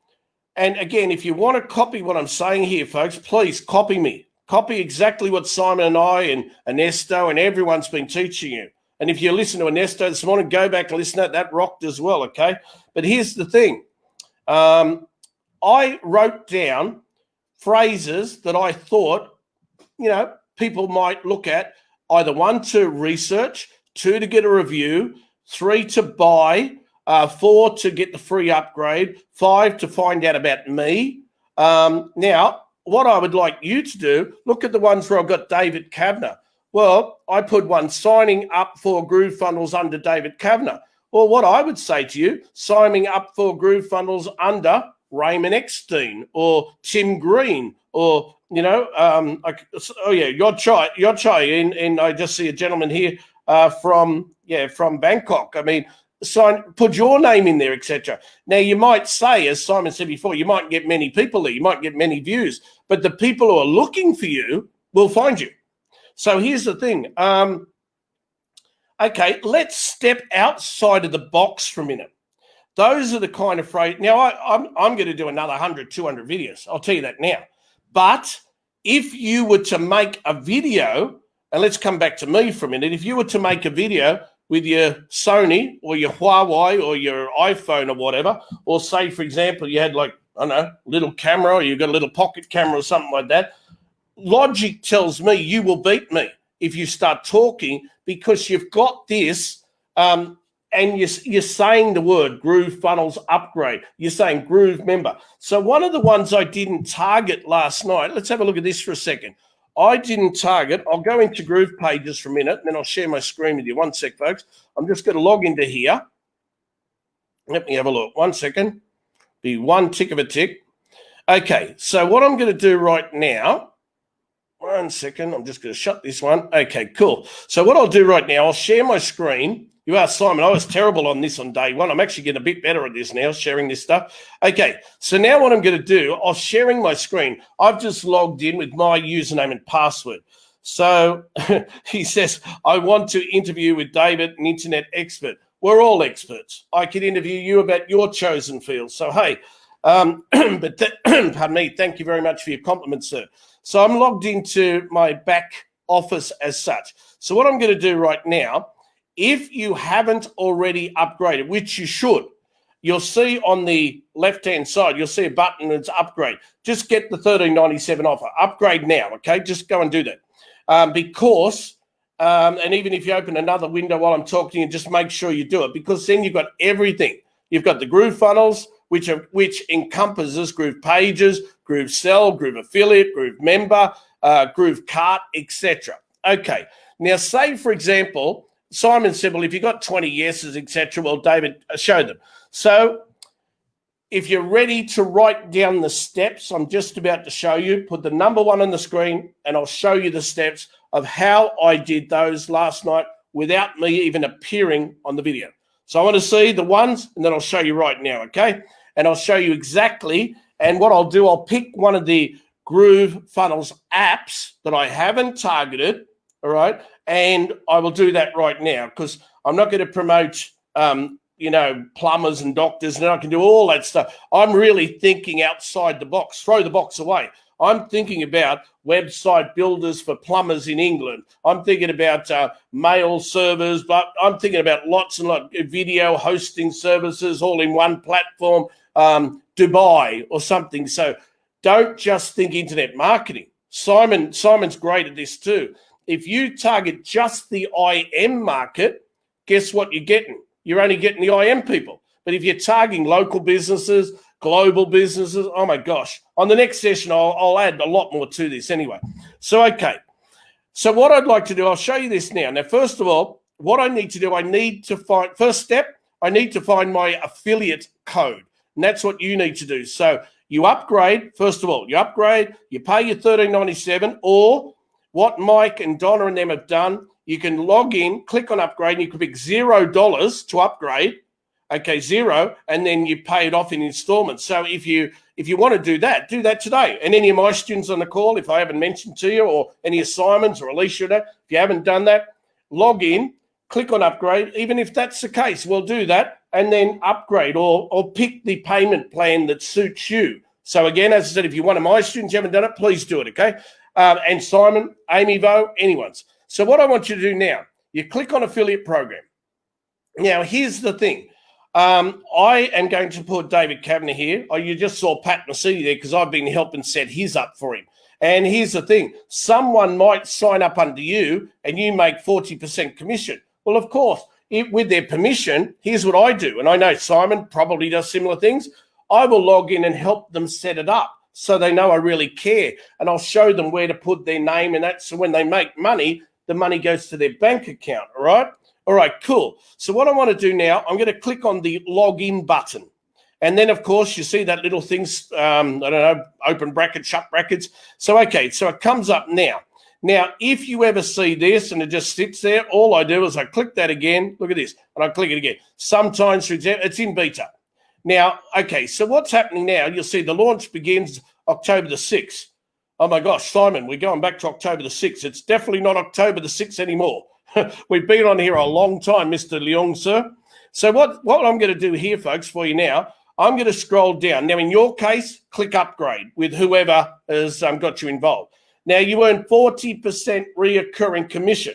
and again, if you want to copy what I'm saying here, folks, please copy me. Copy exactly what Simon and I and Ernesto and everyone's been teaching you. And if you listen to Ernesto this morning, go back and listen to that. That rocked as well, okay? But here's the thing. I wrote down phrases that I thought, people might look at, either 1, to research, 2, to get a review, 3, to buy, 4 to get the free upgrade, 5 to find out about me. Now, what I would like you to do, look at the ones where I've got David Kavanagh. Well, I put one signing up for GrooveFunnels under David Kavanagh. Well, what I would say to you, signing up for GrooveFunnels under Raymond Eckstein or Tim Green or, you know, Yochai, and I just see a gentleman here from Bangkok. I mean, put your name in there, etc. Now, you might say, as Simon said before, you might get many people there, you might get many views, but the people who are looking for you will find you. So here's the thing. Okay, let's step outside of the box for a minute. Those are the kind of phrases. Now, I'm going to do another 100, 200 videos. I'll tell you that now. But if you were to make a video, and let's come back to me for a minute. If you were to make a video with your Sony or your Huawei or your iPhone or whatever, or say, for example, you had like, I don't know, little camera or you got a little pocket camera or something like that, logic tells me you will beat me if you start talking because you've got this and you're saying the word GrooveFunnels upgrade. You're saying Groove member. So one of the ones I didn't target last night, let's have a look at this for a second. I didn't target. I'll go into GroovePages for a minute, and then I'll share my screen with you. One sec, folks. I'm just going to log into here. Let me have a look. 1 second. Be one tick of a tick. Okay, so what I'm going to do right now, 1 second. I'm just going to shut this one. Okay, cool. So what I'll do right now, I'll share my screen. You asked Simon, I was terrible on this on day one. I'm actually getting a bit better at this now, sharing this stuff. Okay, so now what I'm going to do, I'm sharing my screen. I've just logged in with my username and password. So he says, I want to interview with David, an internet expert. We're all experts. I could interview you about your chosen field. So, hey, pardon me, thank you very much for your compliments, sir. So I'm logged into my back office as such. So what I'm going to do right now, if you haven't already upgraded, which you should, you'll see on the left-hand side, you'll see a button that's upgrade. Just get the $13.97 offer. Upgrade now, okay? Just go and do that. And even if you open another window while I'm talking to you, just make sure you do it because then you've got everything. You've got the GrooveFunnels, which encompasses GroovePages, GrooveSell, Groove Affiliate, Groove Member, Groove Cart, etc. Okay. Now, say, for example, Simon said, well, if you've got 20 yeses, etc., well, David, show them. So if you're ready to write down the steps, I'm just about to show you, put the number 1 on the screen, and I'll show you the steps of how I did those last night without me even appearing on the video. So I want to see the ones, and then I'll show you right now, okay? And I'll show you exactly, and what I'll do, I'll pick one of the GrooveFunnels apps that I haven't targeted, all right? And I will do that right now because I'm not going to promote, plumbers and doctors, and I can do all that stuff. I'm really thinking outside the box. Throw the box away. I'm thinking about website builders for plumbers in England. I'm thinking about mail servers, but I'm thinking about lots and lots of video hosting services all in one platform, Dubai or something. So don't just think internet marketing. Simon's great at this too. If you target just the IM market, guess what you're getting? You're only getting the IM people. But if you're targeting local businesses, global businesses, oh my gosh. On the next session, I'll add a lot more to this anyway. So, okay. So what I'd like to do, I'll show you this now. Now, first of all, what I need to do, first step, I need to find my affiliate code. And that's what you need to do. So you upgrade, first of all, you pay your $13.97, or what Mike and Donna and them have done, you can log in, click on upgrade, and you can pick $0 to upgrade. Okay, 0, and then you pay it off in installments. So if you want to do that today. And any of my students on the call, if I haven't mentioned to you, or any of Simon's or Alicia, if you haven't done that, log in, click on upgrade. Even if that's the case, we'll do that, and then upgrade or pick the payment plan that suits you. So again, as I said, if you're one of my students, you haven't done it, please do it, okay? And Simon, Amy Vo, anyone's. So what I want you to do now, you click on affiliate program. Now, here's the thing. I am going to put David Kavanagh here. Oh, you just saw Pat Massey there because I've been helping set his up for him. And here's the thing. Someone might sign up under you and you make 40% commission. Well, of course, with their permission, here's what I do. And I know Simon probably does similar things. I will log in and help them set it up so they know I really care. And I'll show them where to put their name and that. So when they make money, the money goes to their bank account. All right. All right, cool. So what I want to do now, I'm going to click on the login button. And then, of course, you see that little thing, I don't know, open brackets, shut brackets. So, okay, so it comes up now. Now, if you ever see this and it just sits there, all I do is I click that again. Look at this. And I click it again. Sometimes, for example, it's in beta. Now, okay, so what's happening now, you'll see the launch begins October the 6th. Oh, my gosh, Simon, we're going back to October the 6th. It's definitely not October the 6th anymore. We've been on here a long time, Mr. Leong, sir. So what I'm going to do here, folks, for you now, I'm going to scroll down. Now, in your case, click upgrade with whoever has got you involved. Now, you earn 40% reoccurring commission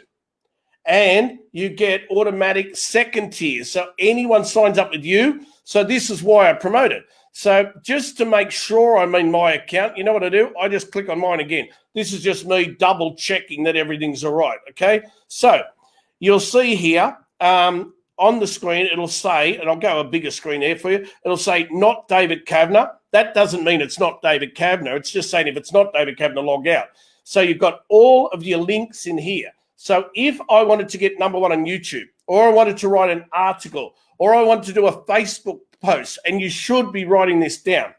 and you get automatic second tier. So anyone signs up with you. So this is why I promote it. So just to make sure I'm in my account, you know what I do? I just click on mine again. This is just me double checking that everything's all right, okay? So you'll see here on the screen, it'll say, and I'll go a bigger screen there for you, it'll say not David Kavanagh. That doesn't mean it's not David Kavanagh. It's just saying if it's not David Kavanagh, log out. So you've got all of your links in here. So if I wanted to get number one on YouTube, or I wanted to write an article, or I wanted to do a Facebook post, and you should be writing this down.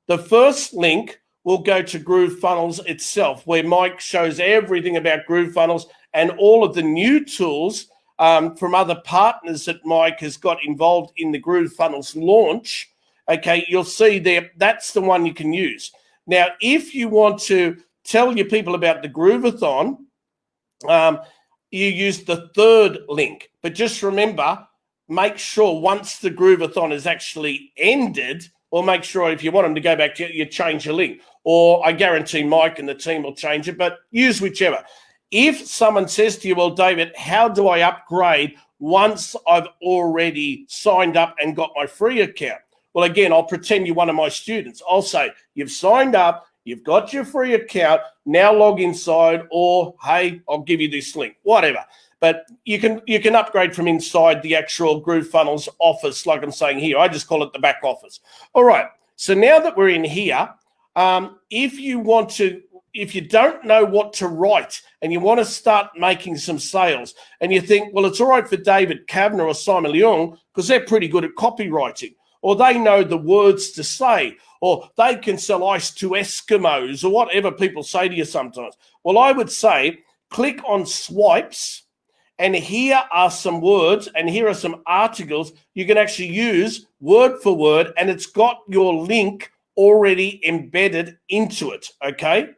The first link will go to GrooveFunnels itself, where Mike shows everything about GrooveFunnels and all of the new tools from other partners that Mike has got involved in the GrooveFunnels launch. Okay, you'll see there, that's the one you can use. Now, if you want to tell your people about the Groveathon, you use the third link. But just remember, make sure once the Groveathon is actually ended, or make sure if you want them to go back to you change your link. Or I guarantee Mike and the team will change it, but use whichever. If someone says to you, well, David, how do I upgrade once I've already signed up and got my free account? Well, again, I'll pretend you're one of my students. I'll say, you've signed up, you've got your free account, now log inside, or, hey, I'll give you this link, whatever. But you can upgrade from inside the actual GrooveFunnels office, like I'm saying here. I just call it the back office. All right, so now that we're in here, if you don't know what to write and you want to start making some sales and you think, well, it's all right for David Kavanagh or Simon Leong because they're pretty good at copywriting, or they know the words to say, or they can sell ice to Eskimos, or whatever people say to you sometimes. Well, I would say click on swipes, and here are some words and here are some articles you can actually use word for word, and it's got your link already embedded into it, okay?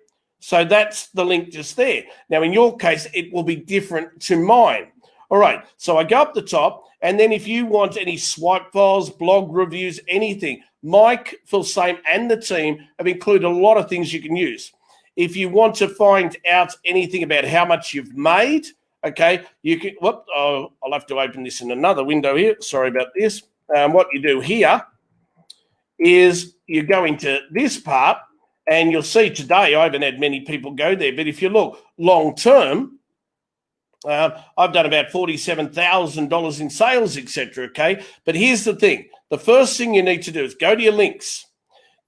So that's the link just there. Now, in your case, it will be different to mine. All right, so I go up the top, and then if you want any swipe files, blog reviews, anything, Mike, Filsaime, and the team have included a lot of things you can use. If you want to find out anything about how much you've made, okay, you can, I'll have to open this in another window here. Sorry about this. What you do here is you go into this part, and you'll see today I haven't had many people go there, but if you look long term, I've done about $47,000 in sales, etc. Okay, but here's the thing: the first thing you need to do is go to your links,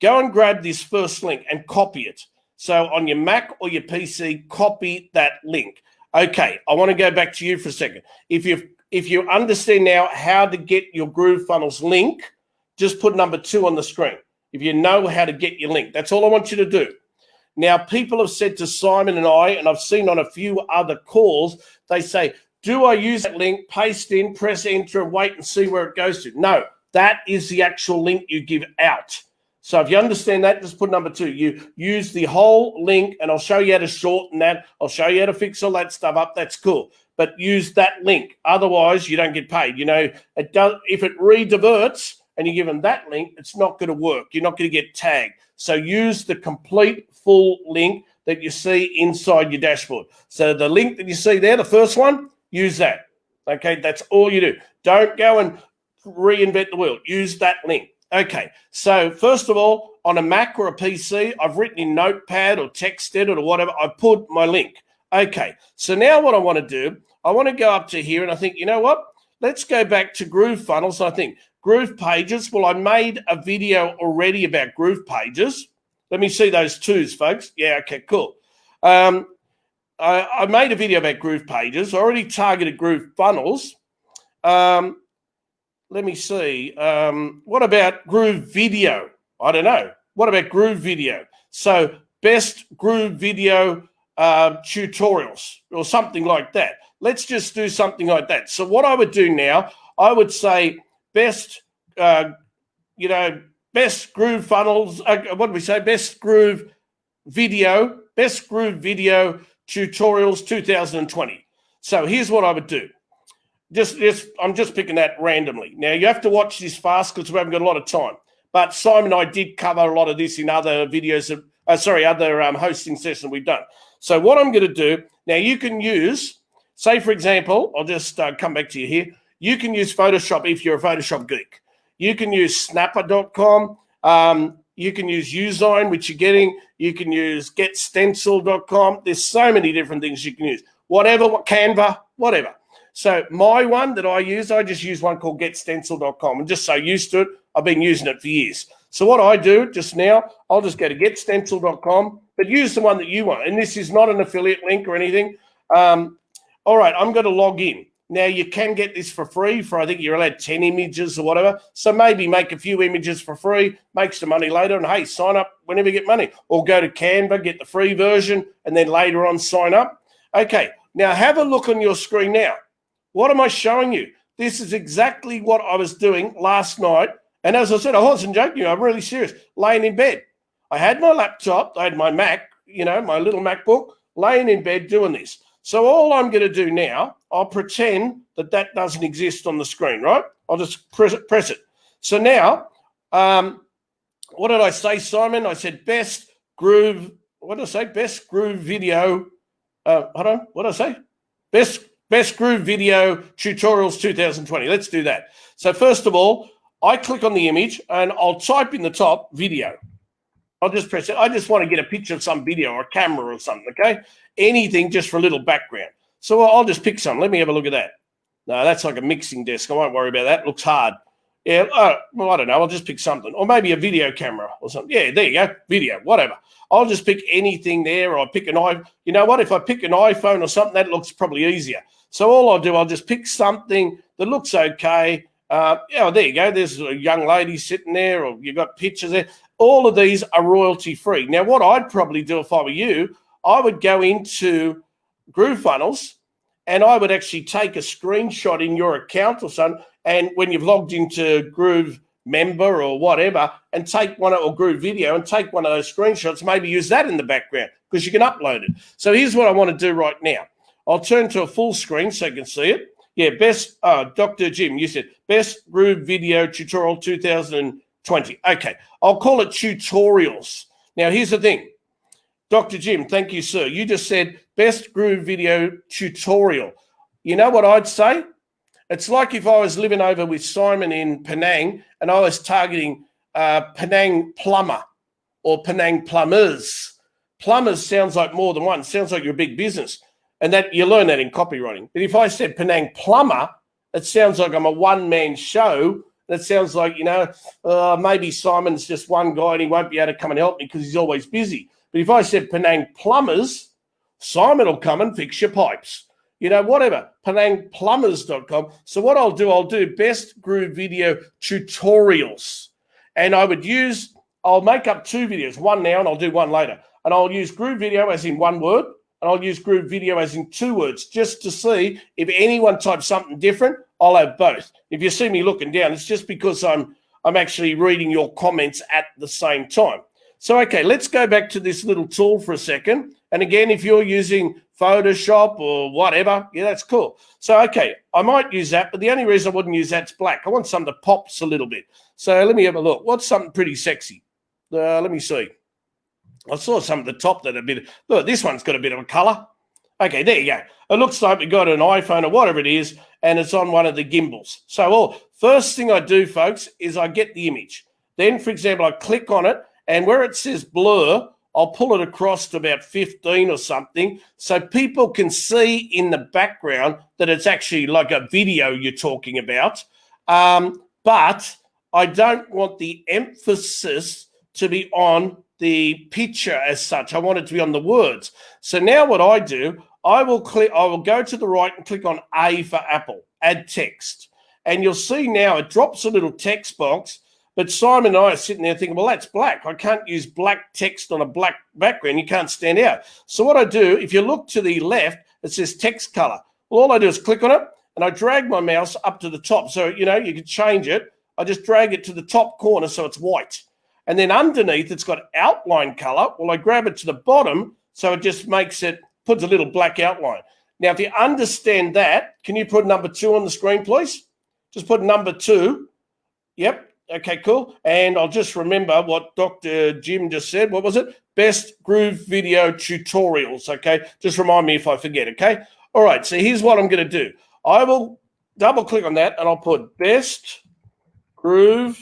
go and grab this first link and copy it. So on your Mac or your PC, copy that link. Okay, I want to go back to you for a second. If you understand now how to get your GrooveFunnels link, just put number 2 on the screen. If you know how to get your link, that's all I want you to do. Now, people have said to Simon and I, and I've seen on a few other calls, they say, do I use that link, paste in, press enter, and wait and see where it goes to? No, that is the actual link you give out. So if you understand that, just put number 2. You use the whole link, and I'll show you how to shorten that. I'll show you how to fix all that stuff up. That's cool. But use that link. Otherwise, you don't get paid. You know, it does. If it rediverts and you give them that link, it's not going to work. You're not going to get tagged. So use the complete full link that you see inside your dashboard. So the link that you see there, the first one, use that. Okay, that's all you do. Don't go and reinvent the wheel. Use that link. Okay, so first of all, on a Mac or a PC, I've written in Notepad or text edit or whatever, I put my link. Okay, so now what I want to do, I want to go up to here and I think, you know what? let's go back to GrooveFunnels. I think GroovePages. Well, I made a video already about GroovePages. Let me see those twos, folks. Yeah, okay, cool. I made a video about GroovePages. I already targeted GrooveFunnels. Let me see. What about Groove Video? I don't know. What about Groove Video? So best Groove Video tutorials or something like that. Let's just do something like that. So what I would do now, I would say best, best GrooveFunnels. What do we say? Best Groove Video tutorials 2020. So here's what I would do. I'm just picking that randomly. Now you have to watch this fast because we haven't got a lot of time. But Simon and I did cover a lot of this in other videos, other hosting sessions we've done. So what I'm going to do now, you can use, say for example, I'll just come back to you here. You can use Photoshop if you're a Photoshop geek. You can use Snapper.com. You can use Usign, which you're getting. You can use GetStencil.com. There's so many different things you can use. Canva, whatever. So my one that I just use one called GetStencil.com. I'm just so used to it. I've been using it for years. So what I do just now, I'll just go to GetStencil.com, but use the one that you want. And this is not an affiliate link or anything. All right, I'm going to log in. Now, you can get this for free I think you're allowed 10 images or whatever. So maybe make a few images for free, make some money later, and hey, sign up whenever you get money. Or go to Canva, get the free version, and then later on sign up. Okay, now have a look on your screen now. What am I showing you? This is exactly what I was doing last night. And as I said, I wasn't joking. I'm really serious. Laying in bed. I had my laptop. I had my Mac, my little MacBook, laying in bed doing this. So all I'm going to do now, I'll pretend that doesn't exist on the screen, right? I'll just press it. So now, what did I say, Simon? I said best Groove. What did I say? Best Groove Video. Hold on. What did I say? Best Groove Video Tutorials 2020. Let's do that. So first of all, I click on the image and I'll type in the top video. I'll just press it. I just want to get a picture of some video or a camera or something, okay? Anything just for a little background. So I'll just pick some. Let me have a look at that. No, that's like a mixing desk. I won't worry about that. It looks hard. Yeah, well, I don't know. I'll just pick something. Or maybe a video camera or something. Yeah, there you go. Video, whatever. I'll just pick anything there, or I'll pick an iPhone. You know what? If I pick an iPhone or something, that looks probably easier. So all I'll do, I'll just pick something that looks okay. There you go. There's a young lady sitting there, or you've got pictures there. All of these are royalty free. Now, what I'd probably do if I were you, I would go into GrooveFunnels and I would actually take a screenshot in your account or something. And when you've logged into Groove Member or whatever, and take one or Groove Video and take one of those screenshots, maybe use that in the background because you can upload it. So here's what I want to do right now. I'll turn to a full screen so you can see it. Yeah, Dr. Jim, you said best Groove Video Tutorial 2020. Okay, I'll call it tutorials. Now, here's the thing. Dr. Jim, thank you, sir. You just said best Groove Video Tutorial. You know what I'd say? It's like if I was living over with Simon in Penang and I was targeting Penang plumber or Penang plumbers. Plumbers sounds like more than one. Sounds like you're a big business. And that you learn that in copywriting. But if I said Penang plumber, it sounds like I'm a one-man show. That sounds like, maybe Simon's just one guy and he won't be able to come and help me because he's always busy. But if I said Penang plumbers, Simon will come and fix your pipes. Whatever, penangplumbers.com. So what I'll do best Groove Video Tutorials. And I'll make up 2 videos, one now and I'll do one later. And I'll use Groove Video as in one word, and I'll use Groove Video as in 2 words, just to see if anyone types something different, I'll have both. If you see me looking down, it's just because I'm actually reading your comments at the same time. So, okay, let's go back to this little tool for a second. And again, if you're using Photoshop or whatever, yeah, that's cool. So, okay, I might use that, but the only reason I wouldn't use that's black. I want something that pops a little bit. So let me have a look. What's something pretty sexy? Let me see. I saw some at the top that look, this one's got a bit of a color. Okay, there you go. It looks like we got an iPhone or whatever it is, and it's on one of the gimbals. So first thing I do, folks, is I get the image. Then, for example, I click on it, and where it says blur, I'll pull it across to about 15 or something so people can see in the background that it's actually like a video you're talking about. But I don't want the emphasis to be on the picture as such. I want it to be on the words. So now what I do, I will go to the right and click on A for Apple, add text. And you'll see now it drops a little text box. But Simon and I are sitting there thinking, well, that's black. I can't use black text on a black background. You can't stand out. So what I do, if you look to the left, it says text color. Well, all I do is click on it and I drag my mouse up to the top. So, you can change it. I just drag it to the top corner so it's white. And then underneath, it's got outline color. Well, I grab it to the bottom so it just puts a little black outline. Now, if you understand that, can you put number 2 on the screen, please? Just put number 2. Yep. Okay, cool. And I'll just remember what Dr. Jim just said. What was it? Best Groove Video Tutorials. Okay, just remind me if I forget. Okay. All right. So here's what I'm going to do. I will double click on that and I'll put Best Groove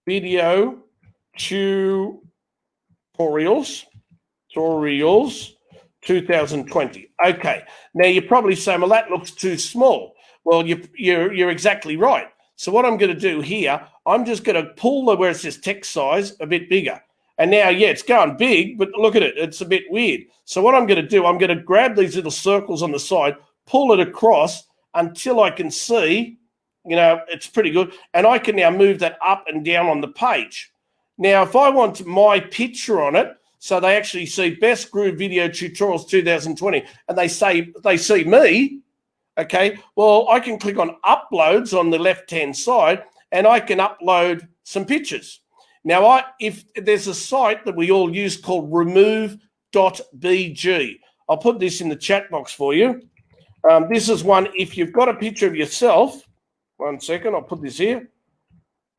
Video Tutorials 2020. Okay. Now you're probably saying, well, that looks too small. Well, you're exactly right. So what I'm going to do here, I'm just going to pull where it says text size a bit bigger. And now, yeah, it's going big, but look at it. It's a bit weird. So what I'm going to do, I'm going to grab these little circles on the side, pull it across until I can see, it's pretty good. And I can now move that up and down on the page. Now, if I want my picture on it, so they actually see Best Groove Video Tutorials 2020, and they see me, okay, well, I can click on Uploads on the left-hand side, and I can upload some pictures. Now, if there's a site that we all use called remove.bg, I'll put this in the chat box for you. This is one, if you've got a picture of yourself, 1 second, I'll put this here.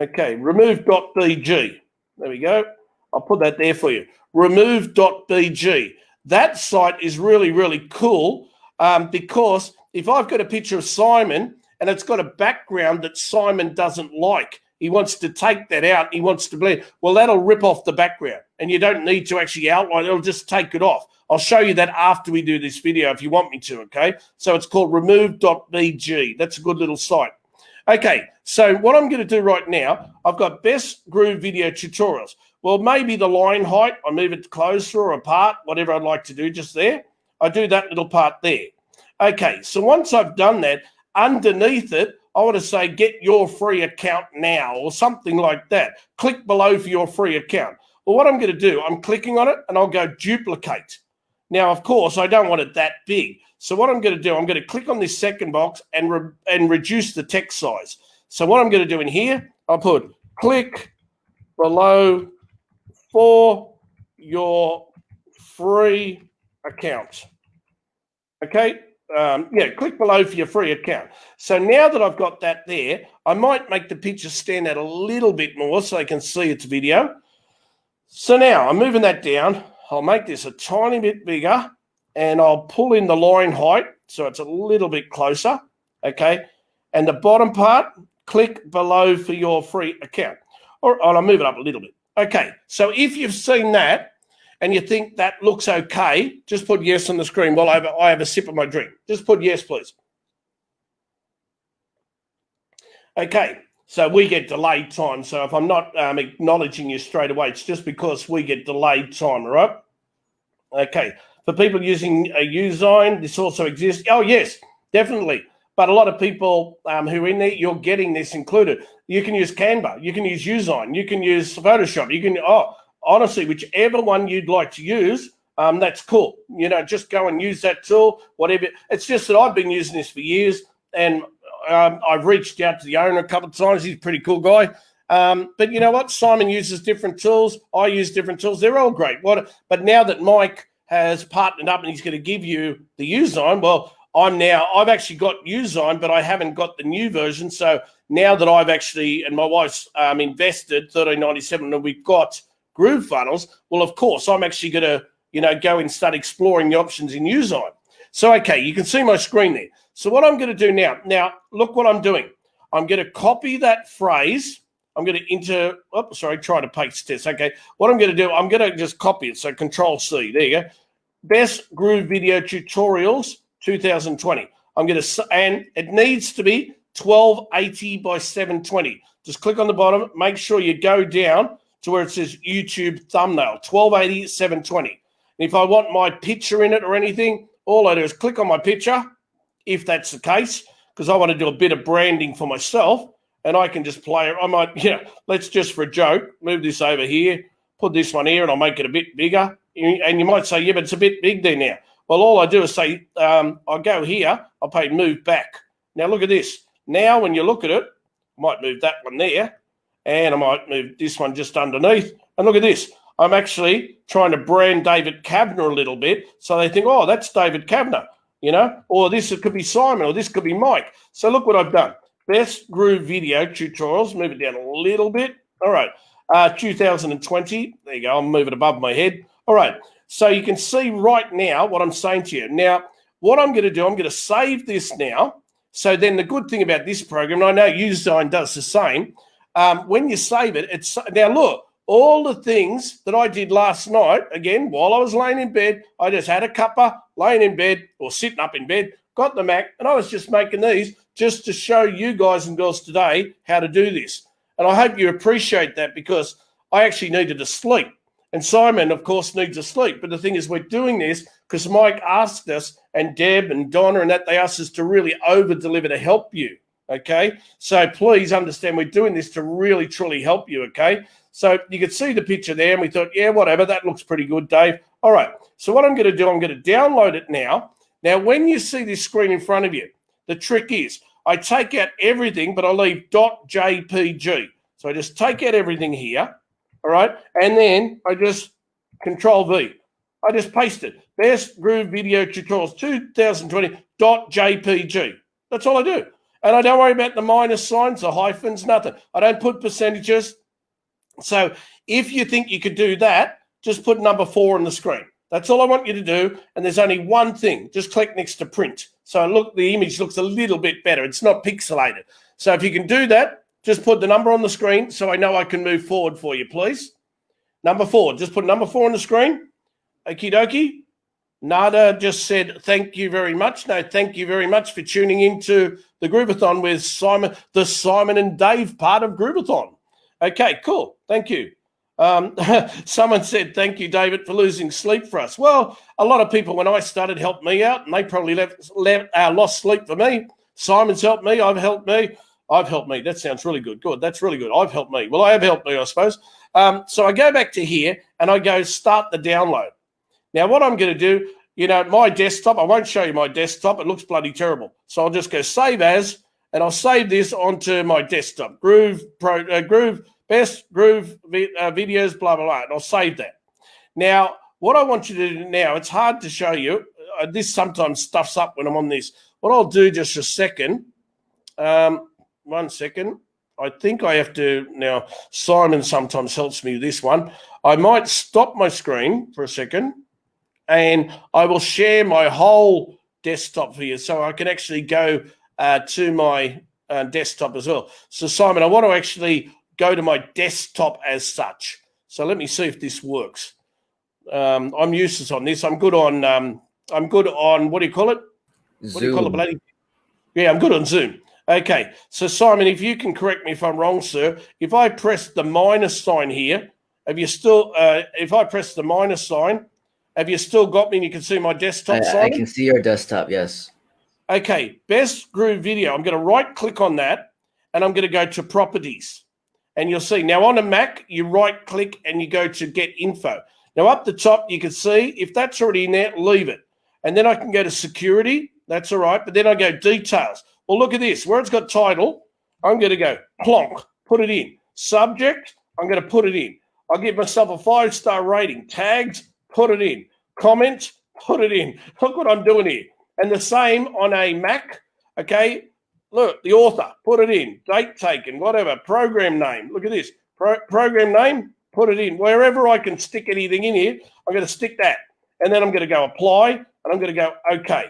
Okay, remove.bg. There we go. I'll put that there for you. Remove.bg. That site is really, really cool because if I've got a picture of Simon and it's got a background that Simon doesn't like, he wants to take that out, he wants to blend, well, that'll rip off the background and you don't need to actually outline, it'll just take it off. I'll show you that after we do this video if you want me to, okay? So it's called remove.bg. That's a good little site. Okay, so what I'm going to do right now, I've got Best Groove Video Tutorials. Well, maybe the line height, I move it closer or apart, whatever I'd like to do just there. I do that little part there. Okay, so once I've done that, underneath it, I want to say, get your free account now or something like that. Click below for your free account. Well, what I'm going to do, I'm clicking on it and I'll go duplicate. Now, of course, I don't want it that big. So what I'm going to do, I'm going to click on this second box and reduce the text size. So what I'm going to do in here, I'll put click below for your free account. Okay. Click below for your free account. So now that I've got that there, I might make the picture stand out a little bit more so they can see its video. So now I'm moving that down. I'll make this a tiny bit bigger and I'll pull in the line height so it's a little bit closer. Okay. And the bottom part, click below for your free account. Or I'll move it up a little bit. Okay. So if you've seen that, and you think that looks okay, just put yes on the screen while I have a sip of my drink. Just put yes, please. Okay, so we get delayed time. So if I'm not acknowledging you straight away, it's just because we get delayed time, all right? Okay, for people using a Uzine, this also exists. Oh, yes, definitely. But a lot of people who are in there, you're getting this included. You can use Canva. You can use Uzine. You can use Photoshop. You can, honestly, whichever one you'd like to use, that's cool. Just go and use that tool, whatever. It's just that I've been using this for years, and I've reached out to the owner a couple of times. He's a pretty cool guy. But you know what? Simon uses different tools. I use different tools. They're all great. But now that Mike has partnered up and he's going to give you the Uzine, well, I've actually got Uzine, but I haven't got the new version. So now that I've actually, and my wife's invested $13.97, and we've got GrooveFunnels, well, of course, I'm actually going to, go and start exploring the options in Uzine. So, okay, you can see my screen there. So what I'm going to do now, look what I'm doing. I'm going to copy that phrase. I'm going to try to paste this. Okay, what I'm going to do, I'm going to just copy it. So Control C, there you go. Best Groove Video Tutorials 2020. I'm going to, and it needs to be 1280 by 720. Just click on the bottom, make sure you go down to where it says YouTube thumbnail, 1280, 720. And if I want my picture in it or anything, all I do is click on my picture, if that's the case, because I want to do a bit of branding for myself, and I can just play it. I might, let's just for a joke, move this over here, put this one here, and I'll make it a bit bigger. And you might say, yeah, but it's a bit big there now. Well, all I do is say, I'll go here, I'll pay move back. Now look at this. Now when you look at it, I might move that one there, and I might move this one just underneath. And look at this. I'm actually trying to brand David Kavanagh a little bit, so they think, oh, that's David Kavanagh, or this it could be Simon, or this could be Mike. So look what I've done. Best Groove Video Tutorials. Move it down a little bit. All right. 2020. There you go. I'll move it above my head. All right. So you can see right now what I'm saying to you. Now, what I'm going to do, I'm going to save this now. So then the good thing about this program, and I know Udesign does the same, when you save it, it's now look, all the things that I did last night, again, while I was laying in bed, I just had a cuppa, laying in bed or sitting up in bed, got the Mac, and I was just making these just to show you guys and girls today how to do this. And I hope you appreciate that, because I actually needed to sleep. And Simon, of course, needs to sleep. But the thing is, we're doing this because Mike asked us, and Deb and Donna and that, they asked us to really over-deliver to help you, okay? So please understand we're doing this to really, truly help you, okay? So you could see the picture there, and we thought, yeah, whatever, that looks pretty good, Dave. All right, so what I'm going to do, I'm going to download it now. Now, when you see this screen in front of you, the trick is I take out everything, but I leave .jpg. So I just take out everything here, all right? And then I just Control V. I just paste it. Best Groove Video Tutorials 2020 .jpg. That's all I do. And I don't worry about the minus signs, the hyphens, nothing. I don't put percentages. So if you think you could do that, just put number 4 on the screen. That's all I want you to do. And there's only one thing. Just click next to print. So look, the image looks a little bit better. It's not pixelated. So if you can do that, just put the number on the screen so I know I can move forward for you, please. Number 4. Just put number 4 on the screen. Okie dokie. Nada just said, thank you very much. No, thank you very much for tuning into the Groveathon with Simon, the Simon and Dave part of Groveathon. Okay, cool. Thank you. Someone said, thank you, David, for losing sleep for us. Well, a lot of people, when I started, helped me out, and they probably lost sleep for me. Simon's helped me. I've helped me. I've helped me. That sounds really good. Good. That's really good. I've helped me. Well, I have helped me, I suppose. So I go back to here, and I go start the download. Now, what I'm going to do, my desktop, I won't show you my desktop. It looks bloody terrible. So I'll just go save as, and I'll save this onto my desktop. Best Groove videos, blah, blah, blah. And I'll save that. Now, what I want you to do now, it's hard to show you. This sometimes stuffs up when I'm on this. What I'll do just a second. 1 second. I think I have to now. Simon sometimes helps me with this one. I might stop my screen for a second, and I will share my whole desktop for you so I can actually go to my desktop as well. So, Simon, I want to actually go to my desktop as such. So let me see if this works. I'm useless on this. I'm good on what do you call it? Zoom. What do you call it, bloody? Yeah, I'm good on Zoom. Okay, so Simon, if you can correct me if I'm wrong, sir. If I press the minus sign here, have you still? If I press the minus sign, have you still got me? And you can see my desktop. Simon? I can see your desktop. Yes. Okay, Best Groove Video. I'm going to right click on that, and I'm going to go to Properties, and you'll see now on a Mac you right click and you go to Get Info. Now up the top you can see if that's already in there, leave it, and then I can go to Security. That's all right, but then I go Details. Well, look at this. Where it's got title, I'm going to go plonk, put it in. Subject, I'm going to put it in. I'll give myself a 5-star rating. Tags, put it in. Comments, put it in. Look what I'm doing here. And the same on a Mac, okay? Look, the author, put it in. Date taken, whatever. Program name, look at this. Program name, put it in. Wherever I can stick anything in here, I'm going to stick that. And then I'm going to go Apply, and I'm going to go OK.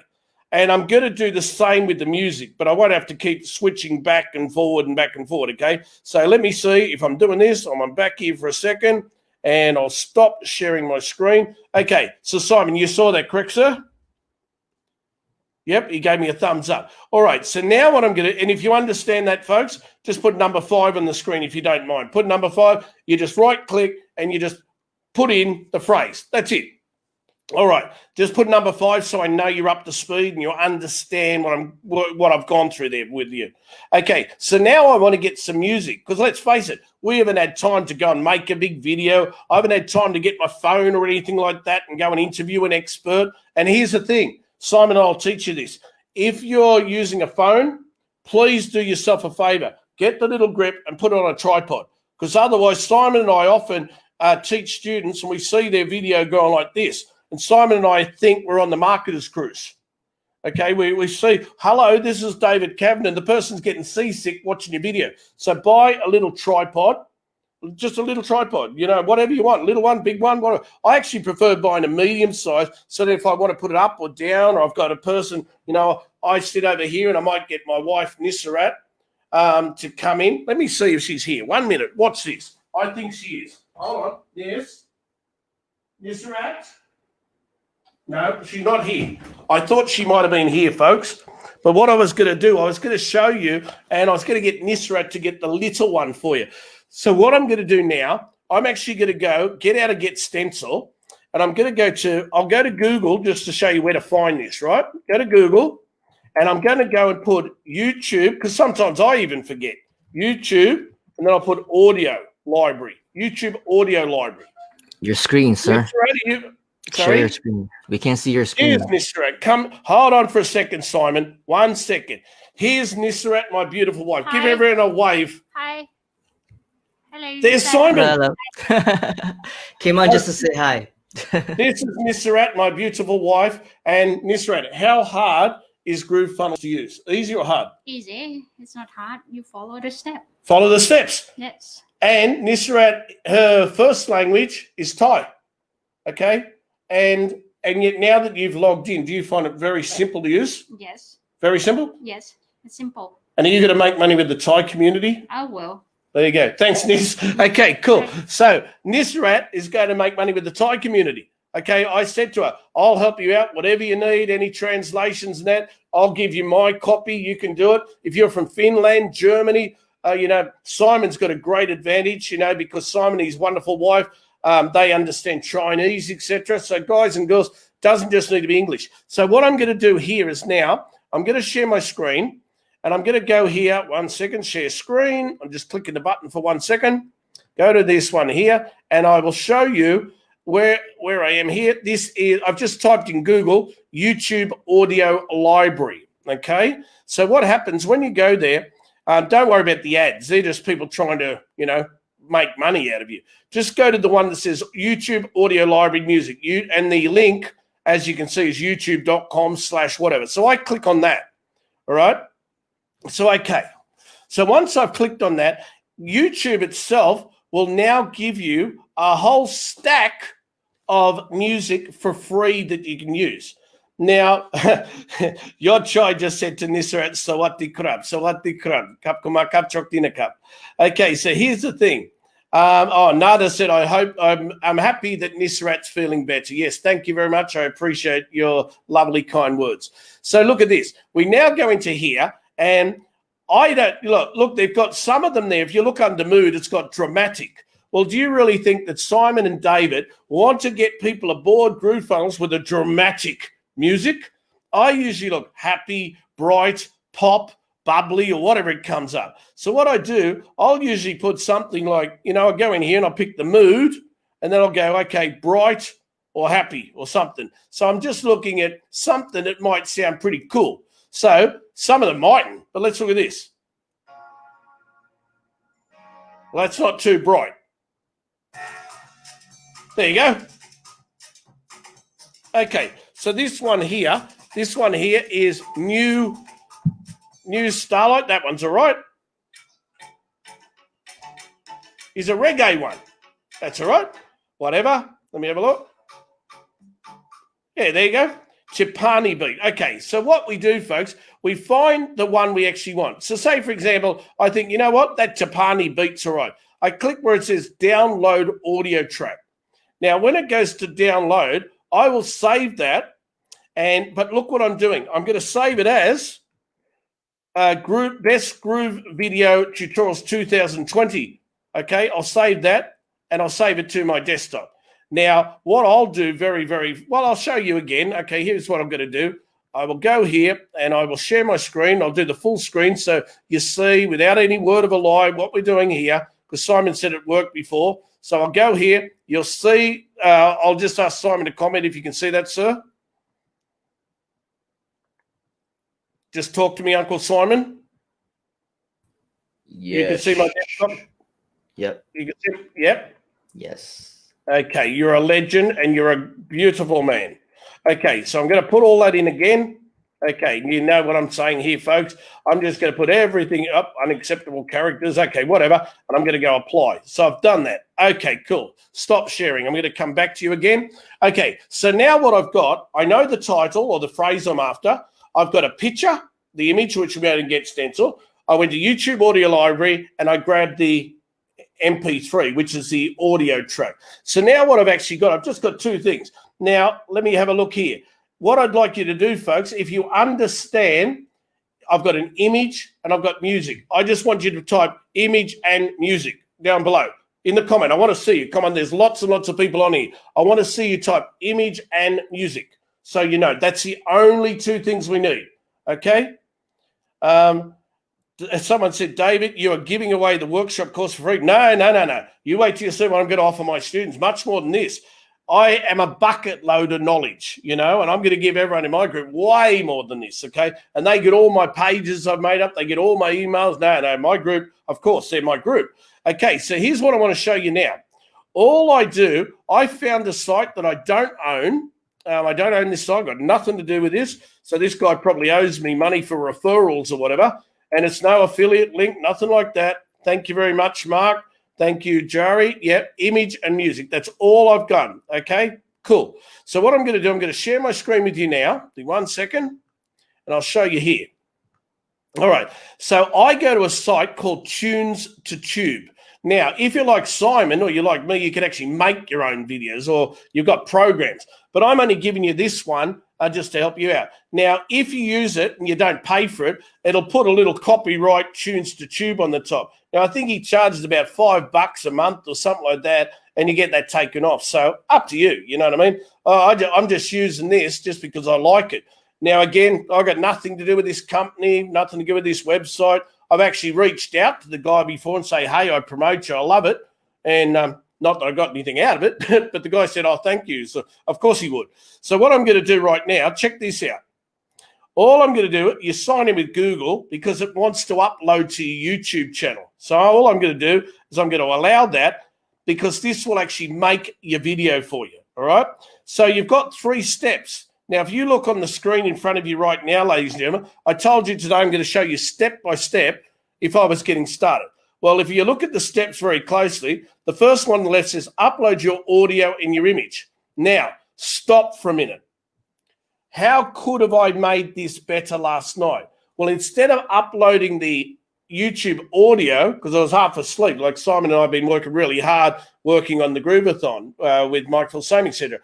And I'm going to do the same with the music, but I won't have to keep switching back and forward, okay? So let me see if I'm doing this. I'm back here for a second, and I'll stop sharing my screen. Okay, so Simon, you saw that, correct, sir? Yep, he gave me a thumbs up. All right, so now what I'm going to, and if you understand that, folks, just put number 5 on the screen if you don't mind. Put number 5, you just right-click, and you just put in the phrase. That's it. All right, just put number 5 so I know you're up to speed and you understand what I've gone through there with you. Okay, so now I want to get some music because let's face it, we haven't had time to go and make a big video. I haven't had time to get my phone or anything like that and go and interview an expert. And here's the thing, Simon, I'll teach you this. If you're using a phone, please do yourself a favor. Get the little grip and put it on a tripod because otherwise Simon and I often teach students and we see their video going like this. And Simon and I think we're on the marketer's cruise. Okay, we see, hello, this is David Kavanagh. The person's getting seasick watching your video. So buy a little tripod, just a little tripod, you know, whatever you want, little one, big one, whatever. I actually prefer buying a medium size so that if I want to put it up or down or I've got a person, you know, I sit over here and I might get my wife, Nissarat, to come in. Let me see if she's here. 1 minute. Watch this. I think she is. Hold on. Yes. Nissarat? No, she's not here. I thought she might have been here, folks. But what I was going to do, I was going to show you, and I was going to get Nisrat to get the little one for you. So what I'm going to do now, I'm actually going to go get out of Get Stencil, and I'm going to I'll go to Google just to show you where to find this, right? Go to Google, and I'm going to go and put YouTube, because sometimes I even forget. YouTube, and then I'll put audio library, YouTube audio library. Your screen, sir. Share your screen. We can't see your screen. Here's Nisrat. Come, hold on for a second, Simon. 1 second. Here's Nisrat, my beautiful wife. Hi. Give everyone a wave. Hi. Hello. There's Simon. Hello. Came on just to say hi. This is Nisrat, my beautiful wife. And Nisrat, how hard is GrooveFunnels to use? Easy or hard? Easy. It's not hard. You follow the step. Follow the steps. Yes. And Nisrat, her first language is Thai. Okay? And yet now that you've logged in, do you find it very simple to use? Yes. Very simple? Yes. It's simple. And are you going to make money with the Thai community? I will. There you go. Thanks, Nis. Okay, cool. So Nisrat is going to make money with the Thai community. Okay, I said to her, I'll help you out, whatever you need, any translations and that. I'll give you my copy. You can do it. If you're from Finland, Germany, you know, Simon's got a great advantage, you know, because Simon and his wonderful wife, they understand Chinese, etc. So guys and girls, doesn't just need to be English. So what I'm going to do here is now, I'm going to share my screen and I'm going to go here, 1 second, share screen. I'm just clicking the button for 1 second. Go to this one here and I will show you where I am here. This is, I've just typed in Google, YouTube audio library. Okay. So what happens when you go there, don't worry about the ads. They're just people trying to, you know, make money out of you. Just go to the one that says YouTube audio library music. And the link, as you can see, is youtube.com/whatever. So I click on that. All right. So, okay. So once I've clicked on that, YouTube itself will now give you a whole stack of music for free that you can use. Now, your chai just said to Nisrat, Sawati Krab, Kap Kuma Kap Choktina Kap. Okay, so here's the thing. Nada said, I'm happy that Nisrat's feeling better. Yes, thank you very much. I appreciate your lovely, kind words. So look at this. We now go into here, and I don't look. They've got some of them there. If you look under mood, it's got dramatic. Well, do you really think that Simon and David want to get people aboard GrooveFunnels with a dramatic music? I usually look happy, bright, pop, bubbly, or whatever it comes up. So what I do, I'll usually put something like, you know, I'll go in here and I'll pick the mood and then I'll go, okay, bright or happy or something. So I'm just looking at something that might sound pretty cool. So some of them mightn't, but let's look at this. Well, that's not too bright. There you go. Okay, so this one here is New Starlight. That one's all right. Is a reggae one. That's all right. Whatever. Let me have a look. Yeah, there you go. Chipani beat. Okay, so what we do, folks, we find the one we actually want. So say, for example, I think, you know what, that Chipani beat's all right. I click where it says download audio track. Now, when it goes to download, I will save that. But look what I'm doing. I'm going to save it as Best Groove Video Tutorials 2020. Okay, I'll save that and I'll save it to my desktop. Now, what I'll do I'll show you again. Okay, here's what I'm going to do. I will go here and I will share my screen. I'll do the full screen so you see without any word of a lie what we're doing here, because Simon said it worked before. So I'll go here. You'll see. I'll just ask Simon to comment if you can see that, sir. Just talk to me, Uncle Simon. Yes. You can see my desktop? Yep. You can see, yep. Yes. Okay, you're a legend and you're a beautiful man. Okay, so I'm going to put all that in again. Okay, you know what I'm saying here, folks. I'm just going to put everything up, unacceptable characters. Okay, whatever. And I'm going to go apply. So I've done that. Okay, cool. Stop sharing. I'm going to come back to you again. Okay, so now what I've got, I know the title or the phrase I'm after. I've got a picture, the image, which we're going to get stencil. I went to YouTube Audio Library and I grabbed the MP3, which is the audio track. So now what I've actually got, I've just got two things. Now, let me have a look here. What I'd like you to do, folks, if you understand, I've got an image and I've got music. I just want you to type image and music down below in the comment. I want to see you. Come on, there's lots and lots of people on here. I want to see you type image and music. So you know, that's the only two things we need, okay? Someone said, David, you are giving away the workshop course for free. No. You wait till you see what I'm going to offer my students. Much more than this. I am a bucket load of knowledge, you know, and I'm going to give everyone in my group way more than this, okay? And they get all my pages I've made up. They get all my emails. No, my group, of course, they're my group. Okay, so here's what I want to show you now. All I do, I found a site that I don't own. I don't own this site. I've got nothing to do with this. So this guy probably owes me money for referrals or whatever. And it's no affiliate link, nothing like that. Thank you very much, Mark. Thank you, Jari. Yep, image and music. That's all I've done. Okay, cool. So what I'm going to do, I'm going to share my screen with you now. Do 1 second, and I'll show you here. All right. So I go to a site called Tunes to Tube. Now, if you're like Simon or you're like me, you can actually make your own videos or you've got programs. But I'm only giving you this one just to help you out. Now, if you use it and you don't pay for it, it'll put a little copyright Tunes to Tube on the top. Now, I think he charges about $5 a month or something like that, and you get that taken off. So up to you, you know what I mean? I'm just using this just because I like it. Now, again, I've got nothing to do with this company, nothing to do with this website. I've actually reached out to the guy before and say, hey, I promote you. I love it. And not that I got anything out of it, but the guy said, oh, thank you. So, of course he would. So what I'm going to do right now, check this out. All I'm going to do, you sign in with Google because it wants to upload to your YouTube channel. So all I'm going to do is I'm going to allow that because this will actually make your video for you, all right? So you've got 3 steps. Now, if you look on the screen in front of you right now, ladies and gentlemen, I told you today I'm going to show you step by step if I was getting started. Well, if you look at the steps very closely, the first one on the left says upload your audio and your image. Now, stop for a minute. How could have I made this better last night? Well, instead of uploading the YouTube audio, because I was half asleep, like Simon and I have been working really hard working on the Groveathon with Mike Filsaime, etc.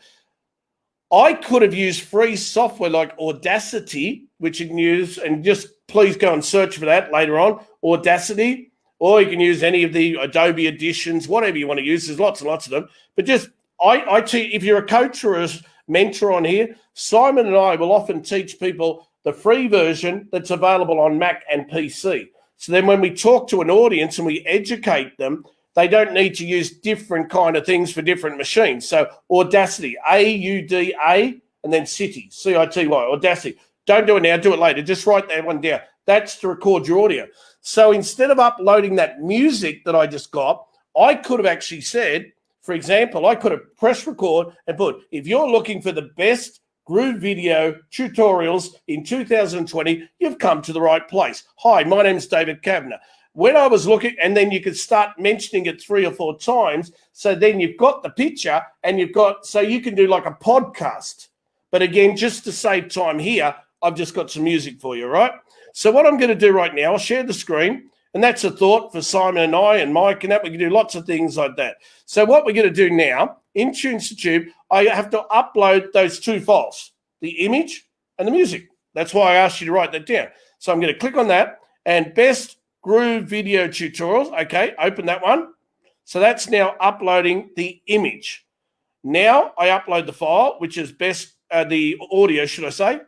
I could have used free software like Audacity, which you can use, and just please go and search for that later on, Audacity, or you can use any of the Adobe Editions, whatever you want to use. There's lots and lots of them. But just, if you're a coach or a mentor on here, Simon and I will often teach people the free version that's available on Mac and PC. So then when we talk to an audience and we educate them, they don't need to use different kind of things for different machines. So Audacity, A-U-D-A, and then City, C-I-T-Y, Audacity. Don't do it now, do it later. Just write that one down. That's to record your audio. So instead of uploading that music that I just got, I could have actually said, for example, I could have pressed record and put, if you're looking for the best Groove video tutorials in 2020, you've come to the right place. Hi, my name is David Kavanagh. When I was looking, and then you could start mentioning it 3 or 4 times. So then you've got the picture and you've got, so you can do like a podcast. But again, just to save time here, I've just got some music for you, right? So what I'm going to do right now, I'll share the screen. And that's a thought for Simon and I and Mike and that. We can do lots of things like that. So what we're going to do now, in Tunes to Tube, I have to upload those two files, the image and the music. That's why I asked you to write that down. So I'm going to click on that and Best Groove Video Tutorials. Okay, open that one. So that's now uploading the image. Now I upload the file, which is the audio, should I say,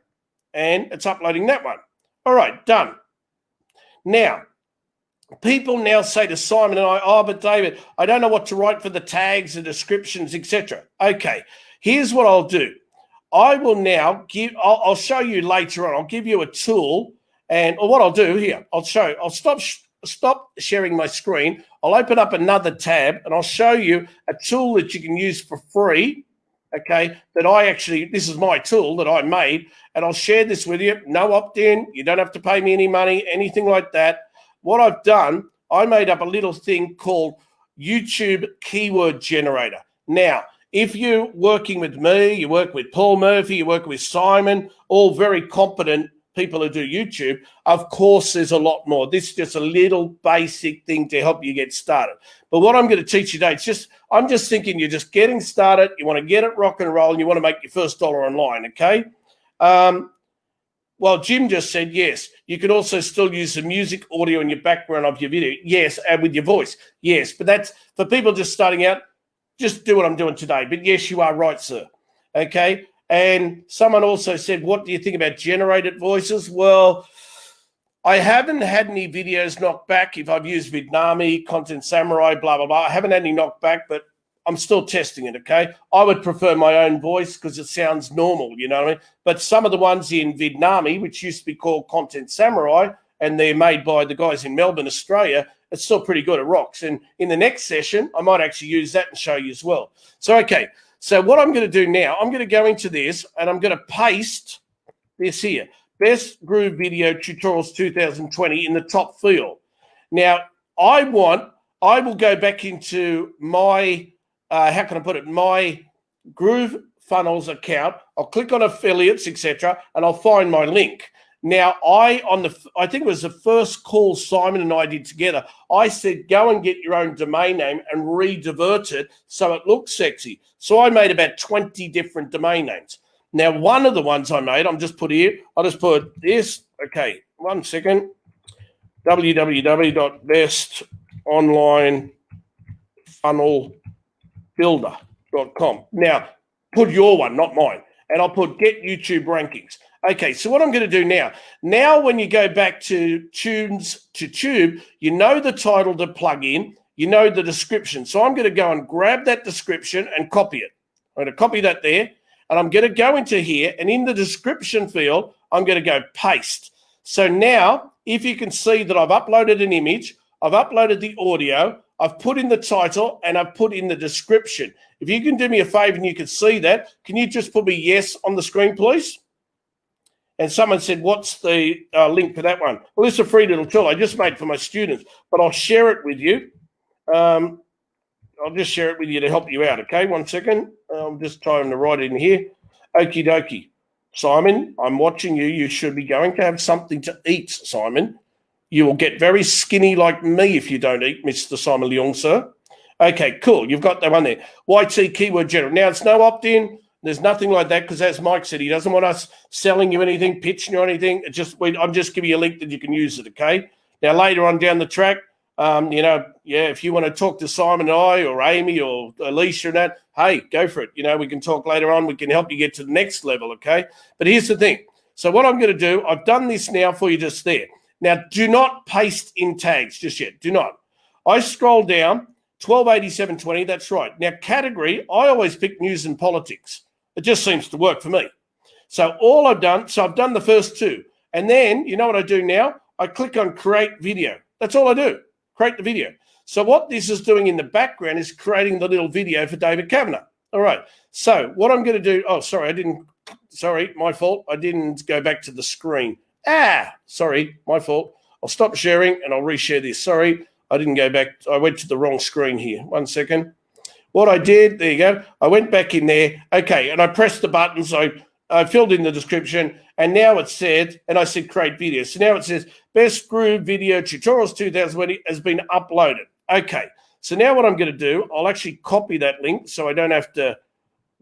and it's uploading that one. All right, done. Now, people now say to Simon and I, oh, but David, I don't know what to write for the tags, the descriptions, etc. Okay, here's what I'll do. I will now I'll show you later on. I'll give you a tool, or what I'll do here, I'll stop sharing my screen. I'll open up another tab and I'll show you a tool that you can use for free. Okay, this is my tool that I made, and I'll share this with you. No opt-in. You don't have to pay me any money, anything like that. What I've done, I made up a little thing called YouTube Keyword Generator. Now, if you're working with me, you work with Paul Murphy, you work with Simon, all very competent people who do YouTube, of course there's a lot more. This is just a little basic thing to help you get started. But what I'm going to teach you today, I'm just thinking you're just getting started, you want to get it rock and roll, and you want to make your first dollar online, okay? Well, Jim just said yes. You can also still use the music audio in your background of your video. Yes, and with your voice. Yes, but that's for people just starting out, just do what I'm doing today. But yes, you are right, sir. Okay? And someone also said, what do you think about generated voices? Well, I haven't had any videos knocked back if I've used Vidnami, Content Samurai, blah, blah, blah. I haven't had any knocked back, but I'm still testing it, okay? I would prefer my own voice because it sounds normal, you know what I mean? But some of the ones in Vidnami, which used to be called Content Samurai, and they're made by the guys in Melbourne, Australia, it's still pretty good. It rocks. And in the next session, I might actually use that and show you as well. So, okay. So what I'm going to do now, I'm going to go into this and I'm going to paste this here. Best Groove Video Tutorials 2020 in the top field. Now, I will go back into my, how can I put it, my GrooveFunnels account. I'll click on affiliates, etc., and I'll find my link. Now, I think it was the first call Simon and I did together, I said, go and get your own domain name and re-divert it so it looks sexy. So I made about 20 different domain names. Now, one of the ones I made, I'll just put this. Okay, 1 second. www.bestonlinefunnelbuilder.com. Now, put your one, not mine. And I'll put get YouTube rankings. Okay, so what I'm going to do now when you go back to Tunes to Tube, you know the title to plug in, you know the description. So I'm going to go and grab that description and copy it. I'm going to copy that there, and I'm going to go into here, and in the description field, I'm going to go paste. So now, if you can see that I've uploaded an image, I've uploaded the audio, I've put in the title, and I've put in the description. If you can do me a favor and you can see that, can you just put me yes on the screen, please? And someone said, what's the link to that one? Well, it's a free little tool I just made for my students, but I'll share it with you. I'll just share it with you to help you out, okay? 1 second. I'm just trying to write it in here. Okie dokie. Simon, I'm watching you. You should be going to have something to eat, Simon. You will get very skinny like me if you don't eat, Mr. Simon Leong, sir. Okay, cool. You've got that one there. YT Keyword Generator. Now, it's no opt-in. There's nothing like that because, as Mike said, he doesn't want us selling you anything, pitching you anything. I'm just giving you a link that you can use it, okay? Now, later on down the track, if you want to talk to Simon and I or Amy or Alicia and that, hey, go for it. We can talk later on. We can help you get to the next level, okay? But here's the thing. So what I'm going to do, I've done this now for you just there. Now, do not paste in tags just yet. Do not. I scroll down, 1287.20, that's right. Now, category, I always pick news and politics. It just seems to work for me. So I've done the first two. And then, you know what I do now? I click on create video. That's all I do, create the video. So what this is doing in the background is creating the little video for David Kavanagh. All right. So what I'm going to do, sorry, my fault. I didn't go back to the screen. Sorry, my fault. I'll stop sharing and I'll reshare this. Sorry, I didn't go back. I went to the wrong screen here. 1 second. What I did, there you go. I went back in there. Okay, and I pressed the buttons. I I filled in the description, and now it said, and I said create video. So now it says Best Groove Video Tutorials 2020 has been uploaded. Okay, so now what I'm going to do, I'll actually copy that link so I don't have to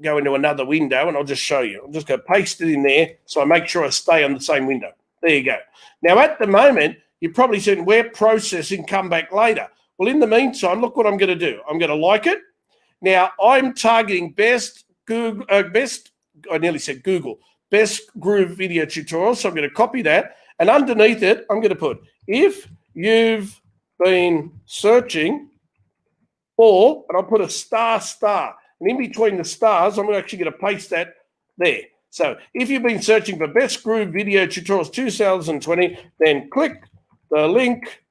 go into another window, and I'll just show you. I'm just going to paste it in there so I make sure I stay on the same window. There you go. Now, at the moment, you're probably saying, we're processing, come back later. Well, in the meantime, look what I'm going to do. I'm going to like it. Now, I'm targeting best Google, I nearly said Google, Best Groove Video Tutorials. So I'm going to copy that. And underneath it, I'm going to put, if you've been searching for, and I'll put a star. And in between the stars, I'm actually going to paste that there. So if you've been searching for Best Groove Video Tutorials 2020, then click the link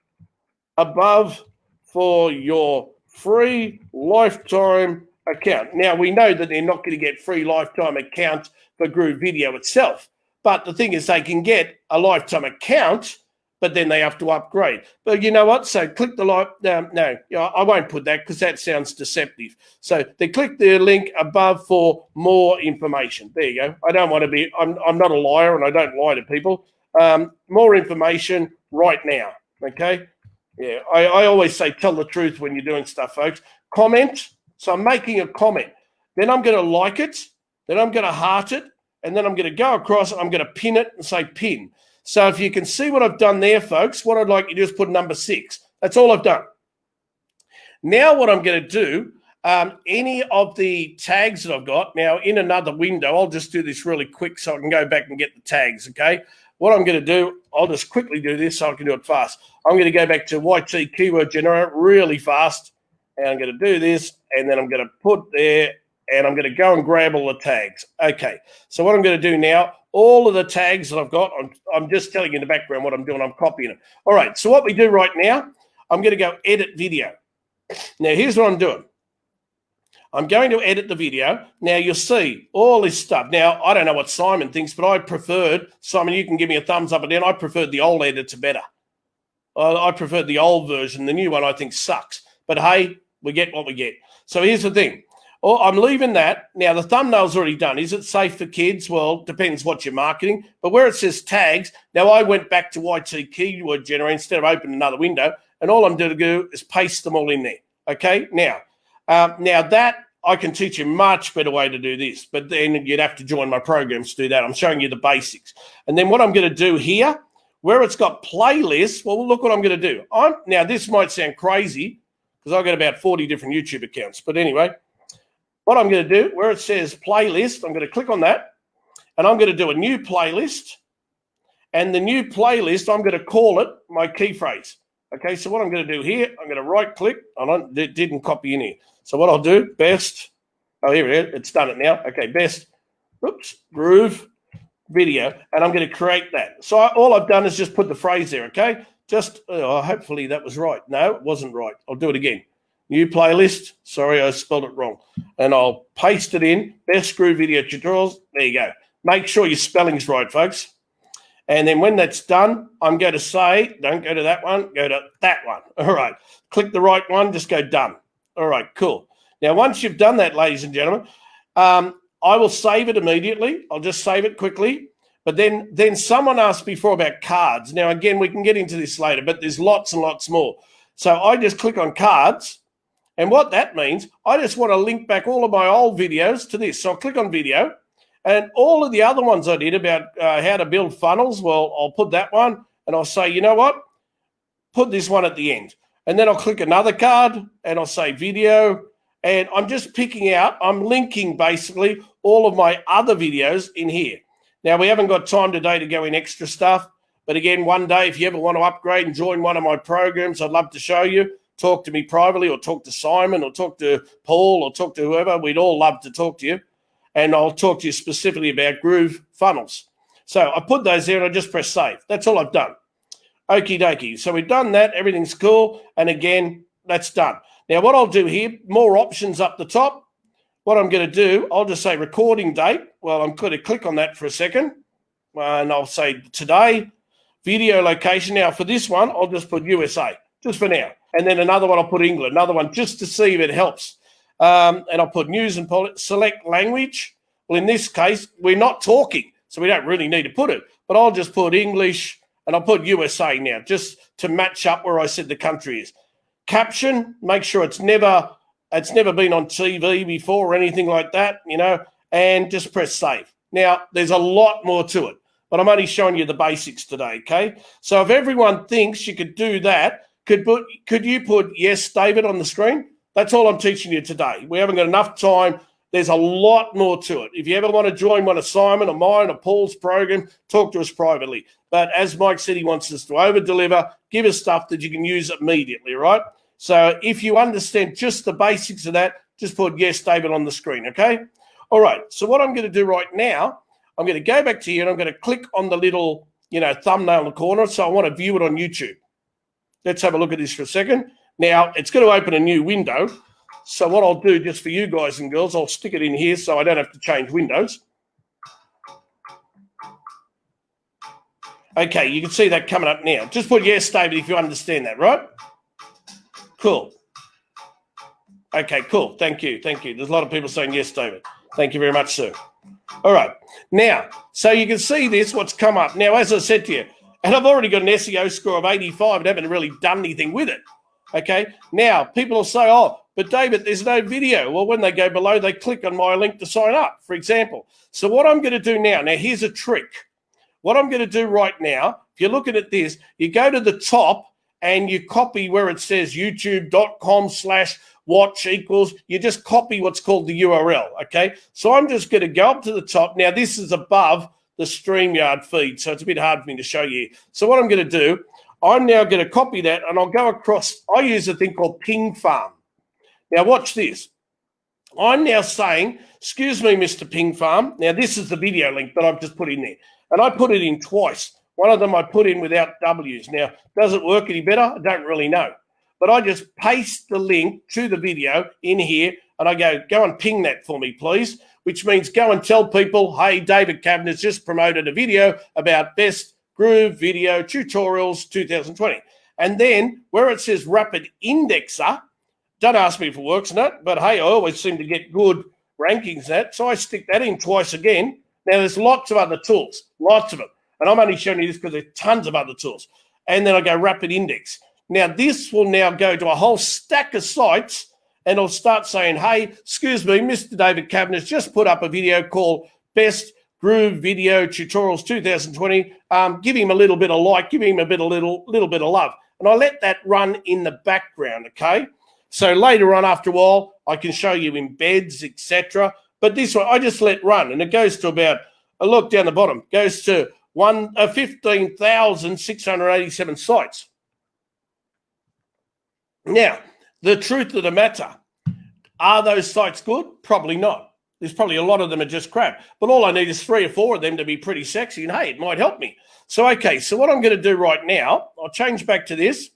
above for your free lifetime account. Now, we know that they're not going to get free lifetime account for Groove Video itself. But the thing is, they can get a lifetime account, but then they have to upgrade. But you know what? So click the I won't put that because that sounds deceptive. So they click the link above for more information. There you go. I don't want to be, I'm not a liar and I don't lie to people. More information right now. Okay. Yeah. I always say, tell the truth when you're doing stuff, folks. Comment. So I'm making a comment. Then I'm going to like it. Then I'm going to heart it. And then I'm going to go across. I'm going to pin it and say pin. So if you can see what I've done there, folks, what I'd like you to do is put number 6. That's all I've done. Now what I'm going to do, any of the tags that I've got, now in another window, I'll just do this really quick so I can go back and get the tags, okay? What I'm going to do, I'll just quickly do this so I can do it fast. I'm going to go back to YT Keyword Generator really fast, and I'm going to do this, and then I'm going to put there, and I'm going to go and grab all the tags. Okay, so what I'm going to do now, all of the tags that I've got, I'm just telling you in the background what I'm doing. I'm copying them. All right, so what we do right now, I'm going to go edit video. Now, here's what I'm doing. I'm going to edit the video. Now, you'll see all this stuff. Now, I don't know what Simon thinks, but I preferred, Simon, you can give me a thumbs up or down. I preferred the old editor better. I preferred the old version. The new one I think sucks. But, hey, we get what we get. So here's the thing. Oh, I'm leaving that. Now, the thumbnail's already done. Is it safe for kids? Well, depends what you're marketing. But where it says tags, now I went back to YT Keyword Generator instead of opening another window, and all I'm going to do is paste them all in there. Okay? Now that I can teach you a much better way to do this, but then you'd have to join my programs to do that. I'm showing you the basics. And then what I'm going to do here, where it's got playlists, well, look what I'm going to do. Now, this might sound crazy because I've got about 40 different YouTube accounts. But anyway, what I'm going to do, where it says playlist, I'm going to click on that, and I'm going to do a new playlist. And the new playlist, I'm going to call it my key phrase. Okay, so what I'm going to do here, I'm going to right-click. It didn't copy in here. So what I'll do, best, oh, here it is. It's done it now. Okay, best, groove video, and I'm going to create that. So all I've done is just put the phrase there, okay? Hopefully that was right. No, it wasn't right. I'll do it again. New playlist. Sorry, I spelled it wrong. And I'll paste it in. Best Groove Video Tutorials. There you go. Make sure your spelling's right, folks. And then when that's done, I'm going to say, don't go to that one, go to that one. All right. Click the right one, just go done. All right, cool. Now, once you've done that, ladies and gentlemen, I will save it immediately. I'll just save it quickly. But then someone asked before about cards. Now, again, we can get into this later, but there's lots and lots more. So I just click on cards. And what that means, I just want to link back all of my old videos to this. So I'll click on video, and all of the other ones I did about how to build funnels, well, I'll put that one, and I'll say, you know what? Put this one at the end. And then I'll click another card, and I'll say video, and I'm just picking out, I'm linking basically all of my other videos in here. Now, we haven't got time today to go in extra stuff, but again, one day, if you ever want to upgrade and join one of my programs, I'd love to show you. Talk to me privately, or talk to Simon, or talk to Paul, or talk to whoever. We'd all love to talk to you. And I'll talk to you specifically about GrooveFunnels. So I put those there and I just press save. That's all I've done. Okie dokie. So we've done that. Everything's cool. And again, that's done. Now what I'll do here, more options up the top. What I'm going to do, I'll just say recording date. Well, I'm going to click on that for a second. And I'll say today, video location. Now for this one, I'll just put USA, just for now. And then another one, I'll put England, another one just to see if it helps. And I'll put news and select language. Well, in this case, we're not talking, so we don't really need to put it. But I'll just put English, and I'll put USA now, just to match up where I said the country is. Caption, make sure it's never been on TV before or anything like that, you know, and just press save. Now, there's a lot more to it, but I'm only showing you the basics today, okay? So if everyone thinks you could do that, could you put yes, David, on the screen? That's all I'm teaching you today. We haven't got enough time. There's a lot more to it. If you ever want to join one of Simon or mine or Paul's program, talk to us privately. But as Mike said, he wants us to over-deliver, give us stuff that you can use immediately, right? So if you understand just the basics of that, just put yes, David, on the screen, okay? All right, so what I'm going to do right now, I'm going to go back to here and I'm going to click on the little, you know, thumbnail in the corner. So I want to view it on YouTube. Let's have a look at this for a second. Now, it's going to open a new window. So what I'll do just for you guys and girls, I'll stick it in here so I don't have to change windows. Okay, you can see that coming up now. Just put yes, David, if you understand that, right? Cool. Okay, cool. Thank you. Thank you. There's a lot of people saying yes, David. Thank you very much, sir. All right. Now, so you can see this, what's come up. Now, as I said to you, and I've already got an SEO score of 85 and haven't really done anything with it. Okay. Now, people will say, oh, but David, there's no video. Well, when they go below, they click on my link to sign up, for example. So what I'm going to do now, here's a trick. What I'm going to do right now, if you're looking at this, you go to the top and you copy where it says youtube.com/watch equals, you just copy what's called the URL, okay? So I'm just going to go up to the top. Now, this is above the StreamYard feed, so it's a bit hard for me to show you. So what I'm going to do, I'm now going to copy that and I'll go across. I use a thing called Ping Farm. Now, watch this. I'm now saying, excuse me, Mr. Ping Farm. Now, this is the video link that I've just put in there. And I put it in twice. One of them I put in without W's. Now, does it work any better? I don't really know. But I just paste the link to the video in here and I go and ping that for me, please, which means go and tell people, hey, David Cabinet's just promoted a video about best Groove Video Tutorials 2020. And then where it says Rapid Indexer, don't ask me if it works or not, but hey, I always seem to get good rankings that. So I stick that in twice again. Now, there's lots of other tools, lots of them. And I'm only showing you this because there's tons of other tools. And then I go Rapid Index. Now, this will now go to a whole stack of sites and it'll start saying, hey, excuse me, Mr. David Cabinet's just put up a video called Best Groove Video Tutorials 2020. Give him a little bit of like, give him a little bit of love. And I let that run in the background, okay? So later on, after a while, I can show you embeds, etc. But this one, I just let run, and it goes to about, a look down the bottom, goes to 15,687 sites. Now, the truth of the matter, are those sites good? Probably not. There's probably a lot of them are just crap. But all I need is 3 or 4 of them to be pretty sexy, and hey, it might help me. So, okay, so what I'm going to do right now, I'll change back to this.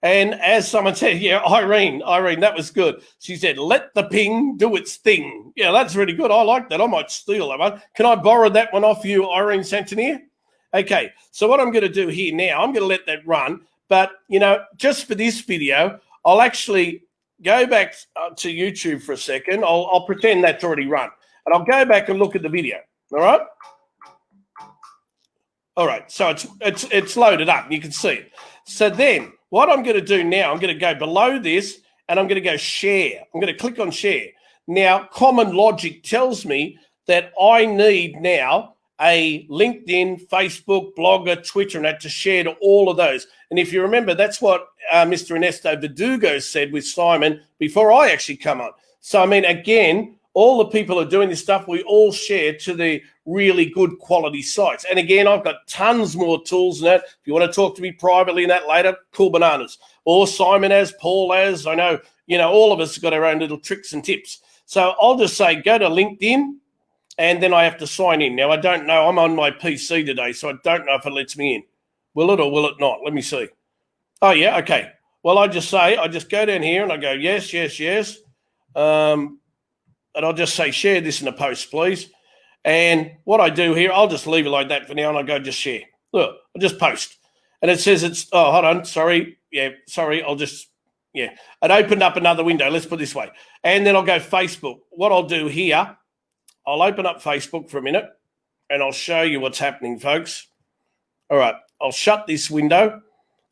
And as someone said, yeah, Irene, that was good. She said, let the ping do its thing. Yeah, that's really good. I like that. I might steal that one. Can I borrow that one off you, Irene Santonier? Okay, so what I'm going to do here now, I'm going to let that run. But, you know, just for this video, I'll actually go back to YouTube for a second. I'll pretend that's already run. And I'll go back and look at the video. All right? All right, so it's loaded up. You can see it. So then what I'm going to do now, I'm going to go below this and I'm going to go share. I'm going to click on share. Now, common logic tells me that I need now a LinkedIn, Facebook, Blogger, Twitter, and that to share to all of those. And if you remember, that's what Mr. Ernesto Verdugo said with Simon before I actually come on. So, I mean, again, all the people who are doing this stuff, we all share to the really good quality sites. And again, I've got tons more tools than that. If you want to talk to me privately in that later, cool bananas. Or Simon has, Paul has. I know, you know, all of us have got our own little tricks and tips. So I'll just say go to LinkedIn and then I have to sign in. Now, I don't know. I'm on my PC today, so I don't know if it lets me in. Will it or will it not? Let me see. Oh, yeah, okay. Well, I just go down here and I go, yes, yes, yes. And I'll just say, share this in a post, please. And what I do here, I'll just leave it like that for now and I'll go just share. Look, I'll just post. And it says it's, oh, hold on, sorry. Yeah, sorry, I'll just, yeah. It opened up another window, let's put it this way. And then I'll go Facebook. What I'll do here, I'll open up Facebook for a minute and I'll show you what's happening, folks. All right, I'll shut this window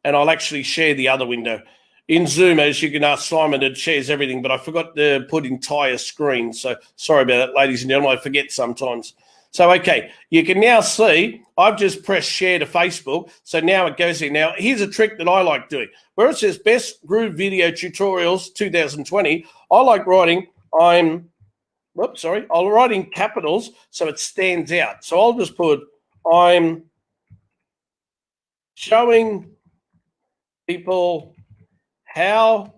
and I'll actually share the other window. In Zoom, as you can ask Simon, it shares everything, but I forgot to put entire screen. So sorry about that, ladies and gentlemen. I forget sometimes. So, okay, you can now see I've just pressed share to Facebook. So now it goes here. Now, here's a trick that I like doing. Where it says Best Groove Video Tutorials 2020, I like writing I'll write in capitals so it stands out. So I'll just put I'm showing people how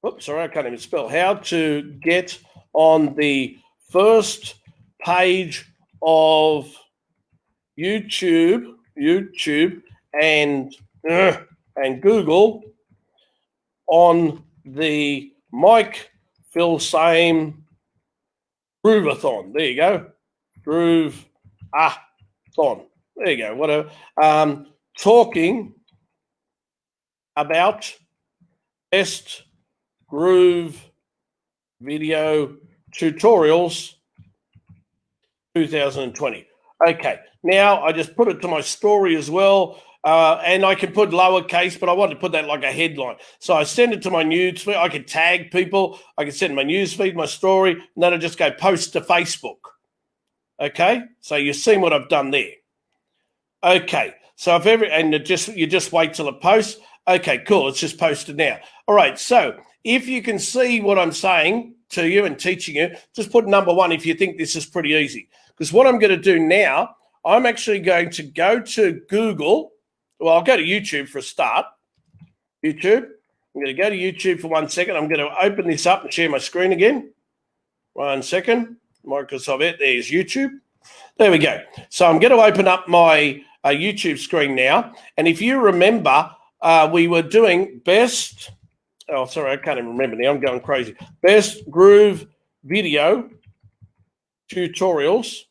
I can't even spell, how to get on the first page of YouTube and Google on the Mike Filsaime Groveathon. There you go. Groveathon. There you go. Whatever. Talking about Best Groove Video Tutorials 2020. Okay, now I just put it to my story as well, and I can put lowercase, but I want to put that like a headline. So I send it to my news feed. I can tag people. I can send my news feed, my story, and then I just go post to Facebook. Okay, so you've seen what I've done there. Okay, so you just wait till it posts. Okay, cool. It's just posted now. All right, so if you can see what I'm saying to you and teaching you, just put number 1 if you think this is pretty easy. Because what I'm going to do now, I'm actually going to go to Google. Well, I'll go to YouTube for a start. YouTube. I'm going to go to YouTube for 1 second. I'm going to open this up and share my screen again. 1 second. Microsoft Edge. There's YouTube. There we go. So I'm going to open up my YouTube screen now. And if you remember, we were doing best. Oh, sorry, I can't even remember now. I'm going crazy. Best Groove Video Tutorials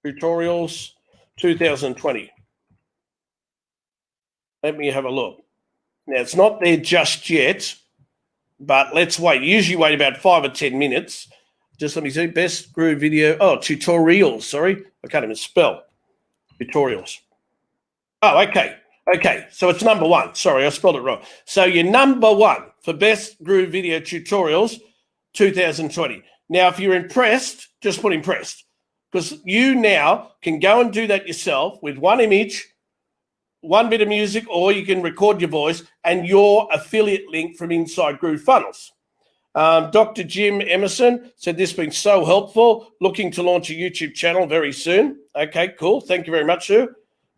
2020. Let me have a look. Now, it's not there just yet, but let's wait. Usually wait about 5 or 10 minutes. Just let me see. Best Groove Video. Oh, Tutorials. Sorry. I can't even spell. Tutorials. Oh, okay. Okay, so it's number 1. Sorry, I spelled it wrong. So you're number 1 for Best Groove Video Tutorials 2020. Now, if you're impressed, just put impressed, because you now can go and do that yourself with 1 image, 1 bit of music, or you can record your voice and your affiliate link from inside GrooveFunnels. Dr. Jim Emerson said this has been so helpful. Looking to launch a YouTube channel very soon. Okay, cool. Thank you very much, sir.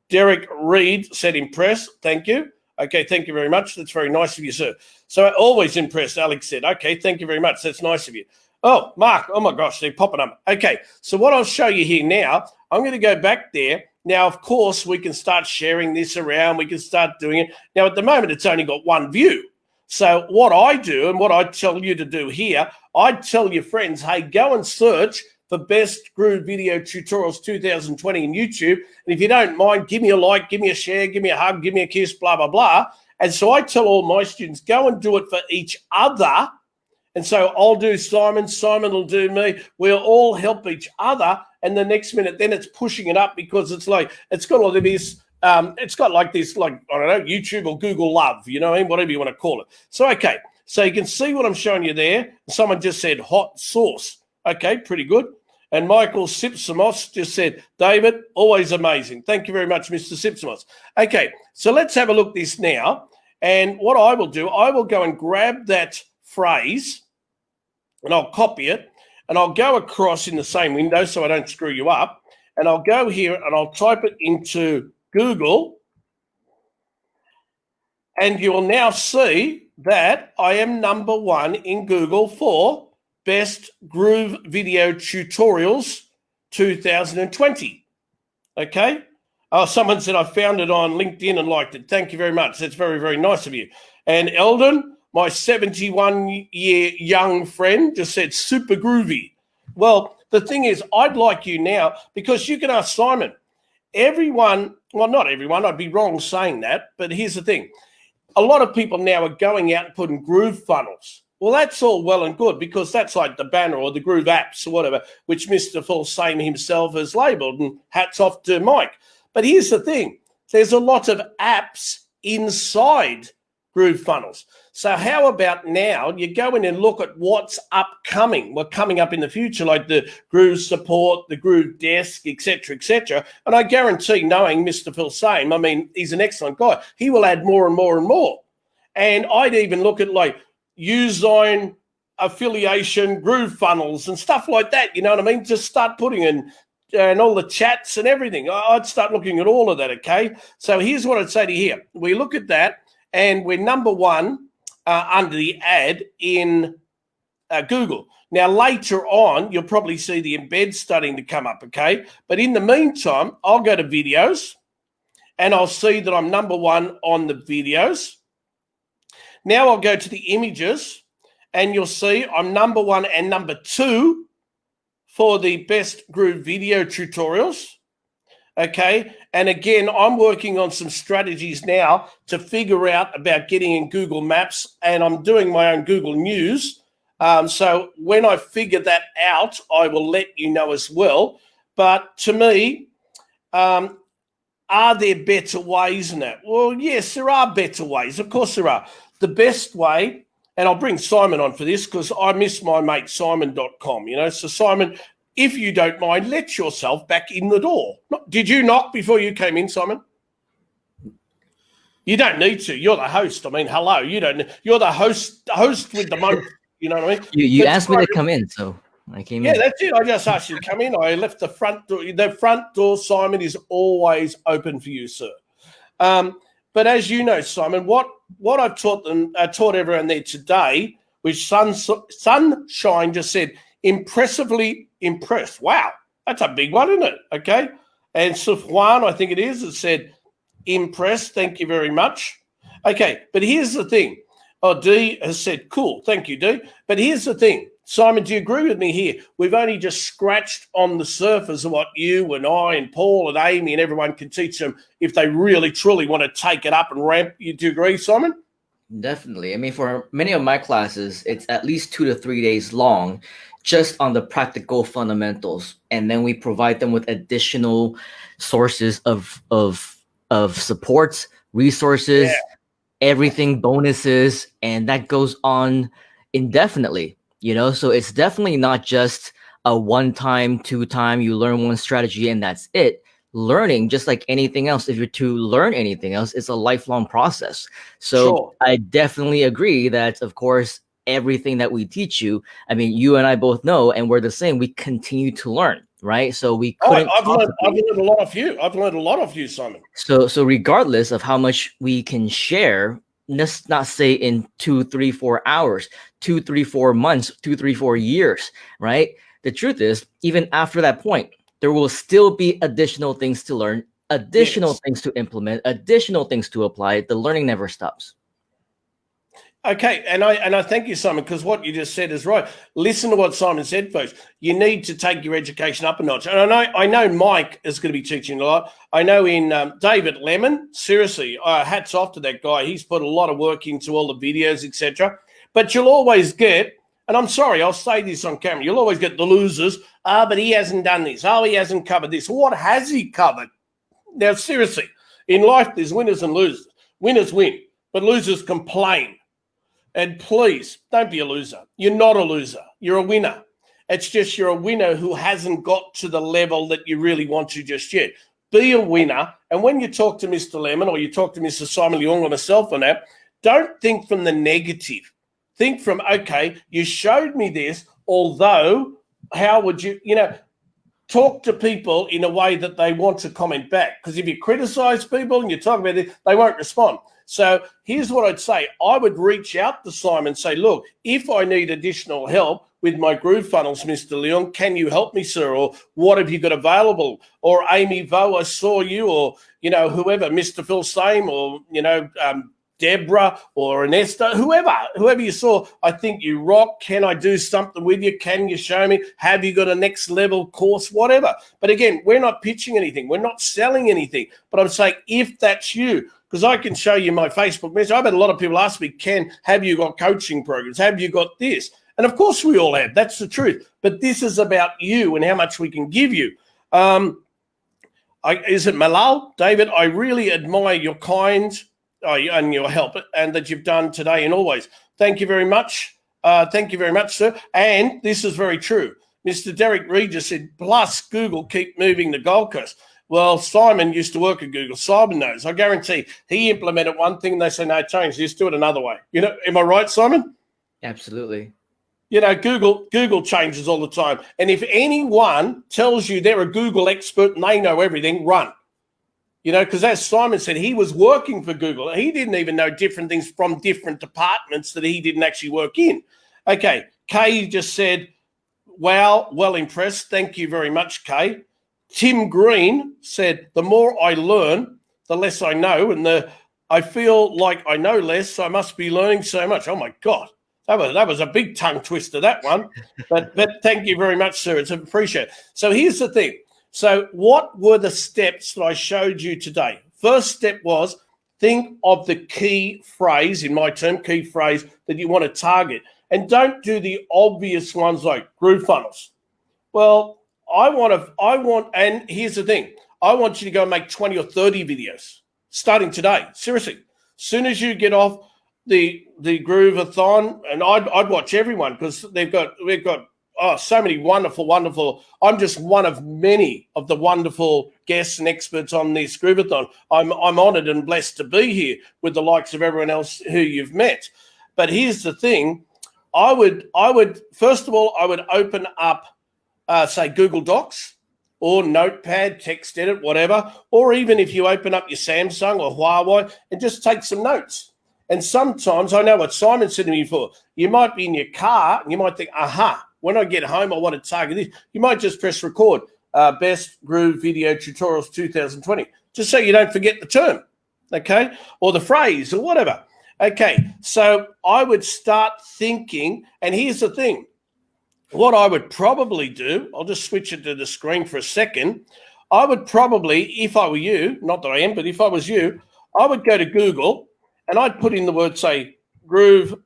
Derek Reed said impressed. Thank you. Okay, thank you very much. That's very nice of you, sir. So always impressed, Alex said. Okay, thank you very much. That's nice of you. Oh, Mark. Oh, my gosh, they're popping up. Okay, so what I'll show you here now, I'm going to go back there. Now, of course, we can start sharing this around. We can start doing it. Now, at the moment, it's only got 1 view. So what I do and what I tell you to do here, I tell your friends, hey, go and search for Best Groove Video Tutorials 2020 in YouTube. And if you don't mind, give me a like, give me a share, give me a hug, give me a kiss, blah, blah, blah. And so I tell all my students, go and do it for each other. And so I'll do Simon, Simon will do me. We'll all help each other. And the next minute, then it's pushing it up because it's like, it's got all of this, it's got like this, like, I don't know, YouTube or Google love, you know what I mean? Whatever you want to call it. So, okay. So you can see what I'm showing you there. Someone just said hot sauce. Okay, pretty good. And Michael Sipsamos just said, David, always amazing. Thank you very much, Mr. Sipsamos. Okay, so let's have a look at this now. And what I will do, I will go and grab that phrase and I'll copy it and I'll go across in the same window so I don't screw you up. And I'll go here and I'll type it into Google. And you will now see that I am number 1 in Google for Best Groove Video Tutorials 2020. Okay. Oh, someone said I found it on LinkedIn and liked it. Thank you very much. That's very, very nice of you. And Eldon, my 71-year young friend, just said super groovy. Well, the thing is, I'd like you now, because you can ask Simon. Everyone, well, not everyone, I'd be wrong saying that, but here's the thing. A lot of people now are going out and putting GrooveFunnels. Well, that's all well and good because that's like the banner or the Groove apps or whatever, which Mr. Filsaime himself has labelled, and hats off to Mike. But here's the thing. There's a lot of apps inside GrooveFunnels. So how about now you go in and look at what's upcoming, what's coming up in the future, like the Groove Support, the Groove Desk, etc., etc. And I guarantee, knowing Mr. Filsaime, I mean, he's an excellent guy, he will add more and more and more. And I'd even look at like Uzine, affiliation, GrooveFunnels and stuff like that, you know what I mean? Just start putting in and all the chats and everything. I'd start looking at all of that, okay? So here's what I'd say to you here. We look at that and we're number one under the ad in Google. Now, later on, you'll probably see the embed starting to come up, okay? But in the meantime, I'll go to videos and I'll see that I'm number one on the videos. Now I'll go to the images and you'll see I'm number one and number two for the best Groove video tutorials. Okay. And again, I'm working on some strategies now to figure out about getting in Google Maps, and I'm doing my own Google News. So when I figure that out, I will let you know as well. But to me, are there better ways in that? Well, yes, there are better ways. Of course there are. The best way, and I'll bring Simon on for this because I miss my mate Simon.com, you know. So Simon, if you don't mind, let yourself back in the door. Did you knock before you came in, Simon? You don't need to. You're the host. I mean, hello. You don't. You're the host with the most. You know what I mean? You asked me to come in, so I came in. Yeah, that's it. I just asked you to come in. I left the front door. The front door, Simon, is always open for you, sir. But as you know, Simon, what I've taught them, taught everyone there today, which Sunshine just said, impressively impressed. Wow, that's a big one, isn't it? Okay. And Sufwan, I think it is, it said, impressed. Thank you very much. Okay, but here's the thing. Oh, Dee has said, cool. Thank you, Dee. But here's the thing. Simon, do you agree with me here? We've only just scratched on the surface of what you and I and Paul and Amy and everyone can teach them if they really, truly want to take it up and ramp. Do you agree, Simon? Definitely. I mean, for many of my classes, it's at least 2 to 3 days long just on the practical fundamentals. And then we provide them with additional sources of supports, resources, everything, bonuses, and that goes on indefinitely. You know, so it's definitely not just a one-time, two-time, you learn one strategy and that's it. Learning, just like anything else, if you're to learn anything else, it's a lifelong process. So I definitely agree that, of course, everything that we teach you, I mean, you and I both know, and we're the same, we continue to learn, right? So we couldn't. I've learned a lot of you. I've learned a lot of you, Simon. So regardless of how much we can share, let's not say in 2, 3, 4 hours, 2, 3, 4 months, 2, 3, 4 years, right? The truth is, even after that point, there will still be additional things to learn, additional things to implement, additional things to apply. The learning never stops. Okay, and I thank you, Simon, because what you just said is right. Listen to what Simon said, folks. You need to take your education up a notch. And I know Mike is going to be teaching a lot. I know in David Lemon, seriously, hats off to that guy. He's put a lot of work into all the videos, etc. But you'll always get, and I'm sorry, I'll say this on camera, you'll always get the losers. But he hasn't done this. Oh, he hasn't covered this. What has he covered? Now, seriously, in life, there's winners and losers. Winners win, but losers complain. And please, don't be a loser. You're not a loser. You're a winner. It's just you're a winner who hasn't got to the level that you really want to just yet. Be a winner. And when you talk to Mr. Lemon or you talk to Mr. Simon Leung or myself on that, don't think from the negative. Think from, okay, you showed me this, although how would you, talk to people in a way that they want to comment back. Because if you criticize people and you talk about it, they won't respond. So here's what I'd say. I would reach out to Simon and say, look, if I need additional help with my GrooveFunnels, Mr. Leung, can you help me, sir? Or what have you got available? Or Amy Vo, I saw you, or, whoever, Mr. Filsaime, or, Deborah or Ernesto, whoever you saw, I think you rock. Can I do something with you? Can you show me? Have you got a next level course? Whatever. But again, we're not pitching anything. We're not selling anything. But I'm saying if that's you, because I can show you my Facebook message. I've had a lot of people ask me, have you got coaching programs? Have you got this? And of course we all have. That's the truth. But this is about you and how much we can give you. Is it Malal? David, I really admire your kind and your help and that you've done today and always. Thank you very much. Thank you very much, sir. And this is very true. Mr. Derek Reed just said, plus Google keep moving the Gold Coast. Well, Simon used to work at Google. Simon knows. I guarantee he implemented one thing and they say, no, change this, do it another way. You know, am I right, Simon? Absolutely. You know, Google changes all the time. And if anyone tells you they're a Google expert and they know everything, run. You know, because as Simon said, he was working for Google. He didn't even know different things from different departments that he didn't actually work in. Okay, Kay just said, wow, well impressed. Thank you very much, Kay. Tim Green said, the more I learn, the less I know. And I feel like I know less, so I must be learning so much. Oh, my God. That was a big tongue twister, that one. But thank you very much, sir. It's appreciated. So here's the thing. So what were the steps that I showed you today? First step was think of the key phrase, in my term, key phrase that you want to target. And don't do the obvious ones like GrooveFunnels. Well, and here's the thing. I want you to go and make 20 or 30 videos starting today. Seriously. As soon as you get off the Groveathon, and I'd watch everyone because we've got so many wonderful. I'm just one of many of the wonderful guests and experts on this Grooveathon. I'm honoured and blessed to be here with the likes of everyone else who you've met. But here's the thing: I would first of all open up, say Google Docs or Notepad, text edit, whatever, or even if you open up your Samsung or Huawei and just take some notes. And sometimes, I know what Simon said to me before, you might be in your car and you might think, when I get home, I want to target this. You might just press record, best Groove Video Tutorials 2020, just so you don't forget the term, okay, or the phrase or whatever. Okay, so I would start thinking, and here's the thing. What I would probably do, I'll just switch it to the screen for a second. I would probably, if I were you, not that I am, but if I was you, I would go to Google and I'd put in the word, say, GrooveFunnels,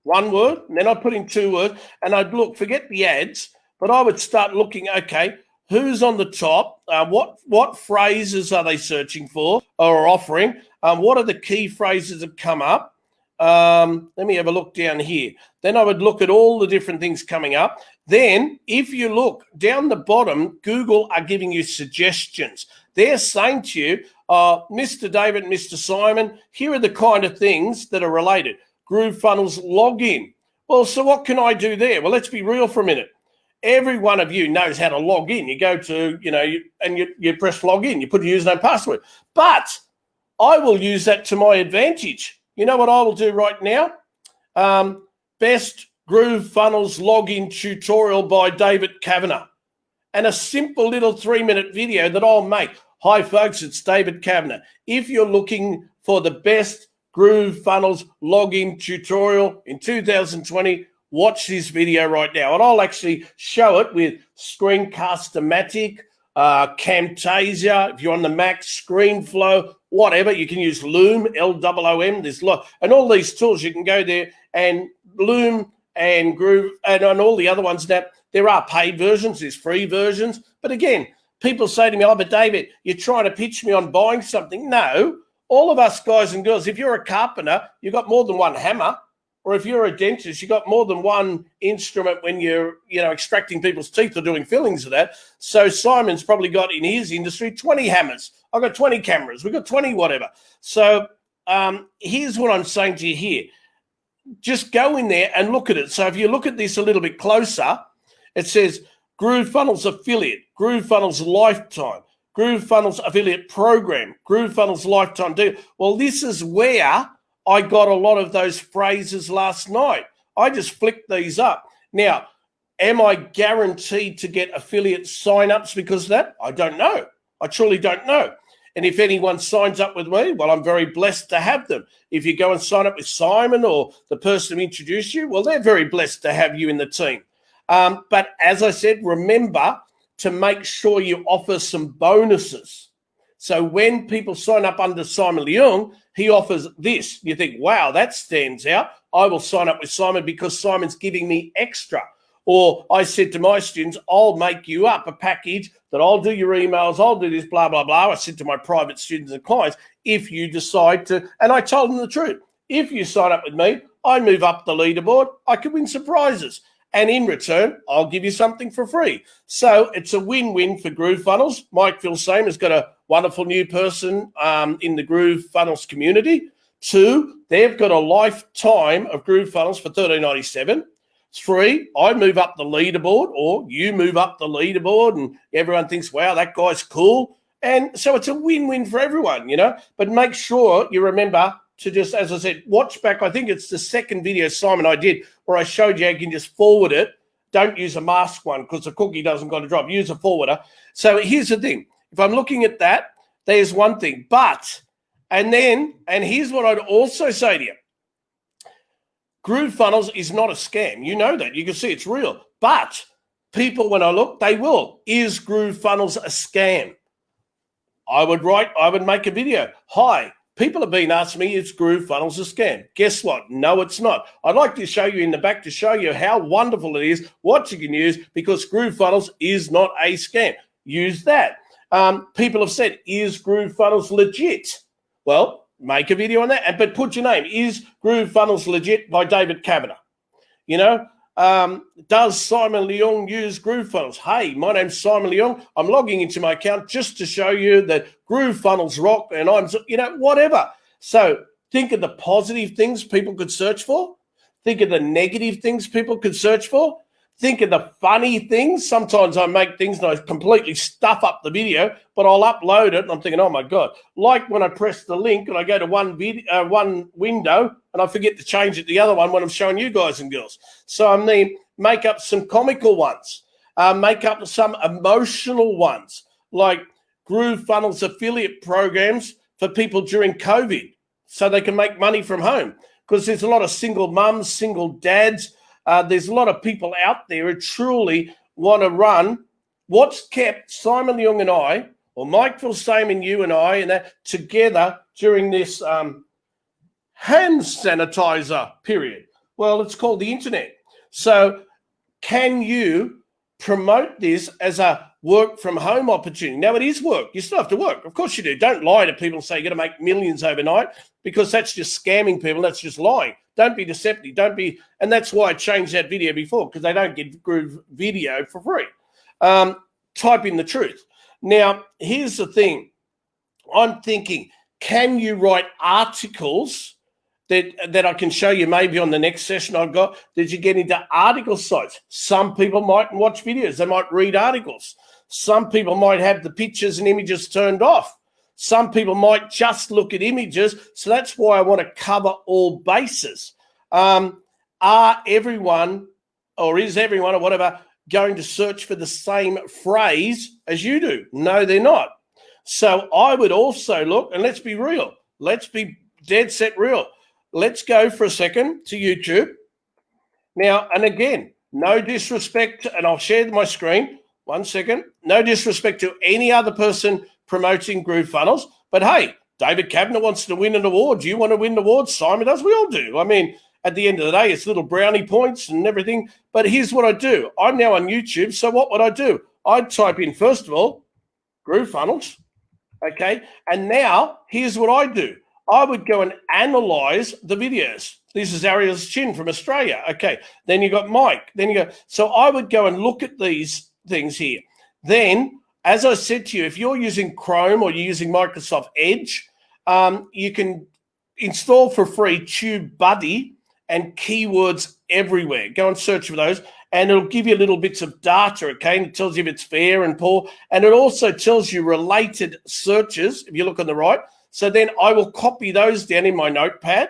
one word, and then I'd put in 2 words, and I'd look, forget the ads, but I would start looking, okay, who's on the top? What phrases are they searching for or offering? What are the key phrases that come up? Let me have a look down here. Then I would look at all the different things coming up. Then if you look down the bottom, Google are giving you suggestions. They're saying to you, Mr. David, Mr. Simon, here are the kind of things that are related. GrooveFunnels login. Well, so what can I do there? Well, let's be real for a minute. Every one of you knows how to log in. You go to, you press login, you put your username and password. But I will use that to my advantage. You know what I will do right now? Best GrooveFunnels login tutorial by David Kavanagh. And a simple little 3-minute video that I'll make. Hi, folks, it's David Kavanagh. If you're looking for the best GrooveFunnels login tutorial in 2020, watch this video right now. And I'll actually show it with Screencast-O-Matic, Camtasia, if you're on the Mac, ScreenFlow, whatever. You can use Loom, L-O-O-M. There's a lot. And all these tools, you can go there and Loom and Groove and on all the other ones now. There are paid versions, there's free versions. But again, people say to me, but David, you're trying to pitch me on buying something. No, all of us guys and girls, if you're a carpenter, you've got more than one hammer. Or if you're a dentist, you've got more than one instrument when you're, extracting people's teeth or doing fillings of that. So Simon's probably got in his industry 20 hammers. I've got 20 cameras. We've got 20 whatever. So here's what I'm saying to you here. Just go in there and look at it. So if you look at this a little bit closer, it says GrooveFunnels affiliate, GrooveFunnels lifetime, GrooveFunnels affiliate program, GrooveFunnels lifetime deal. Well, this is where I got a lot of those phrases last night. I just flicked these up. Now, am I guaranteed to get affiliate signups because of that? I don't know. I truly don't know. And if anyone signs up with me, well, I'm very blessed to have them. If you go and sign up with Simon or the person who introduced you, well, they're very blessed to have you in the team. But as I said, remember to make sure you offer some bonuses. So when people sign up under Simon Leung, he offers this. You think, wow, that stands out. I will sign up with Simon because Simon's giving me extra. Or I said to my students, I'll make you up a package that I'll do your emails, I'll do this, blah, blah, blah. I said to my private students and clients, if you decide to, and I told them the truth. If you sign up with me, I move up the leaderboard, I could win some prizes. And in return, I'll give you something for free. So it's a win-win for GrooveFunnels. Mike Filsaime has got a wonderful new person in the GrooveFunnels community. 2, they've got a lifetime of GrooveFunnels for $13.97. 3, I move up the leaderboard, or you move up the leaderboard, and everyone thinks, wow, that guy's cool. And so it's a win-win for everyone, you know. But make sure you remember to just, as I said, watch back. I think it's the second video, Simon, I did, where I showed you how you can just forward it. Don't use a mask one because the cookie doesn't got to drop. Use a forwarder. So here's the thing. If I'm looking at that, there's one thing. But, and here's what I'd also say to you. GrooveFunnels is not a scam. You know that. You can see it's real. But people, when I look, they will. Is GrooveFunnels a scam? I would make a video. Hi, people have been asking me, is GrooveFunnels a scam? Guess what? No, it's not. I'd like to show you in the back to show you how wonderful it is, what you can use, because GrooveFunnels is not a scam. Use that. People have said, is GrooveFunnels legit? Well, make a video on that, but put your name. Is GrooveFunnels legit by David Kavanagh? You know, does Simon Leung use GrooveFunnels? Hey, my name's Simon Leung. I'm logging into my account just to show you that GrooveFunnels rock, and I'm, you know, whatever. So think of the positive things people could search for. Think of the negative things people could search for. Think of the funny things. Sometimes I make things and I completely stuff up the video, but I'll upload it and I'm thinking, oh my God. Like when I press the link and I go to one window and I forget to change it to the other one when I'm showing you guys and girls. So I mean, make up some comical ones. Make up some emotional ones, like GrooveFunnels affiliate programs for people during COVID so they can make money from home. Because there's a lot of single mums, single dads. There's a lot of people out there who truly want to run what's kept Simon Leung and I, or Mike Filsaime and you and I, and that together during this hand sanitizer period. Well, it's called the internet. So can you promote this as a work from home opportunity? Now, it is work. You still have to work. Of course you do. Don't lie to people and say you're going to make millions overnight, because that's just scamming people. That's just lying. Don't be deceptive. Don't be, and that's why I changed that video before, because they don't get Groove video for free. Type in the truth. Now, here's the thing. I'm thinking, can you write articles that I can show you maybe on the next session I've got, that you get into article sites? Some people might watch videos. They might read articles. Some people might have the pictures and images turned off. Some people might just look at images. So that's why I want to cover all bases. Are everyone, or is everyone, or whatever, going to search for the same phrase as you do? No, they're not. So I would also look, and let's be real. Let's be dead set real. Let's go for a second to YouTube. Now, and again, no disrespect, and I'll share my screen. 1 second. No disrespect to any other person promoting GrooveFunnels, but hey, David Kavanagh wants to win an award. Do you want to win an award? Simon does. We all do. I mean, at the end of the day, it's little brownie points and everything. But here's what I do. I'm now on YouTube, so what would I do? I'd type in, first of all, GrooveFunnels, okay? And now, here's what I do. I would go and analyze the videos. This is Ariel's Chin from Australia. Okay, then you got Mike. Then you go. So I would go and look at these things here. Then, as I said to you, if you're using Chrome or you're using Microsoft Edge, you can install for free TubeBuddy and Keywords Everywhere. Go and search for those, and it'll give you little bits of data, okay? And it tells you if it's fair and poor. And it also tells you related searches, if you look on the right. So then I will copy those down in my notepad.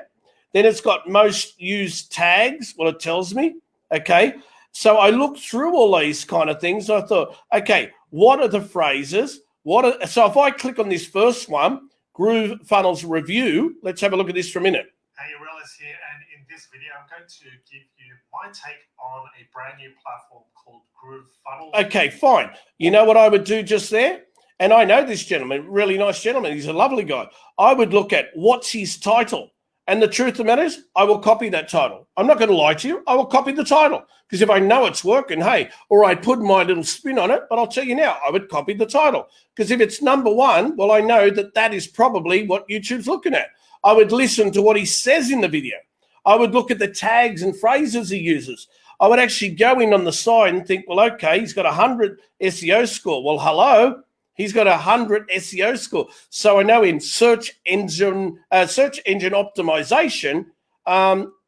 Then it's got most used tags, what it tells me, okay? So I looked through all these kind of things. I thought, okay, what are the phrases? So if I click on this first one, GrooveFunnels review, let's have a look at this for a minute. Hey, Aurelius here, and in this video, I'm going to give you my take on a brand new platform called GrooveFunnels. Okay, fine. You know what I would do just there? And I know this gentleman, really nice gentleman. He's a lovely guy. I would look at what's his title. And the truth of the matter is, I will copy that title. I'm not going to lie to you. I will copy the title. Because if I know it's working, hey, or I put my little spin on it, but I'll tell you now, I would copy the title. Because if it's number one, well, I know that that is probably what YouTube's looking at. I would listen to what he says in the video. I would look at the tags and phrases he uses. I would actually go in on the side and think, well, okay, he's got 100 SEO score. Well, hello, he's got 100 SEO score. So I know in search engine optimization,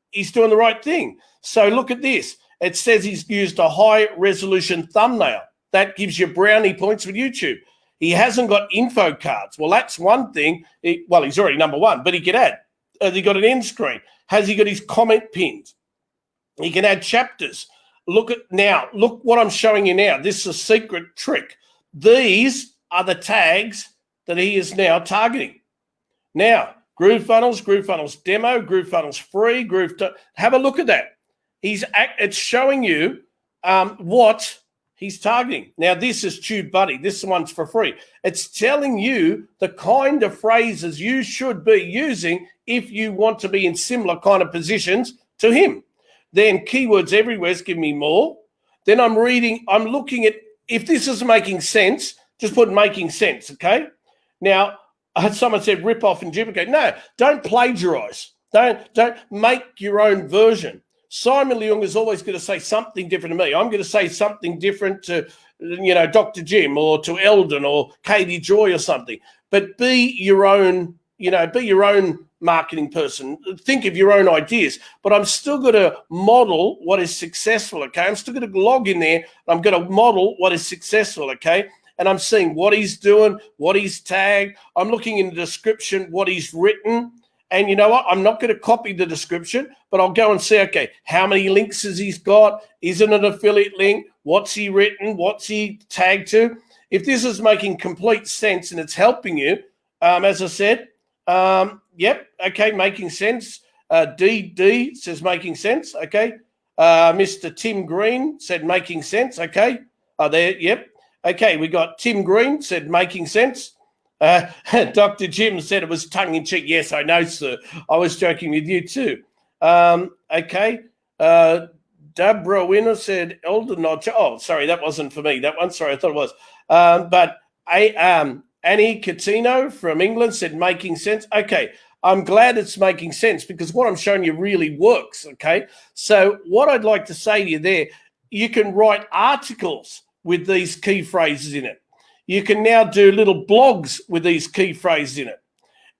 he's doing the right thing. So look at this. It says he's used a high resolution thumbnail. That gives you brownie points with YouTube. He hasn't got info cards. Well, that's one thing. He's already number one, but he can add. Has he got an end screen? Has he got his comment pins? He can add chapters. Look what I'm showing you now. This is a secret trick. These are the tags that he is now targeting. Now, GrooveFunnels demo, GrooveFunnels free, have a look at that. It's showing you what he's targeting. Now, this is TubeBuddy. This one's for free. It's telling you the kind of phrases you should be using if you want to be in similar kind of positions to him. Then keywords everywhere is giving me more. Then I'm looking at, if this is making sense, just put making sense, okay? Now, someone said rip off and duplicate. No, don't plagiarize. Don't make your own version. Simon Leung is always going to say something different to me. I'm going to say something different to, Dr. Jim or to Eldon or Katie Joy or something. But be your own, be your own marketing person. Think of your own ideas. But I'm still going to model what is successful, okay? I'm still going to log in there. I'm going to model what is successful, okay? And I'm seeing what he's doing, what he's tagged. I'm looking in the description, what he's written. And you know what? I'm not going to copy the description, but I'll go and see, okay, how many links has he got? Is it an affiliate link? What's he written? What's he tagged to? If this is making complete sense and it's helping you, as I said, yep, okay, making sense. DD says making sense, okay. Mr. Tim Green said making sense, okay. There, yep. Okay, we got Tim Green said making sense. Dr. Jim said it was tongue-in-cheek. Yes, I know, sir. I was joking with you too. Okay. Deborah Winner said Elder Notch. Oh, sorry, that wasn't for me. That one, sorry, I thought it was. But Annie Catino from England said making sense. Okay, I'm glad it's making sense because what I'm showing you really works, okay? So what I'd like to say to you there, you can write articles with these key phrases in it. You can now do little blogs with these key phrases in it.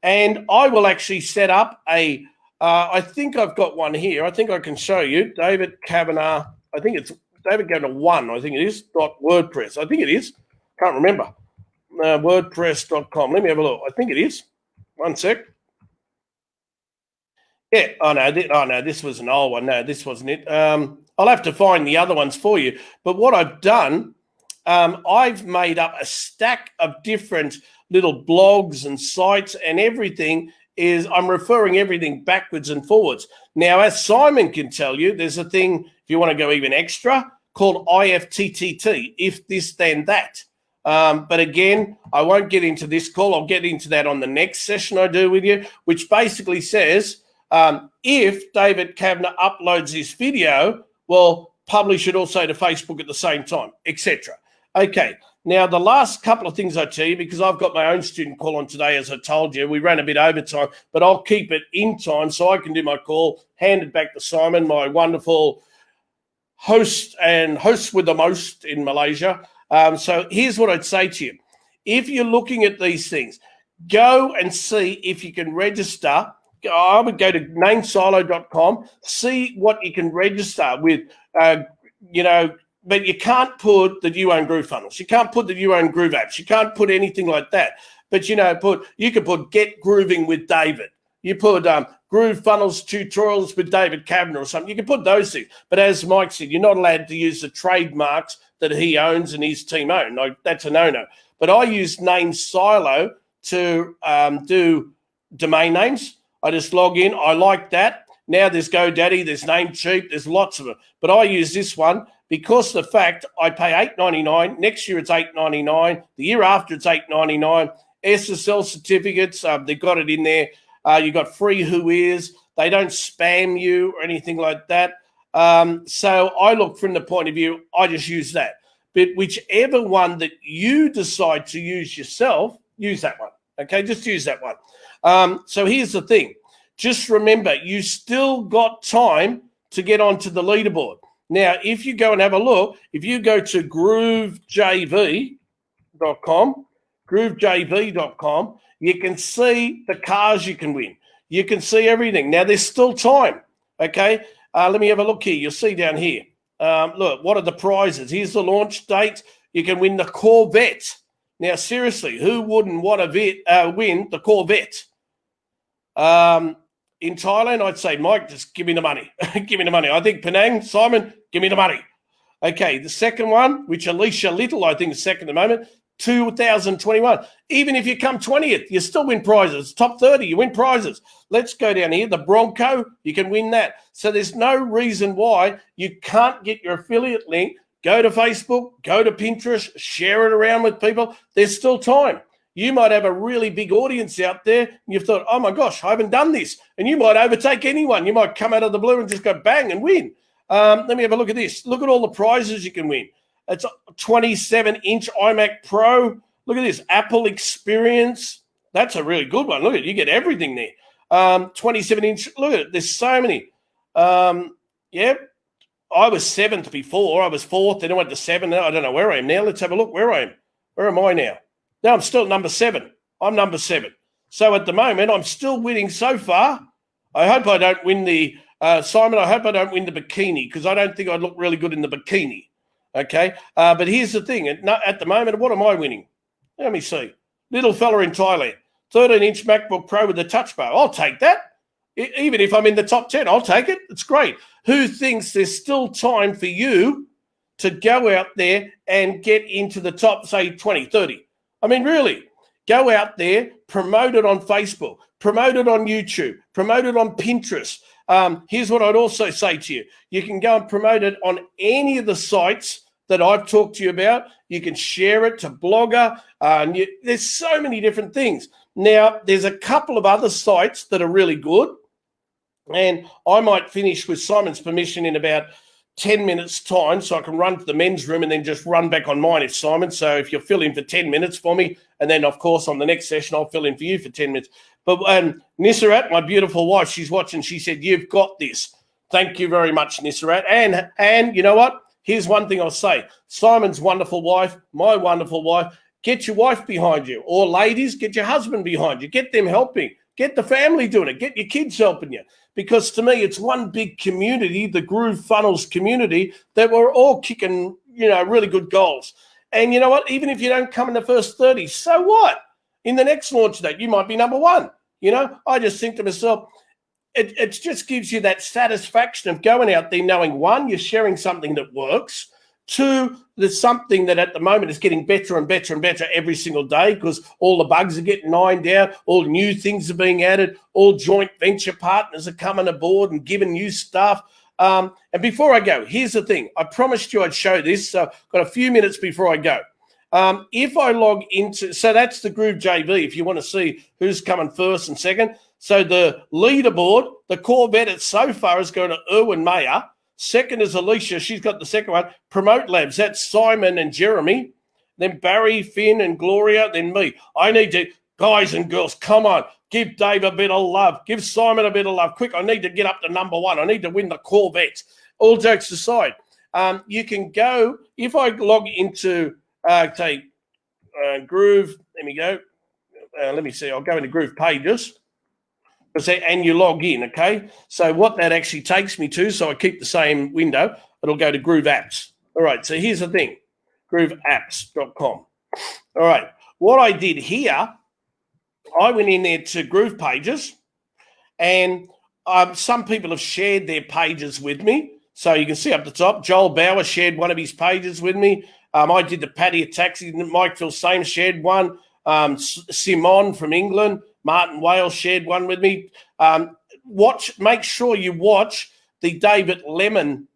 And I will actually set up I think I've got one here. I think I can show you. David Kavanagh, I think it's David Kavanagh 1, I think it is, .wordpress. I think it is. Can't remember. WordPress.com. Let me have a look. I think it is. One sec. Yeah. Oh, no, this was an old one. No, this wasn't it. I'll have to find the other ones for you. But what I've done, I've made up a stack of different little blogs and sites and everything I'm referring everything backwards and forwards. Now, as Simon can tell you, there's a thing, if you want to go even extra, called IFTTT, if this, then that. But again, I won't get into this call. I'll get into that on the next session I do with you, which basically says if David Kavanagh uploads this video, well, publish it also to Facebook at the same time, etc. Okay, now the last couple of things I tell you, because I've got my own student call on today, as I told you, we ran a bit over time, but I'll keep it in time so I can do my call, hand it back to Simon, my wonderful host with the most in Malaysia. So here's what I'd say to you. If you're looking at these things, go and see if you can register. I would go to namesilo.com, see what you can register with, but you can't put that you own GrooveFunnels. You can't put that you own Groove Apps. You can't put anything like that. But, you could put Get Grooving with David. You put GrooveFunnels Tutorials with David Kavanagh or something. You can put those things. But as Mike said, you're not allowed to use the trademarks that he owns and his team own. Like, that's a no-no. but I use Name Silo to do domain names. I just log in. I like that. Now there's GoDaddy, there's Namecheap, there's lots of it. But I use this one because of the fact I pay $8.99. Next year it's $8.99. The year after it's $8.99. SSL certificates, they've got it in there. You've got free Whois. They don't spam you or anything like that. So I look from the point of view, I just use that. But whichever one that you decide to use yourself, use that one. Okay, just use that one. So here's the thing. Just remember, you still got time to get onto the leaderboard. Now, if you go and have a look, if you go to groovejv.com, you can see the cars you can win. You can see everything. Now, there's still time, okay? Let me have a look here. You'll see down here. Look, what are the prizes? Here's the launch date. You can win the Corvette. Now, seriously, who wouldn't want to win the Corvette? In Thailand, I'd say, Mike, just give me the money. Give me the money. I think Penang, Simon, give me the money. Okay, the second one, which Alicia Little, I think, is second at the moment, 2021. Even if you come 20th, you still win prizes. Top 30, you win prizes. Let's go down here. The Bronco, you can win that. So there's no reason why you can't get your affiliate link. Go to Facebook, go to Pinterest, share it around with people. There's still time. You might have a really big audience out there and you've thought, oh my gosh, I haven't done this. And you might overtake anyone. You might come out of the blue and just go bang and win. Let me have a look at this. Look at all the prizes you can win. It's a 27-inch iMac Pro. Look at this, Apple Experience. That's a really good one. Look at it, you get everything there. 27-inch, look at it, there's so many. Yeah, I was 7th before. I was 4th, then I went to 7. I don't know where I am now. Let's have a look where I am. Where am I now? Now I'm still number 7. I'm number 7. So at the moment, I'm still winning so far. I hope I don't win the, Simon, I hope I don't win the bikini because I don't think I'd look really good in the bikini. Okay? But here's the thing. At the moment, what am I winning? Let me see. Little fella in Thailand. 13-inch MacBook Pro with a touch bar. I'll take that. Even if I'm in the top 10, I'll take it. It's great. Who thinks there's still time for you to go out there and get into the top, say, 20, 30? I mean, really, go out there, promote it on Facebook, promote it on YouTube, promote it on Pinterest. Here's what I'd also say to you. You can go and promote it on any of the sites that I've talked to you about. You can share it to Blogger. There's so many different things. Now, there's a couple of other sites that are really good. And I might finish with Simon's permission in about 10 minutes time so I can run to the men's room and then just run back on mine if Simon. So if you'll fill in for 10 minutes for me, and then, of course, on the next session, I'll fill in for you for 10 minutes. But Nissarat, my beautiful wife, she's watching. She said, you've got this. Thank you very much, Nissarat. And you know what? Here's one thing I'll say. Simon's wonderful wife, my wonderful wife, get your wife behind you. Or ladies, get your husband behind you. Get them helping. Get the family doing it. Get your kids helping you. Because to me, it's one big community, the GrooveFunnels community, that we're all kicking, really good goals. And you know what? Even if you don't come in the first 30, so what? In the next launch date, you might be number 1. I just think to myself, it just gives you that satisfaction of going out there knowing, 1, you're sharing something that works. 2, there's something that at the moment is getting better and better and better every single day because all the bugs are getting ironed out, all new things are being added, all joint venture partners are coming aboard and giving new stuff. And before I go, here's the thing. I promised you I'd show this, so I've got a few minutes before I go. If I log into, so that's the Groove JV, if you want to see who's coming first and second. So the leaderboard, the Corvette so far is going to Erwin Mayer. Second is Alicia. She's got the second one. Promote Labs. That's Simon and Jeremy. Then Barry, Finn, and Gloria. Then me. I need to, guys and girls, come on. Give Dave a bit of love. Give Simon a bit of love. Quick, I need to get up to number 1. I need to win the Corvette. All jokes aside, you can go, if I log into, Groove, let me go. Let me see. I'll go into GroovePages. And you log in, okay? So what that actually takes me to, so I keep the same window, it'll go to Groove Apps. All right, so here's the thing, grooveapps.com. All right, what I did here, I went in there to GroovePages, and some people have shared their pages with me. So you can see up the top, Joel Bauer shared one of his pages with me. I did the Paddy Taxi. Mike Filsaime shared one. Simon from England, Martin Wales shared one with me. Make sure you watch the David Lemon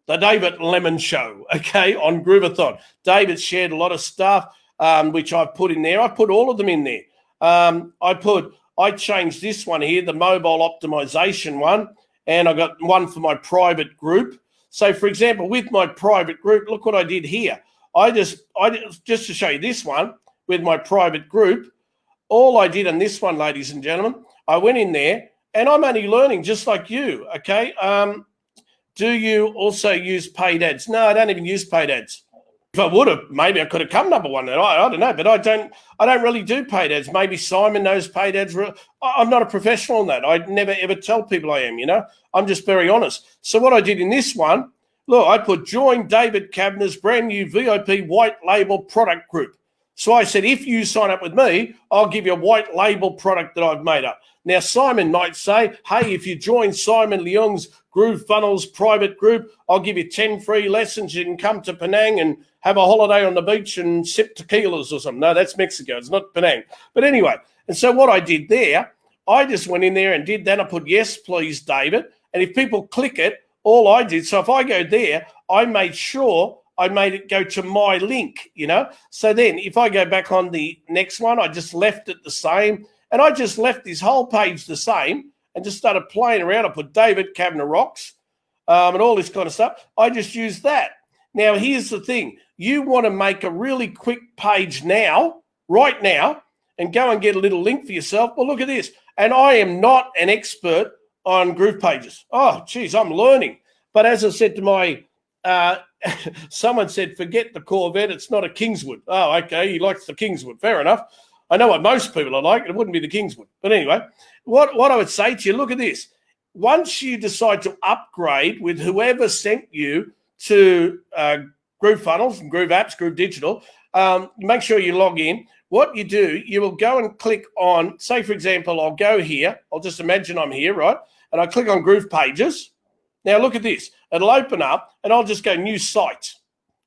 show, okay, on Groveathon. David shared a lot of stuff, which I've put in there. I put all of them in there. I changed this one here, the mobile optimization one, and I got one for my private group. So, for example, with my private group, look what I did here. I just to show you this one with my private group, all I did on this one, ladies and gentlemen, I went in there, and I'm only learning just like you, okay? Do you also use paid ads? No, I don't even use paid ads. If I would have, maybe I could have come number one. I don't know, but I don't really do paid ads. Maybe Simon knows paid ads. I'm not a professional in that. I never ever tell people I am, I'm just very honest. So what I did in this one, look, I put join David Kavanagh's brand new VIP white label product group. So I said, if you sign up with me, I'll give you a white label product that I've made up. Now, Simon might say, hey, if you join Simon Leung's GrooveFunnels private group, I'll give you 10 free lessons. You can come to Penang and have a holiday on the beach and sip tequilas or something. No, that's Mexico. It's not Penang. But anyway, and so what I did there, I just went in there and did that. I put, yes, please, David. And if people click it, all I did, so if I go there, I made sure I made it go to my link, So then if I go back on the next one, I just left it the same. And I just left this whole page the same and just started playing around. I put David Kavanagh Rocks and all this kind of stuff. I just used that. Now, here's the thing. You want to make a really quick page now, right now, and go and get a little link for yourself. Well, look at this. And I am not an expert on GroovePages. Oh, geez, I'm learning. But as I said to my someone said, forget the Corvette. It's not a Kingswood. Oh, okay. He likes the Kingswood. Fair enough. I know what most people are like. It wouldn't be the Kingswood. But anyway, what I would say to you, look at this. Once you decide to upgrade with whoever sent you to GrooveFunnels and Groove Apps, Groove Digital, make sure you log in. What you do, you will go and click on, say, for example, I'll go here. I'll just imagine I'm here, right? And I click on GroovePages. Now, look at this. It'll open up, and I'll just go new site,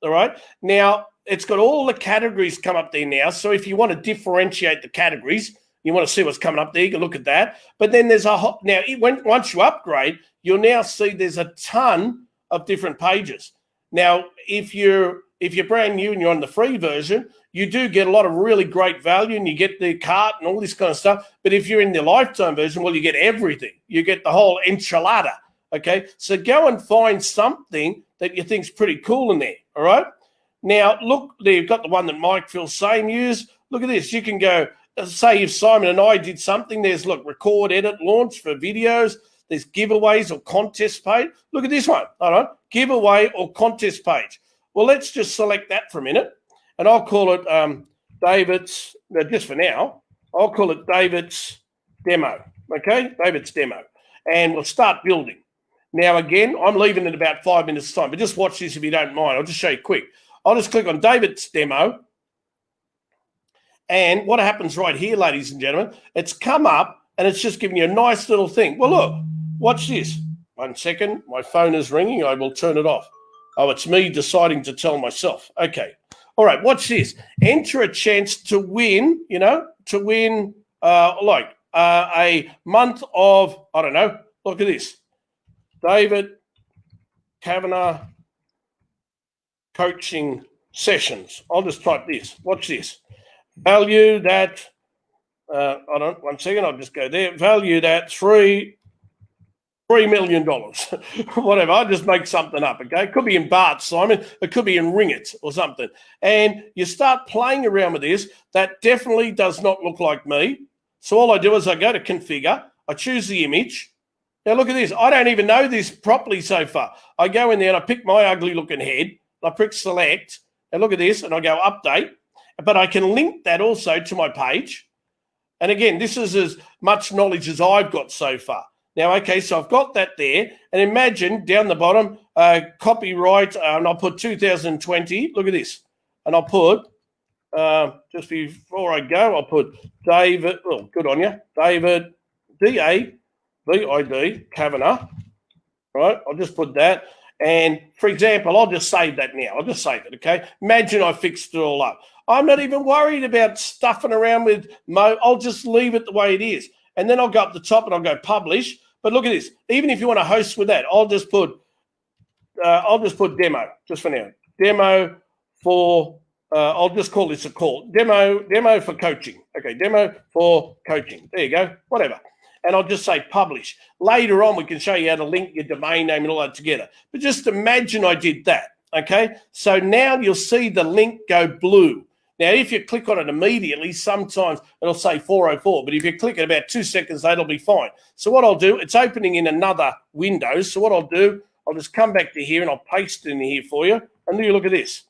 all right? Now, it's got all the categories come up there now. So if you want to differentiate the categories, you want to see what's coming up there, you can look at that. But then there's once you upgrade, you'll now see there's a ton of different pages. Now, if you're brand new and you're on the free version, you do get a lot of really great value and you get the cart and all this kind of stuff. But if you're in the lifetime version, well, you get everything. You get the whole enchilada. Okay, so go and find something that you think's pretty cool in there, all right? Now, look, you've got the one that Mike Filsaime used. Look at this. You can go, say if Simon and I did something, there's, look, record, edit, launch for videos. There's giveaways or contest page. Look at this one, all right? Giveaway or contest page. Well, let's just select that for a minute, and I'll call it David's, just for now, I'll call it David's Demo, okay? David's Demo. And we'll start building. Now, again, I'm leaving in about 5 minutes' time, but just watch this if you don't mind. I'll just show you quick. I'll just click on David's Demo. And what happens right here, ladies and gentlemen, it's come up and it's just giving you a nice little thing. Well, look, watch this. 1 second. My phone is ringing. I will turn it off. Oh, it's me deciding to tell myself. Okay. All right, watch this. Enter a chance to win, a month of, I don't know, look at this. David Kavanagh coaching sessions. I'll just type this. Watch this. Value that, hold on 1 second. I'll just go there. Value that $3 million. Whatever. I'll just make something up, okay? It could be in baht, Simon. It could be in ringgit or something. And you start playing around with this. That definitely does not look like me. So all I do is I go to configure. I choose the image. Now, look at this. I don't even know this properly so far. I go in there and I pick my ugly-looking head. I pick select. And look at this. And I go update. But I can link that also to my page. And again, this is as much knowledge as I've got so far. Now, okay, so I've got that there. And imagine down the bottom, copyright, and I'll put 2020. Look at this. And I'll put, just before I go, I'll put David, oh, good on you, David, D-A-V-I-D, Kavanagh. Right, I'll just put that. And for example, I'll just save that now. I'll just save it, okay? Imagine I fixed it all up. I'm not even worried about stuffing around with I'll just leave it the way it is. And then I'll go up the top and I'll go publish. But look at this. Even if you want to host with that, I'll just put demo just for now. Demo for I'll just call this a call. Demo for coaching. Okay, demo for coaching. There you go. Whatever. And I'll just say publish. Later on, we can show you how to link your domain name and all that together. But just imagine I did that. Okay. So now you'll see the link go blue. Now, if you click on it immediately, sometimes it'll say 404, but if you click it about 2 seconds later, it'll be fine. So what I'll do, it's opening in another window. So what I'll do, I'll just come back to here and I'll paste it in here for you. And then you look at this.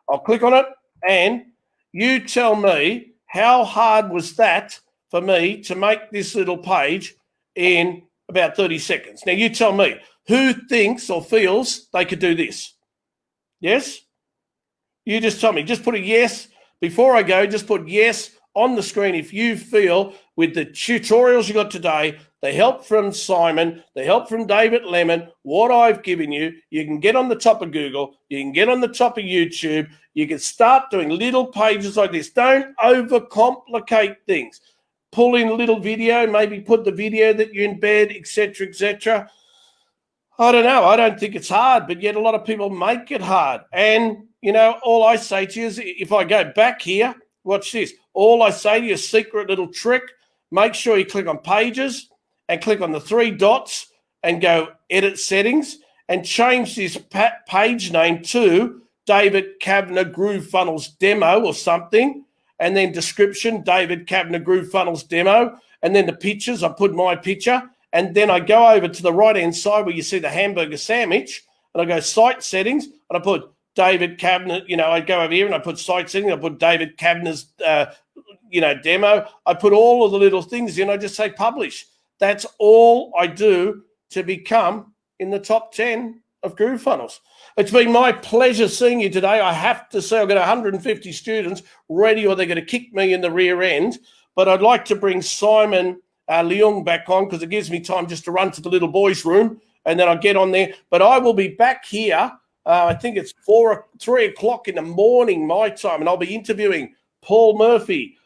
I'll click on it and you tell me how hard was that for me to make this little page in about 30 seconds. Now, you tell me who thinks or feels they could do this. Yes? You just tell me. Just put a yes. Before I go, just put yes on the screen if you feel with the tutorials you got today, the help from Simon, the help from David Lemon, what I've given you, you can get on the top of Google, you can get on the top of YouTube, you can start doing little pages like this. Don't overcomplicate things. Pull in a little video, maybe put the video that you embed, etc., etc. I don't know. I don't think it's hard, but yet a lot of people make it hard. And, you know, all I say to you is if I go back here, watch this. All I say to you, secret little trick, make sure you click on pages and click on the 3 dots and go edit settings and change this page name to David Kavanagh GrooveFunnels demo or something. And then description, David Kavanagh GrooveFunnels demo. And then the pictures, I put my picture. And then I go over to the right-hand side where you see the hamburger sandwich, and I go site settings, and I put David Kavanagh, you know, I go over here and I put site settings, I put David Kavanagh's, demo. I put all of the little things in, I just say publish. That's all I do to become in the top 10 of GrooveFunnels. It's been my pleasure seeing you today. I have to say I've got 150 students ready or they're going to kick me in the rear end, but I'd like to bring Simon Leung back on because it gives me time just to run to the little boys' room and then I'll get on there. But I will be back here. I think it's 3 o'clock in the morning my time, and I'll be interviewing Paul Murphy,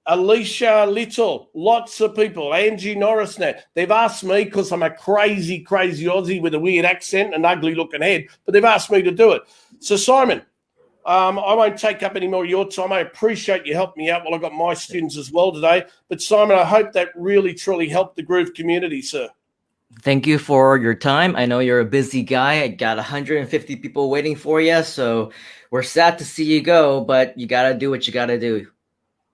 Alicia Little, lots of people, Angie Norris now. They've asked me because I'm a crazy, crazy Aussie with a weird accent and ugly looking head, but they've asked me to do it. So Simon, I won't take up any more of your time. I appreciate you helping me out while I've got my students as well today. But Simon, I hope that really, truly helped the Groove community, sir. Thank you for your time. I know you're a busy guy. I got 150 people waiting for you. So we're sad to see you go, but you got to do what you got to do.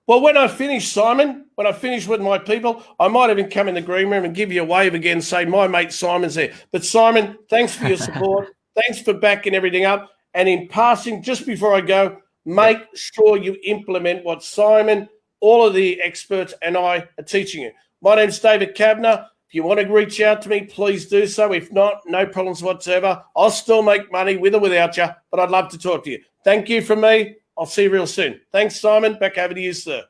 Well, when I finish, Simon, when I finish with my people, I might even come in the green room and give you a wave again and say, my mate Simon's there. But Simon, thanks for your support. Thanks for backing everything up. And in passing, just before I go, make sure you implement what Simon, all of the experts, and I are teaching you. My name's David Kavanagh. If you want to reach out to me, please do so. If not, no problems whatsoever. I'll still make money with or without you, but I'd love to talk to you. Thank you from me. I'll see you real soon. Thanks, Simon. Back over to you, sir.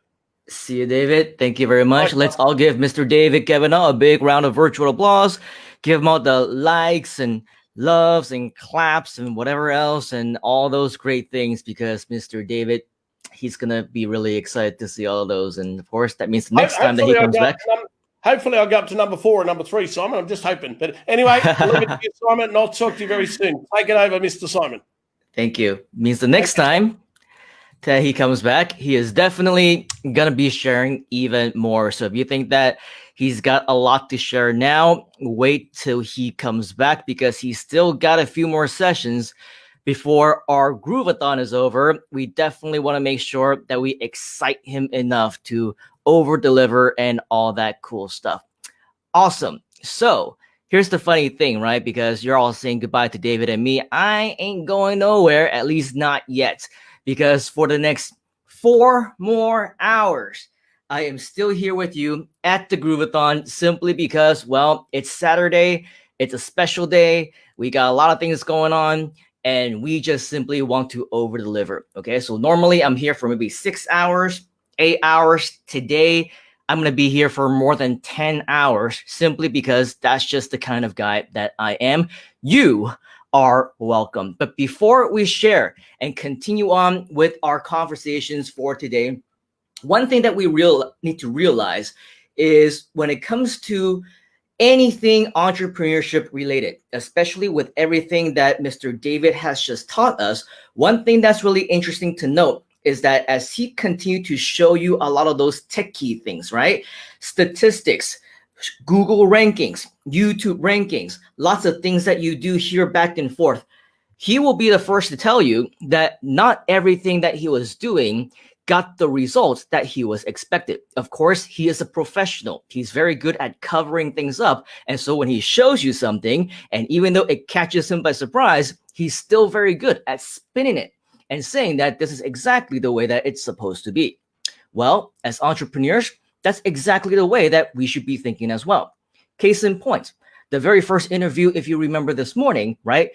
See you, David. Thank you very much. Let's all give Mr. David Kavanagh a big round of virtual applause. Give him all the likes and loves and claps and whatever else and all those great things because Mr. David, he's going to be really excited to see all of those. And of course, that means the next time that he comes back. Hopefully I'll go up to number 4 or number 3, Simon. I'm just hoping. But anyway, I'll leave it to you, Simon, and I'll talk to you very soon. Take it over, Mr. Simon. Thank you. Means the next time that he comes back, he is definitely going to be sharing even more. So if you think that he's got a lot to share now, wait till he comes back because he's still got a few more sessions before our Grooveathon is over. We definitely want to make sure that we excite him enough to over-deliver and all that cool stuff. Awesome. So here's the funny thing, right? Because you're all saying goodbye to David and me. I ain't going nowhere, at least not yet, because for the next 4 more hours, I am still here with you at the Groveathon simply because, well, it's Saturday. It's a special day. We got a lot of things going on, and we just simply want to over-deliver, okay? So normally I'm here for maybe 6 hours, 8 hours. Today, I'm going to be here for more than 10 hours simply because that's just the kind of guy that I am. You are welcome. But before we share and continue on with our conversations for today, one thing that we need to realize is when it comes to anything entrepreneurship related, especially with everything that Mr. David has just taught us, one thing that's really interesting to note is that as he continued to show you a lot of those techie things, right? Statistics, Google rankings, YouTube rankings, lots of things that you do here back and forth. He will be the first to tell you that not everything that he was doing got the results that he was expected. Of course, he is a professional. He's very good at covering things up. And so when he shows you something, and even though it catches him by surprise, he's still very good at spinning it and saying that this is exactly the way that it's supposed to be. Well, as entrepreneurs, that's exactly the way that we should be thinking as well. Case in point, the very first interview, if you remember this morning, right?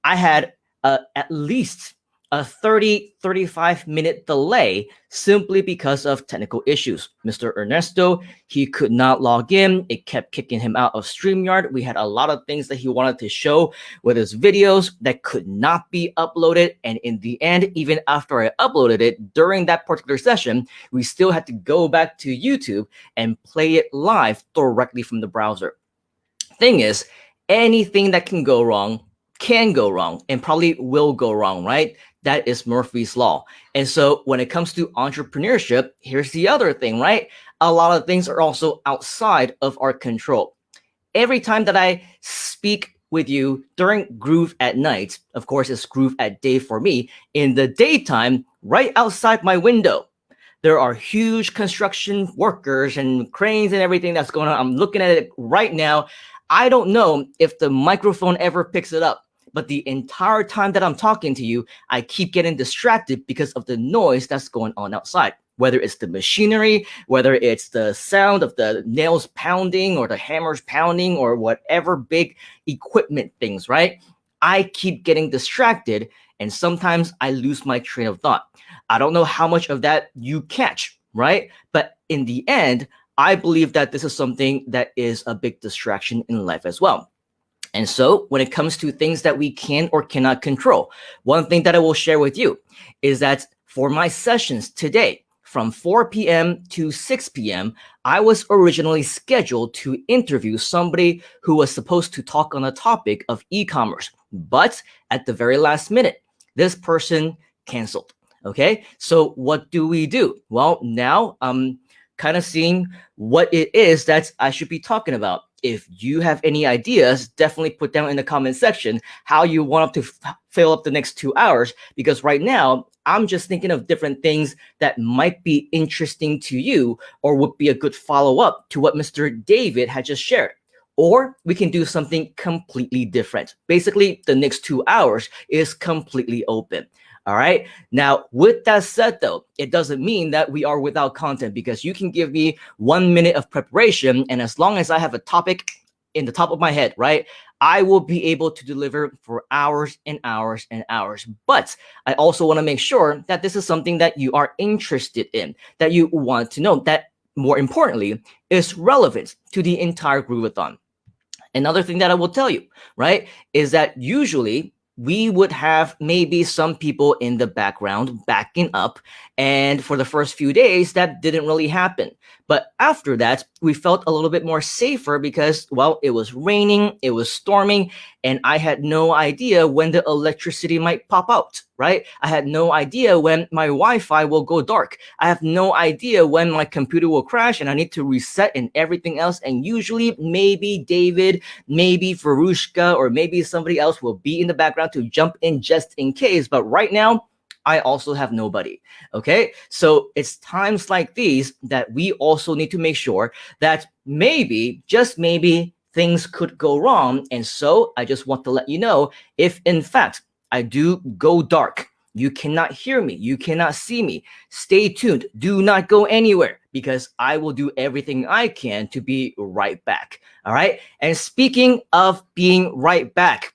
I had at least a 35 minute delay simply because of technical issues. Mr. Ernesto, he could not log in. It kept kicking him out of StreamYard. We had a lot of things that he wanted to show with his videos that could not be uploaded. And in the end, even after I uploaded it during that particular session, we still had to go back to YouTube and play it live directly from the browser. Thing is, anything that can go wrong and probably will go wrong, right? That is Murphy's Law. And so when it comes to entrepreneurship, here's the other thing, right? A lot of things are also outside of our control. Every time that I speak with you during Groove at night, of course, it's Groove at day for me, in the daytime, right outside my window, there are huge construction workers and cranes and everything that's going on. I'm looking at it right now. I don't know if the microphone ever picks it up, but the entire time that I'm talking to you, I keep getting distracted because of the noise that's going on outside. Whether it's the machinery, whether it's the sound of the nails pounding or the hammers pounding or whatever big equipment things, right? I keep getting distracted and sometimes I lose my train of thought. I don't know how much of that you catch, right? But in the end, I believe that this is something that is a big distraction in life as well. And so when it comes to things that we can or cannot control, one thing that I will share with you is that for my sessions today, from 4 p.m. to 6 p.m., I was originally scheduled to interview somebody who was supposed to talk on a topic of e-commerce. But at the very last minute, this person canceled. Okay, so what do we do? Well, now I'm kind of seeing what it is that I should be talking about. If you have any ideas, definitely put down in the comment section how you want to fill up the next 2 hours, because right now I'm just thinking of different things that might be interesting to you or would be a good follow-up to what Mr. David had just shared. Or we can do something completely different. Basically, the next 2 hours is completely open. All right. Now, with that said, though, it doesn't mean that we are without content, because you can give me 1 minute of preparation. And as long as I have a topic in the top of my head, right, I will be able to deliver for hours and hours and hours. But I also want to make sure that this is something that you are interested in, that you want to know, that more importantly is relevant to the entire Grooveathon. Another thing that I will tell you, right, is that usually we would have maybe some people in the background backing up. And for the first few days, that didn't really happen. But after that, we felt a little bit more safer because, well, it was raining, it was storming, and I had no idea when the electricity might pop out, right? I had no idea when my Wi-Fi will go dark. I have no idea when my computer will crash and I need to reset and everything else. And usually maybe David, maybe Verushka, or maybe somebody else will be in the background to jump in just in case. But right now, I also have nobody. Okay, so it's times like these that we also need to make sure that maybe, just maybe, things could go wrong. And so I just want to let you know, if in fact I do go dark, you cannot hear me, you cannot see me, stay tuned. Do not go anywhere, because I will do everything I can to be right back. All right. And speaking of being right back,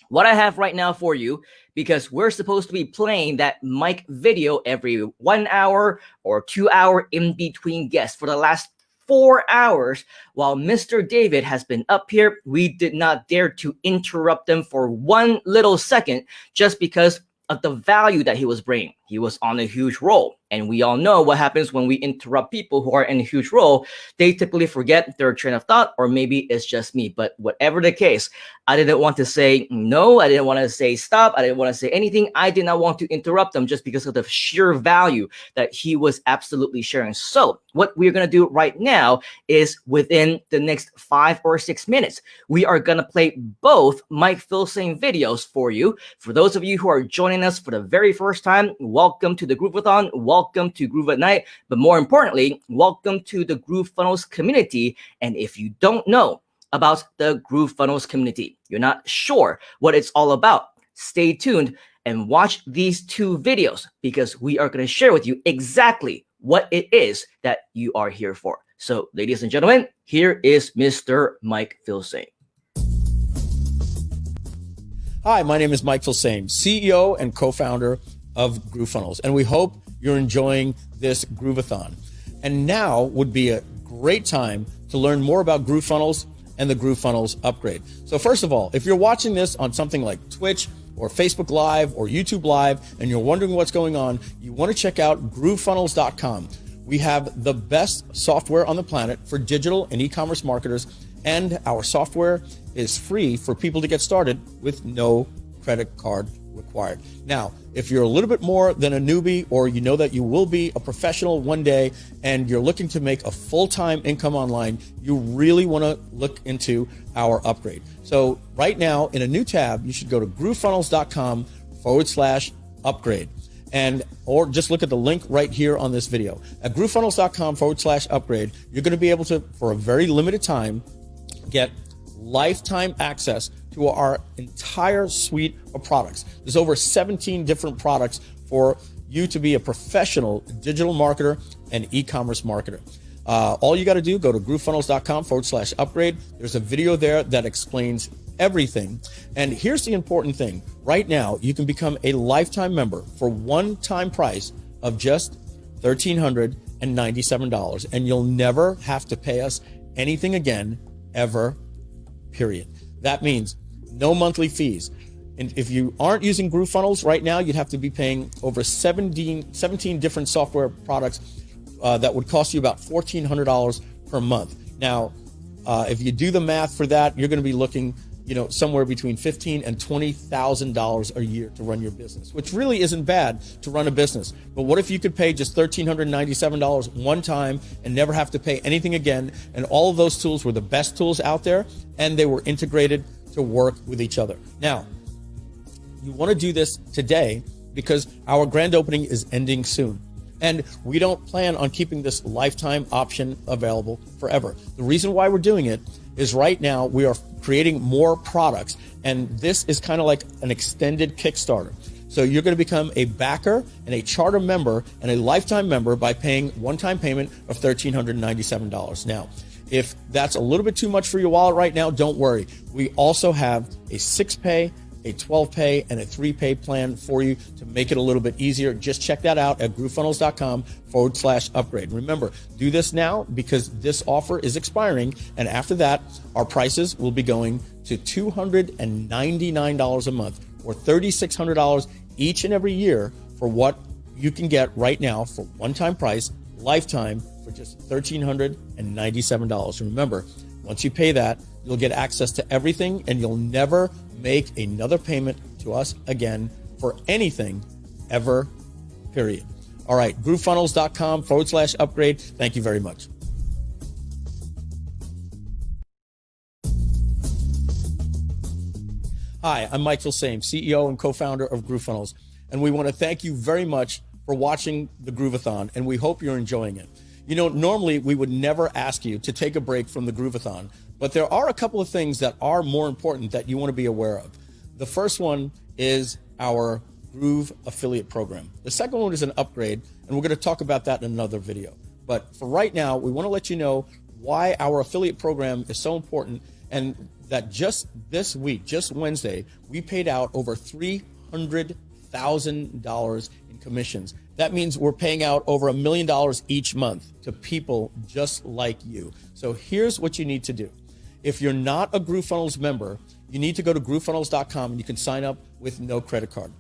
what I have right now for you, because we're supposed to be playing that mic video every 1 hour or 2 hour in between guests for the last 4 hours while Mr. David has been up here. We did not dare to interrupt them for 1 little second just because of the value that he was bringing. He was on a huge roll. And we all know what happens when we interrupt people who are in a huge role. They typically forget their train of thought, or maybe it's just me. But whatever the case, I didn't want to say no. I didn't want to say stop. I didn't want to say anything. I did not want to interrupt them just because of the sheer value that he was absolutely sharing. So what we're going to do right now is within the next 5 or 6 minutes, we are going to play both Mike Filsaime videos for you. For those of you who are joining us for the very first time, welcome to the Grooveathon. Welcome to Groove at Night. But more importantly, welcome to the GrooveFunnels community. And if you don't know about the GrooveFunnels community, you're not sure what it's all about, stay tuned and watch these 2 videos, because we are going to share with you exactly what it is that you are here for. So, ladies and gentlemen, here is Mr. Mike Filsaime. Hi, my name is Mike Filsaime, CEO and co-founder of GrooveFunnels, and we hope you're enjoying this Groveathon. And now would be a great time to learn more about GrooveFunnels and the GrooveFunnels upgrade. So first of all, if you're watching this on something like Twitch or Facebook Live or YouTube Live and you're wondering what's going on, you want to check out GrooveFunnels.com. We have the best software on the planet for digital and e-commerce marketers, and our software is free for people to get started with no credit card required. Now, if you're a little bit more than a newbie, or you know that you will be a professional one day and you're looking to make a full-time income online, you really want to look into our upgrade. So right now in a new tab, you should go to groovefunnels.com/upgrade. And or just look at the link right here on this video. At groovefunnels.com/upgrade, you're going to be able to, for a very limited time, get lifetime access to our entire suite of products. There's over 17 different products for you to be a professional digital marketer and e-commerce marketer. All you got to do, go to groovefunnels.com/upgrade. There's a video there that explains everything. And here's the important thing. Right now, you can become a lifetime member for one-time price of just $1,397, and you'll never have to pay us anything again, ever, period. That means no monthly fees. And if you aren't using GrooveFunnels right now, you'd have to be paying over 17 different software products that would cost you about $1,400 per month. Now, if you do the math for that, you're going to be looking, somewhere between $15,000 and $20,000 a year to run your business, which really isn't bad to run a business. But what if you could pay just $1,397 one time and never have to pay anything again? And all of those tools were the best tools out there, and they were integrated to work with each other. Now, you want to do this today because our grand opening is ending soon. And we don't plan on keeping this lifetime option available forever. The reason why we're doing it is right now we are creating more products, and this is kind of like an extended Kickstarter. So you're going to become a backer and a charter member and a lifetime member by paying one-time payment of $1,397. Now, if that's a little bit too much for your wallet right now, don't worry. We also have a 6-pay, a 12-pay, and a 3-pay plan for you to make it a little bit easier. Just check that out at groovefunnels.com/upgrade. Remember, do this now because this offer is expiring, and after that, our prices will be going to $299 a month, or $3,600 each and every year for what you can get right now for one-time price, lifetime, for just $1,397. Remember, once you pay that, you'll get access to everything, and you'll never make another payment to us again for anything ever, period. All right, groovefunnels.com/upgrade. Thank you very much. Hi, I'm Mike Filsaime, CEO and co-founder of GrooveFunnels, and we want to thank you very much for watching the Groveathon, and we hope you're enjoying it. Normally we would never ask you to take a break from the Groveathon, but there are a couple of things that are more important that you want to be aware of. The first one is our Groove affiliate program. The second one is an upgrade, and we're going to talk about that in another video. But for right now, we want to let you know why our affiliate program is so important, and that just this week, just Wednesday, we paid out over $300,000 $1,000 in commissions. That means we're paying out over $1 million each month to people just like you. So here's what you need to do. If you're not a GrooveFunnels member, you need to go to groovefunnels.com and you can sign up with no credit card.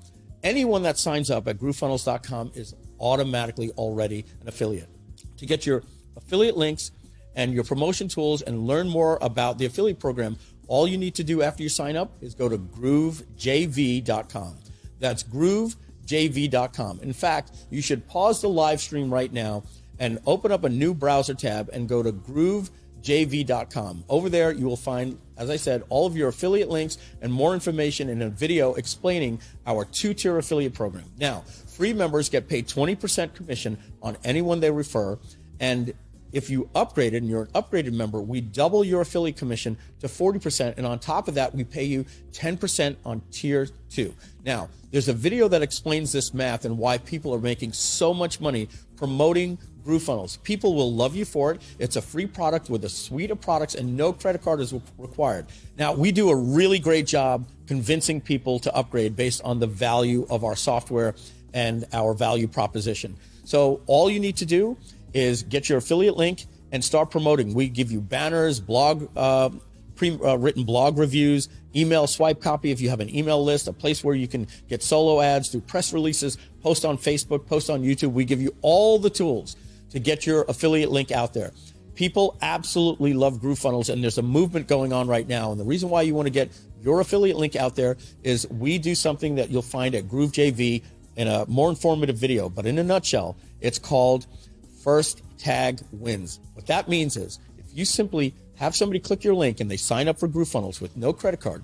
Anyone that signs up at groovefunnels.com is automatically already an affiliate. To get your affiliate links and your promotion tools and learn more about the affiliate program, all you need to do after you sign up is go to groovejv.com. That's groovejv.com. In fact, you should pause the live stream right now and open up a new browser tab and go to groovejv.com. Over there, you will find, as I said, all of your affiliate links and more information in a video explaining our 2-tier affiliate program. Now, free members get paid 20% commission on anyone they refer, and if you upgraded and you're an upgraded member, we double your affiliate commission to 40. And on top of that, we pay you 10% on tier 2. Now, there's a video that explains this math and why people are making so much money promoting GrooveFunnels. People will love you for it. It's a free product with a suite of products and no credit card is required. Now, we do a really great job convincing people to upgrade based on the value of our software and our value proposition. So all you need to do is get your affiliate link and start promoting. We give you banners, written blog reviews, email swipe copy if you have an email list, a place where you can get solo ads, do press releases, post on Facebook, post on YouTube. We give you all the tools to get your affiliate link out there. People absolutely love GrooveFunnels, and there's a movement going on right now. And the reason why you want to get your affiliate link out there is we do something that you'll find at GrooveJV in a more informative video. But in a nutshell, it's called First Tag Wins. What that means is if you simply have somebody click your link and they sign up for GrooveFunnels with no credit card,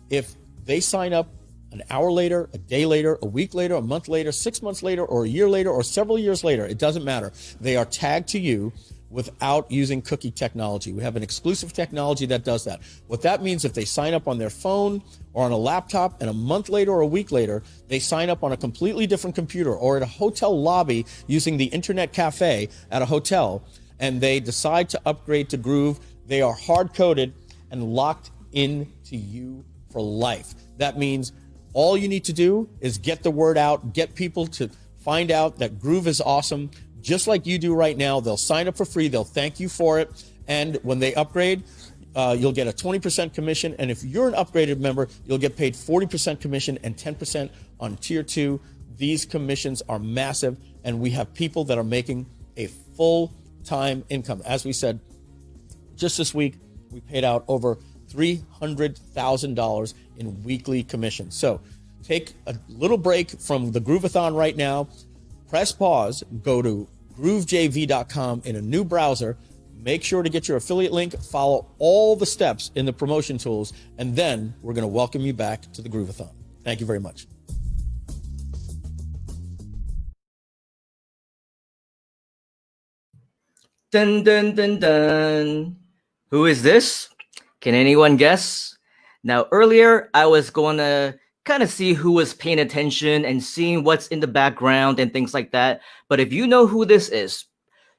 if they sign up an hour later, a day later, a week later, a month later, 6 months later, or a year later, or several years later, it doesn't matter. They are tagged to you without using cookie technology. We have an exclusive technology that does that. What that means, if they sign up on their phone or on a laptop and a month later or a week later, they sign up on a completely different computer or at a hotel lobby using the internet cafe at a hotel, and they decide to upgrade to Groove, they are hard-coded and locked into you for life. That means all you need to do is get the word out, get people to find out that Groove is awesome, just like you do right now. They'll sign up for free. They'll thank you for it. And when they upgrade, you'll get a 20% commission. And if you're an upgraded member, you'll get paid 40% commission and 10% on tier 2. These commissions are massive. And we have people that are making a full-time income. As we said, just this week, we paid out over $300,000 in weekly commissions. So take a little break from the Groveathon right now. Press pause, go to groovejv.com in a new browser, make sure to get your affiliate link, follow all the steps in the promotion tools, and then we're going to welcome you back to the Groveathon. Thank you very much. Dun, dun, dun, dun. Who is this? Can anyone guess? Now, earlier, I was going to kind of see who was paying attention and seeing what's in the background and things like that. But if you know who this is,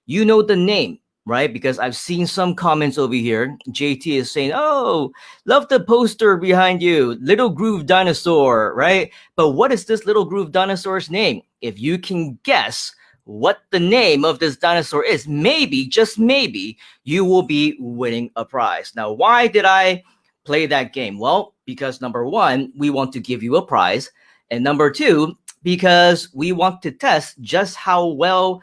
you know the name, right? Because I've seen some comments over here. JT is saying, oh, love the poster behind you, Little Groove Dinosaur, right? But what is this Little Groove Dinosaur's name? If you can guess what the name of this dinosaur is, maybe, just maybe, you will be winning a prize. Now, why did I play that game? Well, because number one, we want to give you a prize. And number two, because we want to test just how well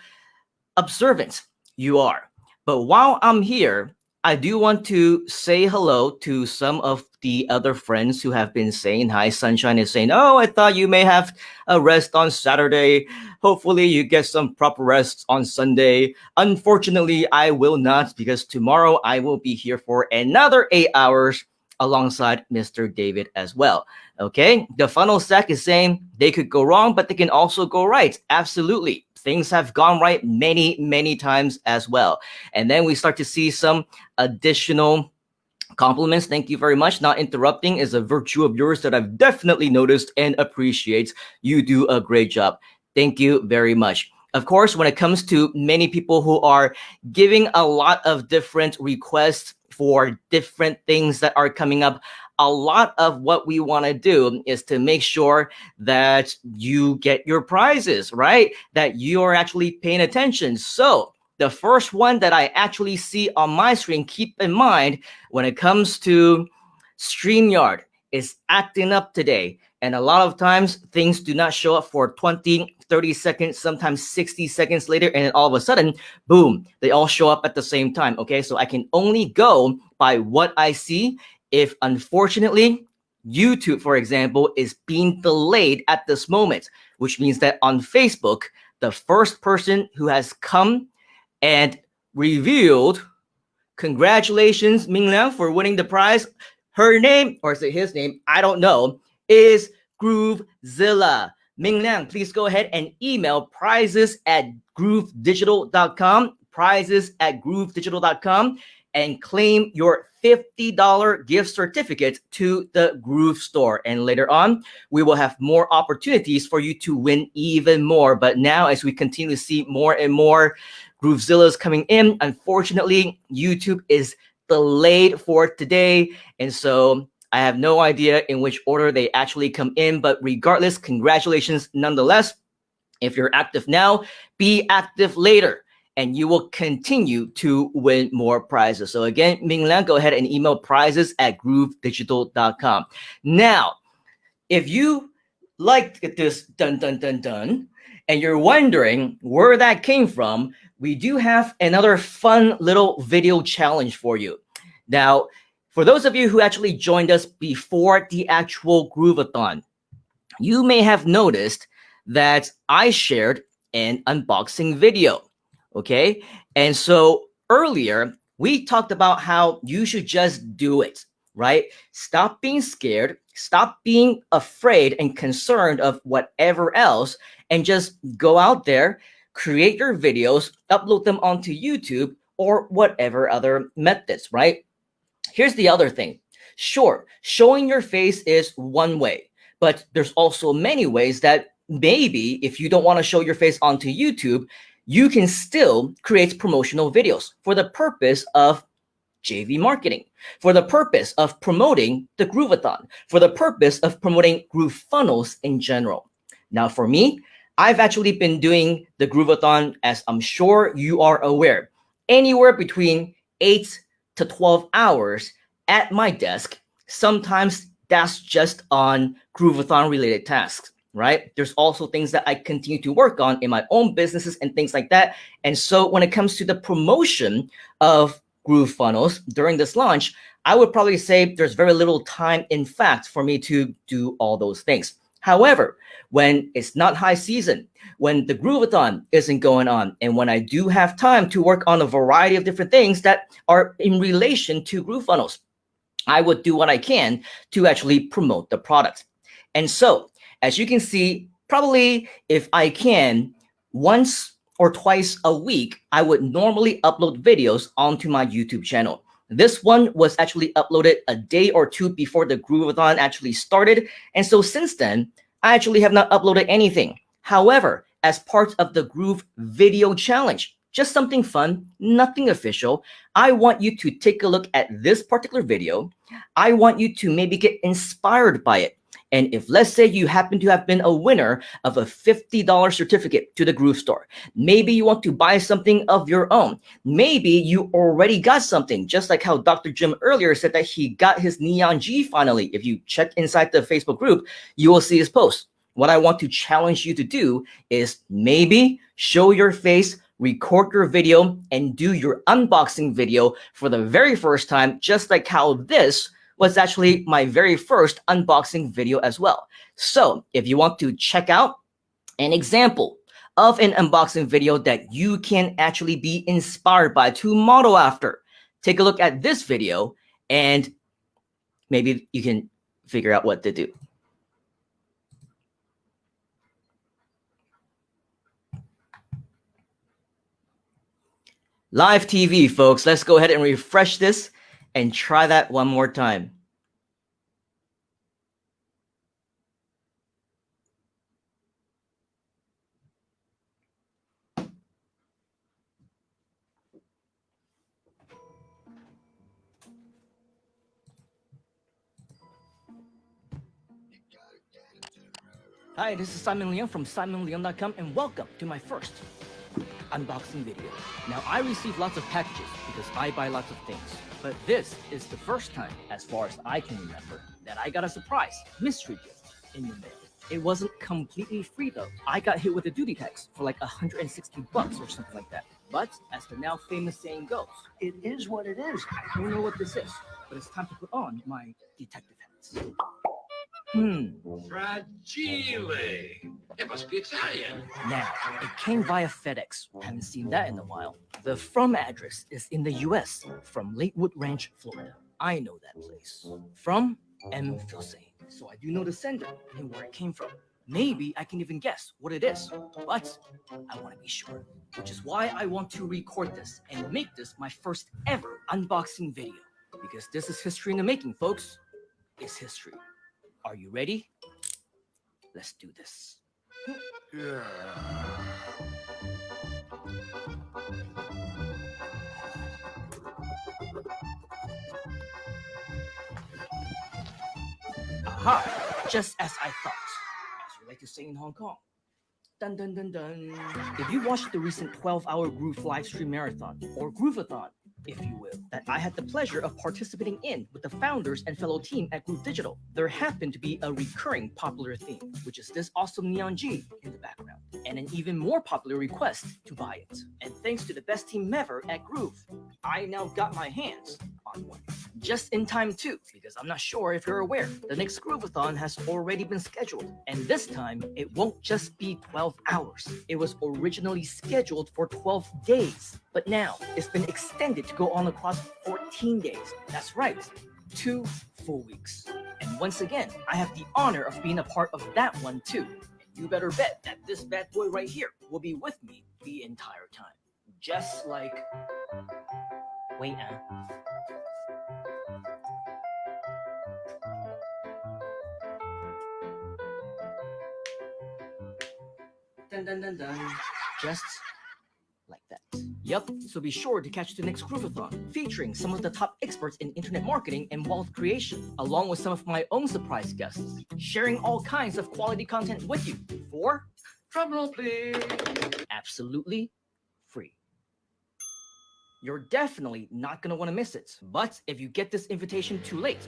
observant you are. But while I'm here, I do want to say hello to some of the other friends who have been saying hi. Sunshine is saying, oh, I thought you may have a rest on Saturday. Hopefully you get some proper rest on Sunday. Unfortunately, I will not, because tomorrow I will be here for another 8 hours alongside Mr. David as well. Okay, the funnel stack is saying they could go wrong, but they can also go right. Absolutely. Things have gone right many, many times as well. And then we start to see some additional compliments. Thank you very much. Not interrupting is a virtue of yours that I've definitely noticed and appreciate. You do a great job. Thank you very much. of course, when it comes to many people who are giving a lot of different requests for different things that are coming up, a lot of what we want to do is to make sure that you get your prizes, right? That you are actually paying attention. So the first one that I actually see on my screen, keep in mind, when it comes to StreamYard, is acting up today. And a lot of times things do not show up for 20, 30 seconds, sometimes 60 seconds later. And then all of a sudden, boom, they all show up at the same time. Okay, so I can only go by what I see. If unfortunately, YouTube, for example, is being delayed at this moment, which means that on Facebook, the first person who has come and revealed, congratulations, Ming Liang, for winning the prize. Her name, or is it his name? I don't know, is GrooveZilla. Ming Liang, please go ahead and email prizes@groovedigital.com, prizes@groovedigital.com, and claim your $50 gift certificate to the Groove store. And later on, we will have more opportunities for you to win even more. But now, as we continue to see more and more GrooveZillas coming in, unfortunately, YouTube is delayed for today. And so I have no idea in which order they actually come in. But regardless, congratulations nonetheless. If you're active now, be active later, and you will continue to win more prizes. So again, Ming Liang, go ahead and email prizes@groovedigital.com. Now, if you like this dun dun dun dun, and you're wondering where that came from, we do have another fun little video challenge for you. Now, for those of you who actually joined us before the actual Grooveathon, you may have noticed that I shared an unboxing video. Okay, and so earlier we talked about how you should just do it, right? Stop being scared, stop being afraid and concerned of whatever else, and just go out there, create your videos, upload them onto YouTube or whatever other methods, right? Here's the other thing. Sure, showing your face is one way, but there's also many ways that maybe if you don't want to show your face onto YouTube, you can still create promotional videos for the purpose of JV marketing, for the purpose of promoting the Groveathon, for the purpose of promoting GrooveFunnels in general. Now, for me, I've actually been doing the Groveathon, as I'm sure you are aware, anywhere between 8 to 12 hours at my desk. Sometimes that's just on Groveathon related tasks, right? There's also things that I continue to work on in my own businesses and things like that. And so when it comes to the promotion of GrooveFunnels during this launch, I would probably say there's very little time, in fact, for me to do all those things. However, when it's not high season, when the Groveathon isn't going on, and when I do have time to work on a variety of different things that are in relation to GrooveFunnels, I would do what I can to actually promote the product. And so, as you can see, probably if I can, once or twice a week, I would normally upload videos onto my YouTube channel. This one was actually uploaded a day or two before the Groveathon actually started. And so since then, I actually have not uploaded anything. However, as part of the Groove Video Challenge, just something fun, nothing official, I want you to take a look at this particular video. I want you to maybe get inspired by it. And if, let's say, you happen to have been a winner of a $50 certificate to the Groove store, maybe you want to buy something of your own. Maybe you already got something, just like how Dr. Jim earlier said that he got his Neon G finally. If you check inside the Facebook group, you will see his post. What I want to challenge you to do is maybe show your face, record your video, and do your unboxing video for the very first time, just like how this was actually my very first unboxing video as well. So if you want to check out an example of an unboxing video that you can actually be inspired by to model after, take a look at this video and maybe you can figure out what to do. Live TV, folks. Let's go ahead and refresh this and try that one more time. Hi, this is Simon Leon from simonleon.com, and welcome to my first unboxing video. Now, I receive lots of packages because I buy lots of things, but this is the first time, as far as I can remember, that I got a surprise mystery gift in the mail. It wasn't completely free though. I got hit with a duty tax for like $160 or something like that. But as the now famous saying goes, it is what it is. I don't know what this is, but it's time to put on my detective hats. Fragile. It must be Italian. Now, it came via FedEx. Haven't seen that in a while. The from address is in the US, from Lakewood Ranch, Florida. I know that place. From M. Filsaime. So I do know the sender and where it came from. Maybe I can even guess what it is, but I want to be sure, which is why I want to record this and make this my first ever unboxing video, because this is history in the making, folks. It's history. Are you ready? Let's do this. Yeah. Aha! Just as I thought. As we like to say in Hong Kong. Dun dun dun dun. If you watched the recent 12-hour Groove livestream marathon, or Grooveathon, if you will, that I had the pleasure of participating in with the founders and fellow team at Groove Digital, there happened to be a recurring popular theme, which is this awesome neon G in the background, and an even more popular request to buy it. And thanks to the best team ever at Groove, I now got my hands on one. Just in time too, because I'm not sure if you're aware, the next Grooveathon has already been scheduled, and this time it won't just be 12 hours. It was originally scheduled for 12 days, but now it's been extended to go on across 14 days. That's right, 2 full weeks. And once again, I have the honor of being a part of that one too. You better bet that this bad boy right here will be with me the entire time. Just like... Wait, Dun dun dun dun. Just like that. Yep, so be sure to catch the next Grooveathon, featuring some of the top experts in internet marketing and wealth creation, along with some of my own surprise guests, sharing all kinds of quality content with you for, drumroll please, absolutely free. You're definitely not going to want to miss it, but if you get this invitation too late,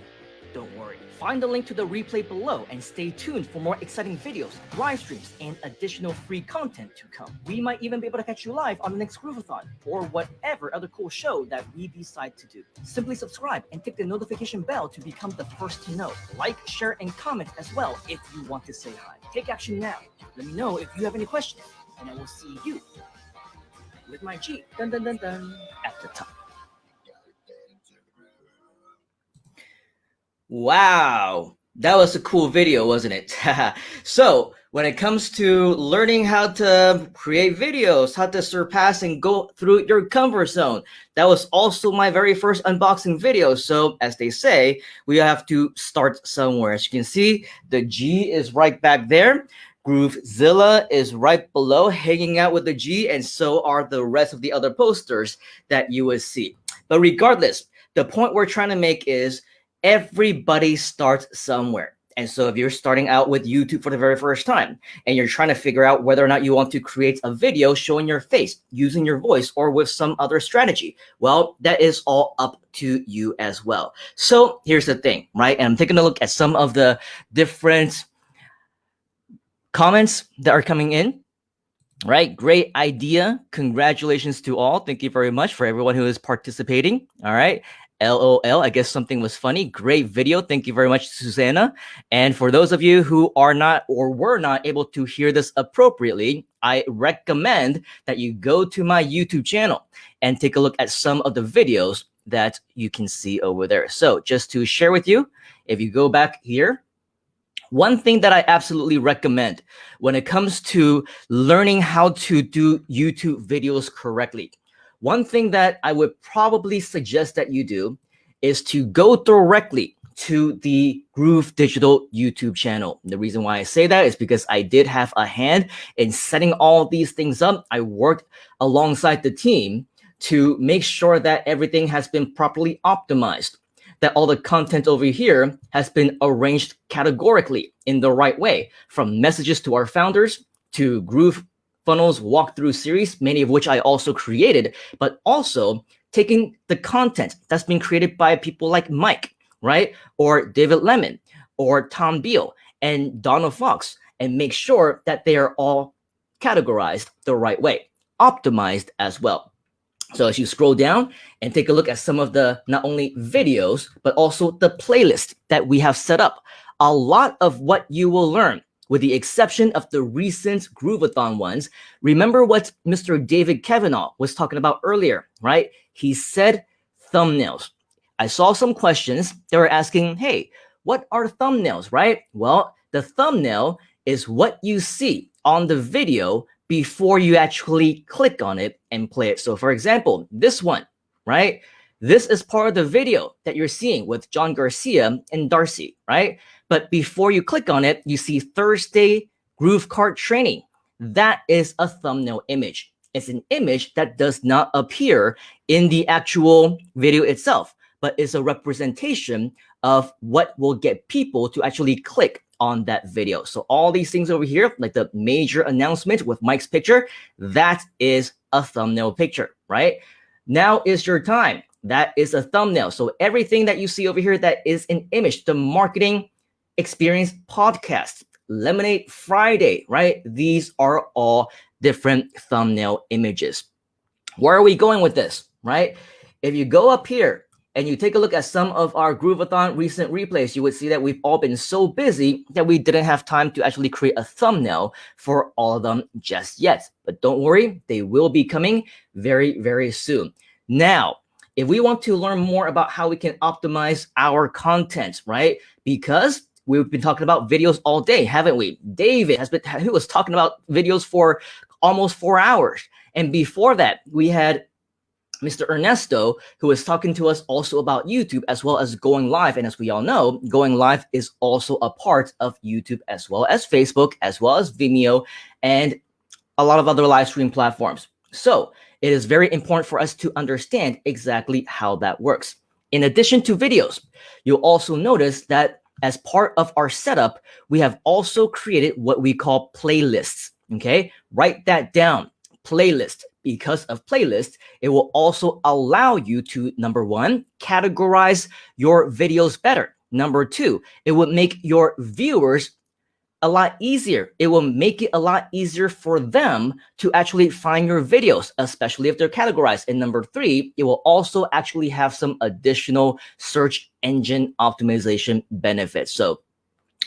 don't worry. Find the link to the replay below and stay tuned for more exciting videos, live streams, and additional free content to come. We might even be able to catch you live on the next Grooveathon or whatever other cool show that we decide to do. Simply subscribe and click the notification bell to become the first to know. Like, share, and comment as well if you want to say hi. Take action now. Let me know if you have any questions, and I will see you with my G dun dun dun dun at the top. Wow, that was a cool video, wasn't it? So when it comes to learning how to create videos, how to surpass and go through your comfort zone, that was also my very first unboxing video. So as they say, we have to start somewhere. As you can see, the G is right back there. GrooveZilla is right below, hanging out with the G, and so are the rest of the other posters that you will see. But regardless, the point we're trying to make is everybody starts somewhere. And so if you're starting out with YouTube for the very first time and you're trying to figure out whether or not you want to create a video showing your face, using your voice, or with some other strategy, well, that is all up to you as well. So here's the thing, right? And I'm taking a look at some of the different comments that are coming in. Right, great idea. Congratulations to all. Thank you very much for everyone who is participating. All right. LOL, I guess something was funny. Great video. Thank you very much, Susanna. And for those of you who are not or were not able to hear this appropriately, I recommend that you go to my YouTube channel and take a look at some of the videos that you can see over there. So just to share with you, if you go back here, one thing that I absolutely recommend when it comes to learning how to do YouTube videos correctly, one thing that I would probably suggest that you do is to go directly to the Groove Digital YouTube channel. The reason why I say that is because I did have a hand in setting all these things up. I worked alongside the team to make sure that everything has been properly optimized. that all the content over here has been arranged categorically in the right way, from messages to our founders to GrooveFunnels walkthrough series, many of which I also created, but also taking the content that's been created by people like Mike, right? Or David Lemon, or Tom Beal, and Donna Fox, and make sure that they are all categorized the right way, optimized as well. So as you scroll down and take a look at some of the not only videos, but also the playlist that we have set up, a lot of what you will learn, with the exception of the recent Groveathon ones, remember what Mr. David Kavanaugh was talking about earlier, right? He said thumbnails. I saw some questions. They were asking, hey, what are thumbnails, right? Well, the thumbnail is what you see on the video before you actually click on it and play it. So for example, this one, right? This is part of the video that you're seeing with John Garcia and Darcy, right? But before you click on it, you see Thursday Groove Card Training. That is a thumbnail image. It's an image that does not appear in the actual video itself, but is a representation of what will get people to actually click on that video. So all these things over here, like the major announcement with Mike's picture, that is a thumbnail picture, right? Now is your time. That is a thumbnail. So everything that you see over here that is an image, the marketing experience podcast, Lemonade Friday, right? These are all different thumbnail images. Where are we going with this, right? If you go up here and you take a look at some of our Groveathon recent replays, you would see that we've all been so busy that we didn't have time to actually create a thumbnail for all of them just yet. But don't worry, they will be coming very, very soon. Now, if we want to learn more about how we can optimize our content, right? Because we've been talking about videos all day, haven't we? David he was talking about videos for almost 4 hours. And before that, we had Mr. Ernesto, who is talking to us also about YouTube as well as going live. And as we all know, going live is also a part of YouTube as well as Facebook, as well as Vimeo, and a lot of other live stream platforms. So it is very important for us to understand exactly how that works. In addition to videos, you'll also notice that as part of our setup, we have also created what we call playlists. Okay, write that down, playlist. Because of playlists, it will also allow you to, number one, categorize your videos better. Number two, it will make your viewers a lot easier. It will make it a lot easier for them to actually find your videos, especially if they're categorized. And number three, it will also actually have some additional search engine optimization benefits. So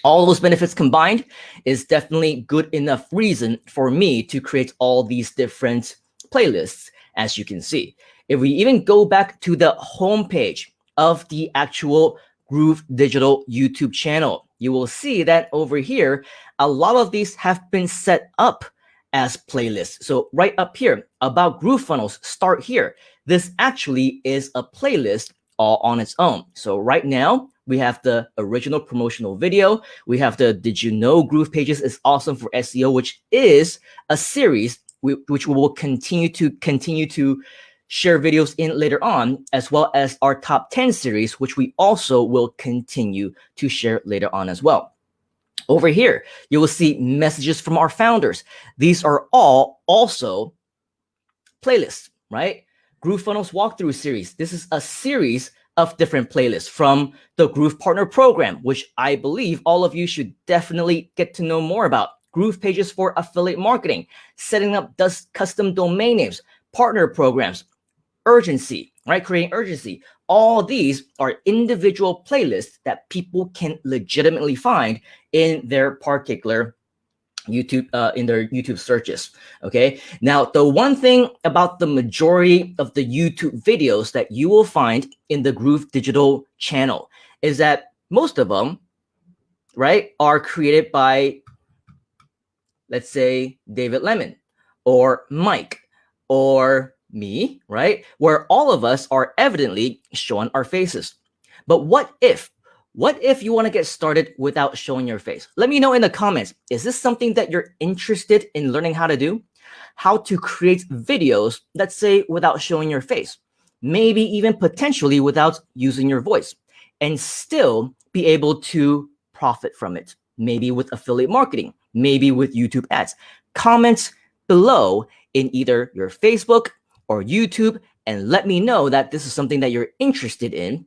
all those benefits combined is definitely good enough reason for me to create all these different playlists, as you can see. If we even go back to the homepage of the actual Groove Digital YouTube channel, you will see that over here, a lot of these have been set up as playlists. So right up here, about GrooveFunnels, start here. This actually is a playlist all on its own. So right now, we have the original promotional video. We have the Did You Know GroovePages is Awesome for SEO, which is a series which we will continue to share videos in later on, as well as our top 10 series, which we also will continue to share later on as well. Over here, you will see messages from our founders. These are all also playlists, right? GrooveFunnels walkthrough series. This is a series of different playlists from the Groove Partner Program, which I believe all of you should definitely get to know more about. GroovePages for affiliate marketing, setting up custom domain names, partner programs, urgency, right? Creating urgency. All these are individual playlists that people can legitimately find in their particular YouTube, in their YouTube searches. Okay. Now, the one thing about the majority of the YouTube videos that you will find in the Groove Digital channel is that most of them, right, are created by, let's say, David Lemon or Mike or me, right? Where all of us are evidently showing our faces. But what if you want to get started without showing your face? Let me know in the comments. Is this something that you're interested in learning how to do? How to create videos, let's say, without showing your face? Maybe even potentially without using your voice. and still be able to profit from it. Maybe with affiliate marketing, maybe with YouTube ads. Comment below in either your Facebook or YouTube and let me know that this is something that you're interested in,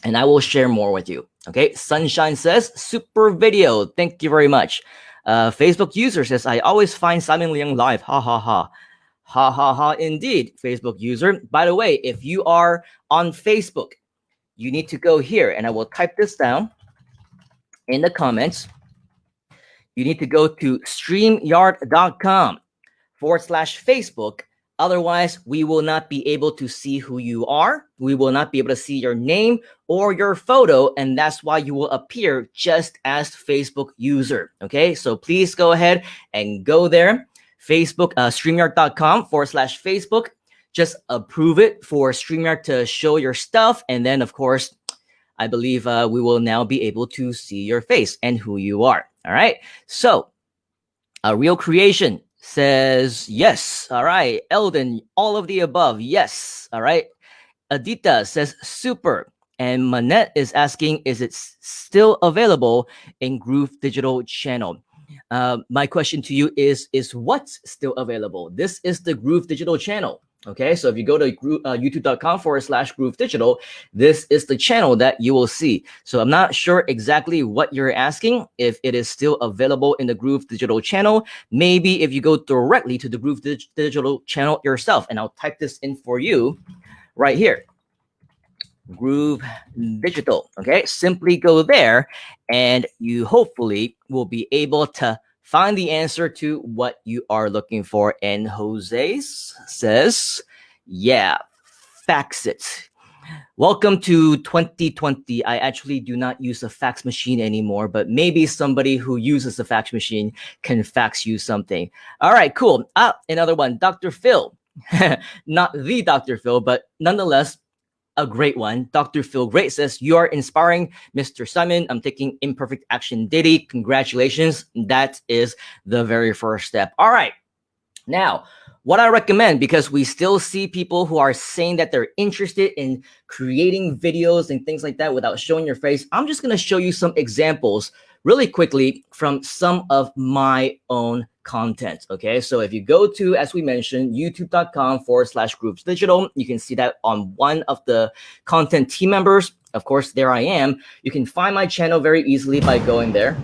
and I will share more with you. Okay, Sunshine says, super video. Thank you very much. Facebook user says, I always find Simon Liang live. Ha ha ha. Ha ha ha indeed, Facebook user. By the way, if you are on Facebook, you need to go here, and I will type this down in the comments. You need to go to streamyard.com/Facebook. Otherwise, we will not be able to see who you are. We will not be able to see your name or your photo, and that's why you will appear just as Facebook user. Okay, so please go ahead and go there. Facebook, streamyard.com/Facebook. Just approve it for StreamYard to show your stuff, and then of course, I believe we will now be able to see your face and who you are. All right. So, Real Creation says yes. All right. Eldon, all of the above. Yes. All right. Adita says super. And Manette is asking, is it still available in Groove Digital channel? My question to you is what's still available? This is the Groove Digital channel. Okay, so if you go to youtube.com/Groove Digital, this is the channel that you will see. So I'm not sure exactly what you're asking, if it is still available in the Groove Digital channel. Maybe if you go directly to the Groove Digital channel yourself, and I'll type this in for you right here. Groove Digital. Okay, simply go there and you hopefully will be able to find the answer to what you are looking for. And Jose says, yeah, fax it. Welcome to 2020. I actually do not use a fax machine anymore, but maybe somebody who uses a fax machine can fax you something. All right, cool. Another one, Dr. Phil. Not the Dr. Phil, but nonetheless, a great one. Dr. Phil Great says, you are inspiring, Mr. Simon. I'm taking imperfect action daily. Congratulations. That is the very first step. All right. Now, what I recommend, because we still see people who are saying that they're interested in creating videos and things like that without showing your face, I'm just going to show you some examples really quickly from some of my own content. Okay, so if you go to, as we mentioned, youtube.com/Grooves Digital, you can see that on one of the content team members. Of course, there I am. You can find my channel very easily by going there.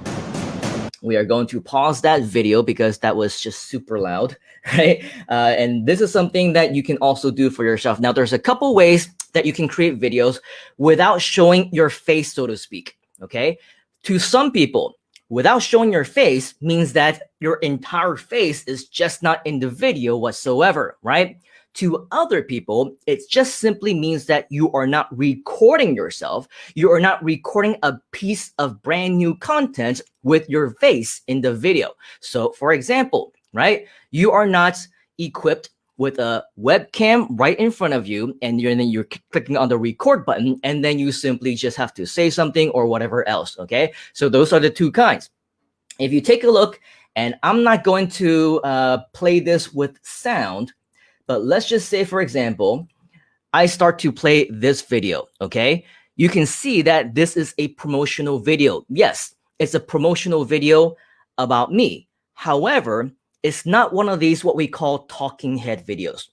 We are going to pause that video because that was just super loud, right? And this is something that you can also do for yourself. Now, there's a couple ways that you can create videos without showing your face, so to speak. Okay, to some people, without showing your face means that your entire face is just not in the video whatsoever, right? To other people, it just simply means that you are not recording yourself. You are not recording a piece of brand new content with your face in the video. So for example, right, you are not equipped with a webcam right in front of you, and then you're clicking on the record button, and then you simply just have to say something or whatever else, okay? So those are the two kinds. If you take a look, and I'm not going to play this with sound, but let's just say, for example, I start to play this video, okay? You can see that this is a promotional video. Yes, it's a promotional video about me. However, it's not one of these what we call talking head videos.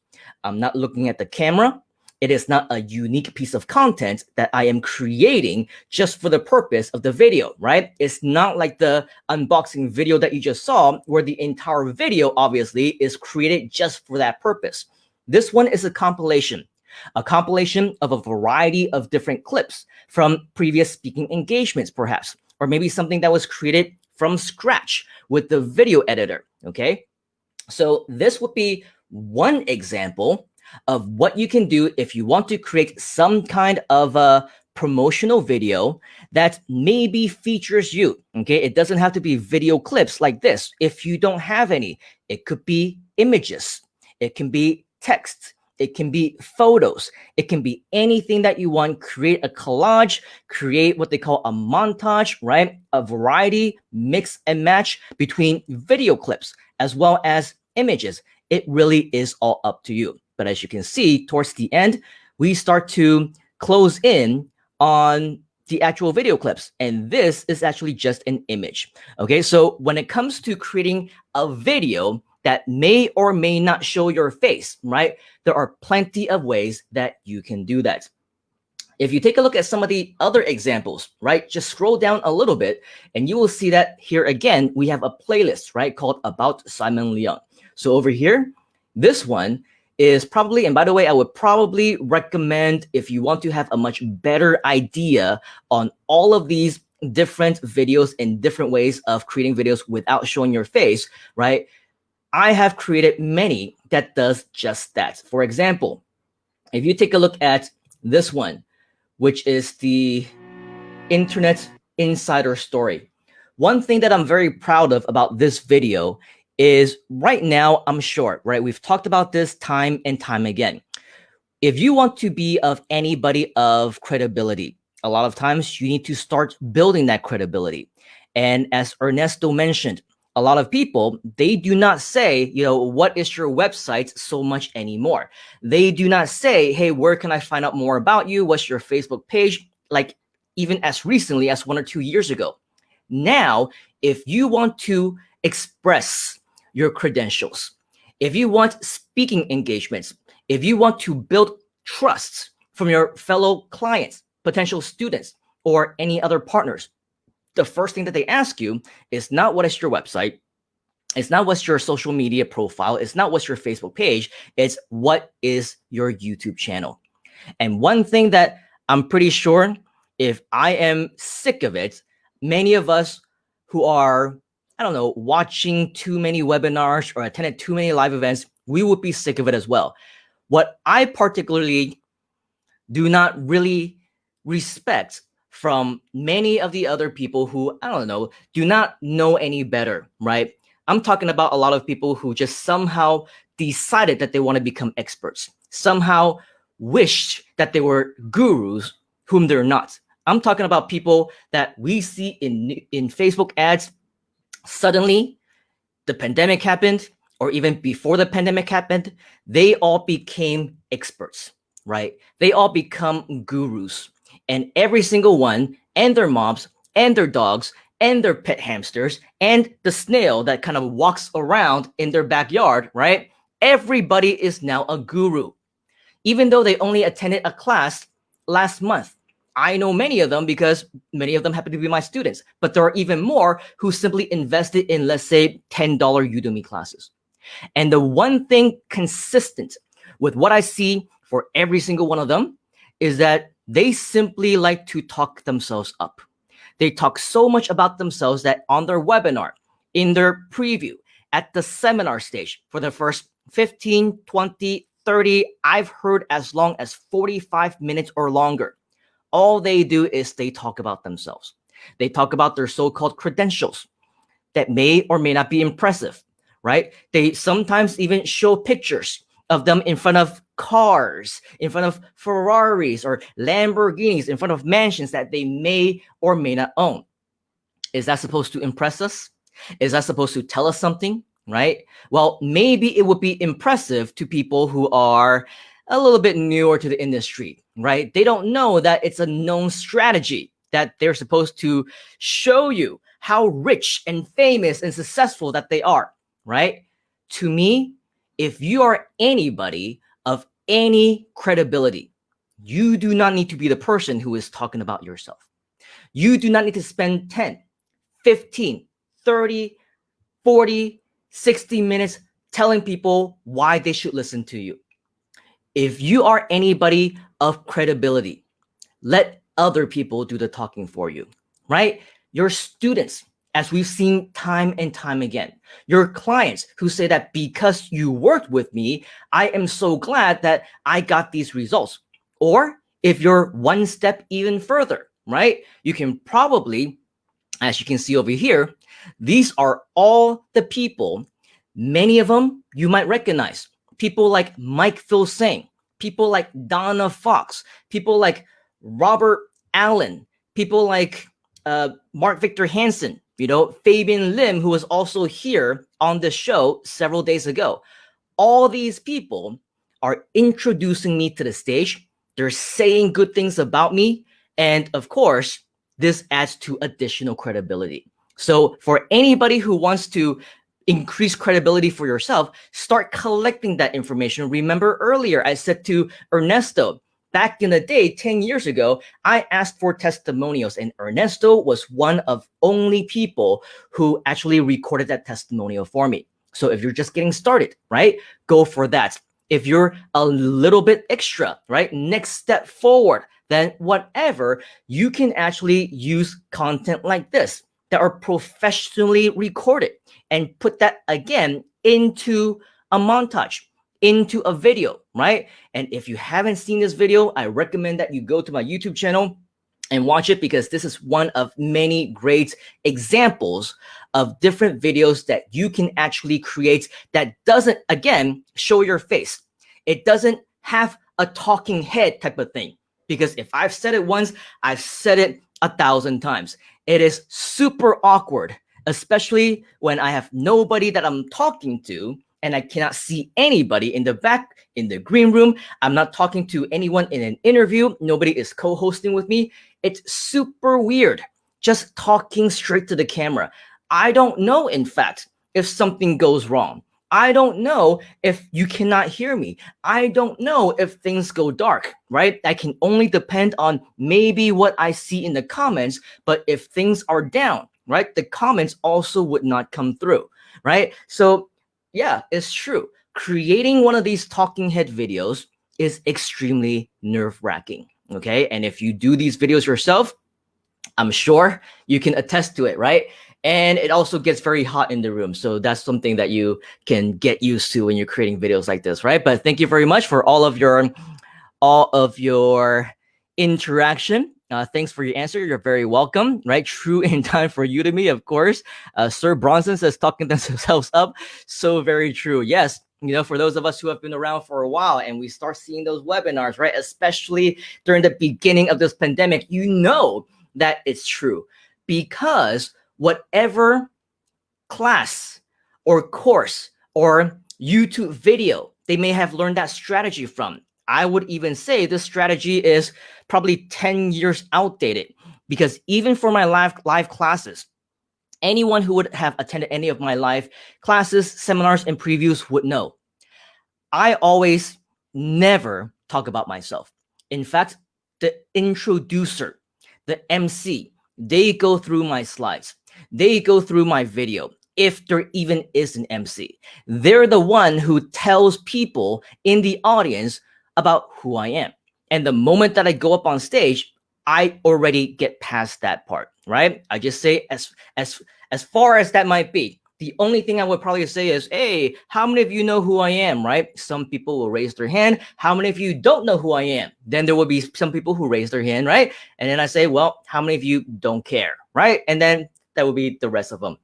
I'm not looking at the camera. It is not a unique piece of content that I am creating just for the purpose of the video, right? It's not like the unboxing video that you just saw where the entire video obviously is created just for that purpose. This one is a compilation of a variety of different clips from previous speaking engagements, perhaps, or maybe something that was created from scratch with the video editor, okay? So this would be one example of what you can do if you want to create some kind of a promotional video that maybe features you, okay? It doesn't have to be video clips like this. If you don't have any, it could be images, it can be text, it can be photos, it can be anything that you want. Create a collage, create what they call a montage, right? A variety, mix and match between video clips as well as images. It really is all up to you. But as you can see, towards the end, we start to close in on the actual video clips. And this is actually just an image. Okay, so when it comes to creating a video that may or may not show your face, right? There are plenty of ways that you can do that. If you take a look at some of the other examples, right, just scroll down a little bit and you will see that here again, we have a playlist, right, called About Simon Leung. So over here, this one is probably, and by the way, I would probably recommend if you want to have a much better idea on all of these different videos and different ways of creating videos without showing your face, right? I have created many that does just that. For example, if you take a look at this one, which is the Internet Insider Story. One thing that I'm very proud of about this video is right now I'm short, right? We've talked about this time and time again. If you want to be of anybody of credibility, a lot of times you need to start building that credibility. And as Ernesto mentioned, a lot of people, they do not say, you know, what is your website so much anymore. They do not say, hey, where can I find out more about you? What's your Facebook page? Like even as recently as 1 or 2 years ago. Now, if you want to express your credentials, if you want speaking engagements, if you want to build trust from your fellow clients, potential students, or any other partners, the first thing that they ask you is not what is your website, it's not what's your social media profile, it's not what's your Facebook page, it's what is your YouTube channel. And one thing that I'm pretty sure, if I am sick of it, many of us who are, I don't know, watching too many webinars or attended too many live events, we would be sick of it as well. What I particularly do not really respect from many of the other people who, I don't know, do not know any better, right? I'm talking about a lot of people who just somehow decided that they want to become experts, somehow wished that they were gurus whom they're not. I'm talking about people that we see in Facebook ads. Suddenly, the pandemic happened, or even before the pandemic happened, they all became experts, right? They all become gurus. And every single one, and their moms, and their dogs, and their pet hamsters, and the snail that kind of walks around in their backyard, right? Everybody is now a guru. Even though they only attended a class last month. I know many of them because many of them happen to be my students, but there are even more who simply invested in, let's say, $10 Udemy classes. And the one thing consistent with what I see for every single one of them is that they simply like to talk themselves up. They talk so much about themselves that on their webinar, in their preview, at the seminar stage, for the first 15, 20, 30, I've heard as long as 45 minutes or longer. All they do is they talk about themselves. They talk about their so-called credentials that may or may not be impressive, right? They sometimes even show pictures of them in front of cars, in front of Ferraris or Lamborghinis, in front of mansions that they may or may not own. Is that supposed to impress us? Is that supposed to tell us something, right? Well, maybe it would be impressive to people who are a little bit newer to the industry, right? They don't know that it's a known strategy that they're supposed to show you how rich and famous and successful that they are, right? To me, if you are anybody of any credibility, you do not need to be the person who is talking about yourself. You do not need to spend 10, 15, 30, 40, 60 minutes telling people why they should listen to you. If you are anybody of credibility, let other people do the talking for you, right? Your students, as we've seen time and time again, your clients who say that because you worked with me, I am so glad that I got these results. Or if you're one step even further, right? You can probably, as you can see over here, these are all the people, many of them you might recognize. People like Mike Filsaime, people like Donna Fox, people like Robert Allen, people like Mark Victor Hansen, Fabian Lim, who was also here on the show several days ago. All these people are introducing me to the stage. They're saying good things about me. And of course, this adds to additional credibility. So for anybody who wants to increase credibility for yourself, start collecting that information. Remember earlier, I said to Ernesto, back in the day, 10 years ago, I asked for testimonials, and Ernesto was one of only people who actually recorded that testimonial for me. So if you're just getting started, right, go for that. If you're a little bit extra, right, next step forward, then whatever, you can actually use content like this that are professionally recorded and put that again into a montage, into a video, right? And if you haven't seen this video, I recommend that you go to my YouTube channel and watch it, because this is one of many great examples of different videos that you can actually create that doesn't, again, show your face. It doesn't have a talking head type of thing, because if I've said it once, I've said it 1,000 times. It is super awkward, especially when I have nobody that I'm talking to and I cannot see anybody in the back in the green room. I'm not talking to anyone in an interview. Nobody is co-hosting with me. It's super weird just talking straight to the camera. I don't know, in fact, if something goes wrong. I don't know if you cannot hear me. I don't know if things go dark, right? I can only depend on maybe what I see in the comments, but if things are down, right, the comments also would not come through, right? So yeah, it's true. Creating one of these talking head videos is extremely nerve-wracking, okay? And if you do these videos yourself, I'm sure you can attest to it, right? And it also gets very hot in the room. So that's something that you can get used to when you're creating videos like this, right? But thank you very much for all of your interaction. Thanks for your answer. You're very welcome, right? True in time for Udemy, of course. Sir Bronson says talking themselves up. So very true. Yes. You know, for those of us who have been around for a while and we start seeing those webinars, right? Especially during the beginning of this pandemic, you know that it's true, because whatever class or course or YouTube video they may have learned that strategy from, I would even say this strategy is probably 10 years outdated, because even for my live classes, anyone who would have attended any of my live classes, seminars, and previews would know I always never talk about myself. In fact, the introducer, the MC, they go through my slides. They go through my video. If there even is an MC, they're the one who tells people in the audience about who I am. And the moment that I go up on stage, I already get past that part, right? I just say, as far as that might be, the only thing I would probably say is, hey, how many of you know who I am, right? Some people will raise their hand. How many of you don't know who I am? Then there will be some people who raise their hand, right? And then I say, well, how many of you don't care, right? And then that will be the rest of them.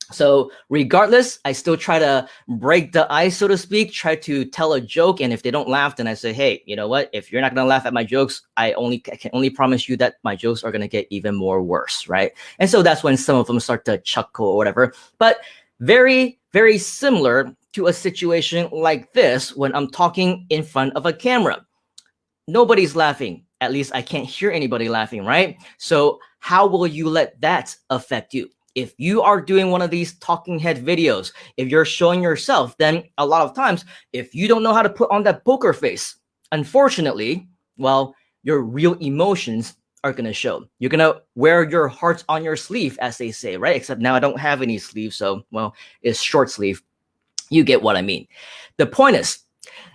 So regardless, I still try to break the ice, so to speak, try to tell a joke. And if they don't laugh, then I say, hey, you know what? If you're not going to laugh at my jokes, I can only promise you that my jokes are going to get even more worse, right? And so that's when some of them start to chuckle or whatever. But very, very similar to a situation like this when I'm talking in front of a camera. Nobody's laughing. At least I can't hear anybody laughing, right? So how will you let that affect you? If you are doing one of these talking head videos, if you're showing yourself, then a lot of times, if you don't know how to put on that poker face, unfortunately, well, your real emotions are going to show. You're going to wear your heart on your sleeve, as they say, right? Except now I don't have any sleeves, so, well, it's short sleeve. You get what I mean. The point is,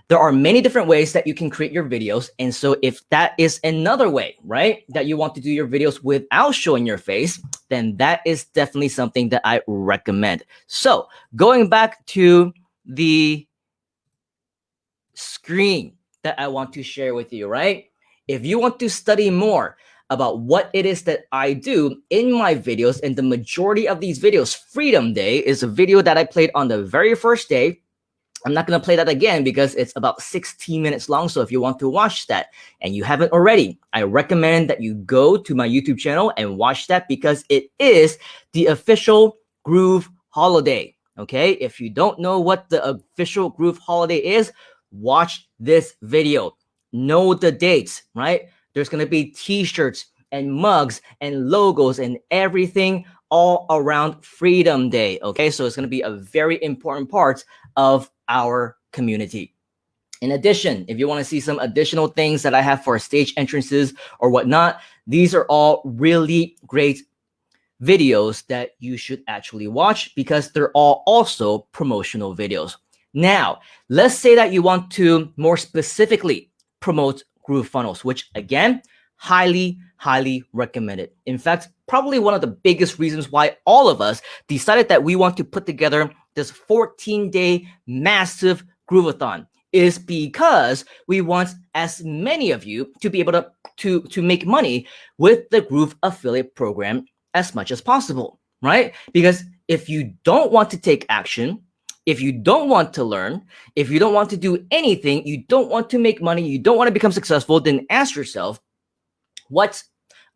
there are many different ways that you can create your videos. And so if that is another way, right, that you want to do your videos without showing your face, then that is definitely something that I recommend. So going back to the screen that I want to share with you, right? If you want to study more about what it is that I do in my videos, and the majority of these videos, Freedom Day is a video that I played on the very first day. I'm not going to play that again because it's about 16 minutes long. So if you want to watch that and you haven't already, I recommend that you go to my YouTube channel and watch that, because it is the official Groove holiday. Okay. If you don't know what the official Groove holiday is, watch this video. Know the dates, right? There's going to be t-shirts and mugs and logos and everything all around Freedom Day. Okay, so it's going to be a very important part of our community. In addition, if you want to see some additional things that I have for stage entrances or whatnot, these are all really great videos that you should actually watch because they're all also promotional videos. Now, let's say that you want to more specifically promote GrooveFunnels, which again, highly recommend it. In fact, probably one of the biggest reasons why all of us decided that we want to put together this 14-day massive Groveathon is because we want as many of you to be able to make money with the Groove affiliate program as much as possible, right? Because if you don't want to take action, if you don't want to learn, if you don't want to do anything, you don't want to make money, you don't want to become successful, then ask yourself, what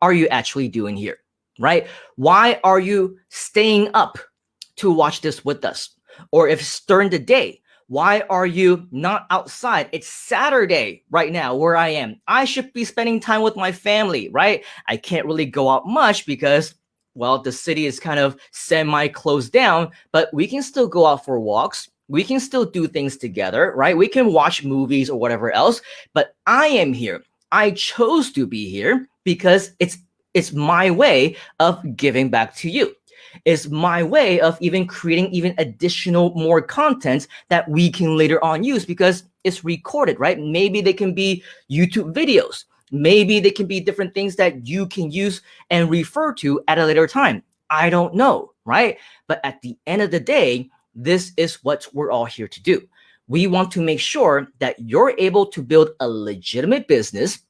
are you actually doing here, right? Why are you staying up to watch this with us? Or if it's during the day, why are you not outside? It's Saturday right now where I am. I should be spending time with my family, right? I can't really go out much because, well, the city is kind of semi-closed down, but we can still go out for walks. We can still do things together, right? We can watch movies or whatever else, but I am here. I chose to be here because it's my way of giving back to you. It's my way of even creating even additional more content that we can later on use because it's recorded, right? Maybe they can be YouTube videos. Maybe they can be different things that you can use and refer to at a later time. I don't know, right? But at the end of the day, this is what we're all here to do. We want to make sure that you're able to build a legitimate business,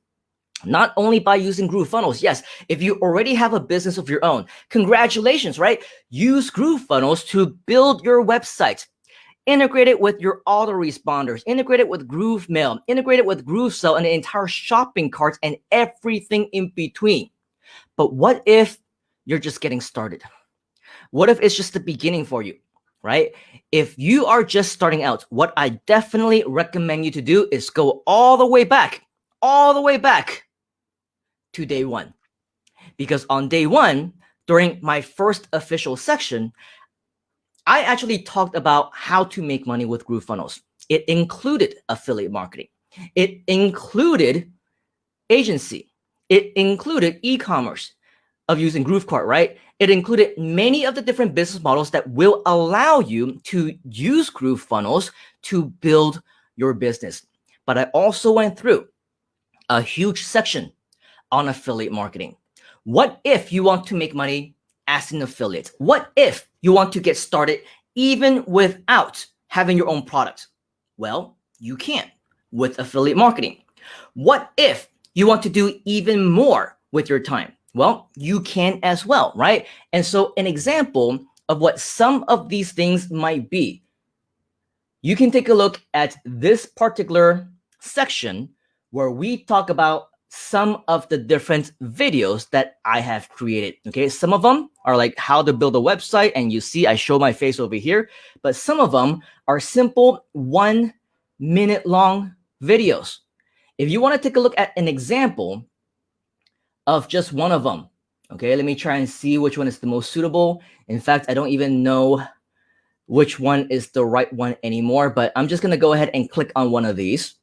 not only by using GrooveFunnels. Yes, if you already have a business of your own, congratulations, right? Use GrooveFunnels to build your website. Integrate it with your autoresponders, integrate it with GrooveMail, integrate it with GrooveSell and the entire shopping cart and everything in between. But what if you're just getting started? What if it's just the beginning for you, right? If you are just starting out, what I definitely recommend you to do is go all the way back to day one. Because on day one, during my first official section, I actually talked about how to make money with GrooveFunnels. It included affiliate marketing. It included agency. It included e-commerce of using GrooveCart, right? It included many of the different business models that will allow you to use GrooveFunnels to build your business. But I also went through a huge section on affiliate marketing. What if you want to make money as an affiliate? What if you want to get started even without having your own product? Well, you can with affiliate marketing. What if you want to do even more with your time? Well, you can as well, right? And so an example of what some of these things might be, you can take a look at this particular section where we talk about some of the different videos that I have created. Okay, some of them are like how to build a website, and you see I show my face over here, but some of them are simple 1 minute long videos. If you want to take a look at an example of just one of them, okay, let me try and see which one is the most suitable. In fact, I don't even know which one is the right one anymore, but I'm just going to go ahead and click on one of these.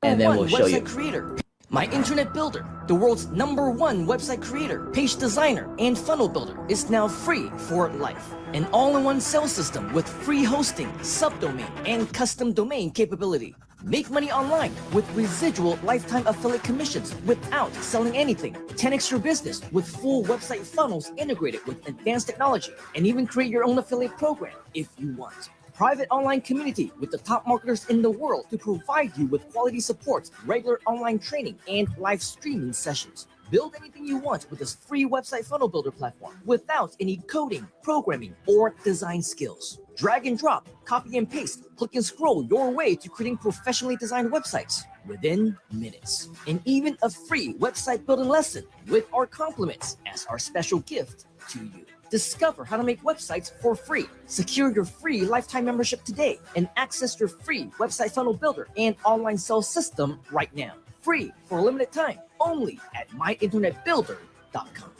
And then we'll show you. Creator, my internet builder, the world's #1 website creator, page designer, and funnel builder is now free for life. An all-in-one sales system with free hosting, subdomain, and custom domain capability. Make money online with residual lifetime affiliate commissions without selling anything. 10x your business with full website funnels integrated with advanced technology, and even create your own affiliate program if you want. Private online community with the top marketers in the world to provide you with quality support, regular online training, and live streaming sessions. Build anything you want with this free website funnel builder platform without any coding, programming, or design skills. Drag and drop, copy and paste, click and scroll your way to creating professionally designed websites within minutes. And even a free website building lesson with our compliments as our special gift to you. Discover how to make websites for free. Secure your free lifetime membership today and access your free website funnel builder and online sales system right now. Free for a limited time, only at myinternetbuilder.com.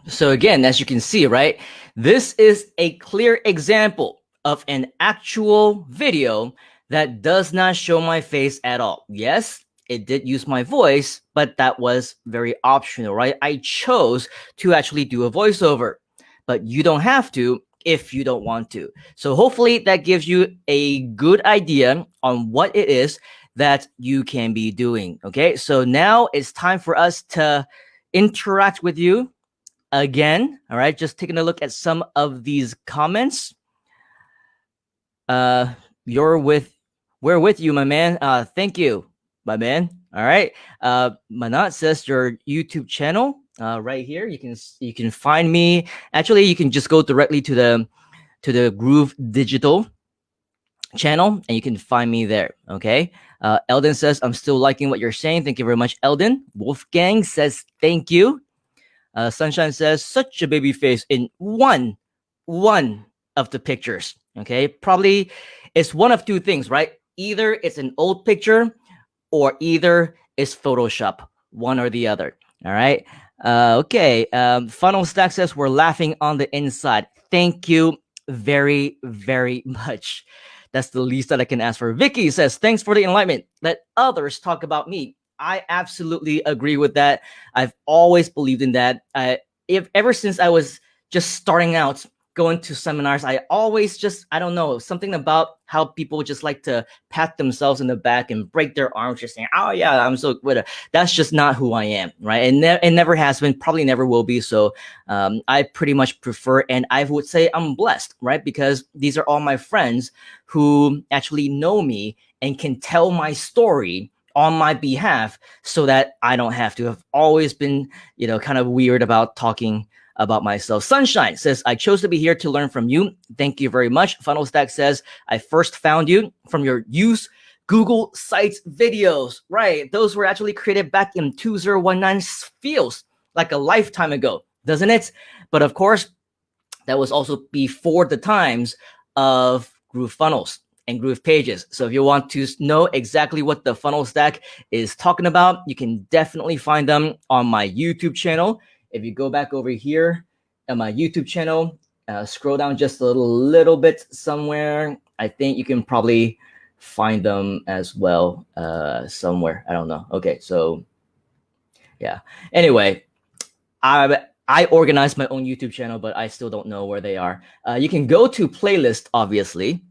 So again, as you can see, right, this is a clear example of an actual video that does not show my face at all. Yes, it did use my voice, but that was very optional, right? I chose to actually do a voiceover, but you don't have to if you don't want to. So hopefully that gives you a good idea on what it is that you can be doing. Okay, so now it's time for us to interact with you again. All right, just taking a look at some of these comments. We're with you, my man. Thank you, my man. All right. Manat says your YouTube channel right here. You can find me. Actually, you can just go directly to the Groove Digital channel and you can find me there. Okay. Eldon says I'm still liking what you're saying. Thank you very much, Eldon. Wolfgang says thank you. Sunshine says such a baby face in one of the pictures. Okay, probably it's one of two things, right? Either it's an old picture or either it's Photoshop, one or the other. All right. Okay. Funnel Stack says we're laughing on the inside. Thank you very, very much. That's the least that I can ask for. Vicky says thanks for the enlightenment. Let others talk about me. I absolutely agree with that. I've always believed in that. Ever since I was just starting out going to seminars, I always I don't know, something about how people just like to pat themselves in the back and break their arms just saying, oh yeah, I'm so good. That's just not who I am, right? And it never has been, probably never will be. So I pretty much prefer, and I would say I'm blessed, right? Because these are all my friends who actually know me and can tell my story on my behalf so that I don't have to. Have always been, kind of weird about talking about myself. Sunshine says, I chose to be here to learn from you. Thank you very much. Funnel Stack says, I first found you from your use Google Sites videos. Right. Those were actually created back in 2019. Feels like a lifetime ago, doesn't it? But of course, that was also before the times of GrooveFunnels and GroovePages. So if you want to know exactly what the Funnel Stack is talking about, you can definitely find them on my YouTube channel. If you go back over here on my YouTube channel, scroll down just a little bit somewhere. I think you can probably find them as well somewhere. I don't know. Okay, so yeah. Anyway, I organized my own YouTube channel, but I still don't know where they are. You can go to playlist, obviously.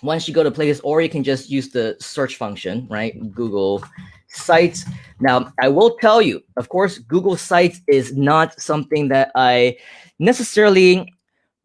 Once you go to playlist, or you can just use the search function, right? Google Sites. Now, I will tell you, of course, Google Sites is not something that I necessarily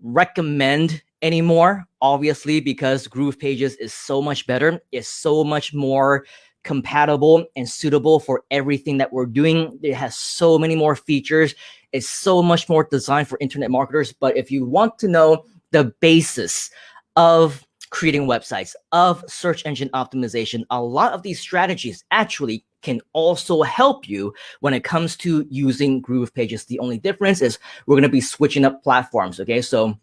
recommend anymore, obviously, because GroovePages is so much better. It's so much more compatible and suitable for everything that we're doing. It has so many more features. It's so much more designed for internet marketers. But if you want to know the basis of creating websites, of search engine optimization, a lot of these strategies actually can also help you when it comes to using GroovePages. The only difference is we're going to be switching up platforms. Okay, so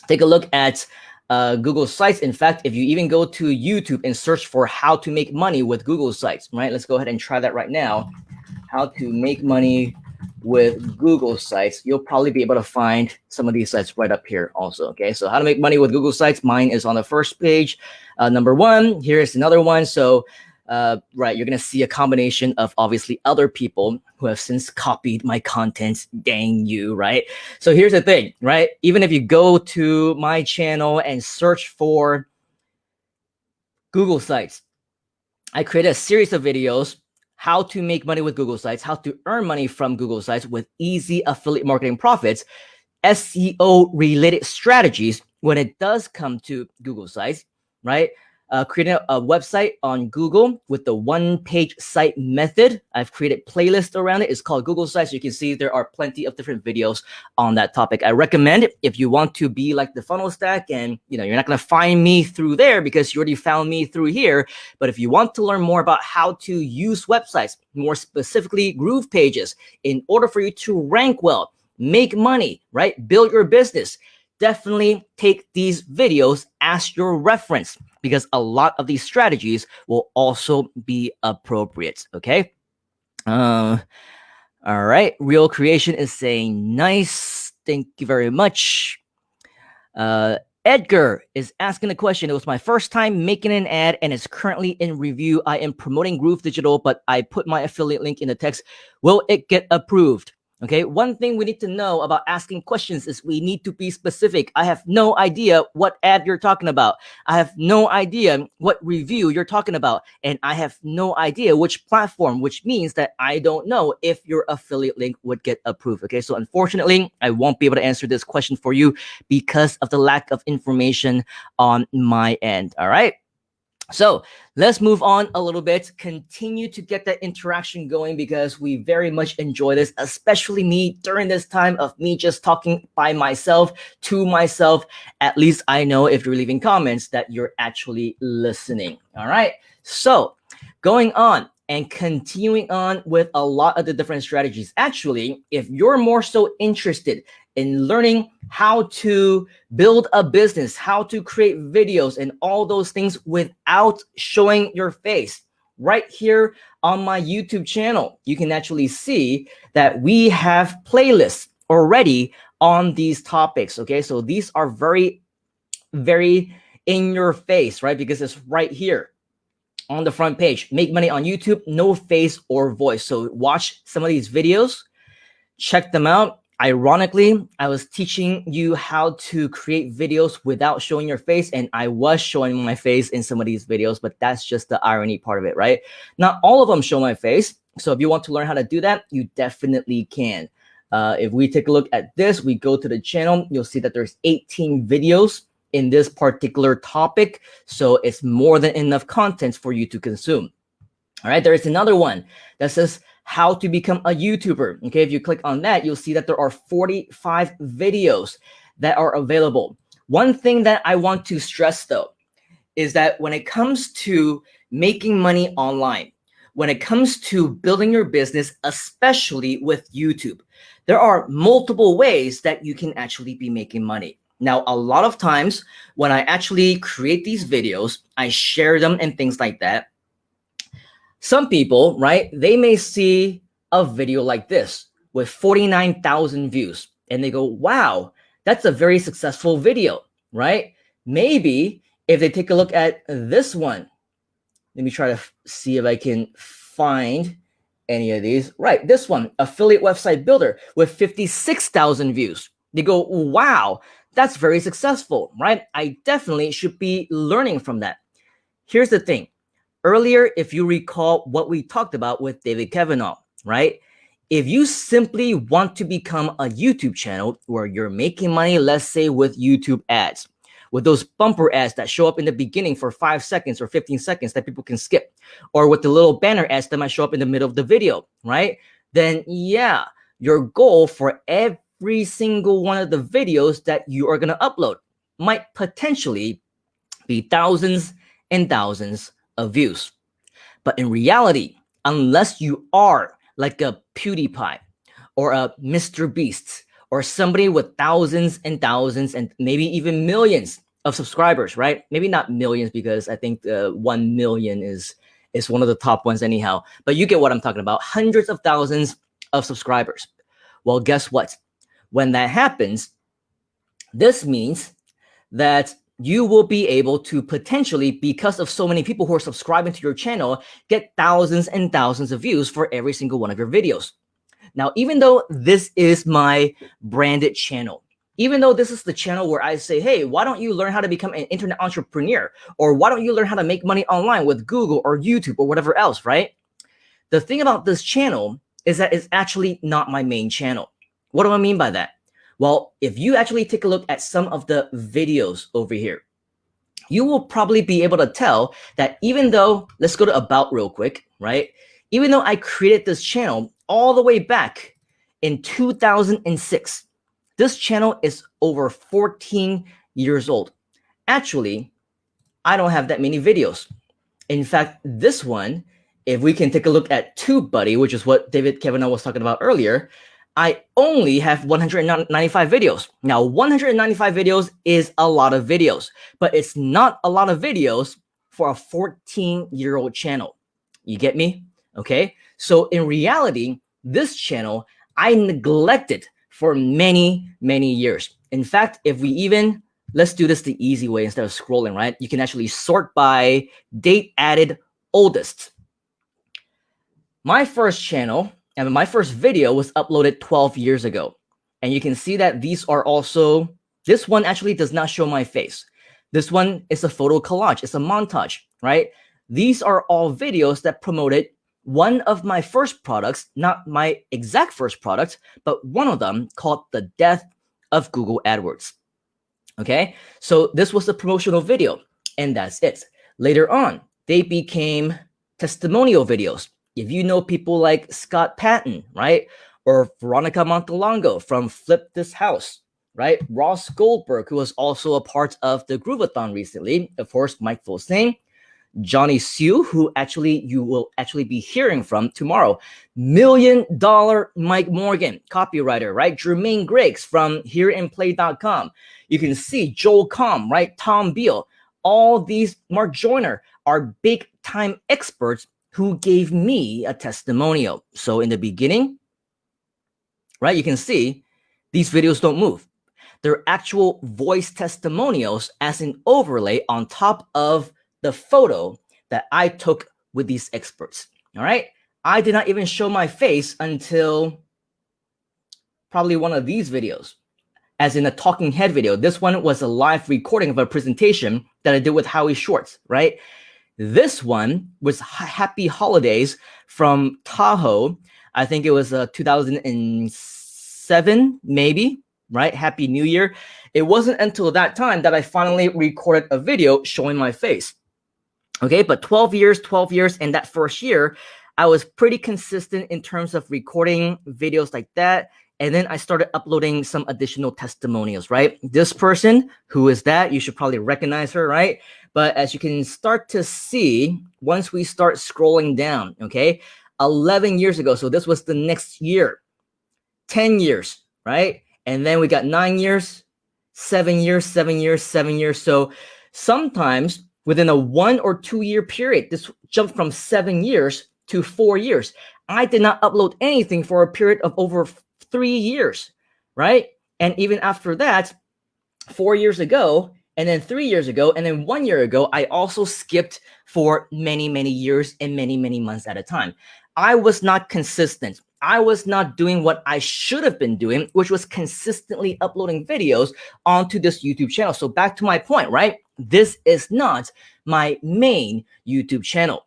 take a look at Google Sites. In fact, if you even go to YouTube and search for how to make money with Google Sites, right? Let's go ahead and try that right now. How to make money with Google Sites. You'll probably be able to find some of these sites right up here also. Okay, so how to make money with Google Sites. Mine is on the first page. Number one, here's another one. So right, you're going to see a combination of obviously other people who have since copied my content. Dang you, right? So here's the thing, right? Even if you go to my channel and search for Google Sites, I created a series of videos, how to make money with Google Sites, how to earn money from Google Sites with easy affiliate marketing profits, SEO related strategies when it does come to Google Sites, right? Creating a website on Google with the one-page site method. I've created playlists around it. It's called Google Sites. You can see there are plenty of different videos on that topic. I recommend it if you want to be like the Funnel Stack, and you're not going to find me through there because you already found me through here. But if you want to learn more about how to use websites, more specifically GroovePages, in order for you to rank well make money, right? Build your business. Definitely take these videos as your reference because a lot of these strategies will also be appropriate, okay? All right, Real Creation is saying nice. Thank you very much. Edgar is asking the question. It was my first time making an ad and it's currently in review. I am promoting Groove Digital, but I put my affiliate link in the text. Will it get approved? Okay, one thing we need to know about asking questions is we need to be specific. I have no idea what ad you're talking about. I have no idea what review you're talking about. And I have no idea which platform, which means that I don't know if your affiliate link would get approved. Okay, so unfortunately, I won't be able to answer this question for you because of the lack of information on my end. All right. So let's move on a little bit, continue to get that interaction going because we very much enjoy this, especially me during this time of me just talking by myself to myself. At least I know if you're leaving comments that you're actually listening. All right. So going on and continuing on with a lot of the different strategies. Actually, if you're more so interested in learning how to build a business, how to create videos and all those things without showing your face, right here on my YouTube channel, you can actually see that we have playlists already on these topics. Okay, so these are very, very in your face, right? Because it's right here on the front page. Make money on YouTube, no face or voice. So watch some of these videos, check them out. Ironically, I was teaching you how to create videos without showing your face, and I was showing my face in some of these videos, but that's just the irony part of it, right? Not all of them show my face. So if you want to learn how to do that, you definitely can. If we take a look at this, we go to the channel, you'll see that there's 18 videos in this particular topic. So it's more than enough content for you to consume. All right, there is another one that says how to become a YouTuber. Okay, if you click on that, you'll see that there are 45 videos that are available. One thing that I want to stress though, is that when it comes to making money online, when it comes to building your business, especially with YouTube, there are multiple ways that you can actually be making money. Now, a lot of times when I actually create these videos, I share them and things like that. Some people, right, they may see a video like this with 49,000 views and they go, wow, that's a very successful video, right? Maybe if they take a look at this one, let me try to see if I can find any of these. Right, this one, affiliate website builder with 56,000 views. They go, wow, that's very successful, right? I definitely should be learning from that. Here's the thing. Earlier, if you recall what we talked about with David Kavanaugh, right? If you simply want to become a YouTube channel where you're making money, let's say with YouTube ads, with those bumper ads that show up in the beginning for 5 seconds or 15 seconds that people can skip, or with the little banner ads that might show up in the middle of the video, right? Then yeah, your goal for every single one of the videos that you are going to upload might potentially be thousands and thousands of views. But in reality, unless you are like a PewDiePie or a Mr. Beast or somebody with thousands and thousands and maybe even millions of subscribers, right? Maybe not millions because I think 1 million is one of the top ones anyhow. But you get what I'm talking about. Hundreds of thousands of subscribers. Well, guess what? When that happens, this means that you will be able to potentially, because of so many people who are subscribing to your channel, get thousands and thousands of views for every single one of your videos. Now, even though this is my branded channel, even though this is the channel where I say, hey, why don't you learn how to become an internet entrepreneur? Or why don't you learn how to make money online with Google or YouTube or whatever else, right? The thing about this channel is that it's actually not my main channel. What do I mean by that? Well, if you actually take a look at some of the videos over here, you will probably be able to tell that even though, let's go to About real quick, right? Even though I created this channel all the way back in 2006, this channel is over 14 years old. Actually, I don't have that many videos. In fact, this one, if we can take a look at TubeBuddy, which is what David Kavanaugh was talking about earlier, I only have 195 videos. Now, 195 videos is a lot of videos, but it's not a lot of videos for a 14-year-old channel. You get me? Okay. So in reality, this channel I neglected for many, many years. In fact, if we even, let's do this the easy way instead of scrolling, right? You can actually sort by date added oldest. My first channel and my first video was uploaded 12 years ago. And you can see that these are also, this one actually does not show my face. This one is a photo collage. It's a montage, right? These are all videos that promoted one of my first products, not my exact first product, but one of them called The Death of Google AdWords. Okay, so this was a promotional video, and that's it. Later on, they became testimonial videos. If you know people like Scott Patton, right? Or Veronica Montalongo from Flip This House, right? Ross Goldberg, who was also a part of the Grooveathon recently. Of course, Mike Filsaime, Johnny Sue, who actually you will actually be hearing from tomorrow. $1 Million Mike Morgan, copywriter, right? Jermaine Griggs from HearAndPlay.com. You can see Joel Comm, right? Tom Beal. All these, Mark Joyner, are big time experts who gave me a testimonial. So in the beginning, right, you can see these videos don't move. They're actual voice testimonials as an overlay on top of the photo that I took with these experts. All right. I did not even show my face until probably one of these videos, as in a talking head video. This one was a live recording of a presentation that I did with Howie Schwartz, right? This one was Happy Holidays from Tahoe. I think it was 2007, maybe, right? Happy New Year. It wasn't until that time that I finally recorded a video showing my face. Okay, but 12 years, and that first year, I was pretty consistent in terms of recording videos like that. And then I started uploading some additional testimonials, right? This person, who is that? You should probably recognize her, right? But as you can start to see, once we start scrolling down, okay, 11 years ago. So this was the next year, 10 years, right? And then we got 9 years, 7 years, 7 years, 7 years. So sometimes within a 1 or 2 year period, this jumped from 7 years to 4 years. I did not upload anything for a period of over 3 years, right? And even after that, 4 years ago, and then 3 years ago, and then 1 year ago, I also skipped for many, many years and many, many months at a time. I was not consistent. I was not doing what I should have been doing, which was consistently uploading videos onto this YouTube channel. So back to my point, right? This is not my main YouTube channel.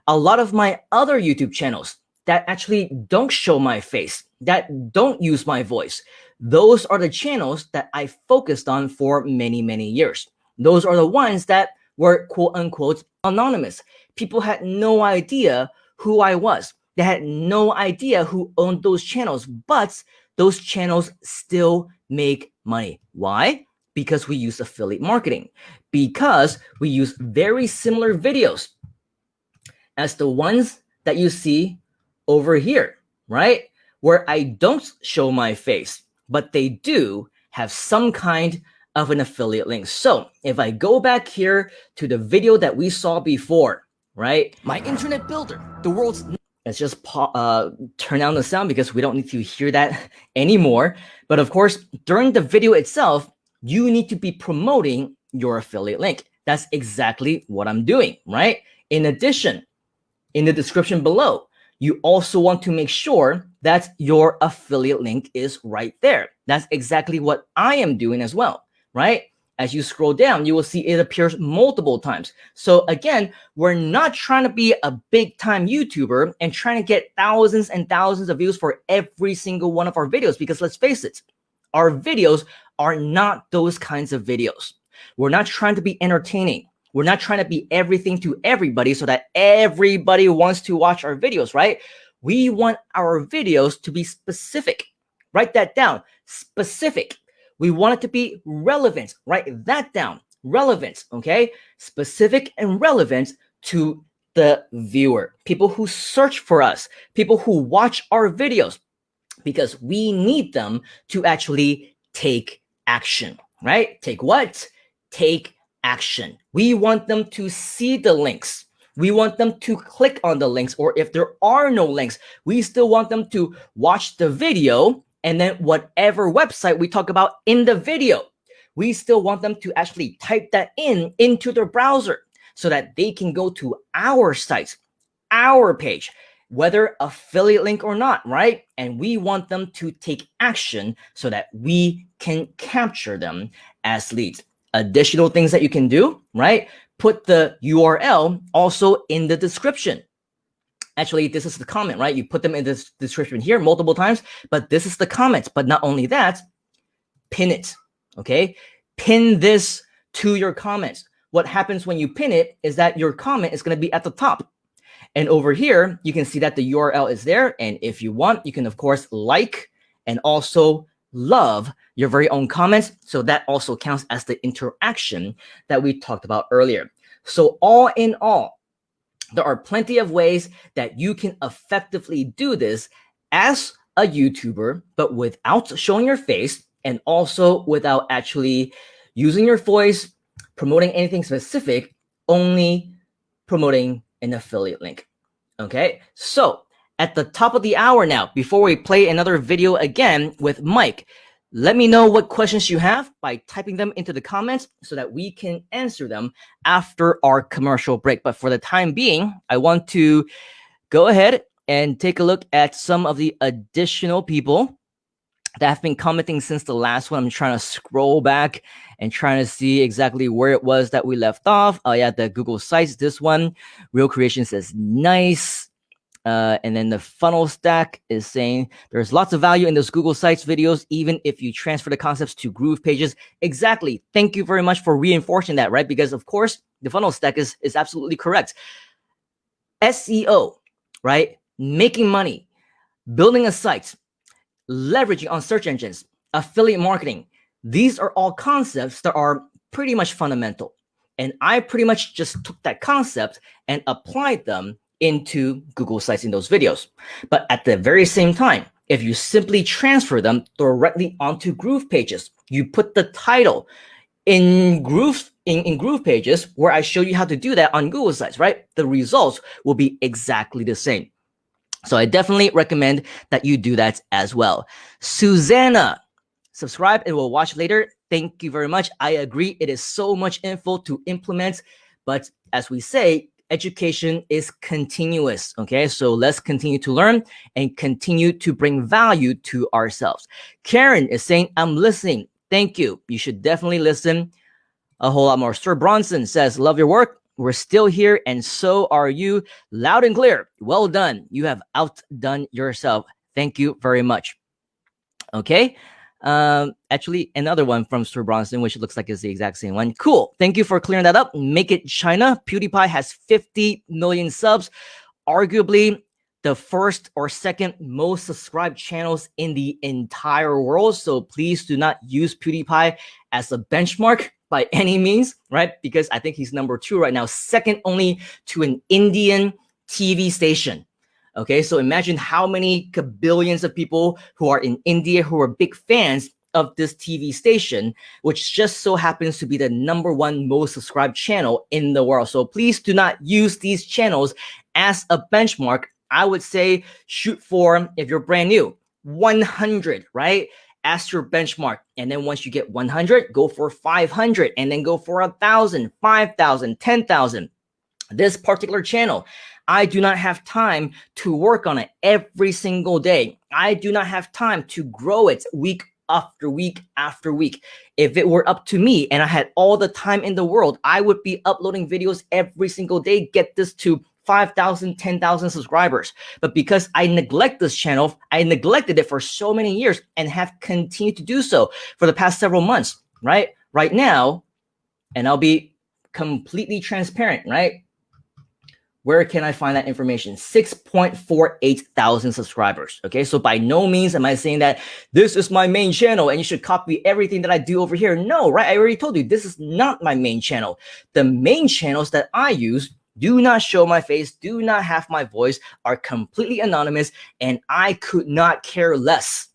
A lot of my other YouTube channels that actually don't show my face, that don't use my voice, those are the channels that I focused on for many, many years. Those are the ones that were quote unquote anonymous. People had no idea who I was. They had no idea who owned those channels, but those channels still make money. Why? Because we use affiliate marketing, because we use very similar videos as the ones that you see over here, right? Where I don't show my face, but they do have some kind of an affiliate link. So if I go back here to the video that we saw before, right? My internet builder, the world's... Let's just turn down the sound because we don't need to hear that anymore. But of course, during the video itself, you need to be promoting your affiliate link. That's exactly what I'm doing, right? In addition, in the description below, you also want to make sure that your affiliate link is right there. That's exactly what I am doing as well, right? As you scroll down, you will see it appears multiple times. So again, we're not trying to be a big time YouTuber and trying to get thousands and thousands of views for every single one of our videos, because let's face it, our videos are not those kinds of videos. We're not trying to be entertaining. We're not trying to be everything to everybody so that everybody wants to watch our videos, right? We want our videos to be specific. Write that down. Specific. We want it to be relevant. Write that down. Relevant, okay? Specific and relevant to the viewer. People who search for us. People who watch our videos. because we need them to actually take action, right? Take what? Take action. We want them to see the links. We want them to click on the links, or if there are no links, we still want them to watch the video, and then whatever website we talk about in the video, we still want them to actually type that into their browser so that they can go to our site, our page, whether affiliate link or not, right? And we want them to take action so that we can capture them as leads. Additional things that you can do, right? Put the URL also in the description. Actually, this is the comment, right? You put them in this description here multiple times, but this is the comment. But not only that, pin it, okay? Pin this to your comments. What happens when you pin it is that your comment is going to be at the top. And over here, you can see that the URL is there. And if you want, you can, of course, like and also love your very own comments. So that also counts as the interaction that we talked about earlier. So all in all, there are plenty of ways that you can effectively do this as a YouTuber, but without showing your face and also without actually using your voice, promoting anything specific, only promoting an affiliate link. Okay, so at the top of the hour now, before we play another video again with Mike, let me know what questions you have by typing them into the comments so that we can answer them after our commercial break. But for the time being, I want to go ahead and take a look at some of the additional people that have been commenting since the last one. I'm trying to scroll back and trying to see exactly where it was that we left off. Oh yeah, the Google Sites, this one. Real Creation says nice. And then the funnel stack is saying there's lots of value in those Google Sites videos, even if you transfer the concepts to GroovePages. Exactly. Thank you very much for reinforcing that, right? Because of course, the funnel stack is absolutely correct. SEO, right? Making money, building a site, leveraging on search engines, affiliate marketing. These are all concepts that are pretty much fundamental. And I pretty much just took that concept and applied them into Google Sites in those videos. But at the very same time, if you simply transfer them directly onto GroovePages, you put the title in GroovePages where I show you how to do that on Google Sites, right? The results will be exactly the same. So I definitely recommend that you do that as well. Susanna, subscribe and we'll watch later. Thank you very much. I agree. It is so much info to implement, but as we say, education is continuous, okay? So let's continue to learn and continue to bring value to ourselves. Karen is saying, I'm listening. Thank you. You should definitely listen a whole lot more. Sir Bronson says, love your work. We're still here and so are you. Loud and clear. Well done. You have outdone yourself. Thank you very much. Okay. Actually, another one from Sir Bronson, which looks like it's the exact same one. Cool. Thank you for clearing that up. Make it China. PewDiePie has 50 million subs. Arguably the first or second most subscribed channels in the entire world. So please do not use PewDiePie as a benchmark by any means, right? Because I think he's number 2 right now, second only to an Indian TV station. Okay, so imagine how many billions of people who are in India who are big fans of this TV station, which just so happens to be the #1 most subscribed channel in the world. So please do not use these channels as a benchmark. I would say shoot for, if you're brand new, 100, right? As your benchmark. And then once you get 100, go for 500 and then go for 1,000, 5,000, 10,000. This particular channel, I do not have time to work on it every single day. I do not have time to grow it week after week after week. If it were up to me and I had all the time in the world, I would be uploading videos every single day, get this to 5,000, 10,000 subscribers. But because I neglect this channel, I neglected it for so many years and have continued to do so for the past several months, right? Right now, and I'll be completely transparent, right? Where can I find that information? 6.48 thousand subscribers. Okay, so by no means am I saying that this is my main channel and you should copy everything that I do over here. No, right? I already told you this is not my main channel. The main channels that I use do not show my face, do not have my voice, are completely anonymous, and I could not care less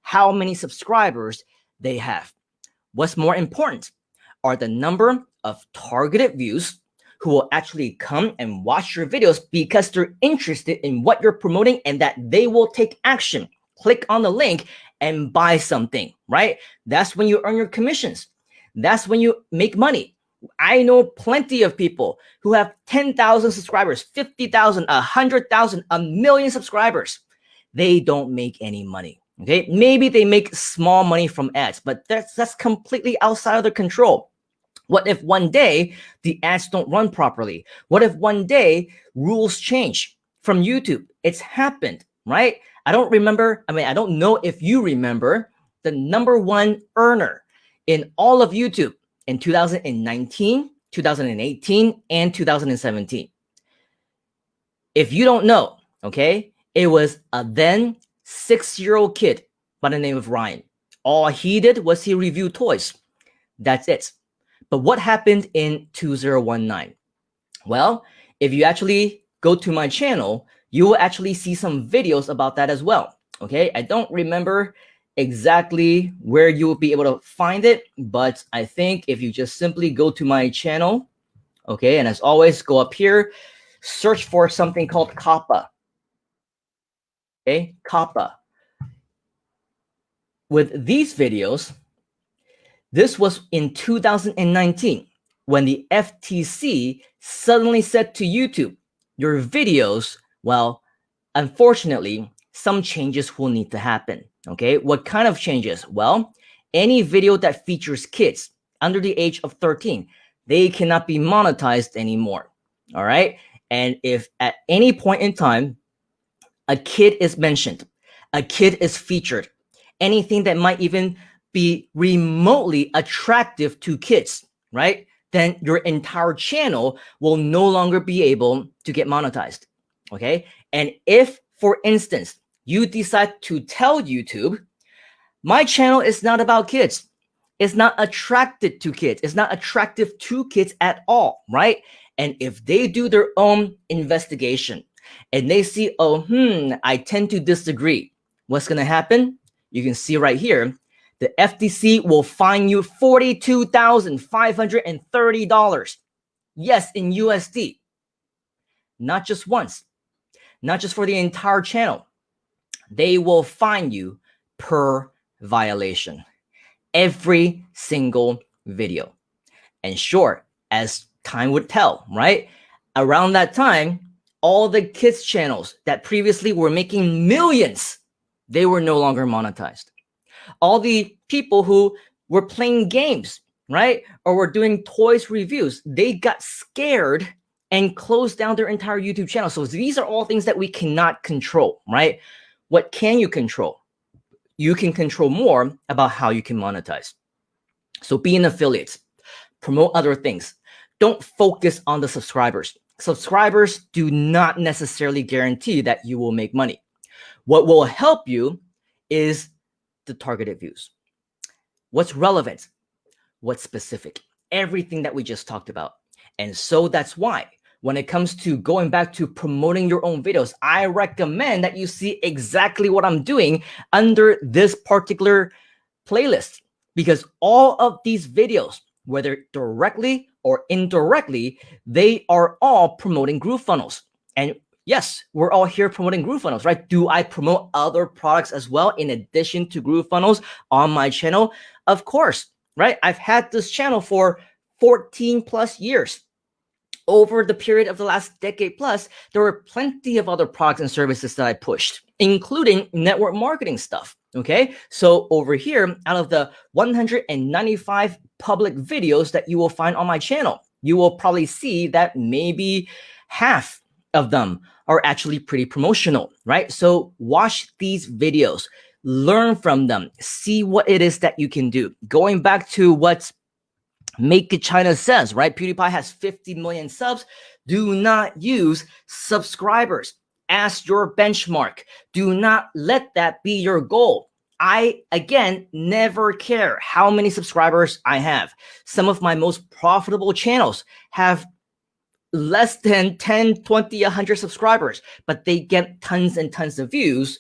how many subscribers they have. What's more important are the number of targeted views who will actually come and watch your videos because they're interested in what you're promoting and that they will take action. Click on the link and buy something, right? That's when you earn your commissions. That's when you make money. I know plenty of people who have 10,000 subscribers, 50,000, 100,000, 1,000,000 subscribers. They don't make any money. Okay, maybe they make small money from ads, but that's completely outside of their control. What if one day the ads don't run properly? What if one day rules change from YouTube? It's happened, right? I don't know if you remember the #1 earner in all of YouTube in 2019, 2018, and 2017. If you don't know, okay, it was a then 6-year-old kid by the name of Ryan. All he did was he reviewed toys. That's it. But what happened in 2019? Well, if you actually go to my channel, you will actually see some videos about that as well. Okay, I don't remember exactly where you will be able to find it, but I think if you just simply go to my channel, okay, and as always, go up here, search for something called Kappa. Okay, Kappa. With these videos, this was in 2019 when the FTC suddenly said to YouTube, your videos, well, unfortunately, some changes will need to happen. Okay, what kind of changes? Well, any video that features kids under the age of 13, they cannot be monetized anymore. All right, and if at any point in time a kid is mentioned, a kid is featured, anything that might even be remotely attractive to kids, right? Then your entire channel will no longer be able to get monetized. Okay, and if, for instance, you decide to tell YouTube, my channel is not about kids, it's not attracted to kids, it's not attractive to kids at all, right? And if they do their own investigation and they see, I tend to disagree, what's going to happen? You can see right here, the FTC will fine you $42,530. Yes, in USD. Not just once, not just for the entire channel. They will fine you per violation. Every single video. And sure, as time would tell, right? Around that time, all the kids channels that previously were making millions, they were no longer monetized. All the people who were playing games, right, or were doing toys reviews, they got scared and closed down their entire YouTube channel. So these are all things that we cannot control, right? What can you control? You can control more about how you can monetize. So be an affiliate, promote other things. Don't focus on the subscribers. Subscribers do not necessarily guarantee that you will make money. What will help you is the targeted views. What's relevant? What's specific? Everything that we just talked about. And so that's why when it comes to going back to promoting your own videos, I recommend that you see exactly what I'm doing under this particular playlist, because all of these videos, whether directly or indirectly, they are all promoting GrooveFunnels. And yes, we're all here promoting GrooveFunnels, right? Do I promote other products as well in addition to GrooveFunnels on my channel? Of course, right? I've had this channel for 14 plus years. Over the period of the last decade plus, there were plenty of other products and services that I pushed, including network marketing stuff. Okay, so over here, out of the 195 public videos that you will find on my channel, you will probably see that maybe half of them are actually pretty promotional, right? So watch these videos, learn from them, see what it is that you can do. Going back to what Make It China says, right? PewDiePie has 50 million subs. Do not use subscribers as your benchmark. Do not let that be your goal. I, again, never care how many subscribers I have. Some of my most profitable channels have less than 10, 20, 100 subscribers, but they get tons and tons of views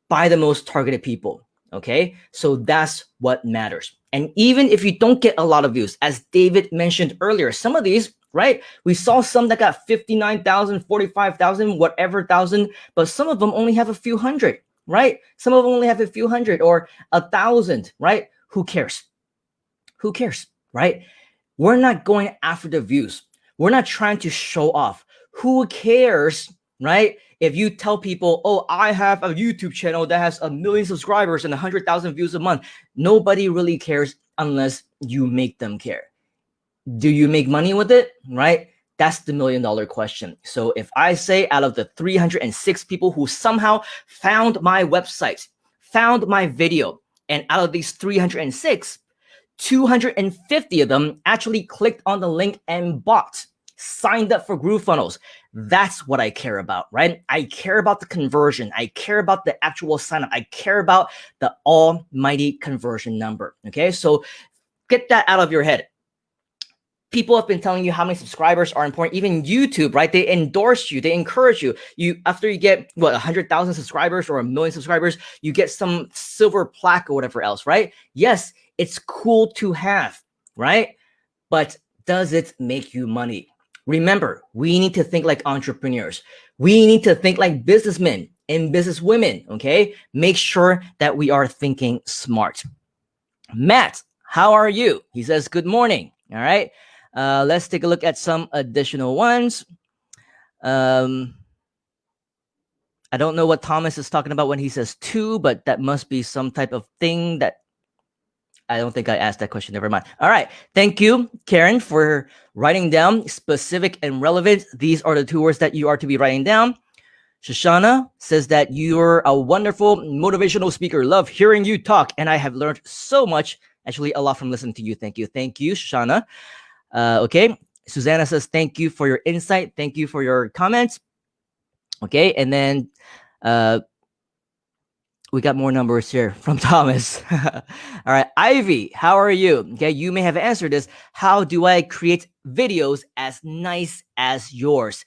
by the most targeted people. Okay, so that's what matters. And even if you don't get a lot of views, as David mentioned earlier, some of these, right? We saw some that got 59,000, 45,000, whatever thousand, but some of them only have a few hundred, right? Some of them only have a few hundred or 1,000, right? Who cares? Who cares, right? We're not going after the views. We're not trying to show off. Who cares, right? If you tell people, oh, I have a YouTube channel that has 1 million subscribers and 100,000 views a month, nobody really cares unless you make them care. Do you make money with it, right? That's the $1 million question. So if I say out of the 306 people who somehow found my website, found my video, and out of these 306, 250 of them actually clicked on the link and bought, signed up for GrooveFunnels. That's what I care about, right? I care about the conversion. I care about the actual sign up. I care about the almighty conversion number. Okay, so get that out of your head. People have been telling you how many subscribers are important. Even YouTube, right? They endorse you. They encourage you. After you get, what, 100,000 subscribers or 1 million subscribers, you get some silver plaque or whatever else, right? Yes, it's cool to have, right? But does it make you money? Remember, we need to think like entrepreneurs. We need to think like businessmen and businesswomen, okay? Make sure that we are thinking smart. Matt, how are you? He says, good morning. All right. Let's take a look at some additional ones. I don't know what Thomas is talking about when he says two, but that must be some type of thing that I don't think I asked that question. Never mind. All right. Thank you, Karen, for writing down specific and relevant. These are the 2 words that you are to be writing down. Shoshana says that you're a wonderful motivational speaker. Love hearing you talk. And I have learned so much, actually a lot from listening to you. Thank you. Thank you, Shoshana. Okay. Susanna says, thank you for your insight. Thank you for your comments. Okay. And then we got more numbers here from Thomas. All right. Ivy, how are you? Okay. You may have answered this. How do I create videos as nice as yours?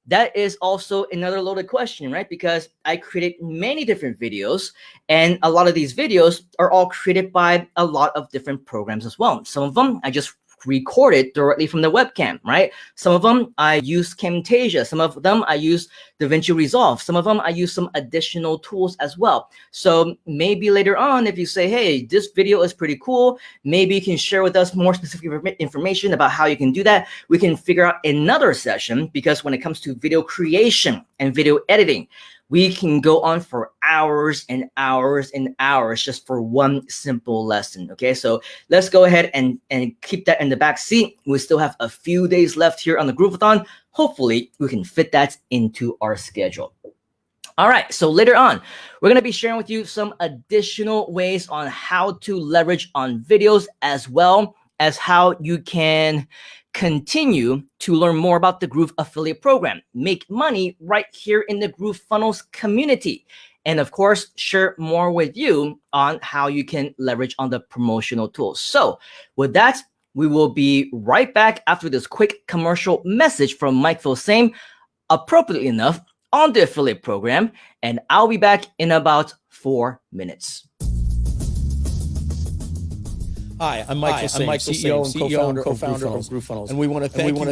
That is also another loaded question, right? Because I created many different videos, and a lot of these videos are all created by a lot of different programs as well. Some of them I just recorded directly from the webcam, right? Some of them I use Camtasia. Some of them I use DaVinci Resolve. Some of them I use some additional tools as well. So maybe later on, if you say, hey, this video is pretty cool, maybe you can share with us more specific information about how you can do that. We can figure out another session, because when it comes to video creation and video editing, we can go on for hours and hours and hours just for one simple lesson. Okay, so let's go ahead and keep that in the back seat. We still have a few days left here on the Groveathon. Hopefully, we can fit that into our schedule. All right, so later on, we're going to be sharing with you some additional ways on how to leverage on videos, as well as how you can continue to learn more about the Groove Affiliate Program, make money right here in the GrooveFunnels community, and of course, share more with you on how you can leverage on the promotional tools. So with that, we will be right back after this quick commercial message from Mike Filsaime, appropriately enough, on the affiliate program, and I'll be back in about 4 minutes. Hi, I'm Mike Filsaime, CEO and co-founder of GrooveFunnels. And we want to thank you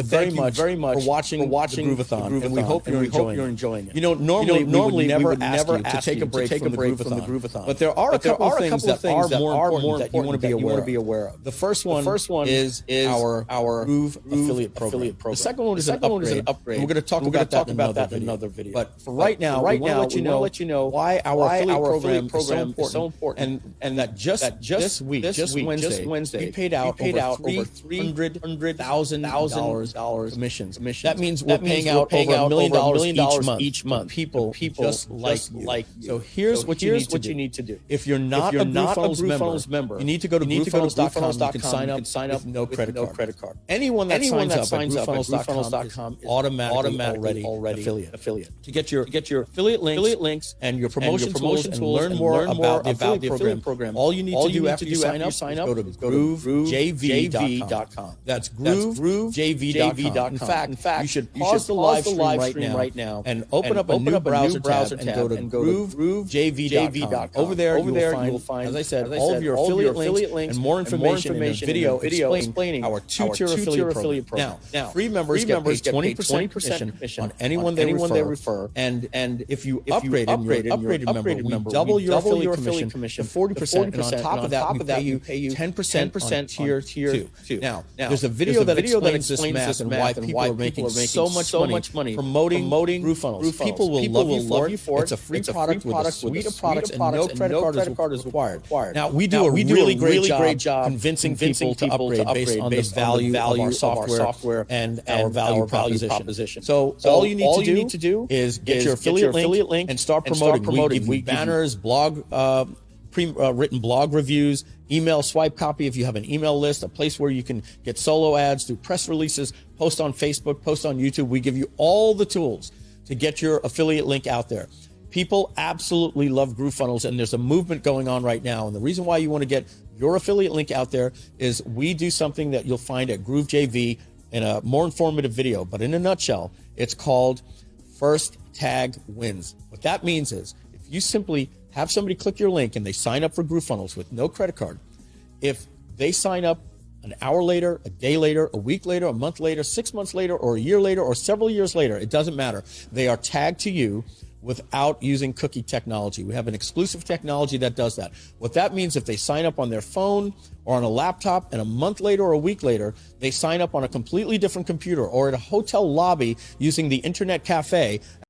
very much for watching the Groveathon, and we hope you're enjoying it. You know, normally we would never ask you to take a break from the Groveathon. But there are a couple of things that are more important that you want to be aware of. The first one is our Groove Affiliate Program. The second one is an upgrade. We're going to talk about that in another video. But for right now, we want to let you know why our affiliate program is so important, and that just this Wednesday, we paid out over $300,000 commissions. That means we're paying out over $1 million each month. People just like you. So here's what you need to do. If you're not a GrooveFunnels member, you need to go to GrooveFunnels.com. You can sign up with no credit card. Anyone that signs up at GrooveFunnels.com is automatically affiliate. To get your affiliate links and your promotion tools and learn more about the affiliate program, all you need to do after you sign up is go to to groovejv.com. That's groovejv.com. In fact, you should pause the live stream right now and open up a new browser tab and go to groovejv.com. Over there, you'll find, as I said, all of your affiliate links and more information in a video explaining our two-tier affiliate program. Now, free members get paid 20% commission on anyone they refer. And if you upgrade and you're an upgraded member, we double your affiliate commission to 40%. And on top of that, we pay you 10% on tier 2. Now, there's a video that explains this math and why people are making so much money promoting GrooveFunnels. People will love you for it. It's a free product with a suite of products and no credit card is required. Now, we do a really great job convincing people to upgrade based on the value of our software and our value proposition. So all you need to do is get your affiliate link and start promoting. We give you banners, written blog reviews, email swipe copy if you have an email list, a place where you can get solo ads, do press releases, post on Facebook, post on YouTube. We give you all the tools to get your affiliate link out there. People absolutely love GrooveFunnels, and there's a movement going on right now. And the reason why you want to get your affiliate link out there is we do something that you'll find at GrooveJV in a more informative video. But in a nutshell, it's called First Tag Wins. What that means is if you simply have somebody click your link and they sign up for GrooveFunnels with no credit card, if they sign up an hour later, a day later, a week later, a month later, 6 months later, or a year later, or several years later, it doesn't matter. They are tagged to you without using cookie technology. We have an exclusive technology that does that. What that means, if they sign up on their phone or on a laptop and a month later or a week later, they sign up on a completely different computer or at a hotel lobby using the internet cafe,